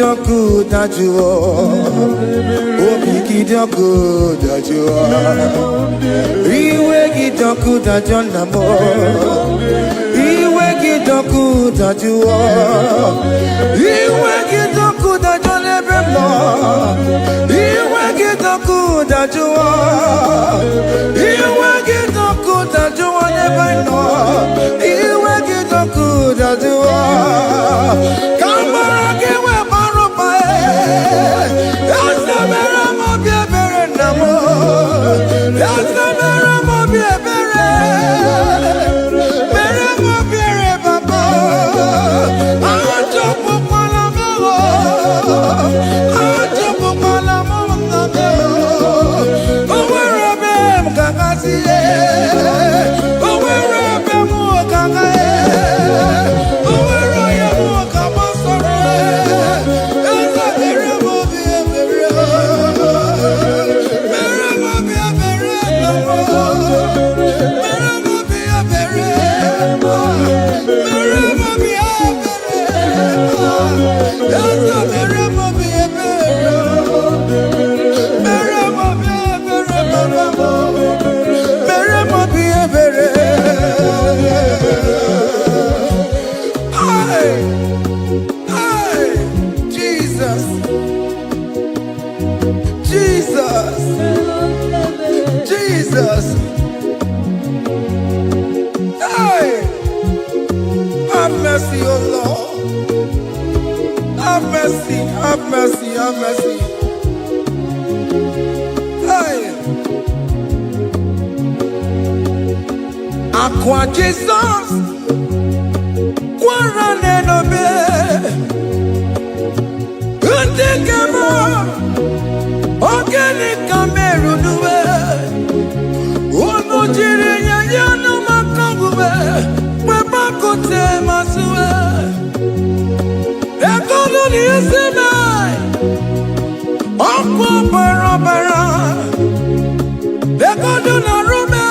gidoku dajuo. Obi gidoku dajuo. Iwe gidoku dajonamo. Iwe gidoku dajuo. Iwe gidoku dajonebemo. Iwe gidoku dajuo. Iwe gidoku dajuo nebeno. Iwe gidoku dajuo. Kamara giwe marupa Yasamera mo biebere namo. Yasamera mo biebere. Mere mo biere baba. Ajo pupala mo. Ajo pupala mo namo. Owerebe mkakasiye. Owerebe mo kakaye. Oweroye mo kamasore. Yasamera mo biebere. Mere mo biebere namo. Mere mo biebere. Mere mo biebere. Yasamera mo biebere. Mere mo biebere baba. Mere mo biebere. Hey, hey, Jesus, Jesus, Jesus. Hey, have mercy, oh Lord. Have mercy, have mercy, have mercy. Hey, Aqua Jesus, Quarane no be, Undekemo, Organic Cameru nuwe, Unujiri yanu makangube, Webakote masue, Ekolu ni esime, Okwa barabara, Ekolu na rume,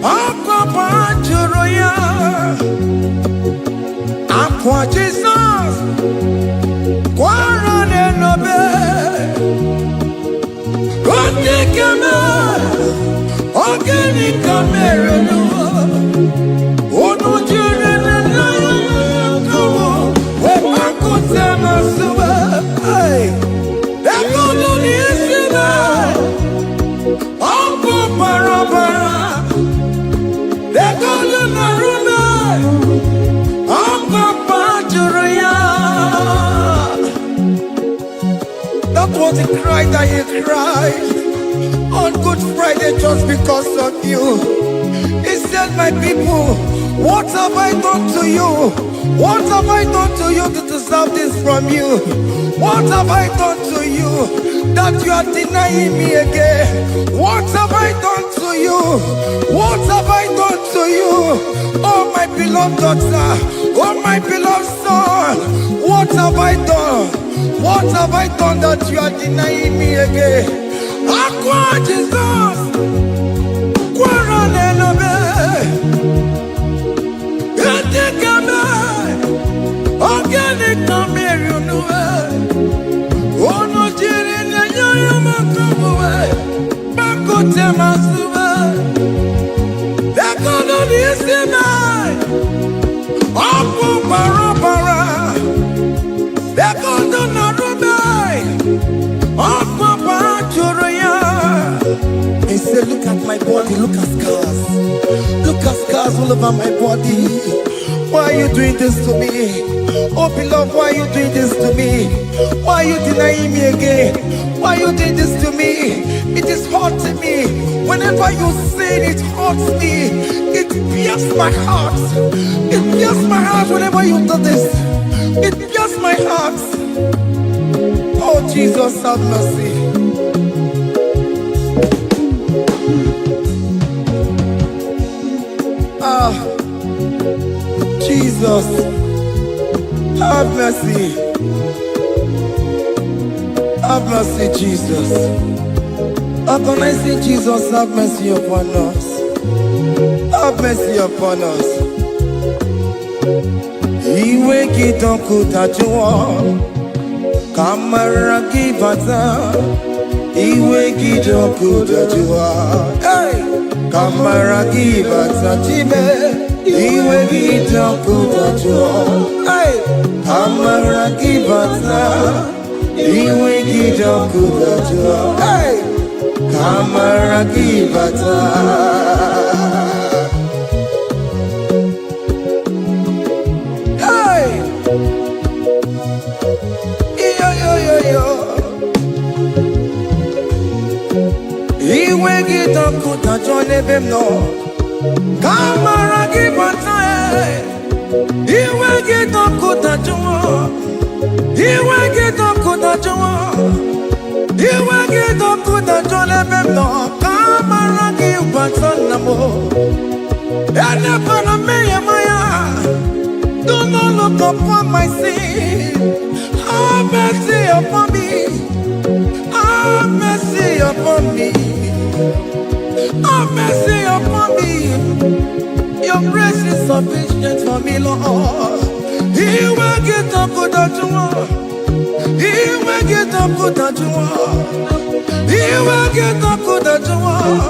Okwa panjuroya, Aqua Jesus, Quarane no be, Undekemo, Organic Cameru nuwe, Unujiri yanu Webakote masue, Ekolu ni esime, Okwa barabara, Ekolu na rume, Okwa panjuroya. That was the cry that you cried on Good Friday just because of you. He said, my people, what have I done to you? What have I done to you to deserve this from you? What have I done to you that you are denying me again? What have I done to you? What have I done to you? Oh, my beloved daughter, oh, my beloved son, what have I done? What have I done that you are denying me again? Aqua Jesus, Quarane no be, Etikame, Organic Cameru nuwe, Onojiri nyanyo makabuwe, Bakote masube, Ekolu ni esime, Okwa barabara, Ekolu na rume, Okwa panjuroya. He said, look at my body, look at scars. Look at scars all over my body. Why are you doing this to me? Oh beloved, why are you doing this to me? Why are you denying me again? Why are you doing this to me? It is hurting me. Whenever you sin, it hurts me. It pierces my heart. It pierces my heart whenever you do this. It pierces my heart. Oh Jesus, have mercy. Jesus, have mercy. Have mercy, Jesus. Agonizing Jesus, have mercy upon us. Have mercy upon us. Iwe kitoko tajua, kamara kibata. Iwe kitoko tajua, hey, kamara kibata chibe. Iwe kitoko tajua, hey, kamara kibata. Iwe kitoko tajua, hey, kamara kibata. Iwe gitoko tajone bemno, kamara gibata. Iwe gitoko tajwa, iwe gitoko tajwa, iwe gitoko tajone bemno, kamara gibata namo. Ene pana meya maya, do not look upon my sin. Have mercy upon me. Have mercy upon me. Have mercy upon me. Your grace is sufficient for me, Lord. He will get up with that one. He will get up with that one. He will get up with that one.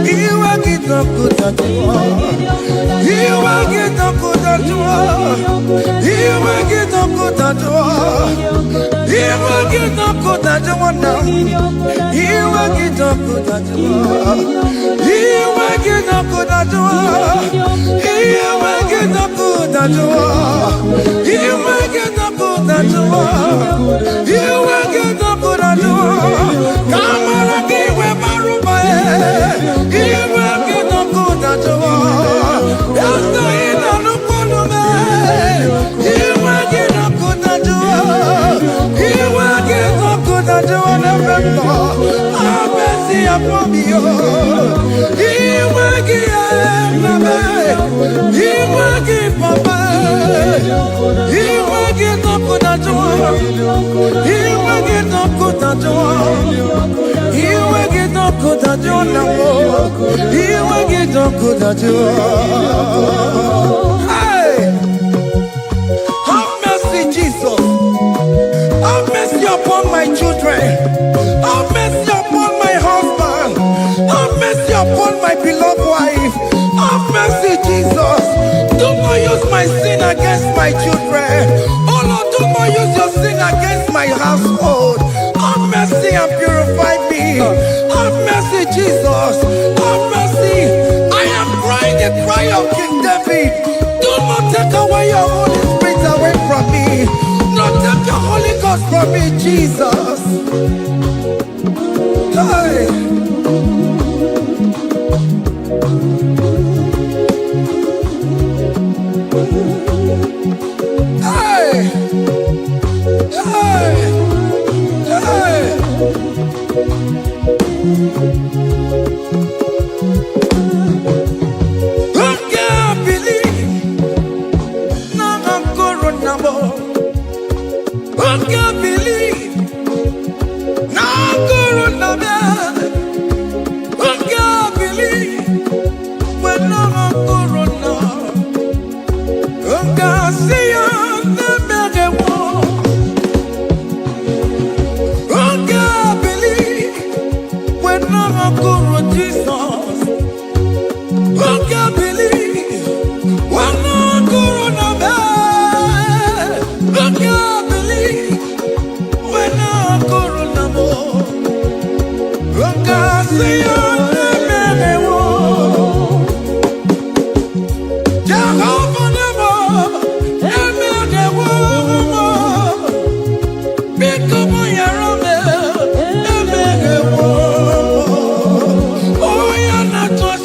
He will get up with that one. He will get up with that one. He will get up with that one. He will get up with that one now. He will get up with that one. He will get up with that one. He will get up with that one. He will get up with that one. He will get up with that one. Come on, give him a rumba. He will get up with that one. That's the end of the problem. He will get up with that one. He will get up with that one. Have mercy upon me. He will give me. He will give Papa. He will get up with that one. He will get up with that one. He will get up with that one. He will get up with that one. Hey! Have mercy, Jesus. Have mercy upon my children. Have mercy upon my husband. Have mercy upon my beloved wife. Have mercy, Jesus. Do not use my sin against my children. Oh Lord, do not use your sin against my household. Have mercy and purify me. Have mercy, Jesus. Have mercy. I am crying the cry of King David. Do not take away your Holy Spirit away from me. Not take your Holy Ghost from me, Jesus. Hey. Hey. Hey. Hey. Who can believe? Now I'm corona. Who can believe? Now I'm corona. Who can believe? When I'm corona. Who can see you? Jesus, who can believe when no corona man? Who can believe when no corona more? Who can see your name? Jehovah never, become your own. Oh,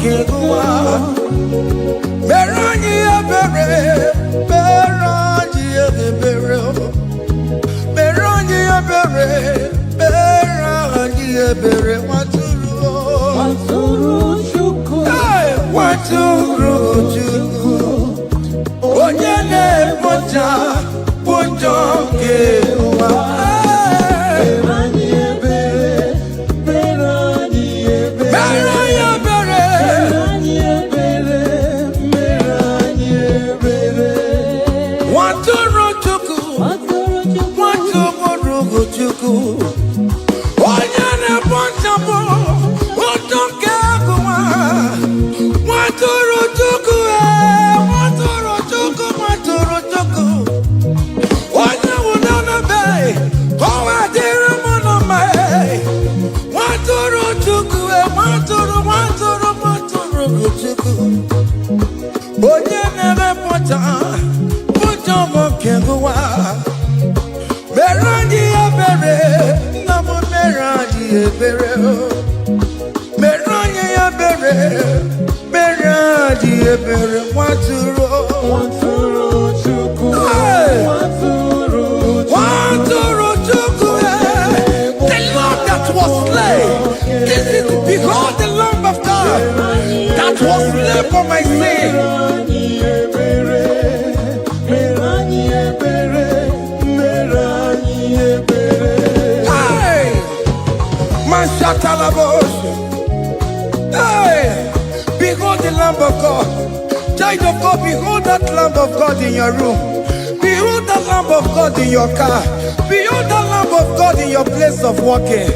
kewa. Merani ebere, merani ebere, merani ebere, merani ebere. Waturu chuku, waturu chuku. Onyene moja, moja kewa. Merani ebere, merani ebere, merani ebere, merani ebere. Waturu chuku, waturu chuku. Onyene moja, moja kewa. Waturu chuku, waturu chuku, waturu chuku. Wanya wunana bay, oh adira mona may. Waturu chuku, waturu chuku. Onye nebe pota, pota mokewa. Merandi ebere, namo merandi ebere. Merandi ebere, merandi ebere. Waturu chuku, waturu chuku. The Lamb that was slain. This is, behold the Lamb of God that was slain for my sin. Hey, Mashatalabos. Hey, behold the Lamb of God. Child of God, behold that Lamb of God in your room. Behold that Lamb of God in your car. Behold that Lamb of God in your place of working.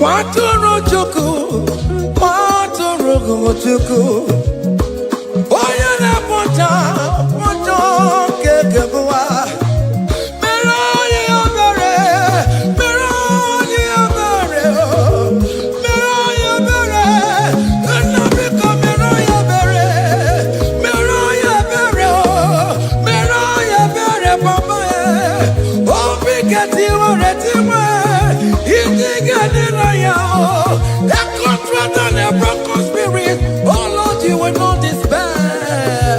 Waturu chuku, waturu chuku. Oya na pota, pota kekewa. Merani ebere, merani ebere, merani ebere. Nabika merani ebere, merani ebere, merani ebere, Papa. Oh, bigati waretiwe, itigani ya. A contract and a broken spirit. Oh Lord, you will not despair.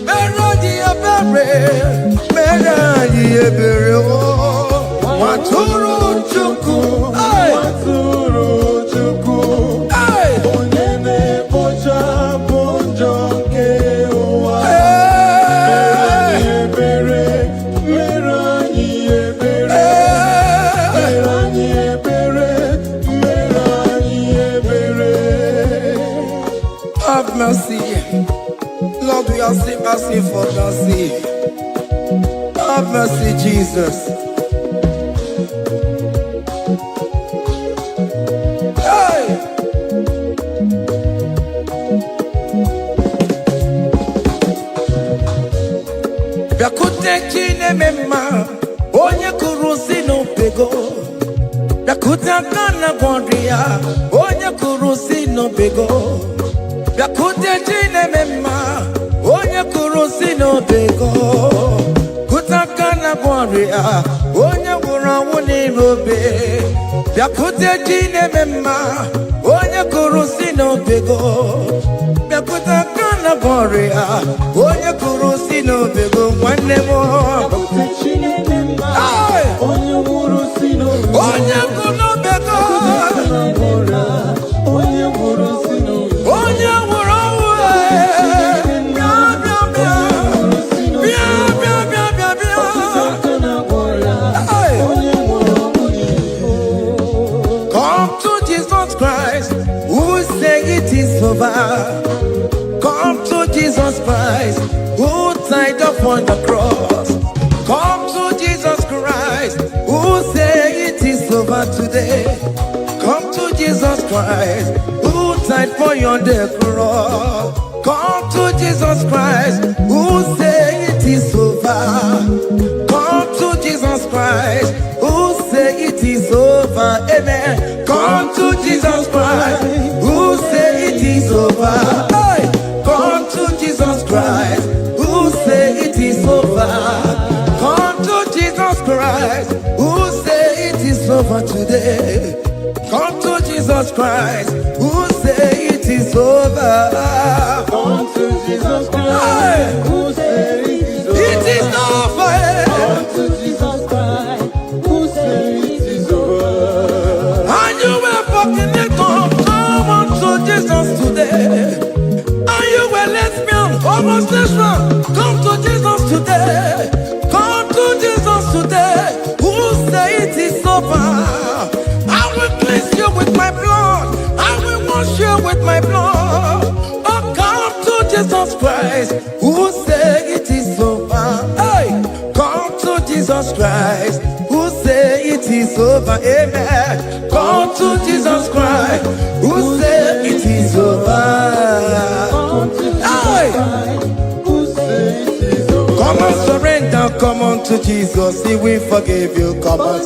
Merani ebere, merani ebere. Waturu chuku, waturu chuku. Onyene boja boja kewa. Merani ebere, merani ebere, merani ebere, merani ebere. Have mercy, Lord. We are still asking for mercy. Have mercy, Jesus. Hey! Yakute chine mema, onye kurusi no pego. Yakuta kana gondria, onye kurusi no pego. Yakute chine mema, onye kurusi no pego. Kutakana gondria, onye kurawuni robe. Yakute chine mema, onye kurusi no pego. Yakutakana gondria, onye kurusi no pego. One more. Onye kurusi no pego. Onye kurusi no pego. Onye come to Jesus Christ, who say it is over. Come to Jesus Christ, who died upon the cross. Come to Jesus Christ, who say it is over today. Come to Jesus Christ, who died for you on the cross. Come to Jesus Christ, who say it is over. Come to Jesus Christ, who say it is over. Amen. Come to Jesus Christ, who say it is over. Hey! Come to Jesus Christ, who say it is over. Come to Jesus Christ, who say it is over. over today. Come to Jesus Christ, who say it is over. Come to Jesus Christ, who say it is over. Come to Jesus Christ, who say it is over. And you were fucking it up. Come on to Jesus today. And you were lesbian, homosexual. Come to Jesus today. Come to Jesus today. Who say it is over? I will cleanse you with my blood. I will wash you with my blood. Oh, come to Jesus Christ. Who say it is over? Hey, come to Jesus Christ. Who say it is over? Amen. Come to Jesus Christ. Who say it is over? Hey. Come and surrender, come on to Jesus, He will forgive you. Come on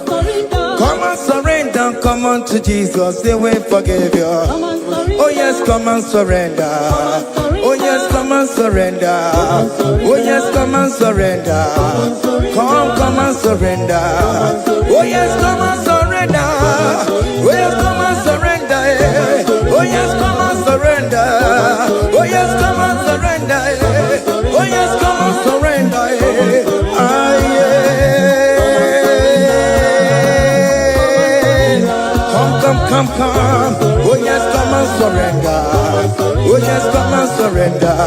surrender, come on to Jesus, He will forgive you. Oh yes, come and surrender. Oh yes, come and surrender. Oh yes, come and surrender. Come and surrender. Oh yes, come and surrender. Oh yes, come and surrender. Oh yes, come and surrender. Oh yes, come and surrender. Oh yes, come and surrender. Come. Oh yes, come and surrender. Oh yes, come and surrender.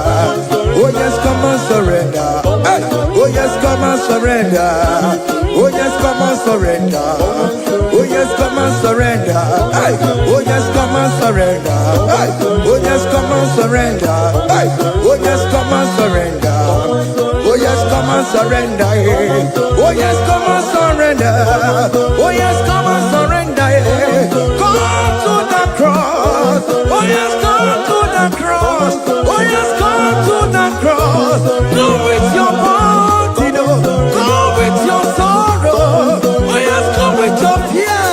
Oh yes, come and surrender. Hey. Oh yes, come and surrender. Oh yes, come and surrender. Oh yes, come and surrender. Hey. Oh yes, come and surrender. Hey. Oh yes, come and surrender. Hey. Oh yes, come and surrender. Oh yes, come and surrender. Oh yes, come and surrender. Oh yes, come and surrender. Come to the cross. Oh yes, come to the cross. Oh yes, come to the cross. Come with your body, come with your sorrow. Oh yes, come with your fear.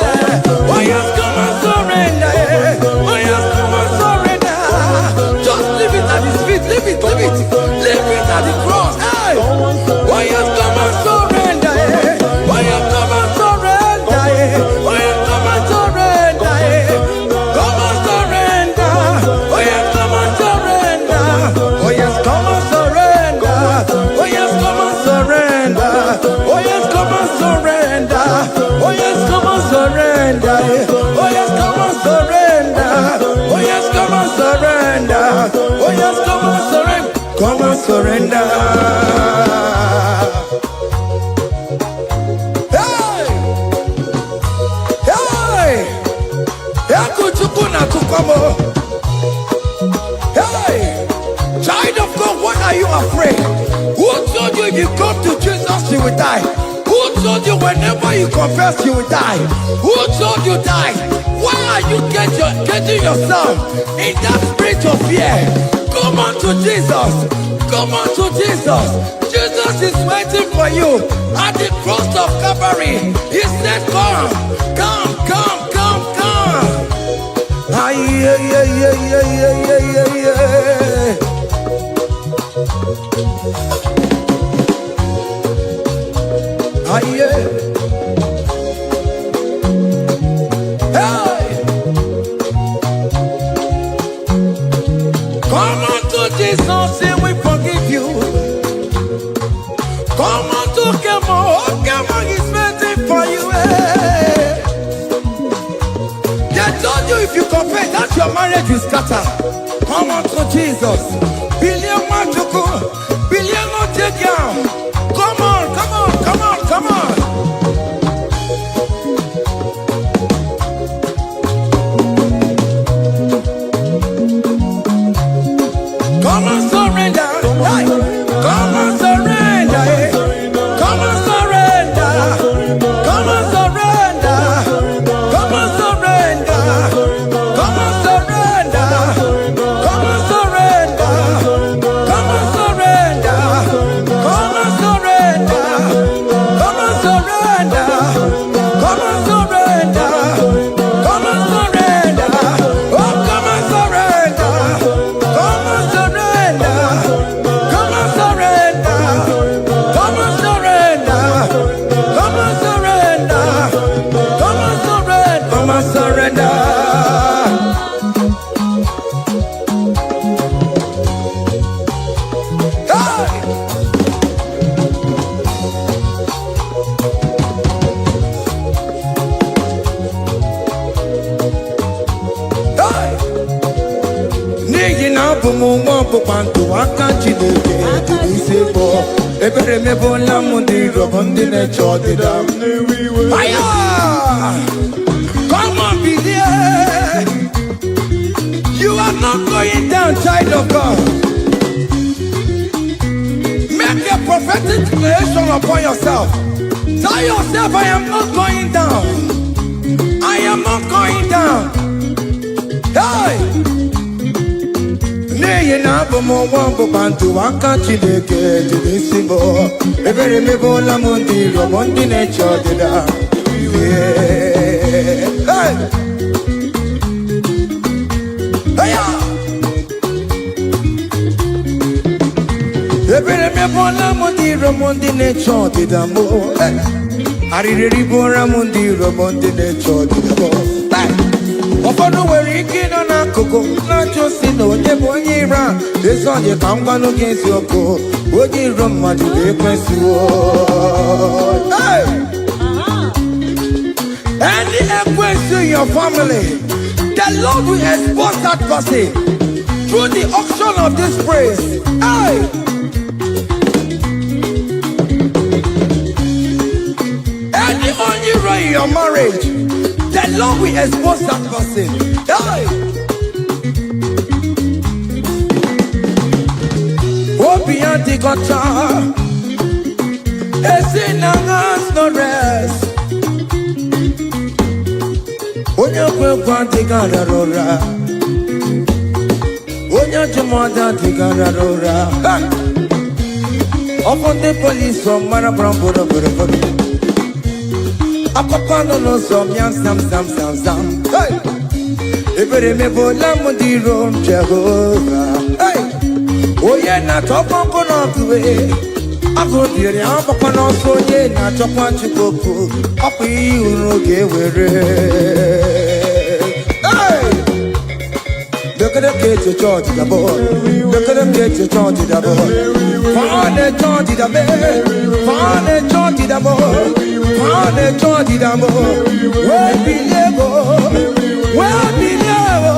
Oh yes, come and surrender. Oh yes, come and surrender. Just leave it at His feet. Leave it at the cross. Hey. Oh yes, come and surrender. Oh yes, come and surrender. Oh yes, come and surrender. Come and surrender. Oh yes, come and surrender. Oh yes, come and surrender. Oh yes, come and surrender. Oh yes, come and surrender. Oh yes, come and surrender. Oh yes, come and surrender. Oh yes, come and surrender. Oh yes, come and surrender. Come and surrender. Hey! Hey! Hey! Child of God, why are you afraid? Who told you if you come to Jesus you will die? Who told you whenever you confess you will die? Who told you die? Why are you getting yourself in that spirit of fear? Come on to Jesus. Come on to Jesus. Jesus is waiting for you at the cross of Calvary. He said, come. Yeah. Yeah. Hey. Come on to Jesus, He will forgive you. Come on to Kemo is waiting for you. Hey. They told you if you confess that your marriage will scatter. Come on to Jesus. Billion Machuku, billion Otegia. Come on. Come on surrender. Hey. Come on surrender. Hey. Come on surrender. Come on surrender. Come on surrender. Come on surrender. Come on surrender. Come on surrender. Come on surrender. Come on surrender. Come on surrender. Come on surrender. Oh, come on surrender. Come on surrender. Come on surrender. Come on surrender. Come on surrender. Come on surrender. abụmụnwa ọbụkwantu aka Chineke dị n'isi bụ ebere mebola m ndị rọbọ ndị na-eche ọdịda. Fire! Come on, believe. You are not going down, child of God. Make a prophetic declaration upon yourself. Tell yourself, I am not going down. I am not going down. Hey! Neye na abụmụnwa ọbụkwantu aka Chineke dị n'isi bụ ebere mebola m ndị rọbọ ndị na-eche ọdịda. Hey! Ebere mebola m ndị rọbọ ndị na-eche ọdịda m. Arịrịrị bụra m ndị rọbọ ndị na-eche ọdịda m. Ụfọdụ nwere ike ịnọ n'akụkụ na-achọ si na onye bụ onye iro a. Ezi onye ka m gwanụ gị eziokwu, onye iro mmadụ ga-ekwesịwo. Any equation in your family, the Lord will expose that person through the auction of this praise. Hey! Any only right in your marriage, the Lord will expose that person. Hey! Obianti gota, esinangas no rest. Onya kwekwa tigararora, onya jumada tigararora. Upon the police from Marabrambo. Akopano no som yam sam. Hey! Ebere mebola m ndị rom Jehova. Hey! Onye na-achọkwa nkụ n'ọkụwe agụ dịrị agbakwa n'ọsọ onye na-achọkwa Chukwu ọkwa ihe uru ga-ewere. Dekere ka eche chọọchị dabo, dekere ka eche chọọchị dabo. Fane chọọchị dabe, fane chọọchị dabo, fane chọọchị dabo. Wee bilie go, wee bilie go,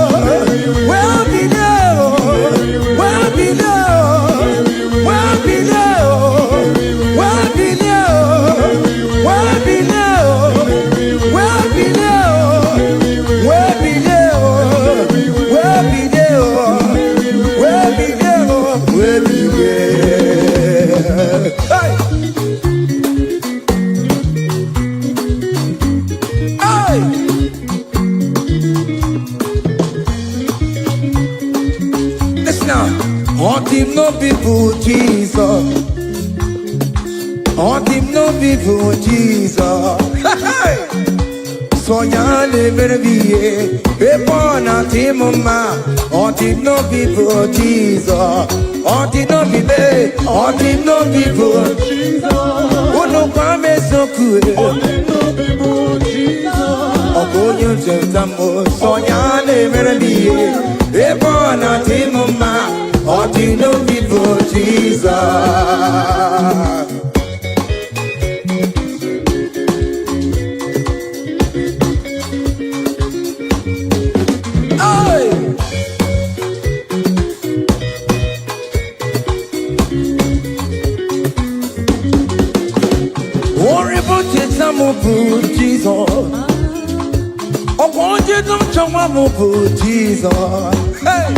wee bilie go, wee bilie go, wee bilie go, wee bilie go, wee bilie go, wee bilie go, wee bilie go. Listen now, all team no people Jesus, all team no people Jesus. Sognare per vie e buona timoma. Oggi non vivo Gesù, oggi non vive, oggi non vivo Gesù. Uno qua messo qui, oggi non vivo Gesù. Oggi sentiamo sognare per vie e buona timoma. Oggi non vivo Gesù. Jesus, oh, won't you don't show up Jesus? Hey,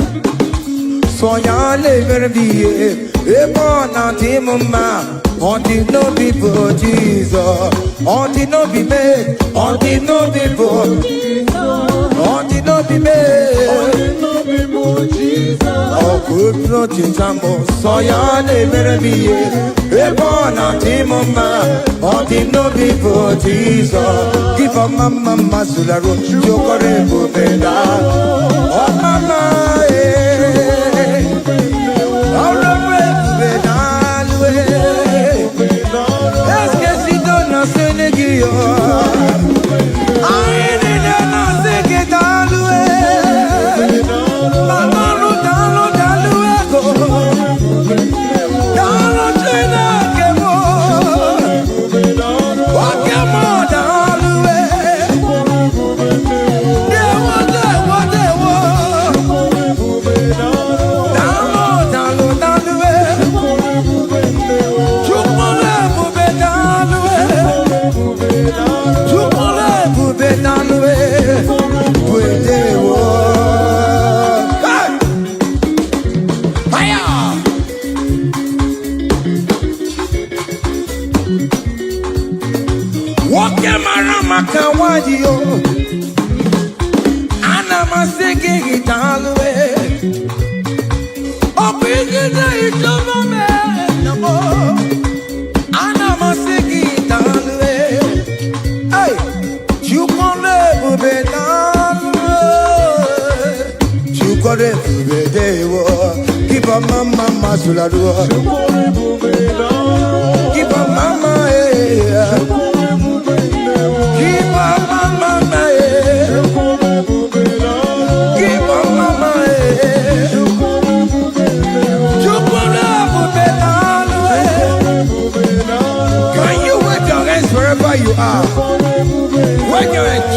sognare per vie e buona timoma. Oggi non vivo Jesus, oggi non vive, oggi non vivo, oggi non vive, non vivo Jesus. Oh, quello ci siamo, sognare per vie e buona timoma. Oggi non vivo Jesus. Give a mamma sulla road, giocare bubeda. Oh mamma, marama kawadio. Ana masiki italwe. Opigida itomame namo. Ana masiki italwe. Hey, you kone bubedalwe. You kone bubedewo. Keep a mama suladwa. Keep a mama keep a mama keep a mama Can you wave your hands wherever you are? Wave your hands.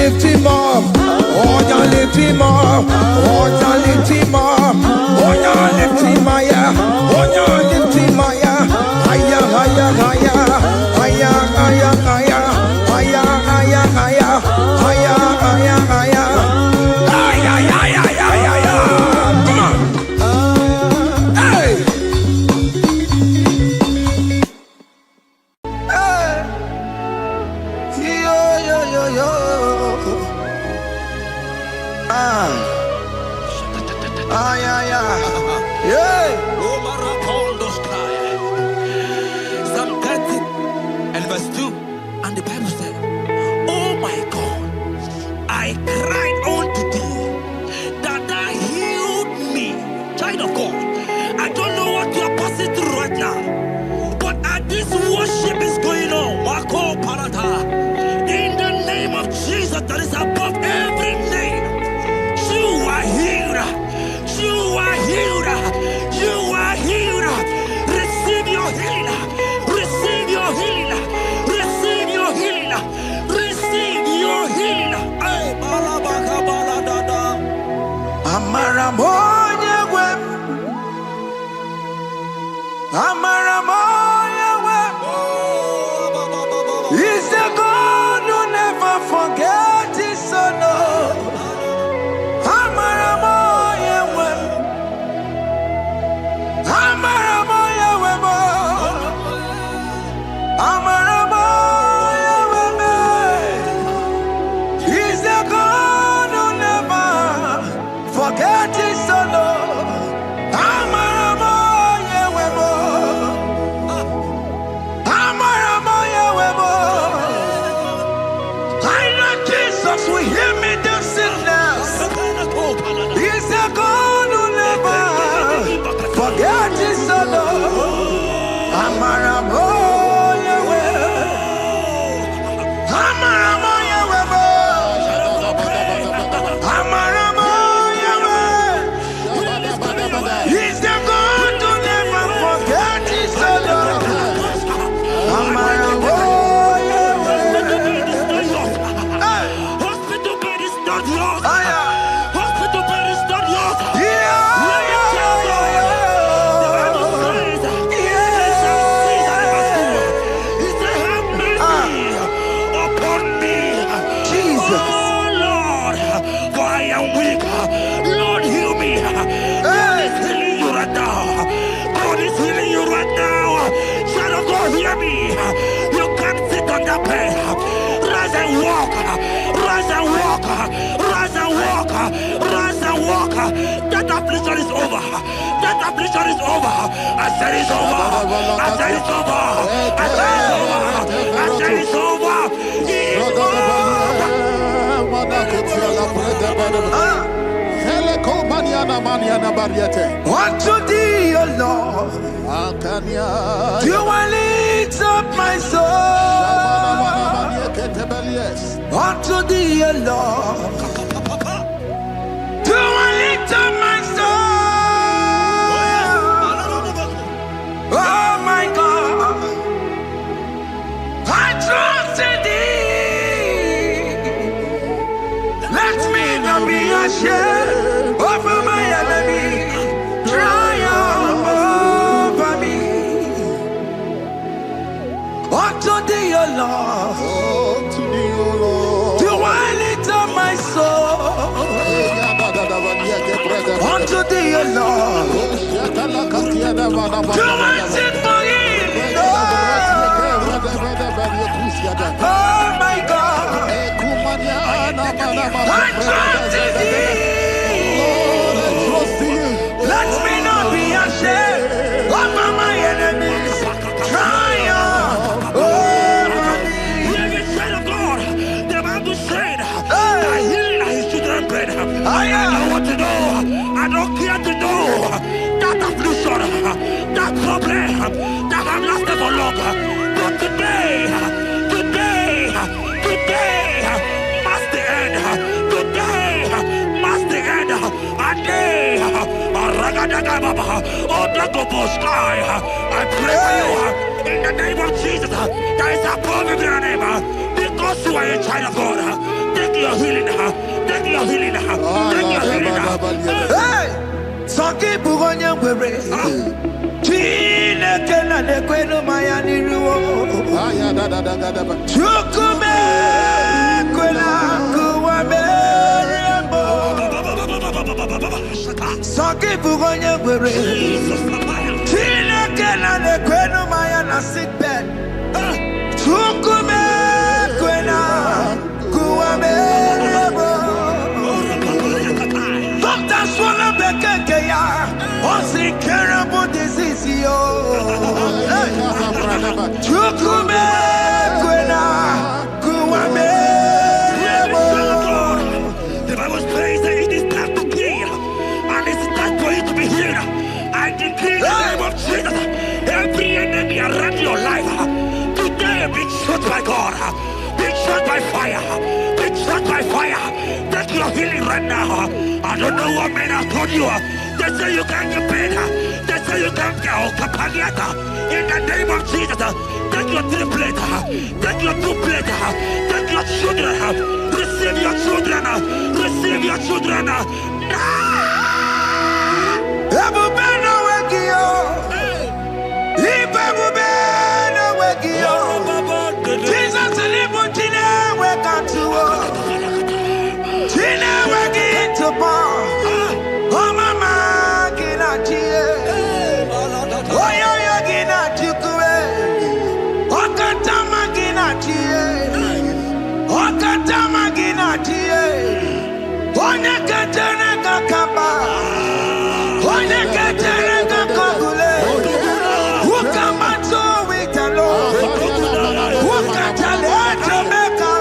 Lift him up, oh, you lift him up, oh, you lift him up, oh, you lift him higher, oh, you lift him higher, higher, higher, higher, higher, higher, higher, higher, higher, higher, higher, higher, higher, come on, hey, yo, yo, yo, yo. Psalm 13 and verse 2, and the Bible said, oh my God, I cried unto thee, that thou healed me. Child of God, I don't know what you are passing through right now, but as this worship is going on, Wako Parata, in the name of Jesus that is above every name, you are healed. You are healed. You are healed. Receive your healing. Receive your healing. Receive your healing. Receive your healing. Hey, balabaka baladada. Amaramoya wem. Amaramoya wem. He's the God who never forgets his son. Amaramoya wem. Amaramoya wem. Amaramoya wem. He's the God who never forgets his son. Amaramoya wem. Amaramoya wem. I know Jesus will hear me this sickness. He's the God who never forgets his son. Amaramoya wem. Amaramoya wem. Amaramoya wem. He's the God who never forgets his son. Amaramoya wem. Hospital bed is not yours. Aya. Hospital bed is not yours. Hear me. You can't sit on that bed. Rise and walk. Rise and walk. Rise and walk. Rise and walk. That affliction is over. That affliction is over. I said it's over. I said it's over. I said it's over. I said it's over. It's over. Unto thee, O Lord, do I lift up my soul. Unto thee, O Lord, do I lift up my soul. Oh my God, I trust in thee. Let me not be ashamed over my enemy. Triumph over me. Unto thee, O Lord. Lord. Do I lift up my soul unto thee, O Lord? Do I sing for him, Lord? Oh my God, I trust in thee. Let me not be ashamed of my enemies. Triumph over me. Hear the child of God. The Bible said, "I heal his children bread." I want to know. I don't care to know that affliction, that problem, that have lasted for long. But today must the end. Today must the end. And day, I pray for you in the name of Jesus. There is a problem in your name. Because you are a child of God. Take your healing. Take your healing. Take your healing. Hey! Sanki bugonya wewe. Chineke na nekwenu mayani ruo. Chukume kwena kuwa meremo. Sanki bugonya wewe. Chineke na nekwenu mayana sickbed. Chukume kwena kuwa meremo. Doctor swallow bekeke ya. Onsi terrible disease yo. Chukume kwena kuwa meremo. The Bible says that it is time to kill, and it is time for you to be healed. I decree in the name of Jesus, every enemy around your life, today be shot by God, be shot by fire, be shot by fire. Take your healing right now. I don't know what men have told you. They say you can't get paid. They say you can't get Kapaniata. In the name of Jesus, take your 3 plate, take your 2 plate, take your children, receive your children, receive your children. Ebubeno wegio. Ibebubeno wegio. Jesus libu chine wekantuo. Chine wegi intupo. Oh mama gina chie. Oh yo yo gina chukue. Okatama gina chie. Okatama gina chie. Onya kachene kakamba. Onya kachene kakogule. Ukamato witalo. Ukatale Jamaica.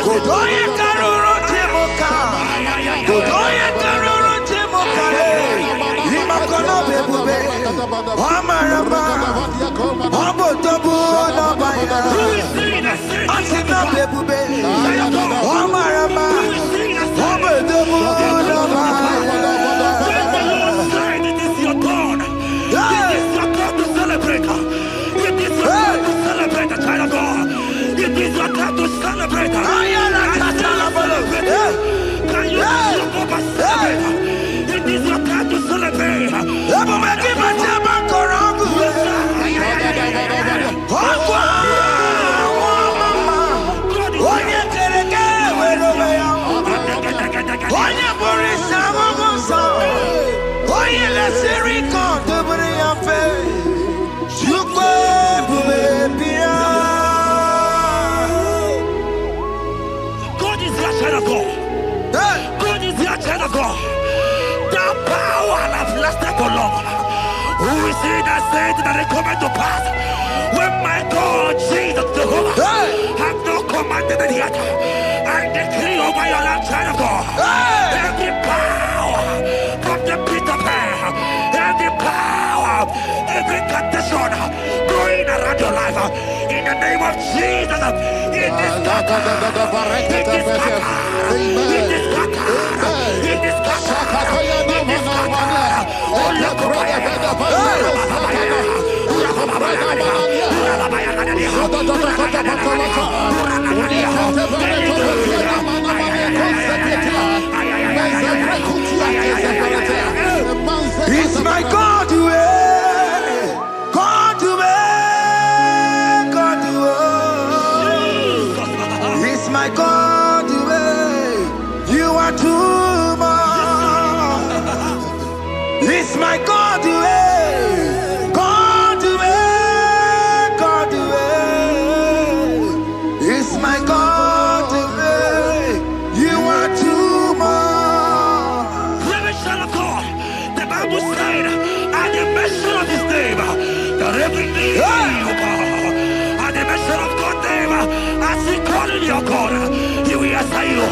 Godoye karuro timoka. Godoye karuro timoka. Imakono bebube. Amarama. Abotobu na baya. Asina bebube. Amarama. Abotobu na baya. It is your turn. It is your turn to celebrate. It is your turn to celebrate, child of God. It is your turn to celebrate. Can you celebrate? It is your turn to celebrate. God is your child of God. God is your child of God. The power has lasted for long. Who is he that said that it coming to pass? When my God, Jesus Jehovah, have not commanded it yet. I decree over your life, child of God. Every power from the pit of hell, every power, every condition going around your life, in the name of Jesus, it is scattered. It is scattered. It is scattered. It is scattered. It is scattered. Oh, look It's my God to God to God to my God, you are too much. It's my God, God, God, it's my God, you are too much. Revelation of God. The Bible said, at the mention of his name, that every knee will bow. At the mention of God's name, as he called him your God, he will answer you.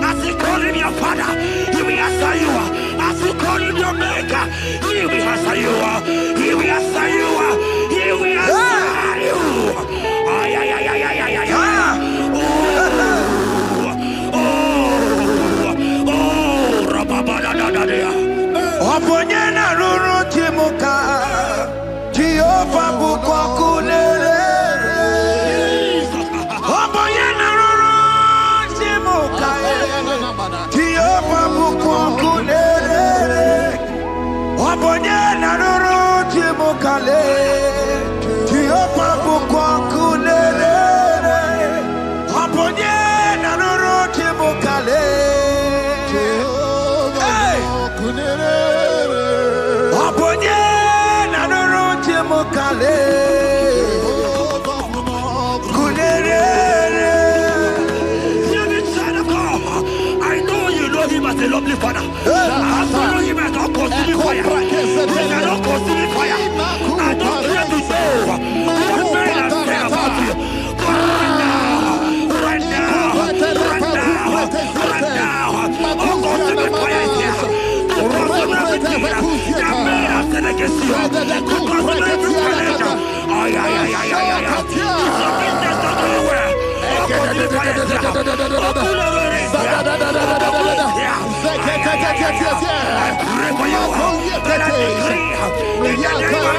As he called him your Father, he will answer you. As he called him your Maker, he will answer you. He will answer you. He will answer you. Ay, ay, ay, ay, ay, ay, ay, ay. Oponyena ruru chimuka Jehovah bukwakulele. Oponyena ruru chimuka Jehovah bukwakulele. Oponyena ruru chimuka Jehovah bukwakulele. Oponyena ruru chimuka I know you know him as a lovely Father. I follow him as a consuming fire. He is not consuming fire. I don't care to know what men are saying about you. But right now, all consuming fire is here. To consume everything that men are saying against you. To consume every challenge. Ay, ay, ay, ay, ay, ay. It's your business not going well. All consuming fire is here. I pray for you that I decree in the name of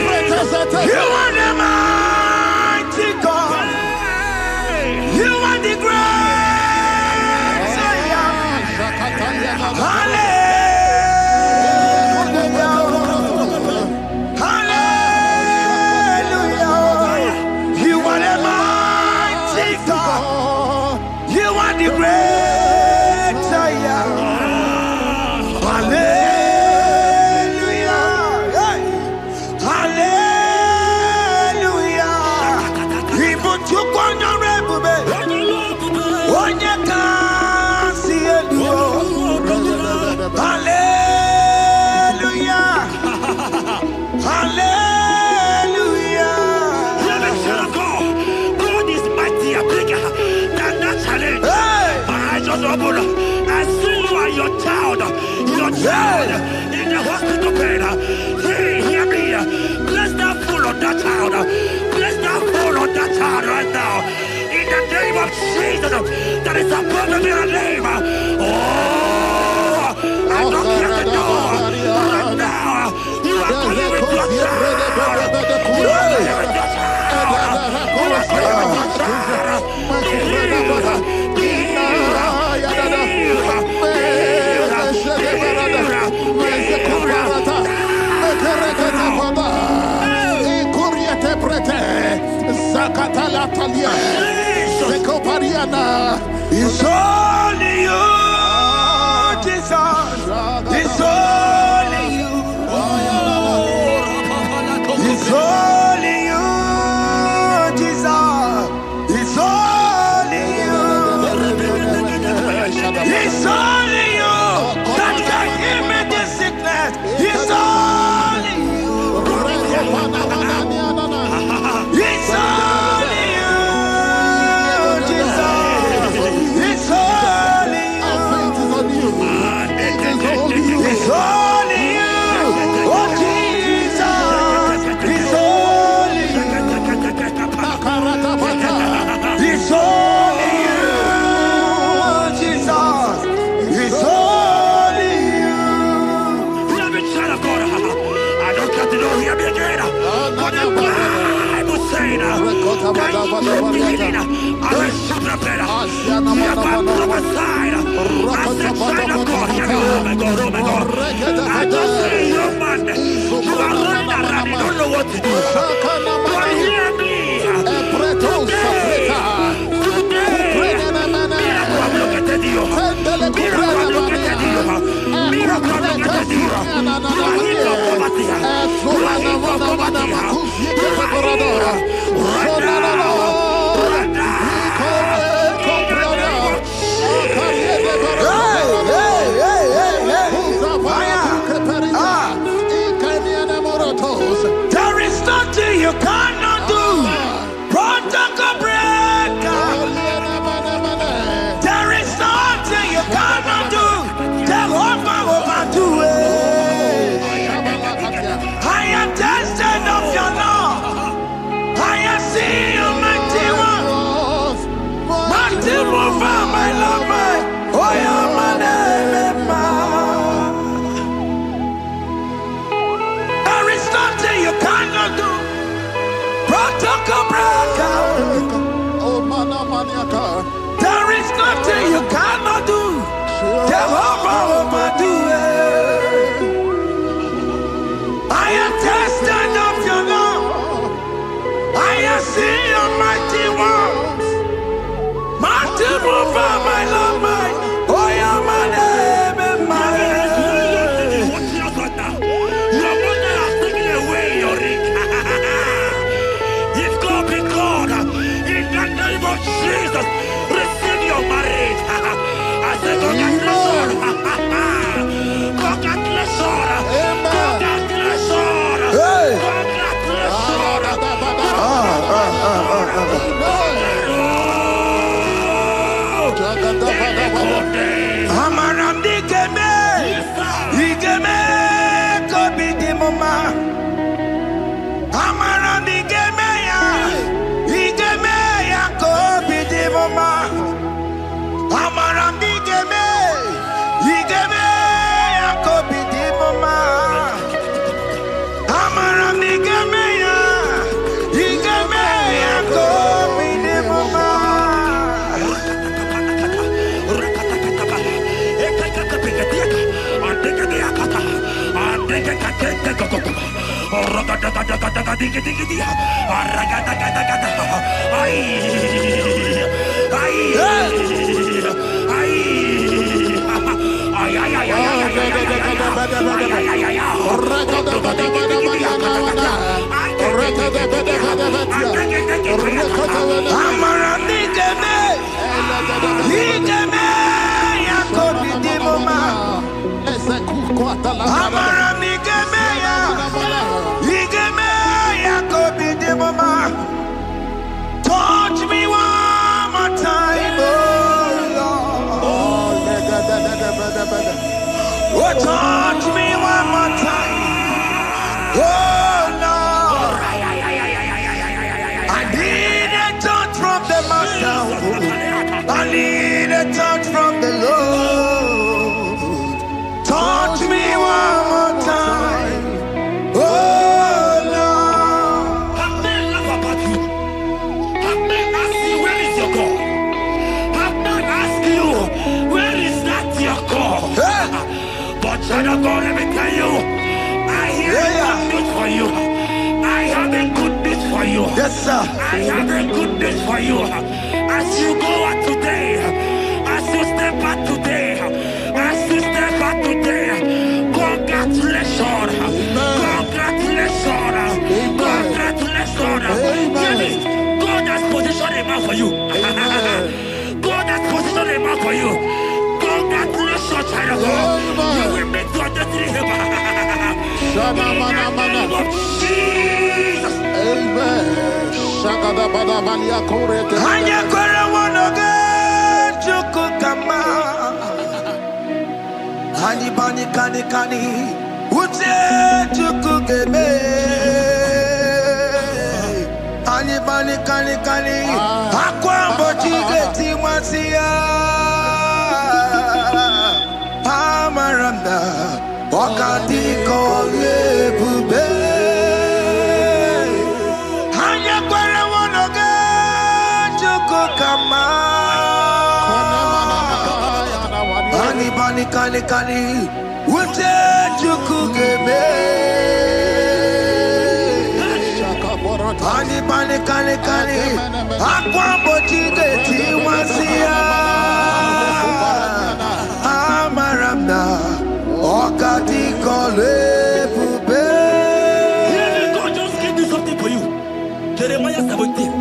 Jesus, you are the mighty God. You are the great Zion. I see you and your child in the hospital bed. Hear me. Bless that fool on that child. Bless that fool on that child right now. In the name of Jesus, that is above every name. Oh, I don't hear the door. Right now, you are going with your child. You are going with your child. You are going with your child. It's only you, Jesus. It's only you. It's only you, Jesus. It's only you. It's only you that can heal me this sickness. It's only you. It's only you, Jesus. It's only you. It's only you. Oh, Jesus. It's only you. It's only you, Jesus. It's only you. Child of God, I don't get to know hear me again. What the Bible saying, I will shoot the better. You have been prophesied. I said, child of God, hear me. Oh my God, oh my God. I just say, young man, you are running around, you don't know what to do. God, There is nothing you cannot do. Protocol breaker. There is nothing you cannot do. Jehovah overdo it. I am tested of your law. I am seeing you mighty one. Mighty mover, my love, my. Oh, yeah, my name, there is nothing you cannot do. Protocol breaker. There is nothing you cannot do. Jehovah overdo it. I am tested of your love. I am seeing your mighty ones. Mighty mover, my love, my. Oh, yeah, my name and my. Your mother has taken away your ring. If God be God, in the name of Jesus, receive your marriage. I say congratulations. Congratulations. Congratulations. Hey. Congratulations. Amaram digeme, digeme, kobi di mama. Amaram digeme ya kobi di mama. Amaram digeme ya kobi di mama. Amaram digeme ya kobi di mama. Touch me one more time, oh Lord. Oh, touch me one more time, oh Lord. I need a touch from the Master. I need a touch from the Lord. Touch me one more time, oh Lord. Have men laugh about you? Have men ask you, where is your God? Have men ask you, where is that your God? But child of God, let me tell you, I hear a good news for you. I have a good news for you. Yes, sir. I have a good news for you. As you go out today, as you step out today, as you step out today, congratulations. Congratulations. Congratulations. Really, God has positioned a man for you. God has positioned a man for you. Congratulations, child of God. You will make your destiny helper. In the name of Jesus. Amen. Hanya kwara wanoge chukukama. Hani bani kani kani ute chukugeme. Hani bani kani kani akwa mbochige timasia. Amaranda wakati kole bube. Hanya kwara wanoge chukukama. Hani bani kani kani ute chukugeme. Hani bani kani kani akwa mbochige timasia. Amaranda wakati kole bube. God just gave me something for you. Jeremiah 17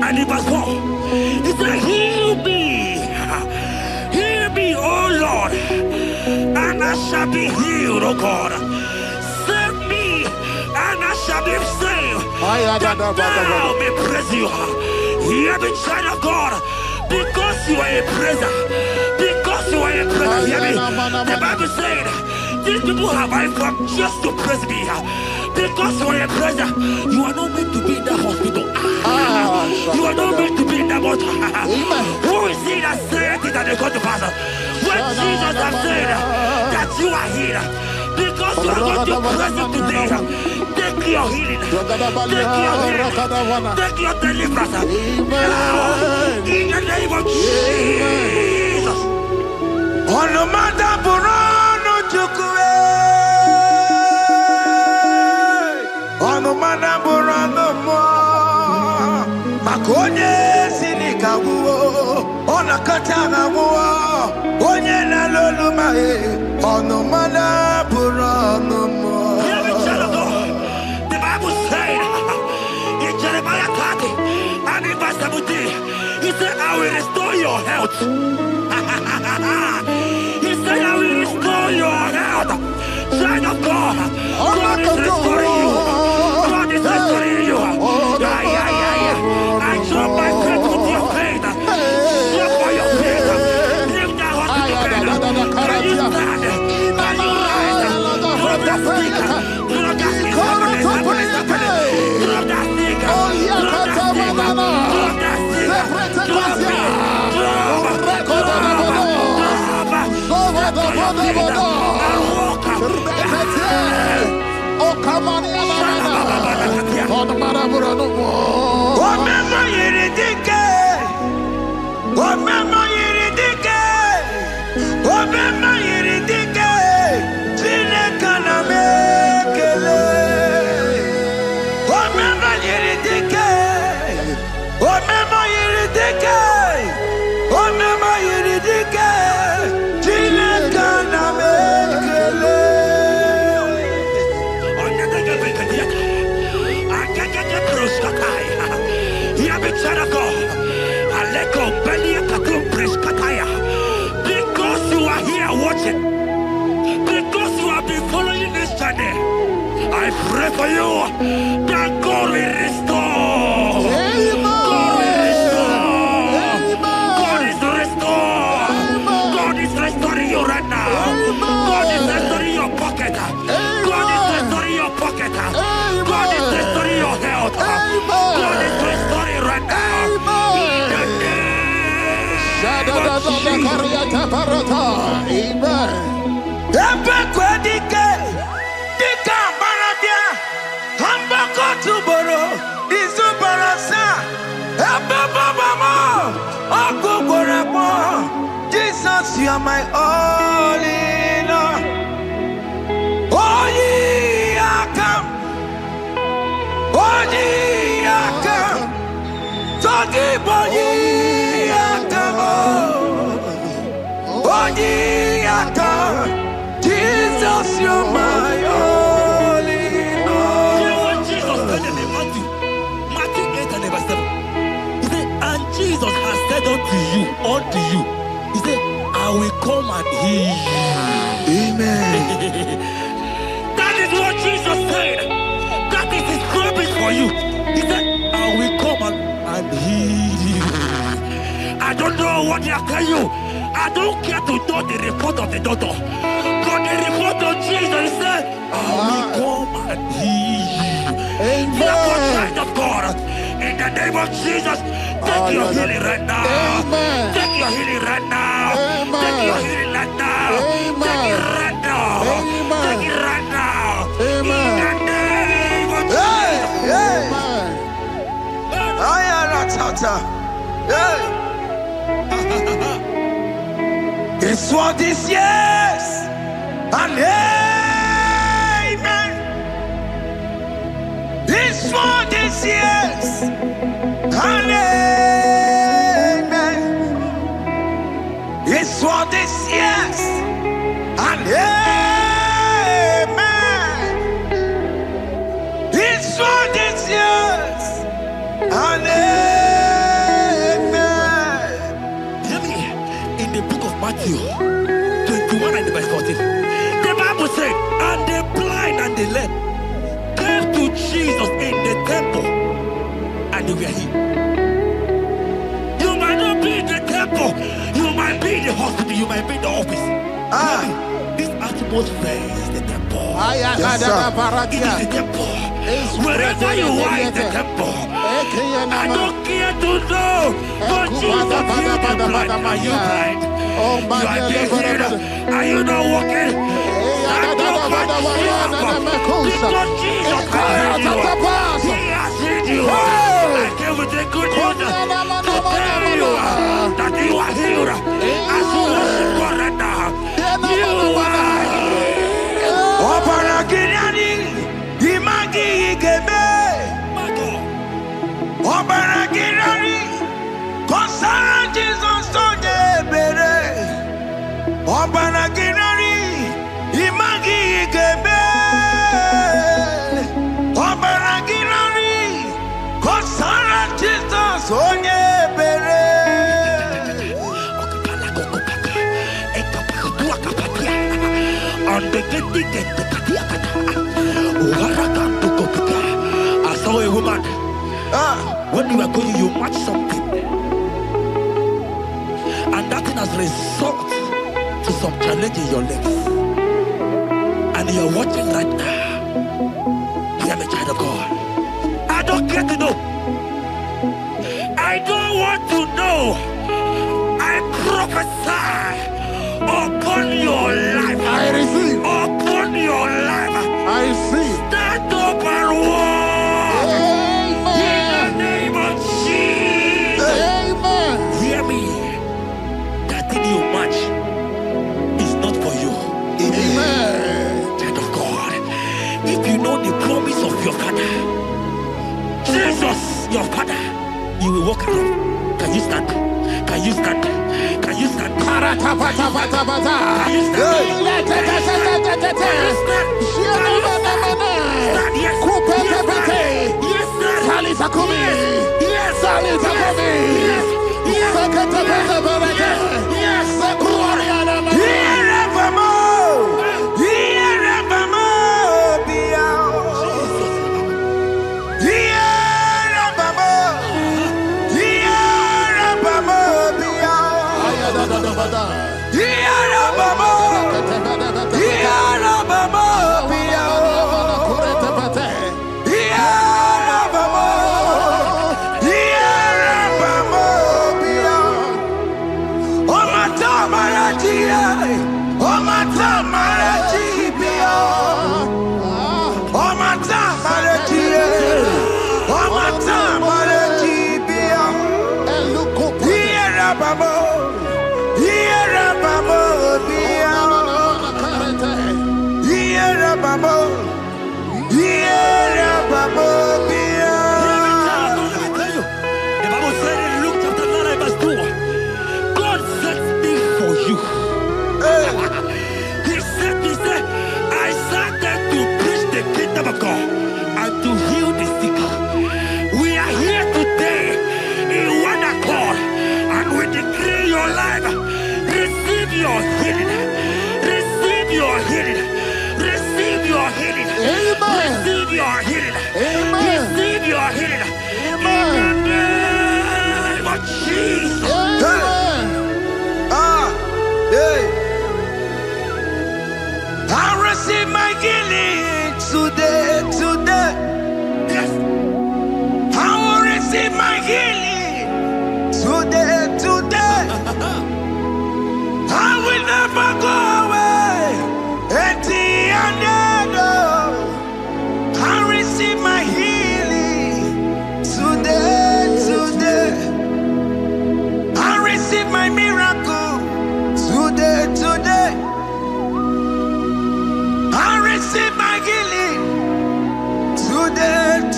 and in verse 4. He said, heal me, oh Lord, and I shall be healed, oh God. Save me, and I shall be saved. That thou may praise you. Hear me, child of God. Because you are a praiser. Because you are a praiser. Hear me. The Bible said, these people have I come just to praise me. Because you are a praiser, you are not meant to be in that hospital. You are not meant to be in that water. Who is he that said it and they come to pass? When Jesus has said that you are healed, because you are going to praise him today, take your healing, take your deliverance. Now, in the name of Jesus. On the matter, Burano Chukwe. On the matter, Burano Mo. Makonye Sinikawu. On a Katana War. Onye na Loluma. On the matter, Burano Mo. The Bible said in Jeremiah 30 and in verse 17, he said, I will restore your health. He said, I will restore your health. Child of God, God is restoring you. God is restoring you. I join my faith with your faith. Jump for your faith. Lift that hospital bed. Can you stand? Can you rise? Drop that stick. Drop that stick. Drop that stick. Drop that stick. Drop that stick. Drop because you are here watching, because you have been following this journey, I pray for you that God will restore. God will restore. God is restoring. God is restoring you right now. God is restoring your pocket. God is restoring your pocket. God is restoring your health. God is restoring right now. In the name of Jesus. Amen. Jesus, you are my all in all. Oh, ye are come. Oh, ye are come. Talking about ye are come. Oh, ye are come. Jesus, you are my all in all. You know what Jesus said in Matthew 8 and verse 7? He said, and Jesus has said unto you, he said, I will come and heal you. Amen. That is what Jesus said. That is his promise for you. He said, I will come and heal you. I don't know what they are telling you. I don't care to know the report of the doctor. But the report of Jesus, he said, I will come and heal you. Therefore, child of God, in the name of Jesus, take your healing right now. Amen. Take your healing right now. Amen. Take your healing right now. Amen. Take it right now. Amen. Take it right now. Amen. In the name of Jesus. It's what this yes and amen. It's what this yes and amen. It's what this yes and amen. It's what this yes and amen. Hear me. In the book of Matthew 21 and verse 14, the Bible said, and the blind and the lame came to Jesus. hospital, you might be in the office. This atmosphere is the temple. Yes, sir. It is the temple. Wherever you are in the temple. I don't care to know. But Jesus healed the blind. Are you blind? You are dead. Are you not walking? Because Jesus has healed you. I came with the good news to tell you that you are healed. As you worship God right now, you are healed. Obaragirani, imagi igebe. Obaragirani, konsara Jesus sonye bere. Obaragirani, imagi igebe. Obaragirani, konsara Jesus sonye bere. I saw a woman. When you are going, you match something, and that thing has result to some challenge in your legs. And you are watching right now. I am a child of God. I don't care to know. I don't want to know. I prophesy upon your life. I receive. Upon your life. I receive. Stand up and walk. Amen. In the name of Jesus. Amen. Hear me. That thing you match is not for you. Amen. Child of God. If you know the promise of your father, Jesus, your father, you will walk around. Can you stand? Can you stand? Can you stand? Can you stand?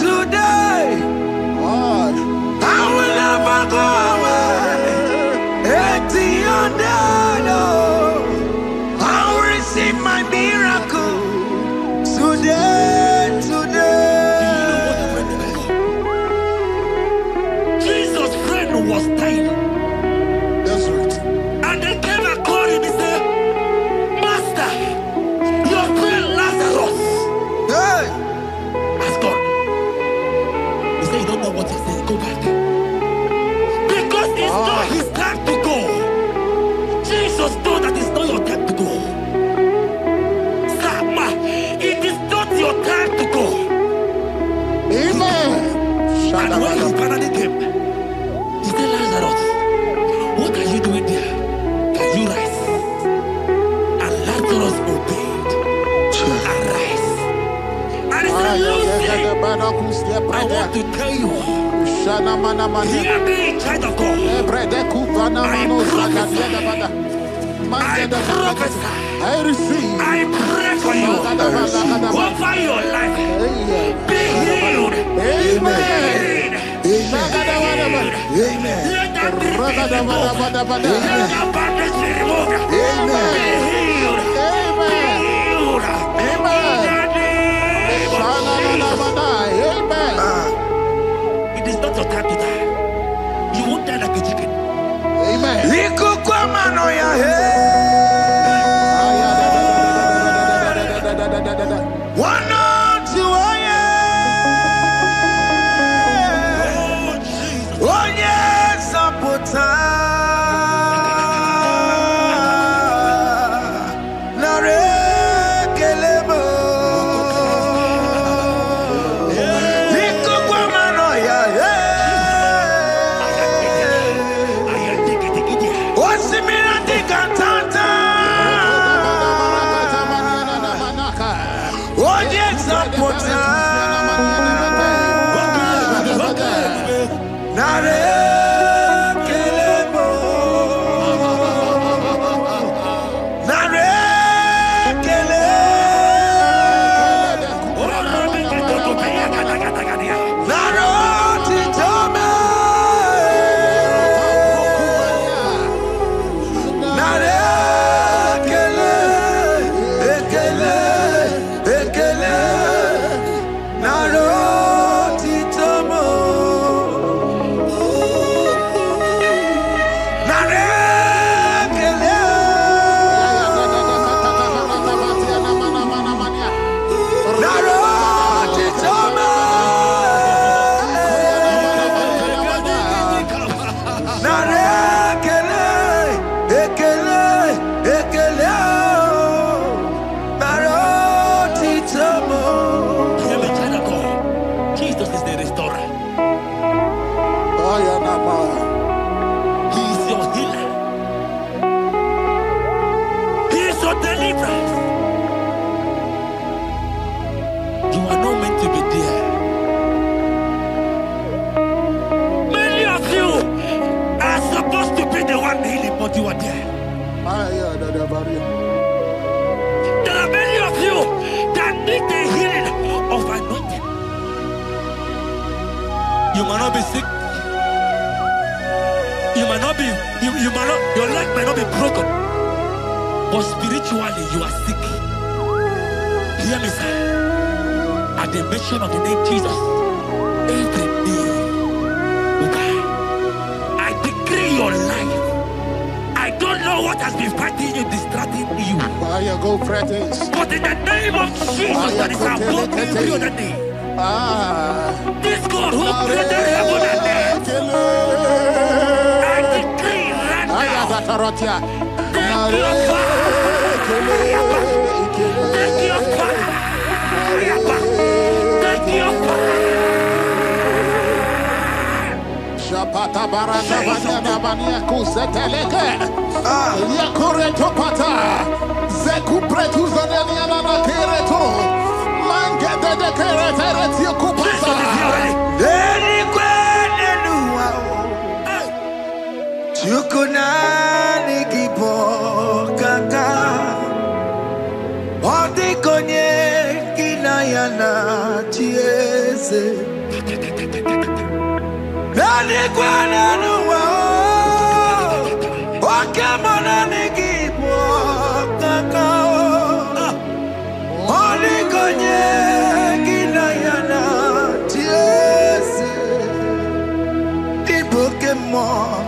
Today, I will And when he finally came, he said, Lazarus, what are you doing there? Can you rise? And Lazarus obeyed and rise. And he said, Lucy, I want to tell you, hear me, child of God. I prophesy. I receive. I pray for you. Over your life. Be healed. Amen. Amen. Let that be removed. Let that bandage be removed. Amen. Be healed. Amen. Be healed. Amen. Amen. It is not your time to die. You won't die like a chicken. Amen. There are many of you that need the healing of anointing. You might not be sick. You might not be, your leg might not be broken. But spiritually you are sick. Hear me, sir. At the mention of the name Jesus, every day will die. I decree your life. I don't know what has been fighting you, distracting you. But in the name of Jesus, that is above every other name. This God who created heaven and earth, I decree right now, take your fire, take your fire, take your fire. Shapata baranda banya banya kuseteleke. Yakore topata. Zeku pretu zanenia na kereto. Mangede de kerete tikupata. Deni kwene nuwa. Chukuna nikipo kaka. Odi konye kinayana chiese. Deni kwene nuwa. Wakamona nikipo kaka. Odi konye kinayana chiese. Pokemon,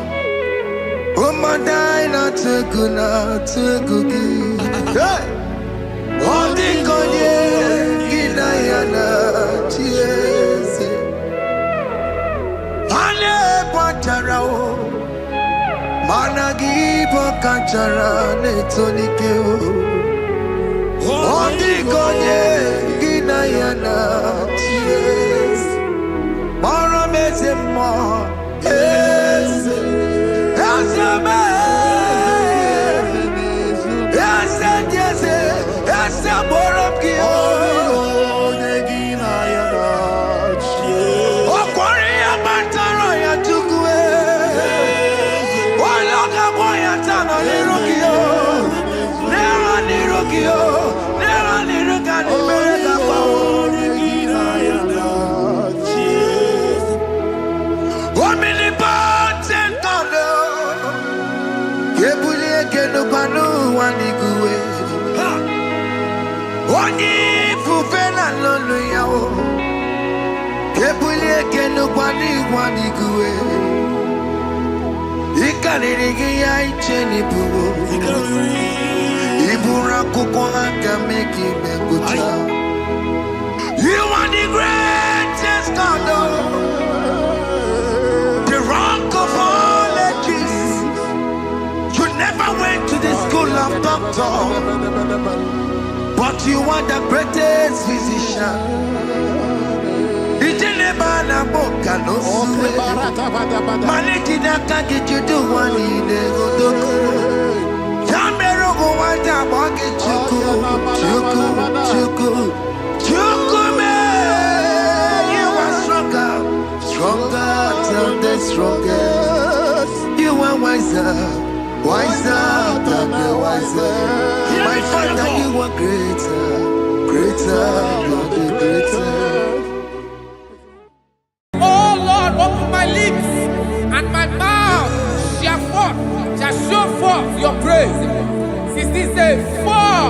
oh my dina tegugi. Hey, oh the konye kinayana chiese. Ale patarao, managi pokachara netonikeo. Oh the konye kinayana chiese. You are the greatest God, the rock of all ages. You never went to the school of doctor, but you are the greatest physician. You are stronger than the strongest. You are wiser than the wiser. My Father, you are greater than the greatest. Oh Lord, open my lips and my mouth shall show forth your praise. 16 says, for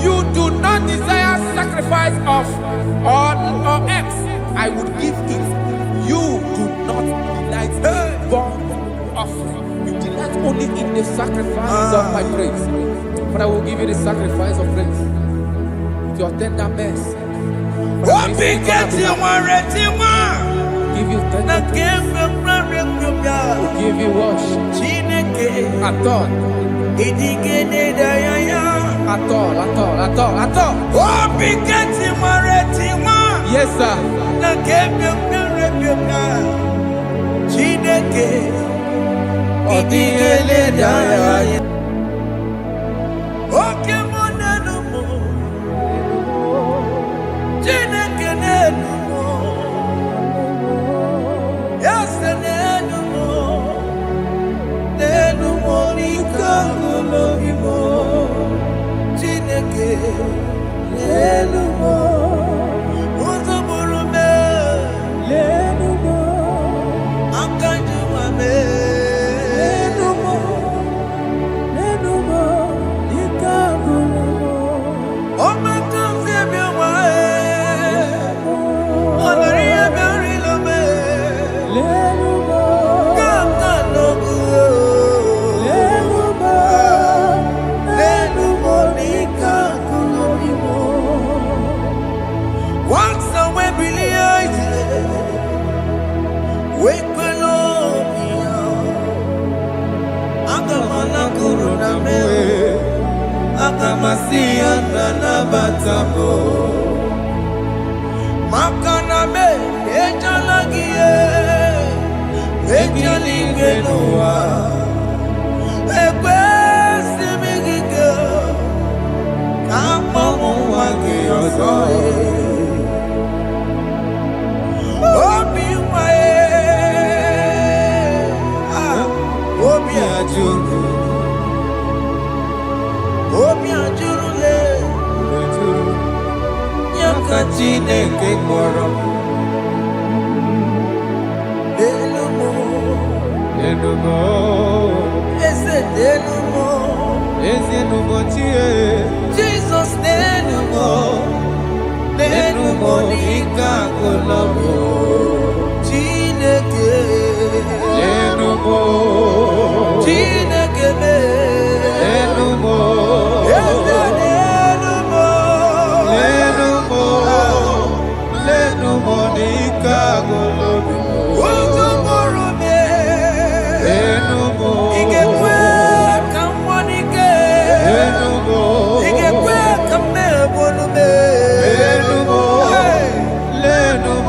you do not desire sacrifice of or X, I would give it. You do not delight in burnt offering. You delight only in the sacrifice of my praise. But I will give you the sacrifice of praise with your tender mercy. Give you tender will give you worship. At all. Yes, sir.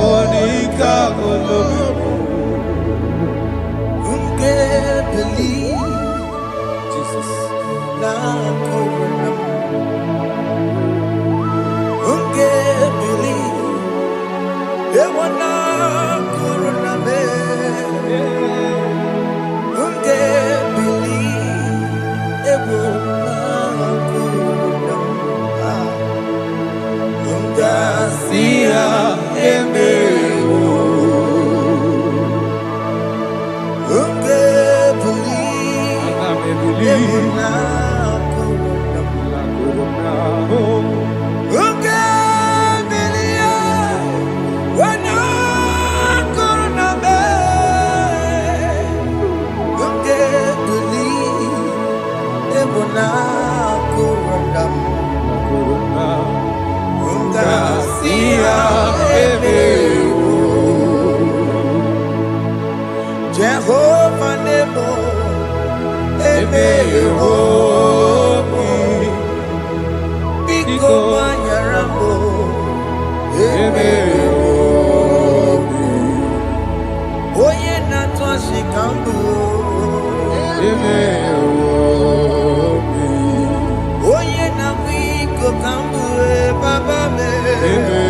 Monica. Jehovah Nebo, Eme Yehomi, Biko Manyarambo, Eme Yehomi, Oye Natwa Shikambu, Eme Yehomi, Oye Namiko Kambu, Baba Me, Eme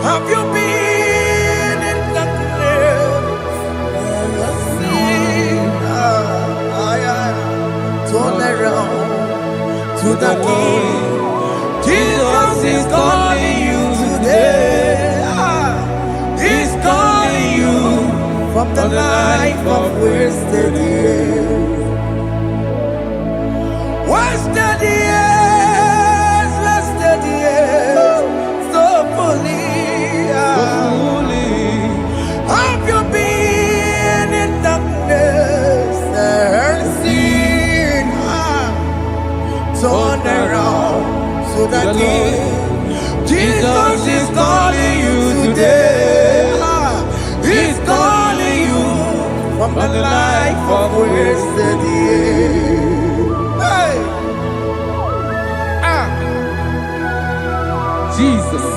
have you been in darkness? Turn around to the King. Jesus is calling you today. He's calling you from the life of wasted years. Wasted years, wasted years, so fully. Have you been in darkness and seen? Turn around to the King. Jesus is calling you today. He's calling you from the life of wasted years. Hey! Jesus.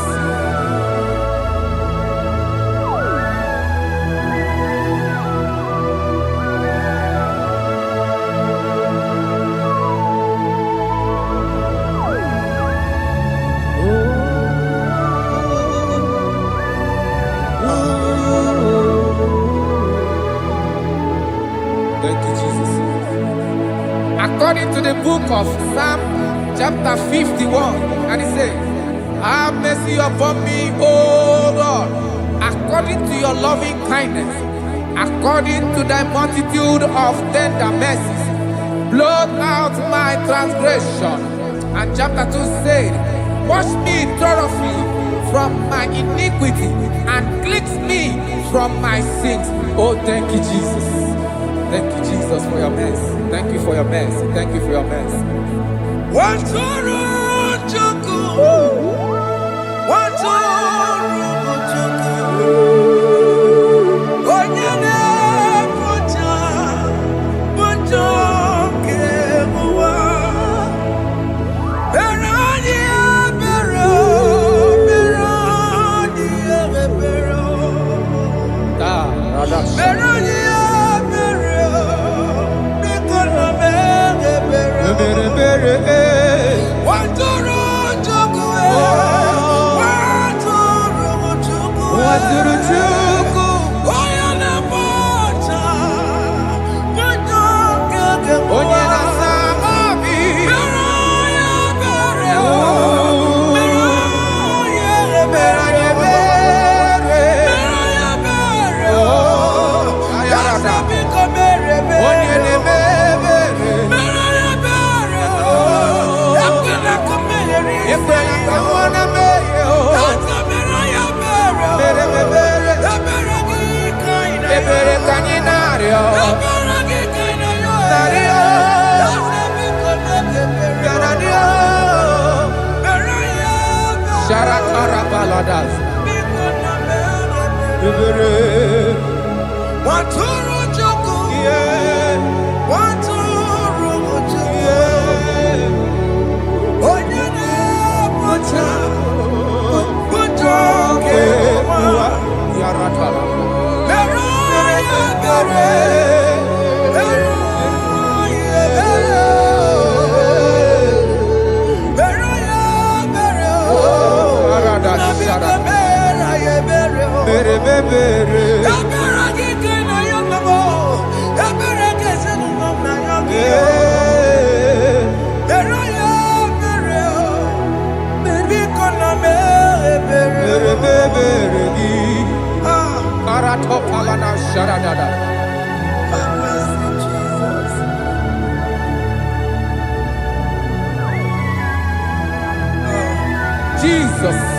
Thank you, Jesus. According to the book of Psalm chapter 51, and it says, have mercy upon me, O Lord, according to your loving kindness, according to thy multitude of tender mercies, blot out my transgression. And chapter 2 said, wash me thoroughly from my iniquity and cleanse me from my sins. Oh, thank you, Jesus. Thank you, Jesus, for your mercy. Thank you for your mercy. Thank you for your mercy. Bere Jesus.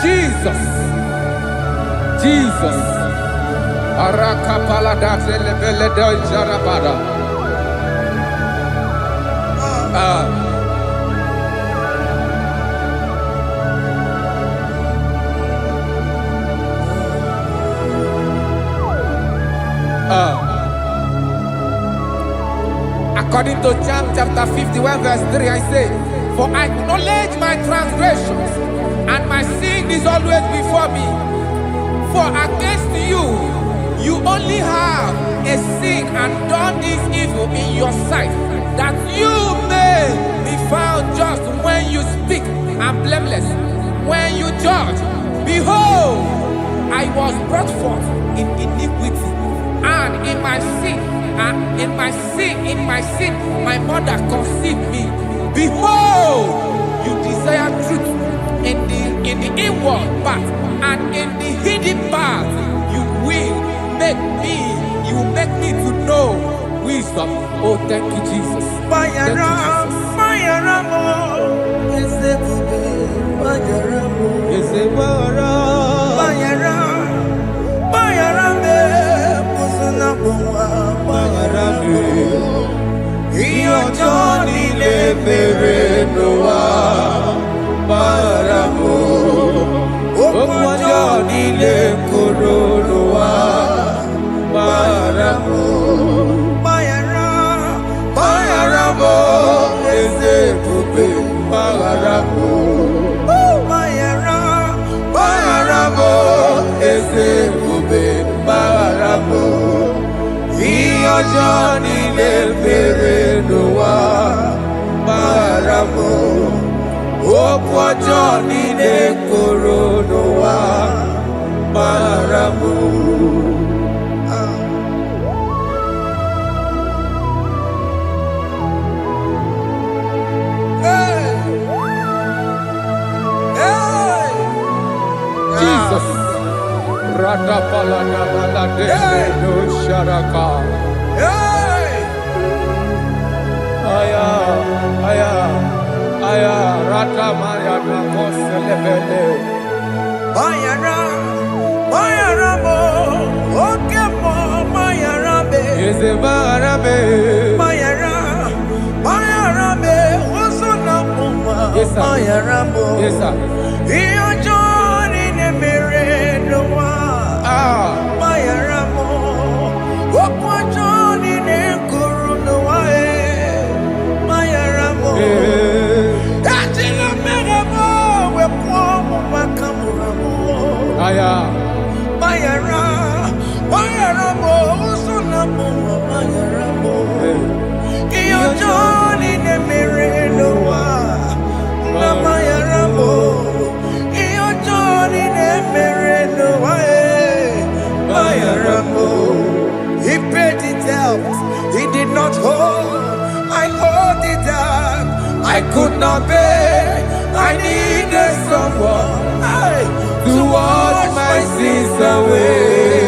Jesus. Jesus. Arakapalada zelebeleda jarabada. According to John chapter 51 verse 3, I say, for I acknowledge my transgressions, and my sin is always before me. For against you, you only have a sin and done this evil in your sight, that you may be found just when you speak and blameless when you judge. Behold, I was brought forth in iniquity, and in my sin, my mother conceived me. Behold, you desire truth in the inward part, and in the hidden part, you will make me to know wisdom. Oh, thank you, Jesus. Thank you, Johnny le mere noa baramo okwa Johnny le koro noa baramo. Jesus. Rada palana balade no sharaka. Aya, rata maya na koselebele. Bayara mo, oke mo, bayara be. Eze bayara be. Bayara be, oso na muma. Bayara mo. Yes sir. Iyo Johnny ne mere noa. Bayara mo, okwa Johnny ne kuru noa. Bayara mo. Ajila mere mo, we kwa mo makamura mo. Aya. Bayara mo, oso na muma. Bayara mo. Iyo Johnny ne mere noa. Na bayara mo. Iyo Johnny ne mere noa. Bayara mo. He paid it out. He did not hold. I owed it out. I could not pay. I needed someone to wash my sins away.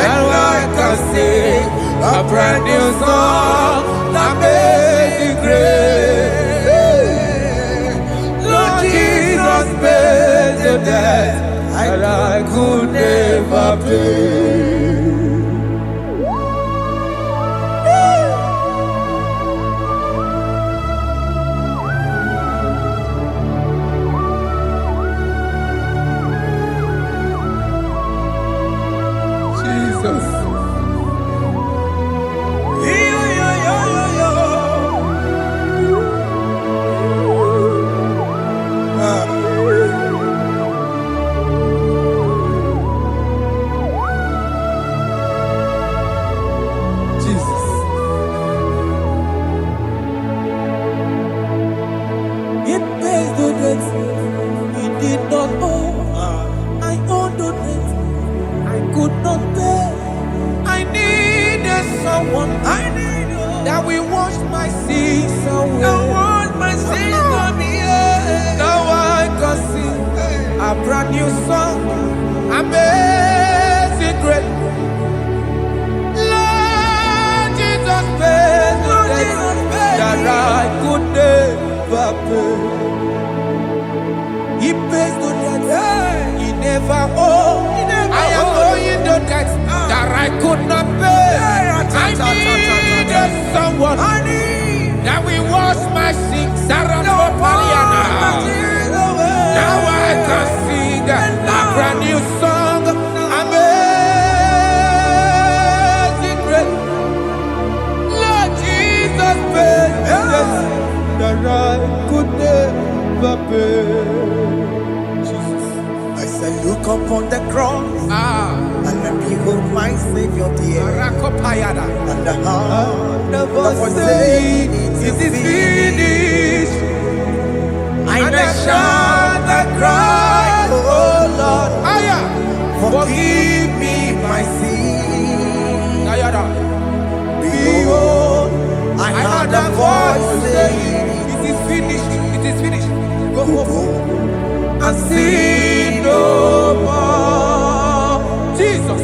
And I can sing a brand new song that made me great. Lord Jesus paid the debt that I could never pay. That we wash my sins away. Now I can sing a brand new song. Amazing grace. Lord Jesus paid the debt that I could never pay. He pays the debt he never owed. I am owing the debt that I could not pay. I needed someone that will wash my sins. Now I can sing a brand new song. Amazing upon the cross. And I behold my Savior dear. And the heart that was saying, it is finished. And I shout and cry, oh Lord, forgive me my sin. Behold, I heard a voice saying, it is finished, it is finished. Go and sin no more. Jesus.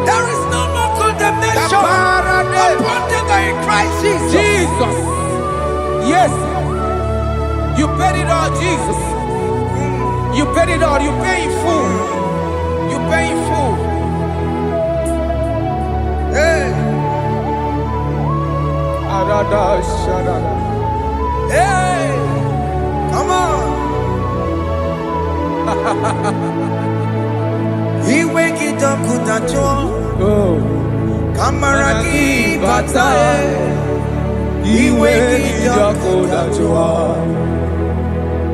There is no more condemnation upon them that in Christ Jesus. Jesus. Yes. You paid it all, Jesus. You paid it all. You pay in full. You pay in full. Hey. Hey. Come on. He wake it up with a joy. Kamaraki batae. He wake it up with a joy.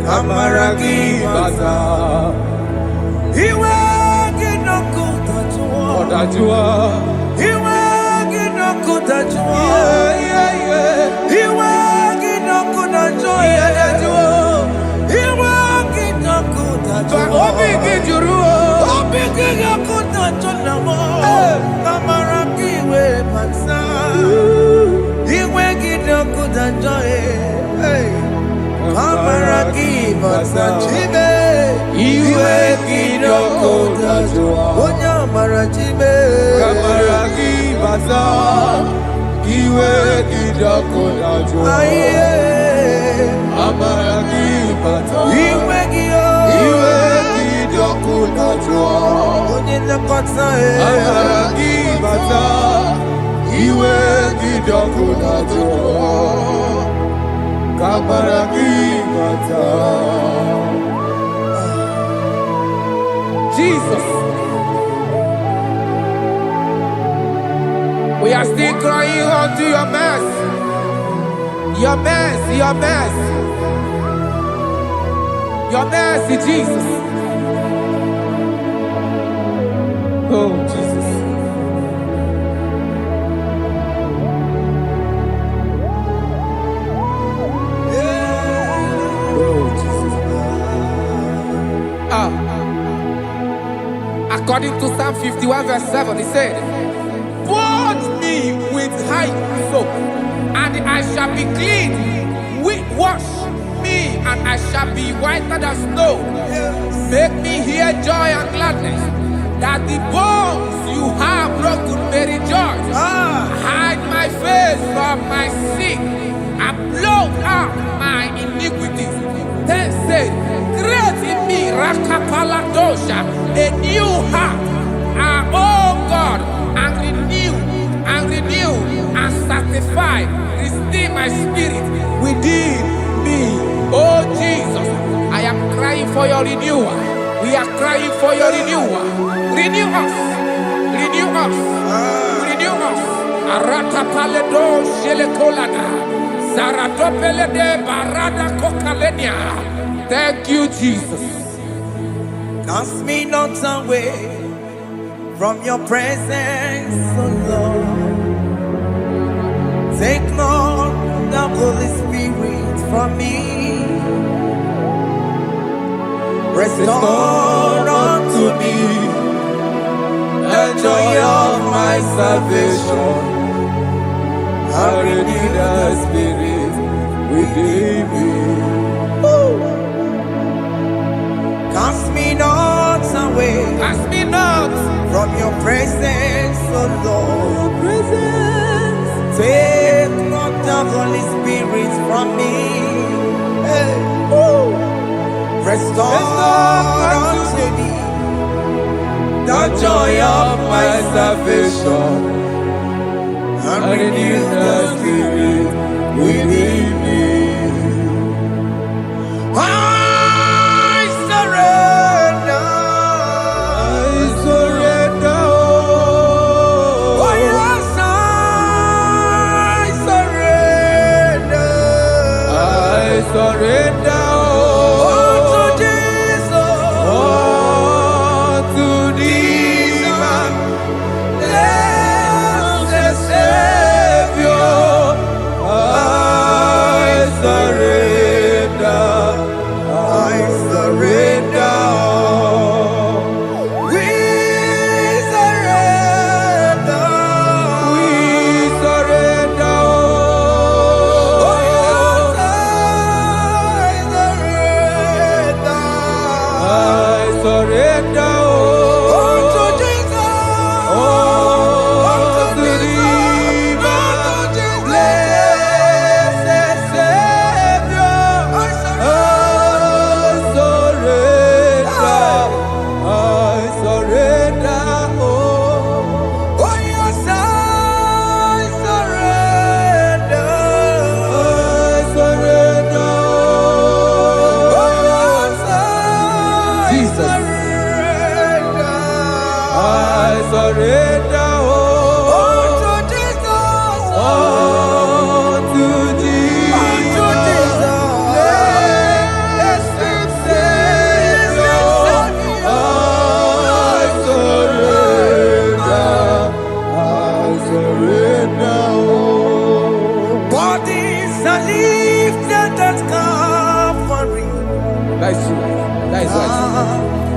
Kamaraki batae. He wake it up with a joy. He wake it up with a joy. He wake it up with a joy. He wake it up with a joy. Jesus. We are still crying unto your mercy. Your mercy, your mercy. Your mercy, Jesus. Oh, Jesus. Oh, Jesus. According to Psalm 51 verse 7, he said, "Purge me with hyssop, and I shall be clean. Wash me, and I shall be whiter than snow. Make me hear joy and gladness, that the bones you have broken may rejoice. Hide my face from my sin, and blot out my iniquities. Then said, create in me Rakapaladosha, a new heart, oh God, and renew, and sanctify, restore my spirit within me." Oh Jesus, I am crying for your renewal. We are crying for your renewal. Renew us, renew us, renew us. Arata paledo shelekolada, zaratopele de barada kokalenia. Thank you, Jesus. Cast me not away from your presence, oh Lord. Take not the Holy Spirit from me. Restore unto me the joy of my salvation, and renew the spirit within me. Cast me not away, Cast me not from your presence, oh Lord. Take not the Holy Spirit from me. Hey. Restore unto me the joy of my salvation, and renew the spirit within me. I surrender. Oh yes, I surrender. Unto Jesus. Unto thee, my blessed Savior, I surrender. I surrender. We surrender. We surrender. Oh, yes, I surrender. I surrender. Unto Jesus. Unto thee, my blessed Savior, I surrender. Oh, yes, I surrender. I surrender. Oh, yes, I Jesus. surrender. I surrender. Unto Jesus. Unto thee, Unto Jesus. blessed Savior, I surrender. Bodies are lifted at Calvary. That is true. That is right.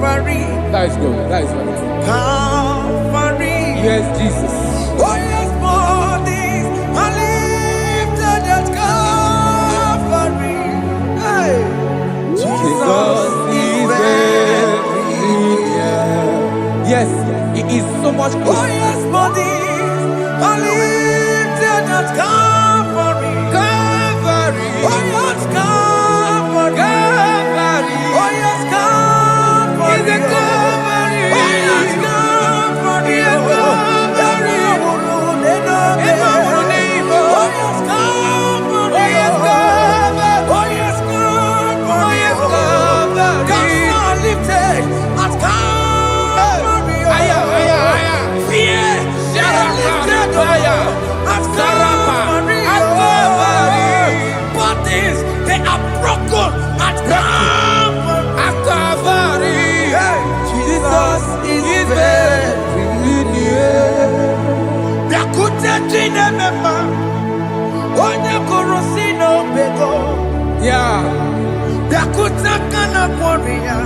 Calvary. That is good. That is right. Calvary. Yes, Jesus. Oh, yes, bodies are lifted at Calvary. Hey. Jesus is very near. Yes, it is so much Oh, closer. yes, bodies are lifted at Calvary. Calvary. Oh, yes, Calvary. Calvary. Oh, yes, Calvary. Is a Calvary. Oh, yes, Calvary. Is a Calvary. Oh, yes, Calvary. Emma Munimo. Oh, yes, Calvary. Oh, yes, Calvary. Oh, yes, Calvary. Oh, yes, Calvary. Gods are lifted at Calvary. Aya, aya, aya. Fear is lifted at Calvary. At Calvary. Bodies, they are broken at Calvary. At Calvary. Jesus is very near. Bịakwute Chineke ma, onye kụrụ si n'obego. Yeah. Bịakwute aka na kwọrị ya,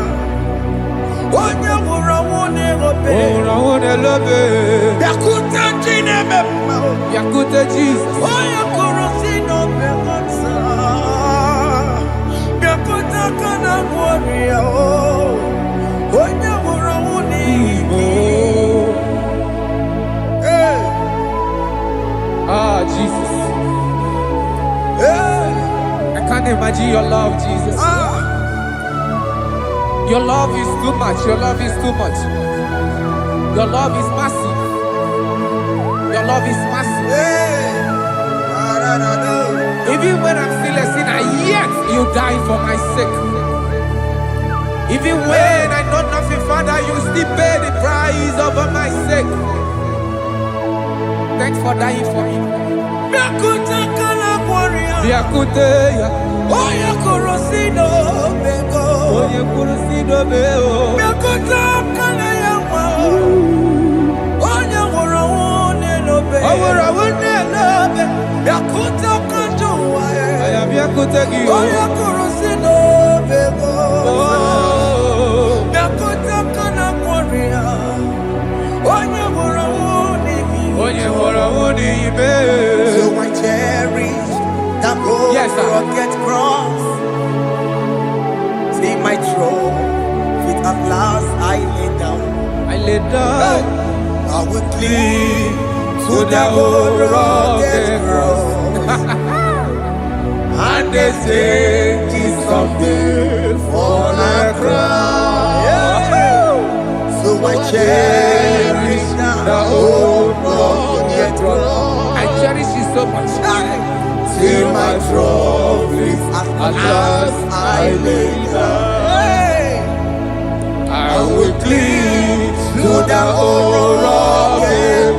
onye nwụrụ ọnwụ n'ehobe. Oh, I wanna love it. Bịakwute Chineke ma, Yakute Jesus. onye kụrụ si n'obego taa. Bịakwute aka na kwọrị ya, onye nwụrụ ọnwụ n'igwe. Oh. Hey, Ah, Jesus. hey, I can't imagine your love, Jesus. ah. Your love is too much. Your love is too much. Your love is massive. Your love is massive. Hey, Even when I'm still a sinner, yet you died for my sake. Even when I know nothing, Father, you still pay the price over my sake. Thanks for dying for me. Bịakwute aka na kwọrị ya, Biakute ya. onye kụrụ si n'obego. Onye kwuru si dobe o. Bịakwute aka na ya nwa, onye nwụrụ ọnwụ n'elobe. O nwere ọnwụ n'elobe. Bịakwute aka ndị ụwa ya, Aya biakute gị o. onye kụrụ si n'obego. Oh. Bịakwute aka na kwọrị ya, onye nwụrụ ọnwụ n'ihi. Onye nwụrụ ọnwụ n'ime. So I cherish that Yes, sir. rugged cross. See my throne, feet at last I lay down. I lay down I will cling to to the the old old rugged rugged cross. and they say it's someday for a crown. So I cherish The old rugged cross. I cherish it so much. till my trophies at last I lay down. I will cling to the old rugged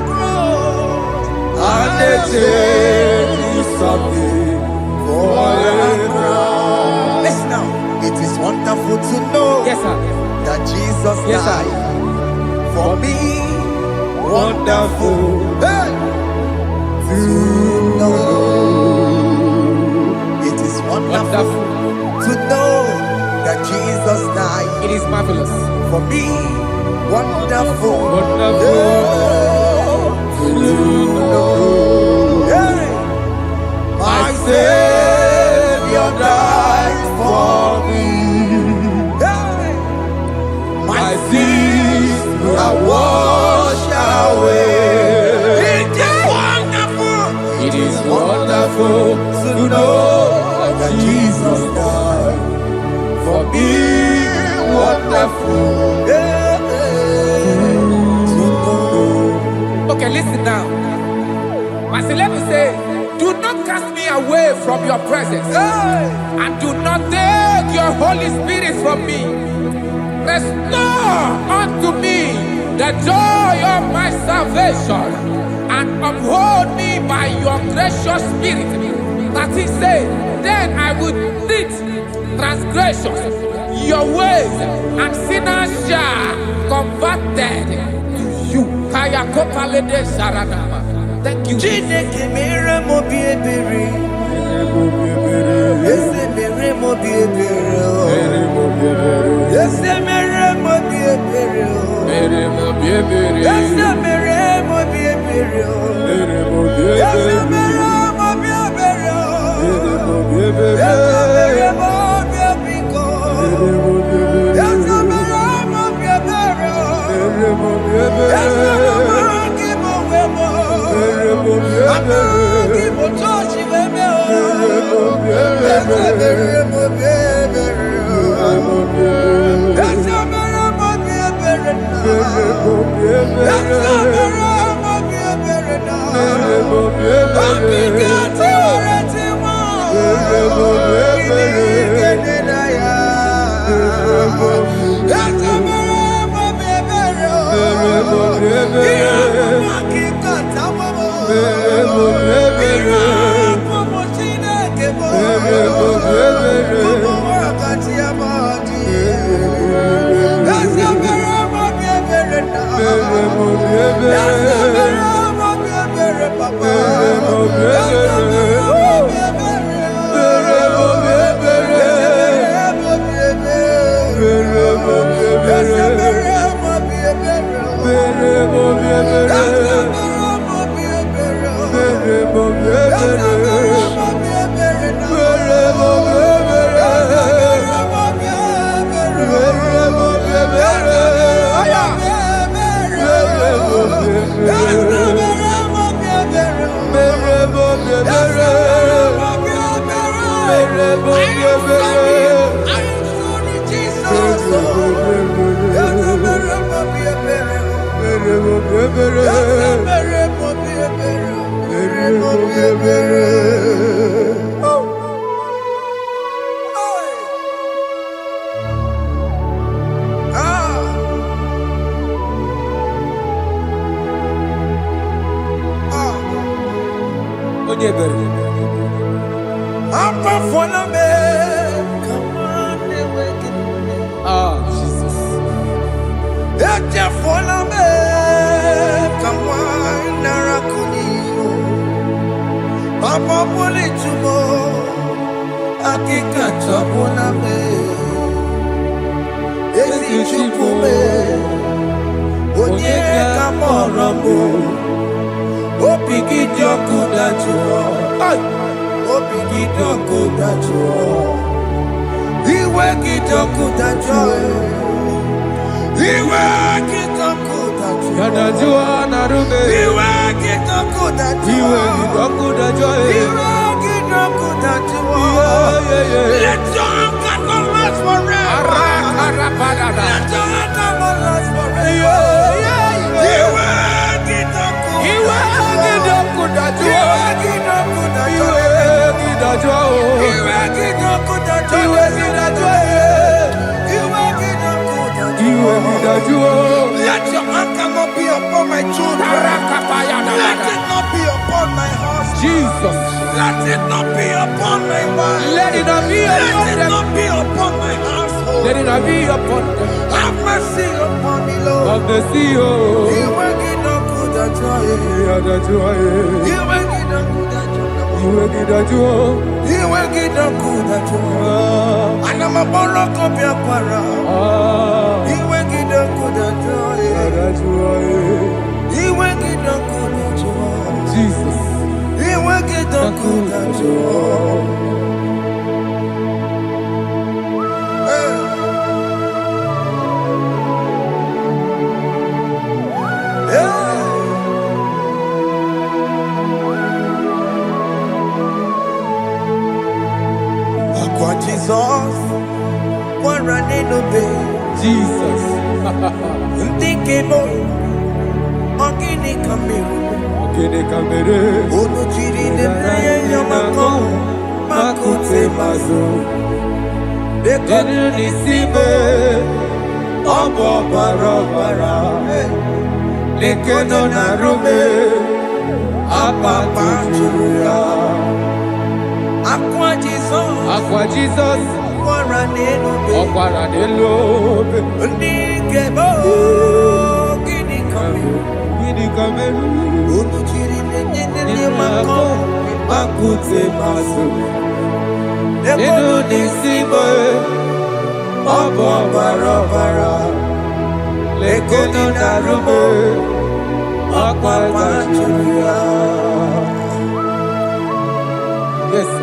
cross. and they say it's someday for marvelous. For me, wonderful. Hey, my Savior died for me. Hey, my sins are washed away. It is wonderful to know that Jesus died for me. Wonderful. Okay, listen now. Verse 11 says, do not cast me away from your presence, and do not take your Holy Spirit from me. Restore unto me the joy of my salvation, and uphold me by your gracious spirit. That he said, then I would teach transgressions your ways, and sinners shall converted to you. Thank you. Jesus. Let your anger not be upon my children. Let it not be upon my husband. Jesus. Let it not be upon my wife. Let it not be upon Let it not be upon my household. Let it not be upon them. Have mercy upon me, Lord. Of the CEO. You will get no good at joy. You will get no good at joy. You will get no good at joy. And I'm a borrow of your para. Jesus. Jesus, one running obey. Jesus. Unthinkable, organic camera. Ono chiri de naye yamako, makute mazo. Dekonu nisibe, obo barabara. Lekeno narume, apa chuya. Aqua Jesus, Okwaranelo. Unthinkable, Gini kameru. ono chiri de naye yamako, makute mazo. Lekeno nisibe, Obo barabara, lekeno narume, apa chuya. Yes, sir.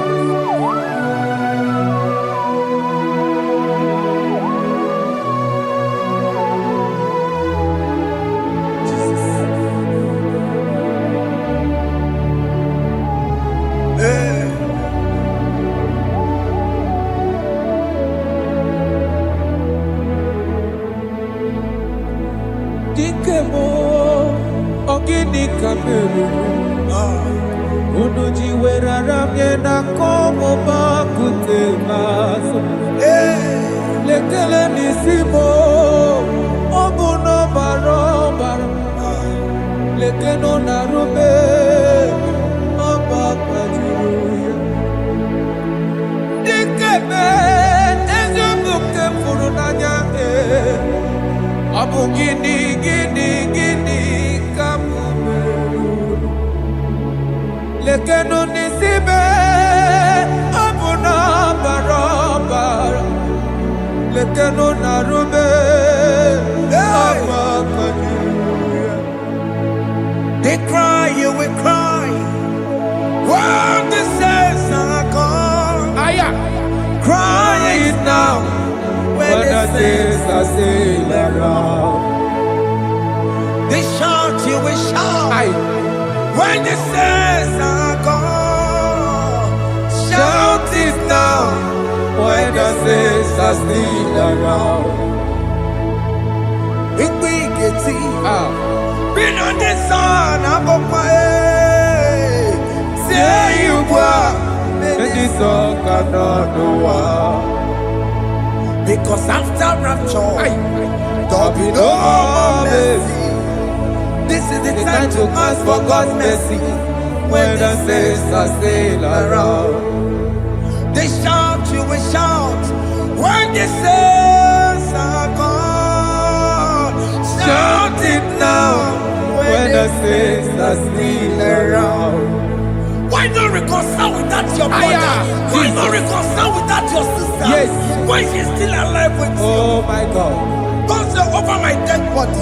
Dikemo, ogini kameru. Unuji werara mjena komo bakute maso. Lekele nisimo, obuno barobara. Lekeno narube, abakajuya. Dikeme, ezobuke furunanya abu gini kamumeru. Lekeno nisibe abu na barabara. Lekeno narube abakajuya. They cry, you will cry. When the saints are gone, cry it now. When the saints are still around, they shout, you will shout. When the saints are gone, shout it now. When the saints are still around. It will get been on the sun, I'm on my head. Say you were, And this song cannot know why. because after rapture, there'll be no more mercy. This is the time to ask for God's mercy. When the saints are still around. They shout, you will shout. When the saints are gone, shout it now. When the saints are still around. Why not reconcile with that your brother? Why not reconcile with that your sister? Yes. When she's still alive with you? Oh my God. Don't say over my dead body.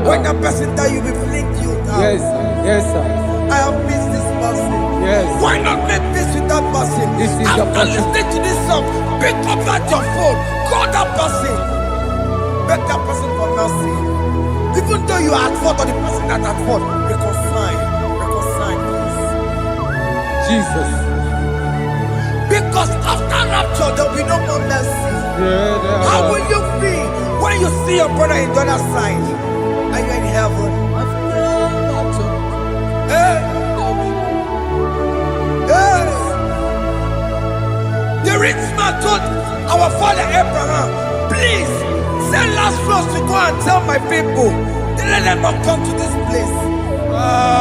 When the person that you will fling you down. Yes, sir. Yes, sir. I have missed this person. Yes. Why not make peace with that person? This is the After person. listening to this song, pick up that your phone, call that person, beg that person for mercy. Even though you are at fault or the person that at fault, reconcile, please. Jesus. Because after rapture, there will be no more mercy. How will you feel when you see your brother in the other side? Are you in heaven? Hey. Hey. The rich man told our father Abraham, please send Lazarus to go and tell my people, let them not come to this place.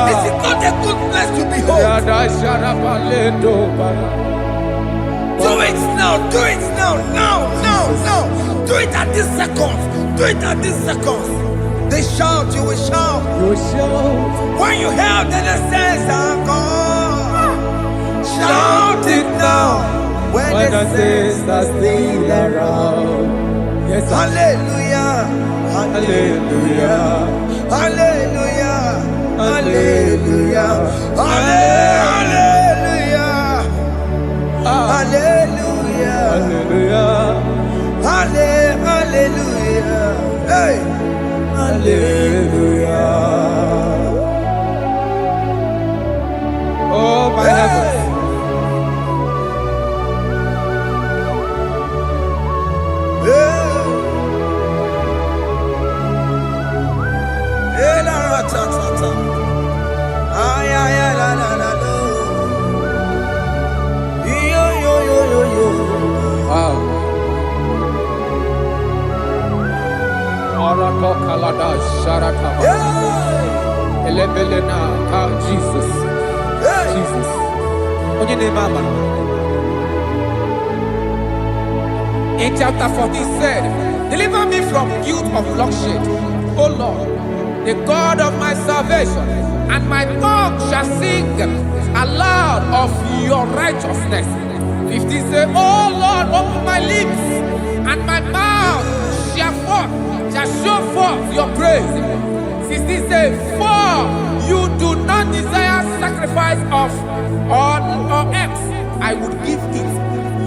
This is not a good place to behold. Do it now, do it now, now. Do it at this second. Do it at this second. They shout, you will shout. When you hear that the saints are gone, shout it now. When the saints are still around. Yes, sir. Hallelujah, hallelujah, hallelujah, hallelujah, hallelujah, hallelujah, hallelujah, hey, hallelujah. Oh, my heavens. Wow. Arato kalada sharataba. Elebelena ka Jesus. Jesus. Onye name ama. In chapter 14 said, deliver me from guilt of bloodshed, O Lord, the God of my salvation, and my tongue shall sing aloud of your righteousness. 15 say, oh Lord, open my lips, and my mouth shall show forth your praise. 16 say, for you do not desire sacrifice of or X, I would give it.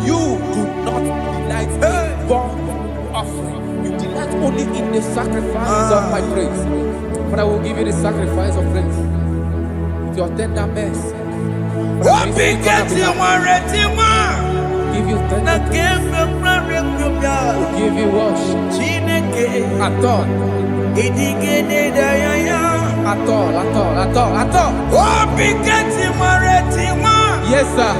You do not delight in burnt offering. You delight only in the sacrifice of my praise. But I will give you the sacrifice of praise with your tender mercy. Give you tender praise. Will give you worship. At all. At all. Yes, sir.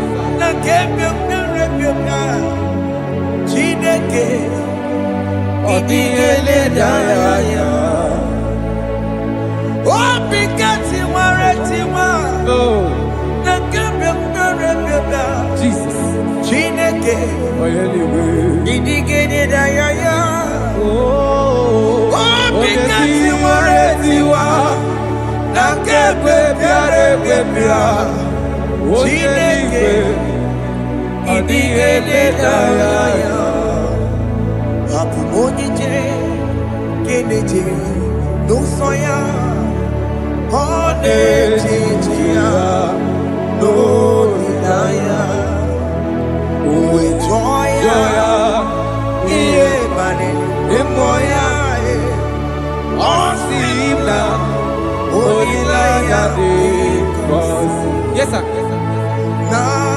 Jesus. Yes, sir. That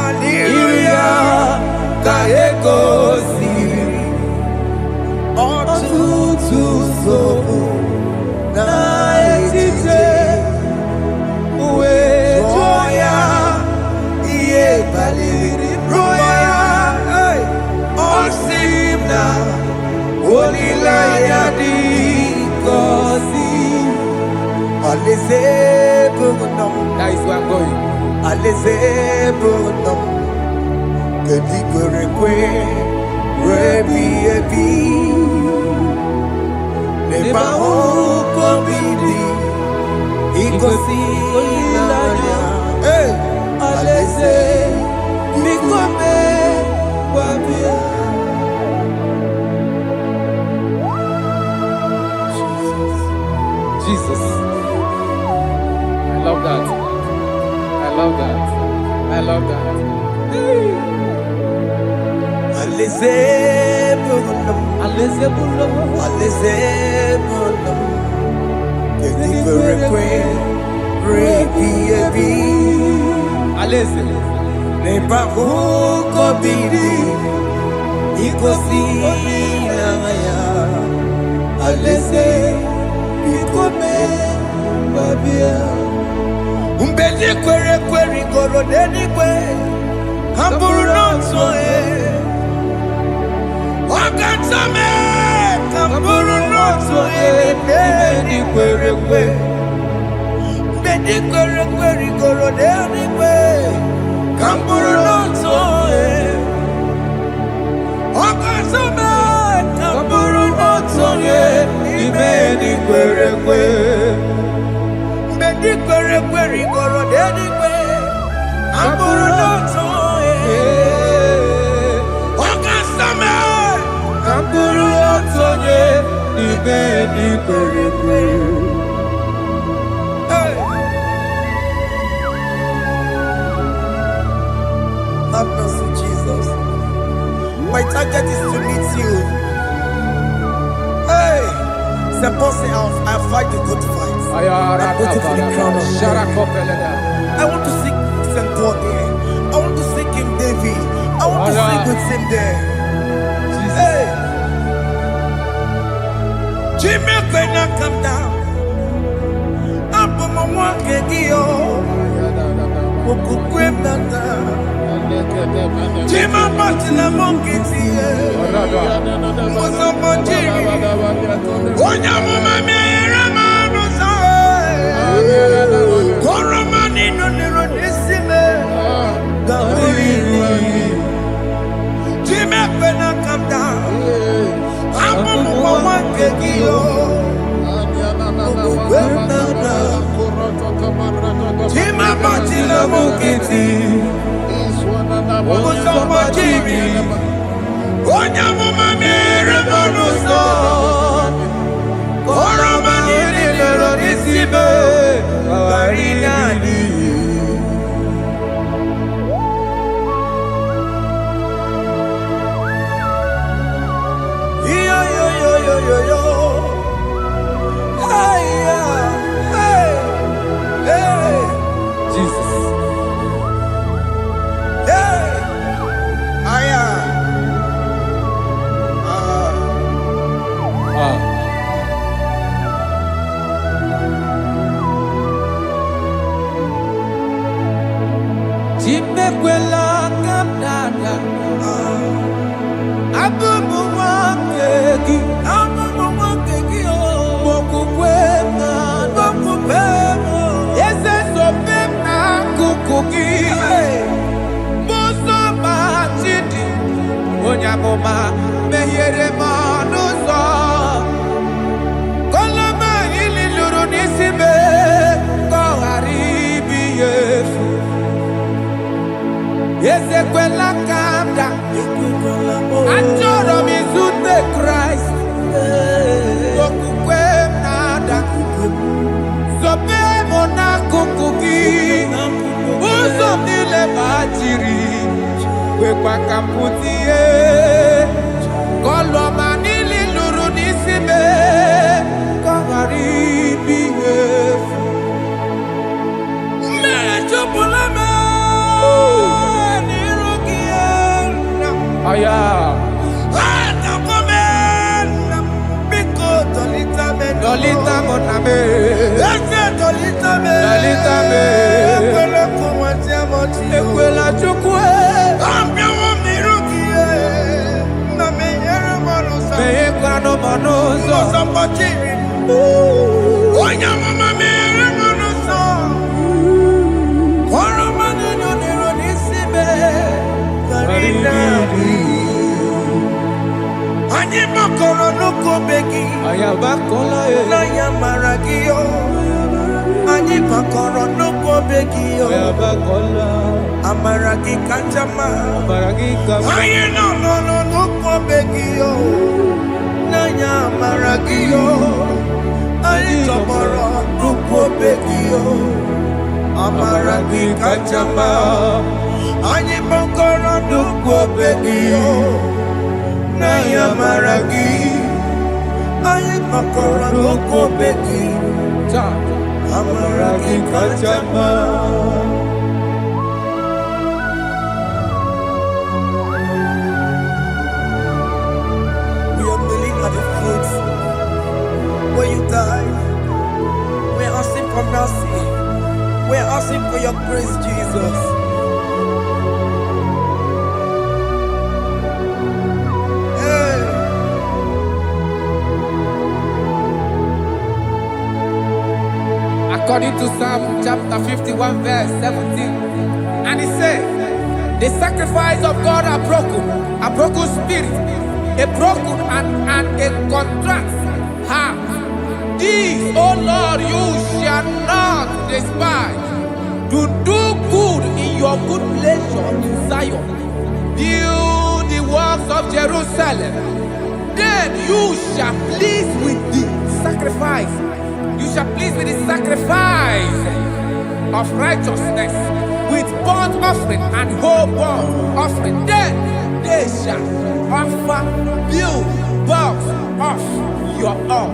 is where I'm going. Jesus. I love that. I love that. I love that. Umbedi kwere kwere goro deni kwe Hamburu nonso Wakatame Hamburu nonso Umbedi kwere kwere Umbedi kwere kwere goro deni kwe Hamburu nonso Wakatame Hamburu nonso Umbedi kwere kwere Kwere kwere goro deni kwe Amburu noto Wakasame Amburu noto Ibedi target is to meet you. Hey, suppose I fight the good fight. I'm waiting for the crown of life. I want to seek St. God there. I want to seek King David. I want to sing with him there. Hey, Jimmy, when I come down, I'm from my one kegio. Jimmy, Martina Monkey, was up on Jimmy. One young woman, Coromani, no, Jimmy, when I come down, I'm from one kegio. Jimmy, Martina Monkey. What's up, my Jimmy? One young woman, Revolution. Coromani, little Isibe, Marinani. Yo. Hey. Jesus. Jimekwela kamdada Abubu wakegi Mokukwema Yese sopema kukugi Muso machidi Onyamoma Mehere manuso Koloma ili luru nisibe Koharibi yefu Ezekwela kamda Achoro mizute Christ Okukwe nada Sope mona kukuki Uzo nile bajiri Wekwa kamputie Koloma nili luru nisibe Kongaribi yefu Mechopulame Aya. Dolita moname. Dolita me. Ekwela chukwe. Ambia mirukie. Na meyere manusa. Meyekwano manusa. Sambachiri. Onya mama meyere manusa. Koromani no nero nisibe. Ani makoro nuko begi ayabakola na yamaragio ani makoro nuko begi ayabakola amaragi kanjama ayi no nuko begi na yamaragio ani tomoro nuko begi amaragi kanjama ani makoro nuko begi na yamaragi ani makoro nuko begi amaragi kanjama. We are kneeling at the foot where you died. We are asking for mercy. We are asking for your grace, Jesus. According to Psalm chapter 51 verse 17, and he said, the sacrifice of God are broken spirit, a broken and a contrite heart. These, O Lord, you shall not despise. To do good in your good pleasure in Zion. Build the works of Jerusalem. Then you shall please with the sacrifice. You shall please with the sacrifice of righteousness, with burnt offering and whole burnt offering. Then they shall offer build box off your own.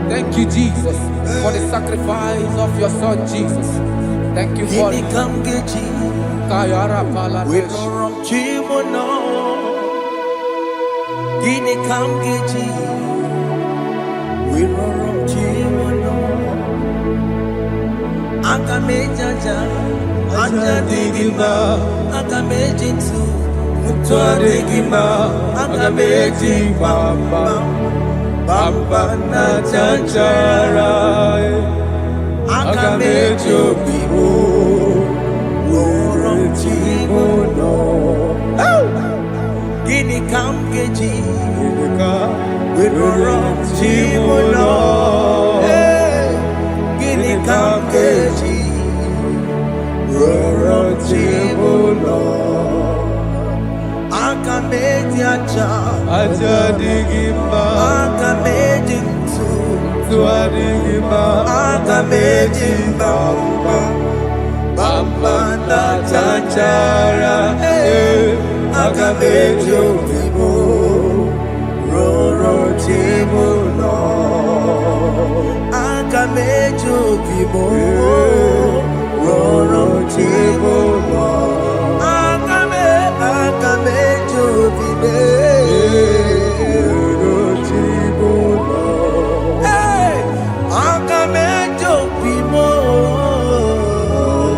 Thank you, Jesus, for the sacrifice of your son, Jesus. Thank you for it. Kayara Paladesh. We no wrong Chimono. Gini Kamgeji. We no wrong Chimono. Akamejaja. Aja digima. Akamejinsu. Mutwa digima. Akameji bamba. Bamba na chanchara. Akamejo bibo. Gini Kamgeji. We no wrong Chimono. Gini Kamgeji. Chimono. Akameji aja. Aja digima. Akameji ntu. Tua digima. Akameji bamba. Bamba na chanchara. Akameji vibo. Roro Chimono. Akameji vibo. Roro Chimono. Akameji vibo. Roro Chimono. Hey, Akameji vibo.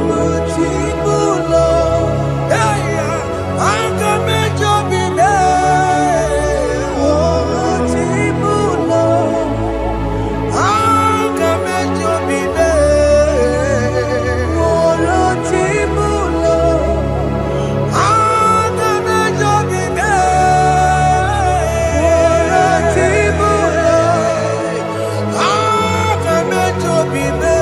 Roro Chimono. Hey, Akameji vibo. Roro Chimono. Akameji vibo. Roro Chimono. Akameji vibo. Roro Chimono. Akameji vibo.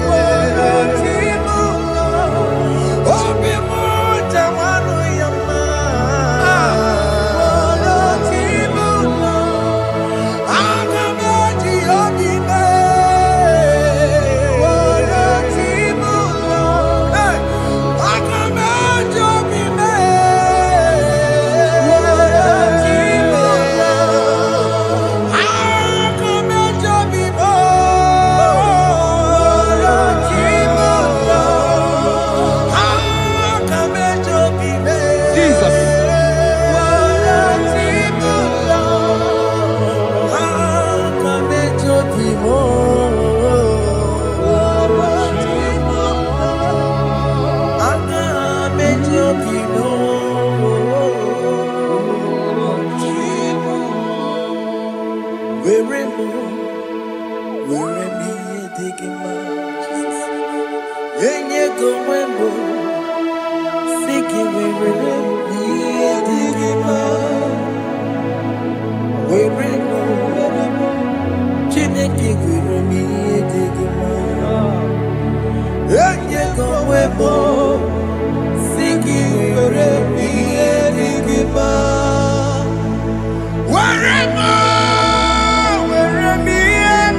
Roro Chimono. Obi moja wanu yama. Roro Chimono. Akameji obibe. Roro Chimono. Hey, Akameji obibe. Roro Chimono. Akameji obibe. Roro Chimono. Akameji obibe. Jesus. Roro Chimono. Akameji obibe. Roro Chimono. Akameji obibe. Roro Chimono. Where me digging my Yenye go wembo. Siki where me digging my Where Chineke where me digging my Yenye go wembo. Siki where me digging my Where me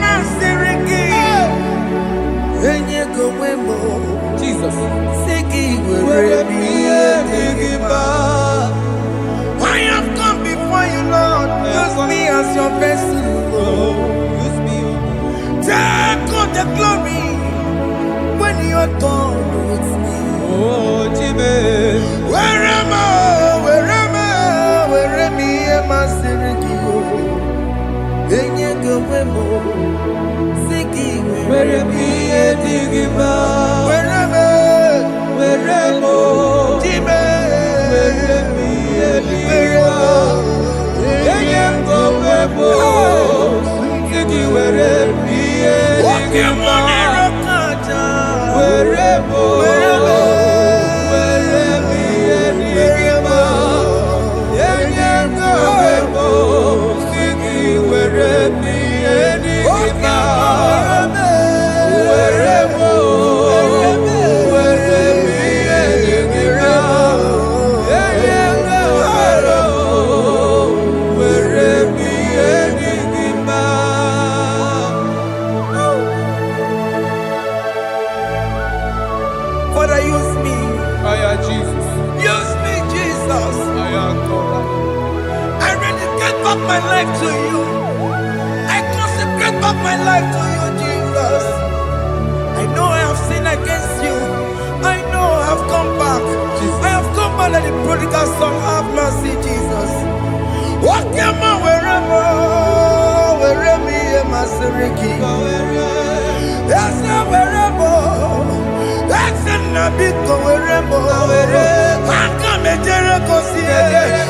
na siriki. Yenye go wembo. Jesus. Siki where me digging my I have come before you, Lord. Use me as your vessel, Lord. Use me. Take all the glory when you're done with me. Oh, Jimmy. Where am I? Where am I? Sirikio. Enye go wemo. Siki Where me digima. Where am I? Where mo. Jime. Where me digima. Enye go webo. Siki where me digima. Where mo. Where me digima. Enye go webo. Siki where me digima. Where mo. life to you. I consecrate back my life to you, Jesus. I know I have sinned against you. I know I have come back. I have come back like the prodigal son. Have mercy, Jesus. What am I wherever me and my Siriki? That's not wherever. That's not big wherever. I come and Jericho see it.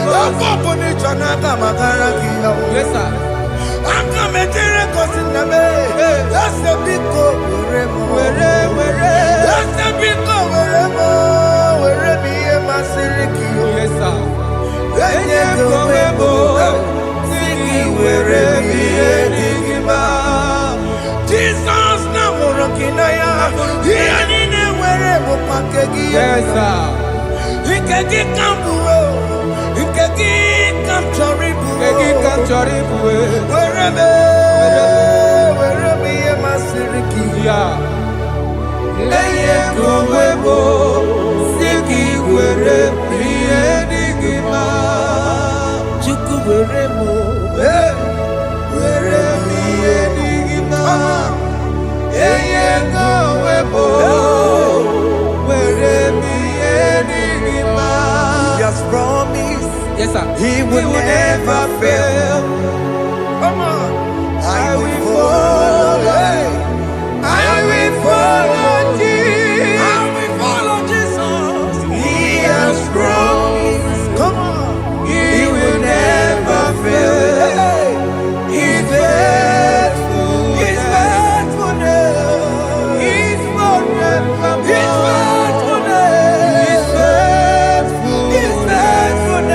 I'm going to Chanaga Magaraki. Yes, sir. I come and Jericho see the way. That's a big wherever. That's a big wherever me and my Siriki. Yes, sir. Jesus na morokinaya yanine werebo pakegi Yes, sir. ikegi kambuo ikegi kamchoribu Kegi kamchoribu werebe ye masiriki yeah. eye kowebo siki werebe enigima chuku weremo werebe enigima eye kowebo werebe enigima. He has promised. Yes, sir. He will never fail. Come on. I will follow. I will follow Jesus. I will follow Jesus. He has promised. Come on. He will never fail. He's faithful. He's faithful. He's forever. He's faithful. He's faithful. He's faithful.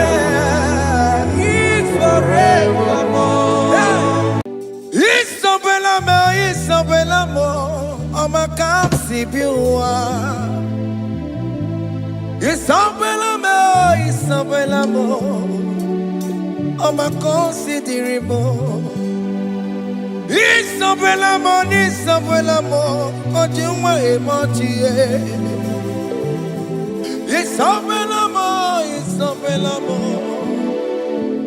He's forevermore. Isabelamo, I'ma come see you. Isabelamo, I'ma consider more. Isabelamo, Ojuma emotie. Isabelamo,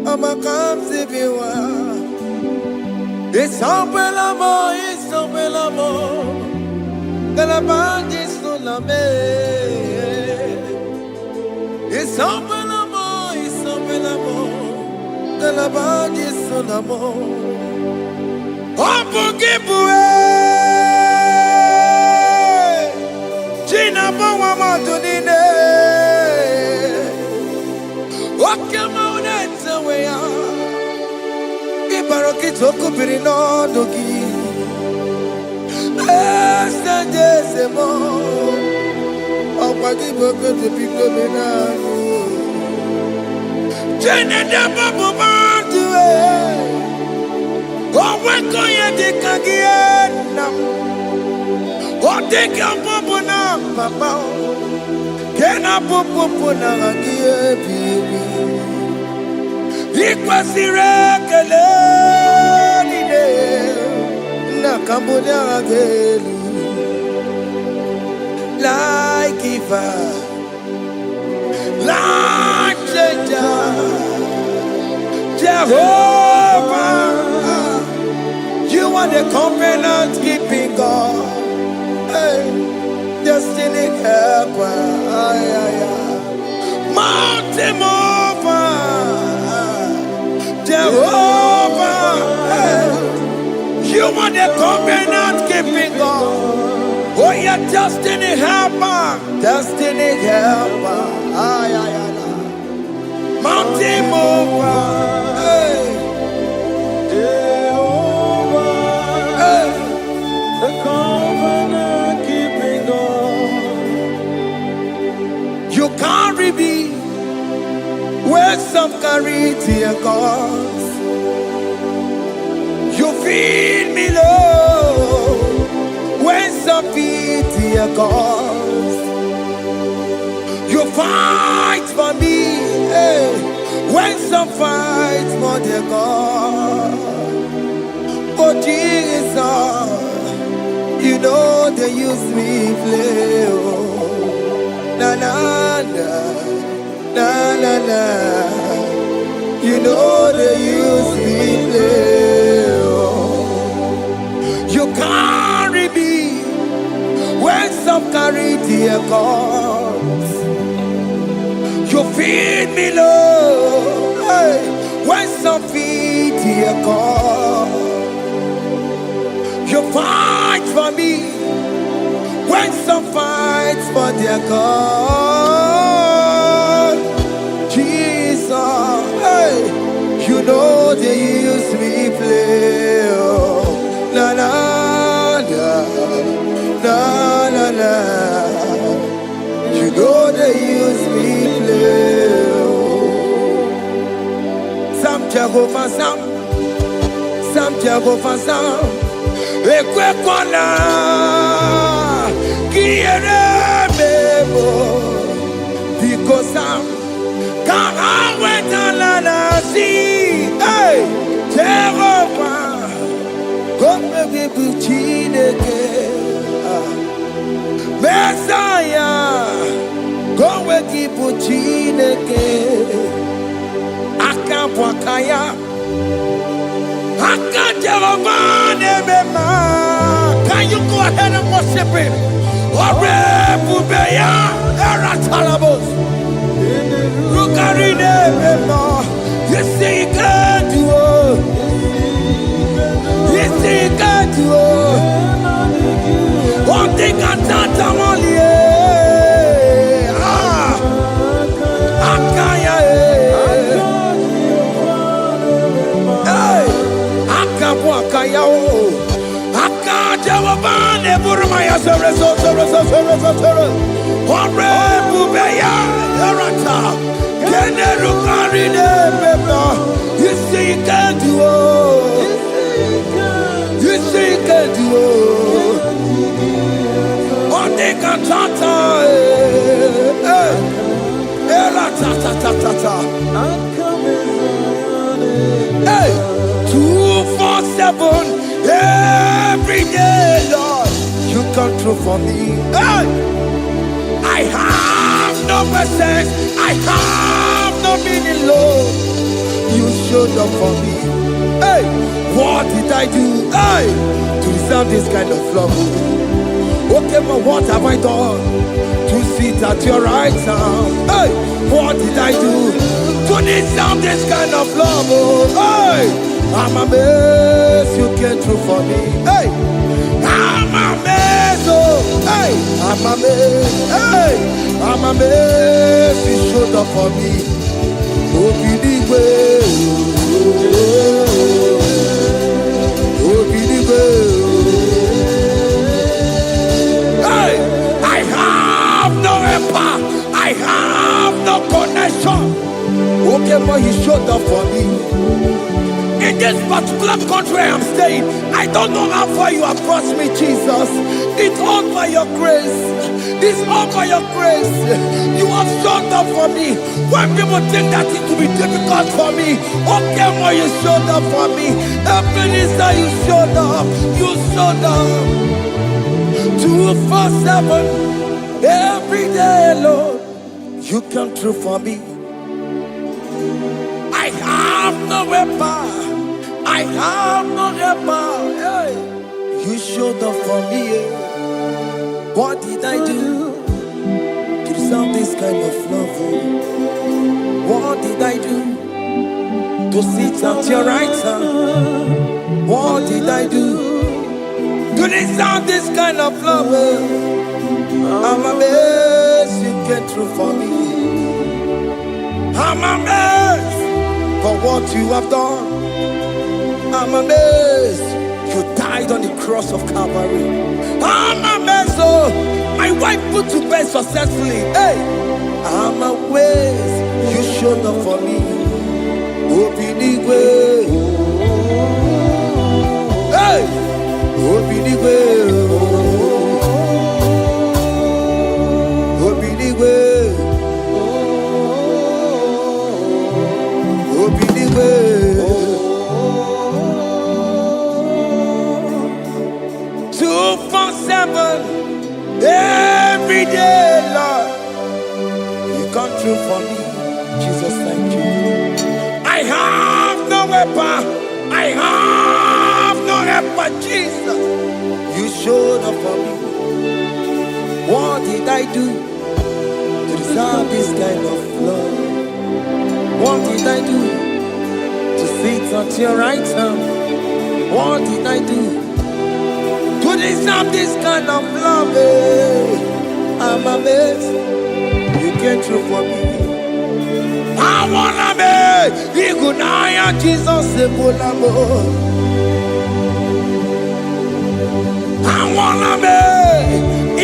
I'ma come see you. Isabelamo, de la bande solame. Isabelamo, de la bande solamo. Opugibue, Gina Bawa Madunine. Okamaunete wea. Ibarokitoku birino dogi. Estendezemo. Opagiboko de Picomenano. Jenede Babu Mantue. Owekoye de Kagiena. Odeka Babu na Papa. Kena Popo na Gie Bibi. Ikwasire kelelide na kambonya agelu like giver, like changer, Jehovah, you are the covenant keeping God, hey, destiny helper, mountain mover. Jehovah, you are the covenant keeping God. Oh, your destiny helper, mountain mover, Jehovah, the covenant keeping God. You carry me where some carry tear gods. You feed me low when some feed tear gods. You fight for me when some fight for their God. Oh Jesus, you know they use me play. Oh, na na na. Na na na, you know they use me. dear God. You feed me, Lord, hey, when some feed, dear God. You fight for me when some fights for their God. Jesus, hey, you know they use me play. Oh, na na na na na na. You know they use me play. Oh. Some Jehovah, some Jehovah, some. Ekwe kwana kiere mebo because I'm can't wait to see. Hey, Jehovah, come me buchineke. Messiah, come me buchineke. Akapwakaya. Can you go ahead and worship him? You see, you can't do it. You see, you can't do it. One thing I can't only. You see, you can't do it. You see, you can't do it. One day can hey, 247 every day, Lord, you come through for me. Hey, I have no message, I have no meaning, Lord. You showed up for me. Hey, what did I do? Hey, to deserve this kind of love? Okay, but what have I done to sit at your right hand? Hey, what did I do to deserve this kind of love? Oh, hey, I'm amazed you came through for me. Hey, I'm amazed. Oh, hey, I'm amazed. Hey, I'm amazed you showed up for me. Oh, believe it. Oh, believe it. I have no connection. Okay, but he showed up for me. In this particular country I'm staying, I don't know how far you have brought me, Jesus. It's all by your grace. It's all by your grace. You have showed up for me. When people think that it will be difficult for me, okay, but you showed up for me. Ebenezer, you showed up. You showed up. 247. Every day, Lord, you come through for me. I have no weapon. I have no weapon. Hey, you showed up for me. What did I do to deserve this kind of love? What did I do to sit at your right hand? What did I do to deserve this kind of love? I'm amazed you came through for me. I'm amazed for what you have done. I'm amazed you died on the cross of Calvary. I'm amazed, oh, my wife put to bed successfully. Hey, I'm amazed you showed up for me. Open the way. Hey, open the way. Every day, Lord, you come through for me. Jesus, thank you. I have no weapon. I have no weapon, Jesus. You showed up for me. What did I do to deserve this kind of love? What did I do to sit at your right hand? What did I do to deserve this kind of love? I'm amazed you came through for me. I wanna be Igunaya Jesus Sepulamo. I wanna be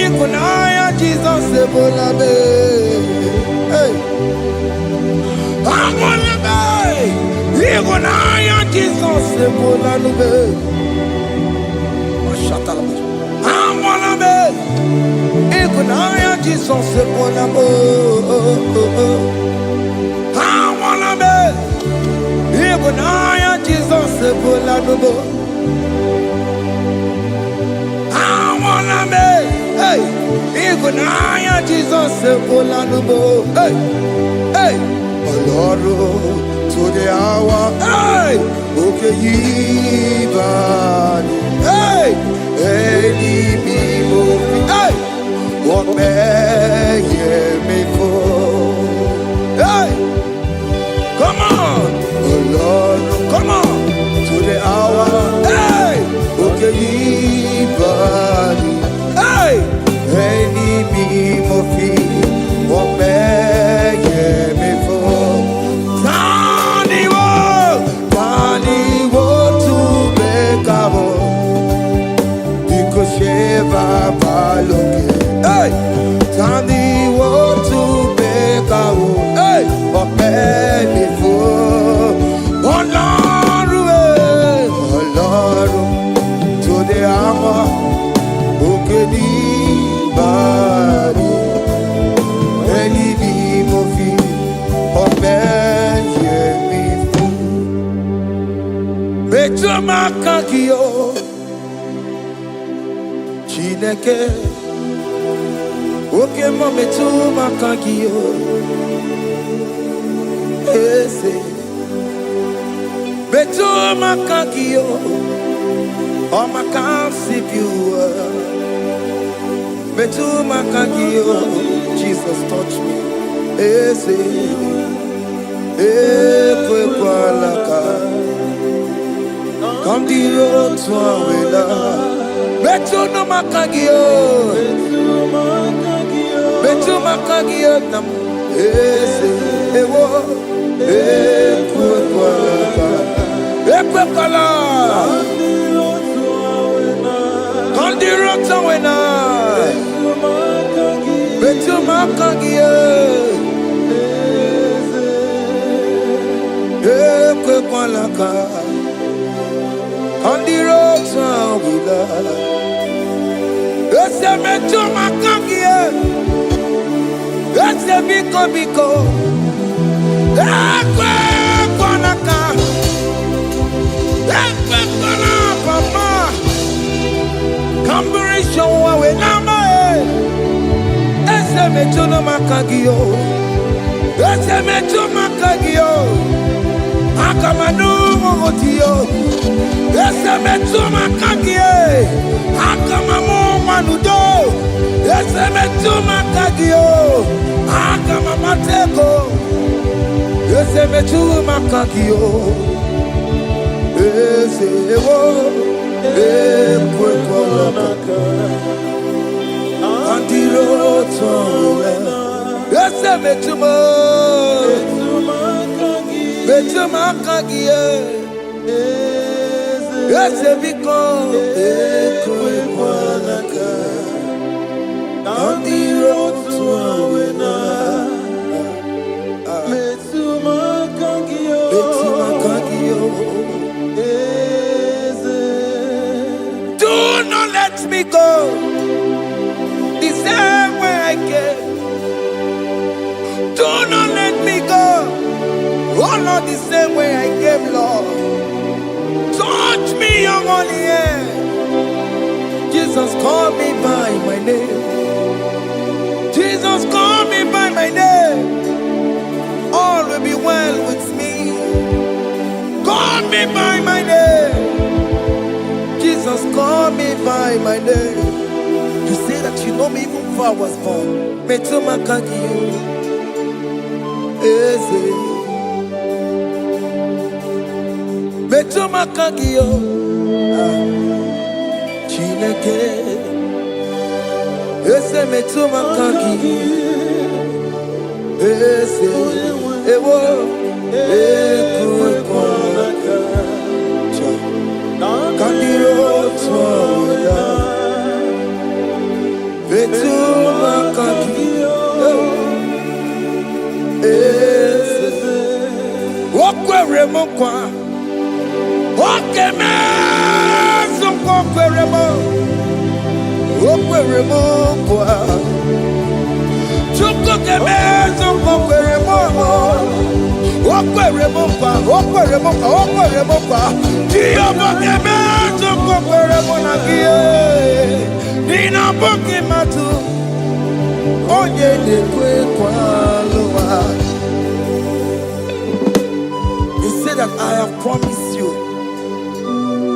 Igunaya Jesus Sepulamo. Hey. I wanna be Igunaya Jesus Sepulamo. I wanna be Igunaya Jesus Sepulamo. I wanna be Igunaya Jesus Sepulamo. I wanna be hey Igunaya Jesus Sepulamo. Hey hey Lord to the hour hey okay Yibani hey any people hey what may me for hey come on oh Lord come on to the hour hey okay Yibani hey any people what may me for hey, Tani want to make a hey, but many for oh Lord, to the hour, okay, body, any movie, but many for Beto Makakio. Chineke oke mame tu makagio ese betu makagio o makansibiwa betu makagio Jesus touch me ese ekwe kwalaka come the road to awela Betu no makagio, betu makagio nam ese ewo ekwe kwala, kandiro tawena, betu makagio, ekwe kwala ka. On the road to Willa, it's a metro macagia, it's a biko, Equanaka, Papa, Camberation, we nama, it's a metro macagio, it's a metro macagio, Akamanu Motio. Ese metu makagie, akamamu manudo. Ese metu makagio, akamamateko. Ese metu makagio, ese ewo, ekwe kwalaka. Andiro towe, ese metu makagie. Yes, because ekwe kwalaka on the road to Awena. Betumakagio. Do not let me go the same way I came. Do not let me go. Oh, not the same way I came, Lord. Touch me, young only here. Jesus, call me by my name. Jesus, call me by my name. All will be well with me. Call me by my name. Jesus, call me by my name. You say that you know me even before I was born. Me to my kangi, easy. Me to my kangi, Chineke. Ese me to my kangi, easy. Ewo, ekwe. Kandiro tsoda vetu makakio ese okwere mokwa okeme zonko okwere mokwa chuko keme zonko okwere mokwa Dio bokeme zonko okwere monagie Nina bokimatu onye dekwe kwa loa. He said that I have promised you.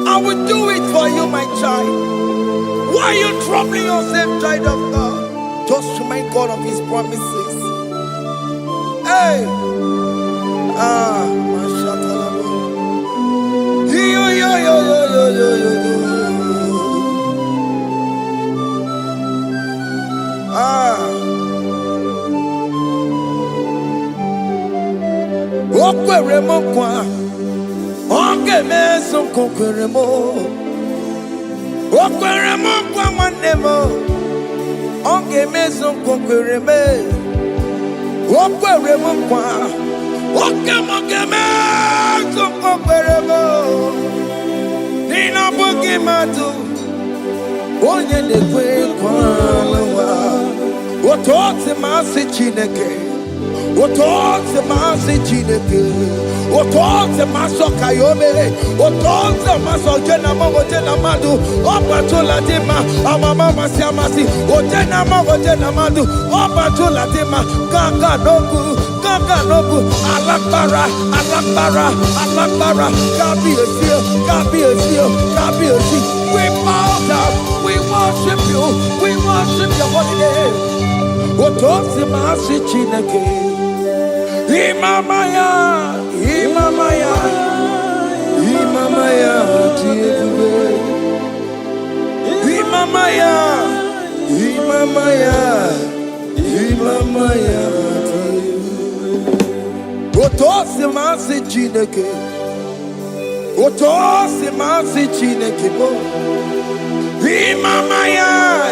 I will do it for you, my child. Why are you troubling yourself, child of God? Just remind God of His promises. Hey! Okwere mo kwa onge meso kokwere mo okwere mo kwa mane mo onge meso kokwere me okwere mo kwa oke mo ke meso kokwere mo nina bugi matu onye nekwe kwa wa ototi masi Chineke Otoze masi Chineke, otoze maso kayome, otoze maso jena madu, opatola dima, amama masi amasi, ojena madu, opatola dima, kaka nobu, alakbara, kabi esi. We bow down, we worship your holy name. Otoze masi Chineke. Imamaya, Otosi masi Chineke, Imamaya,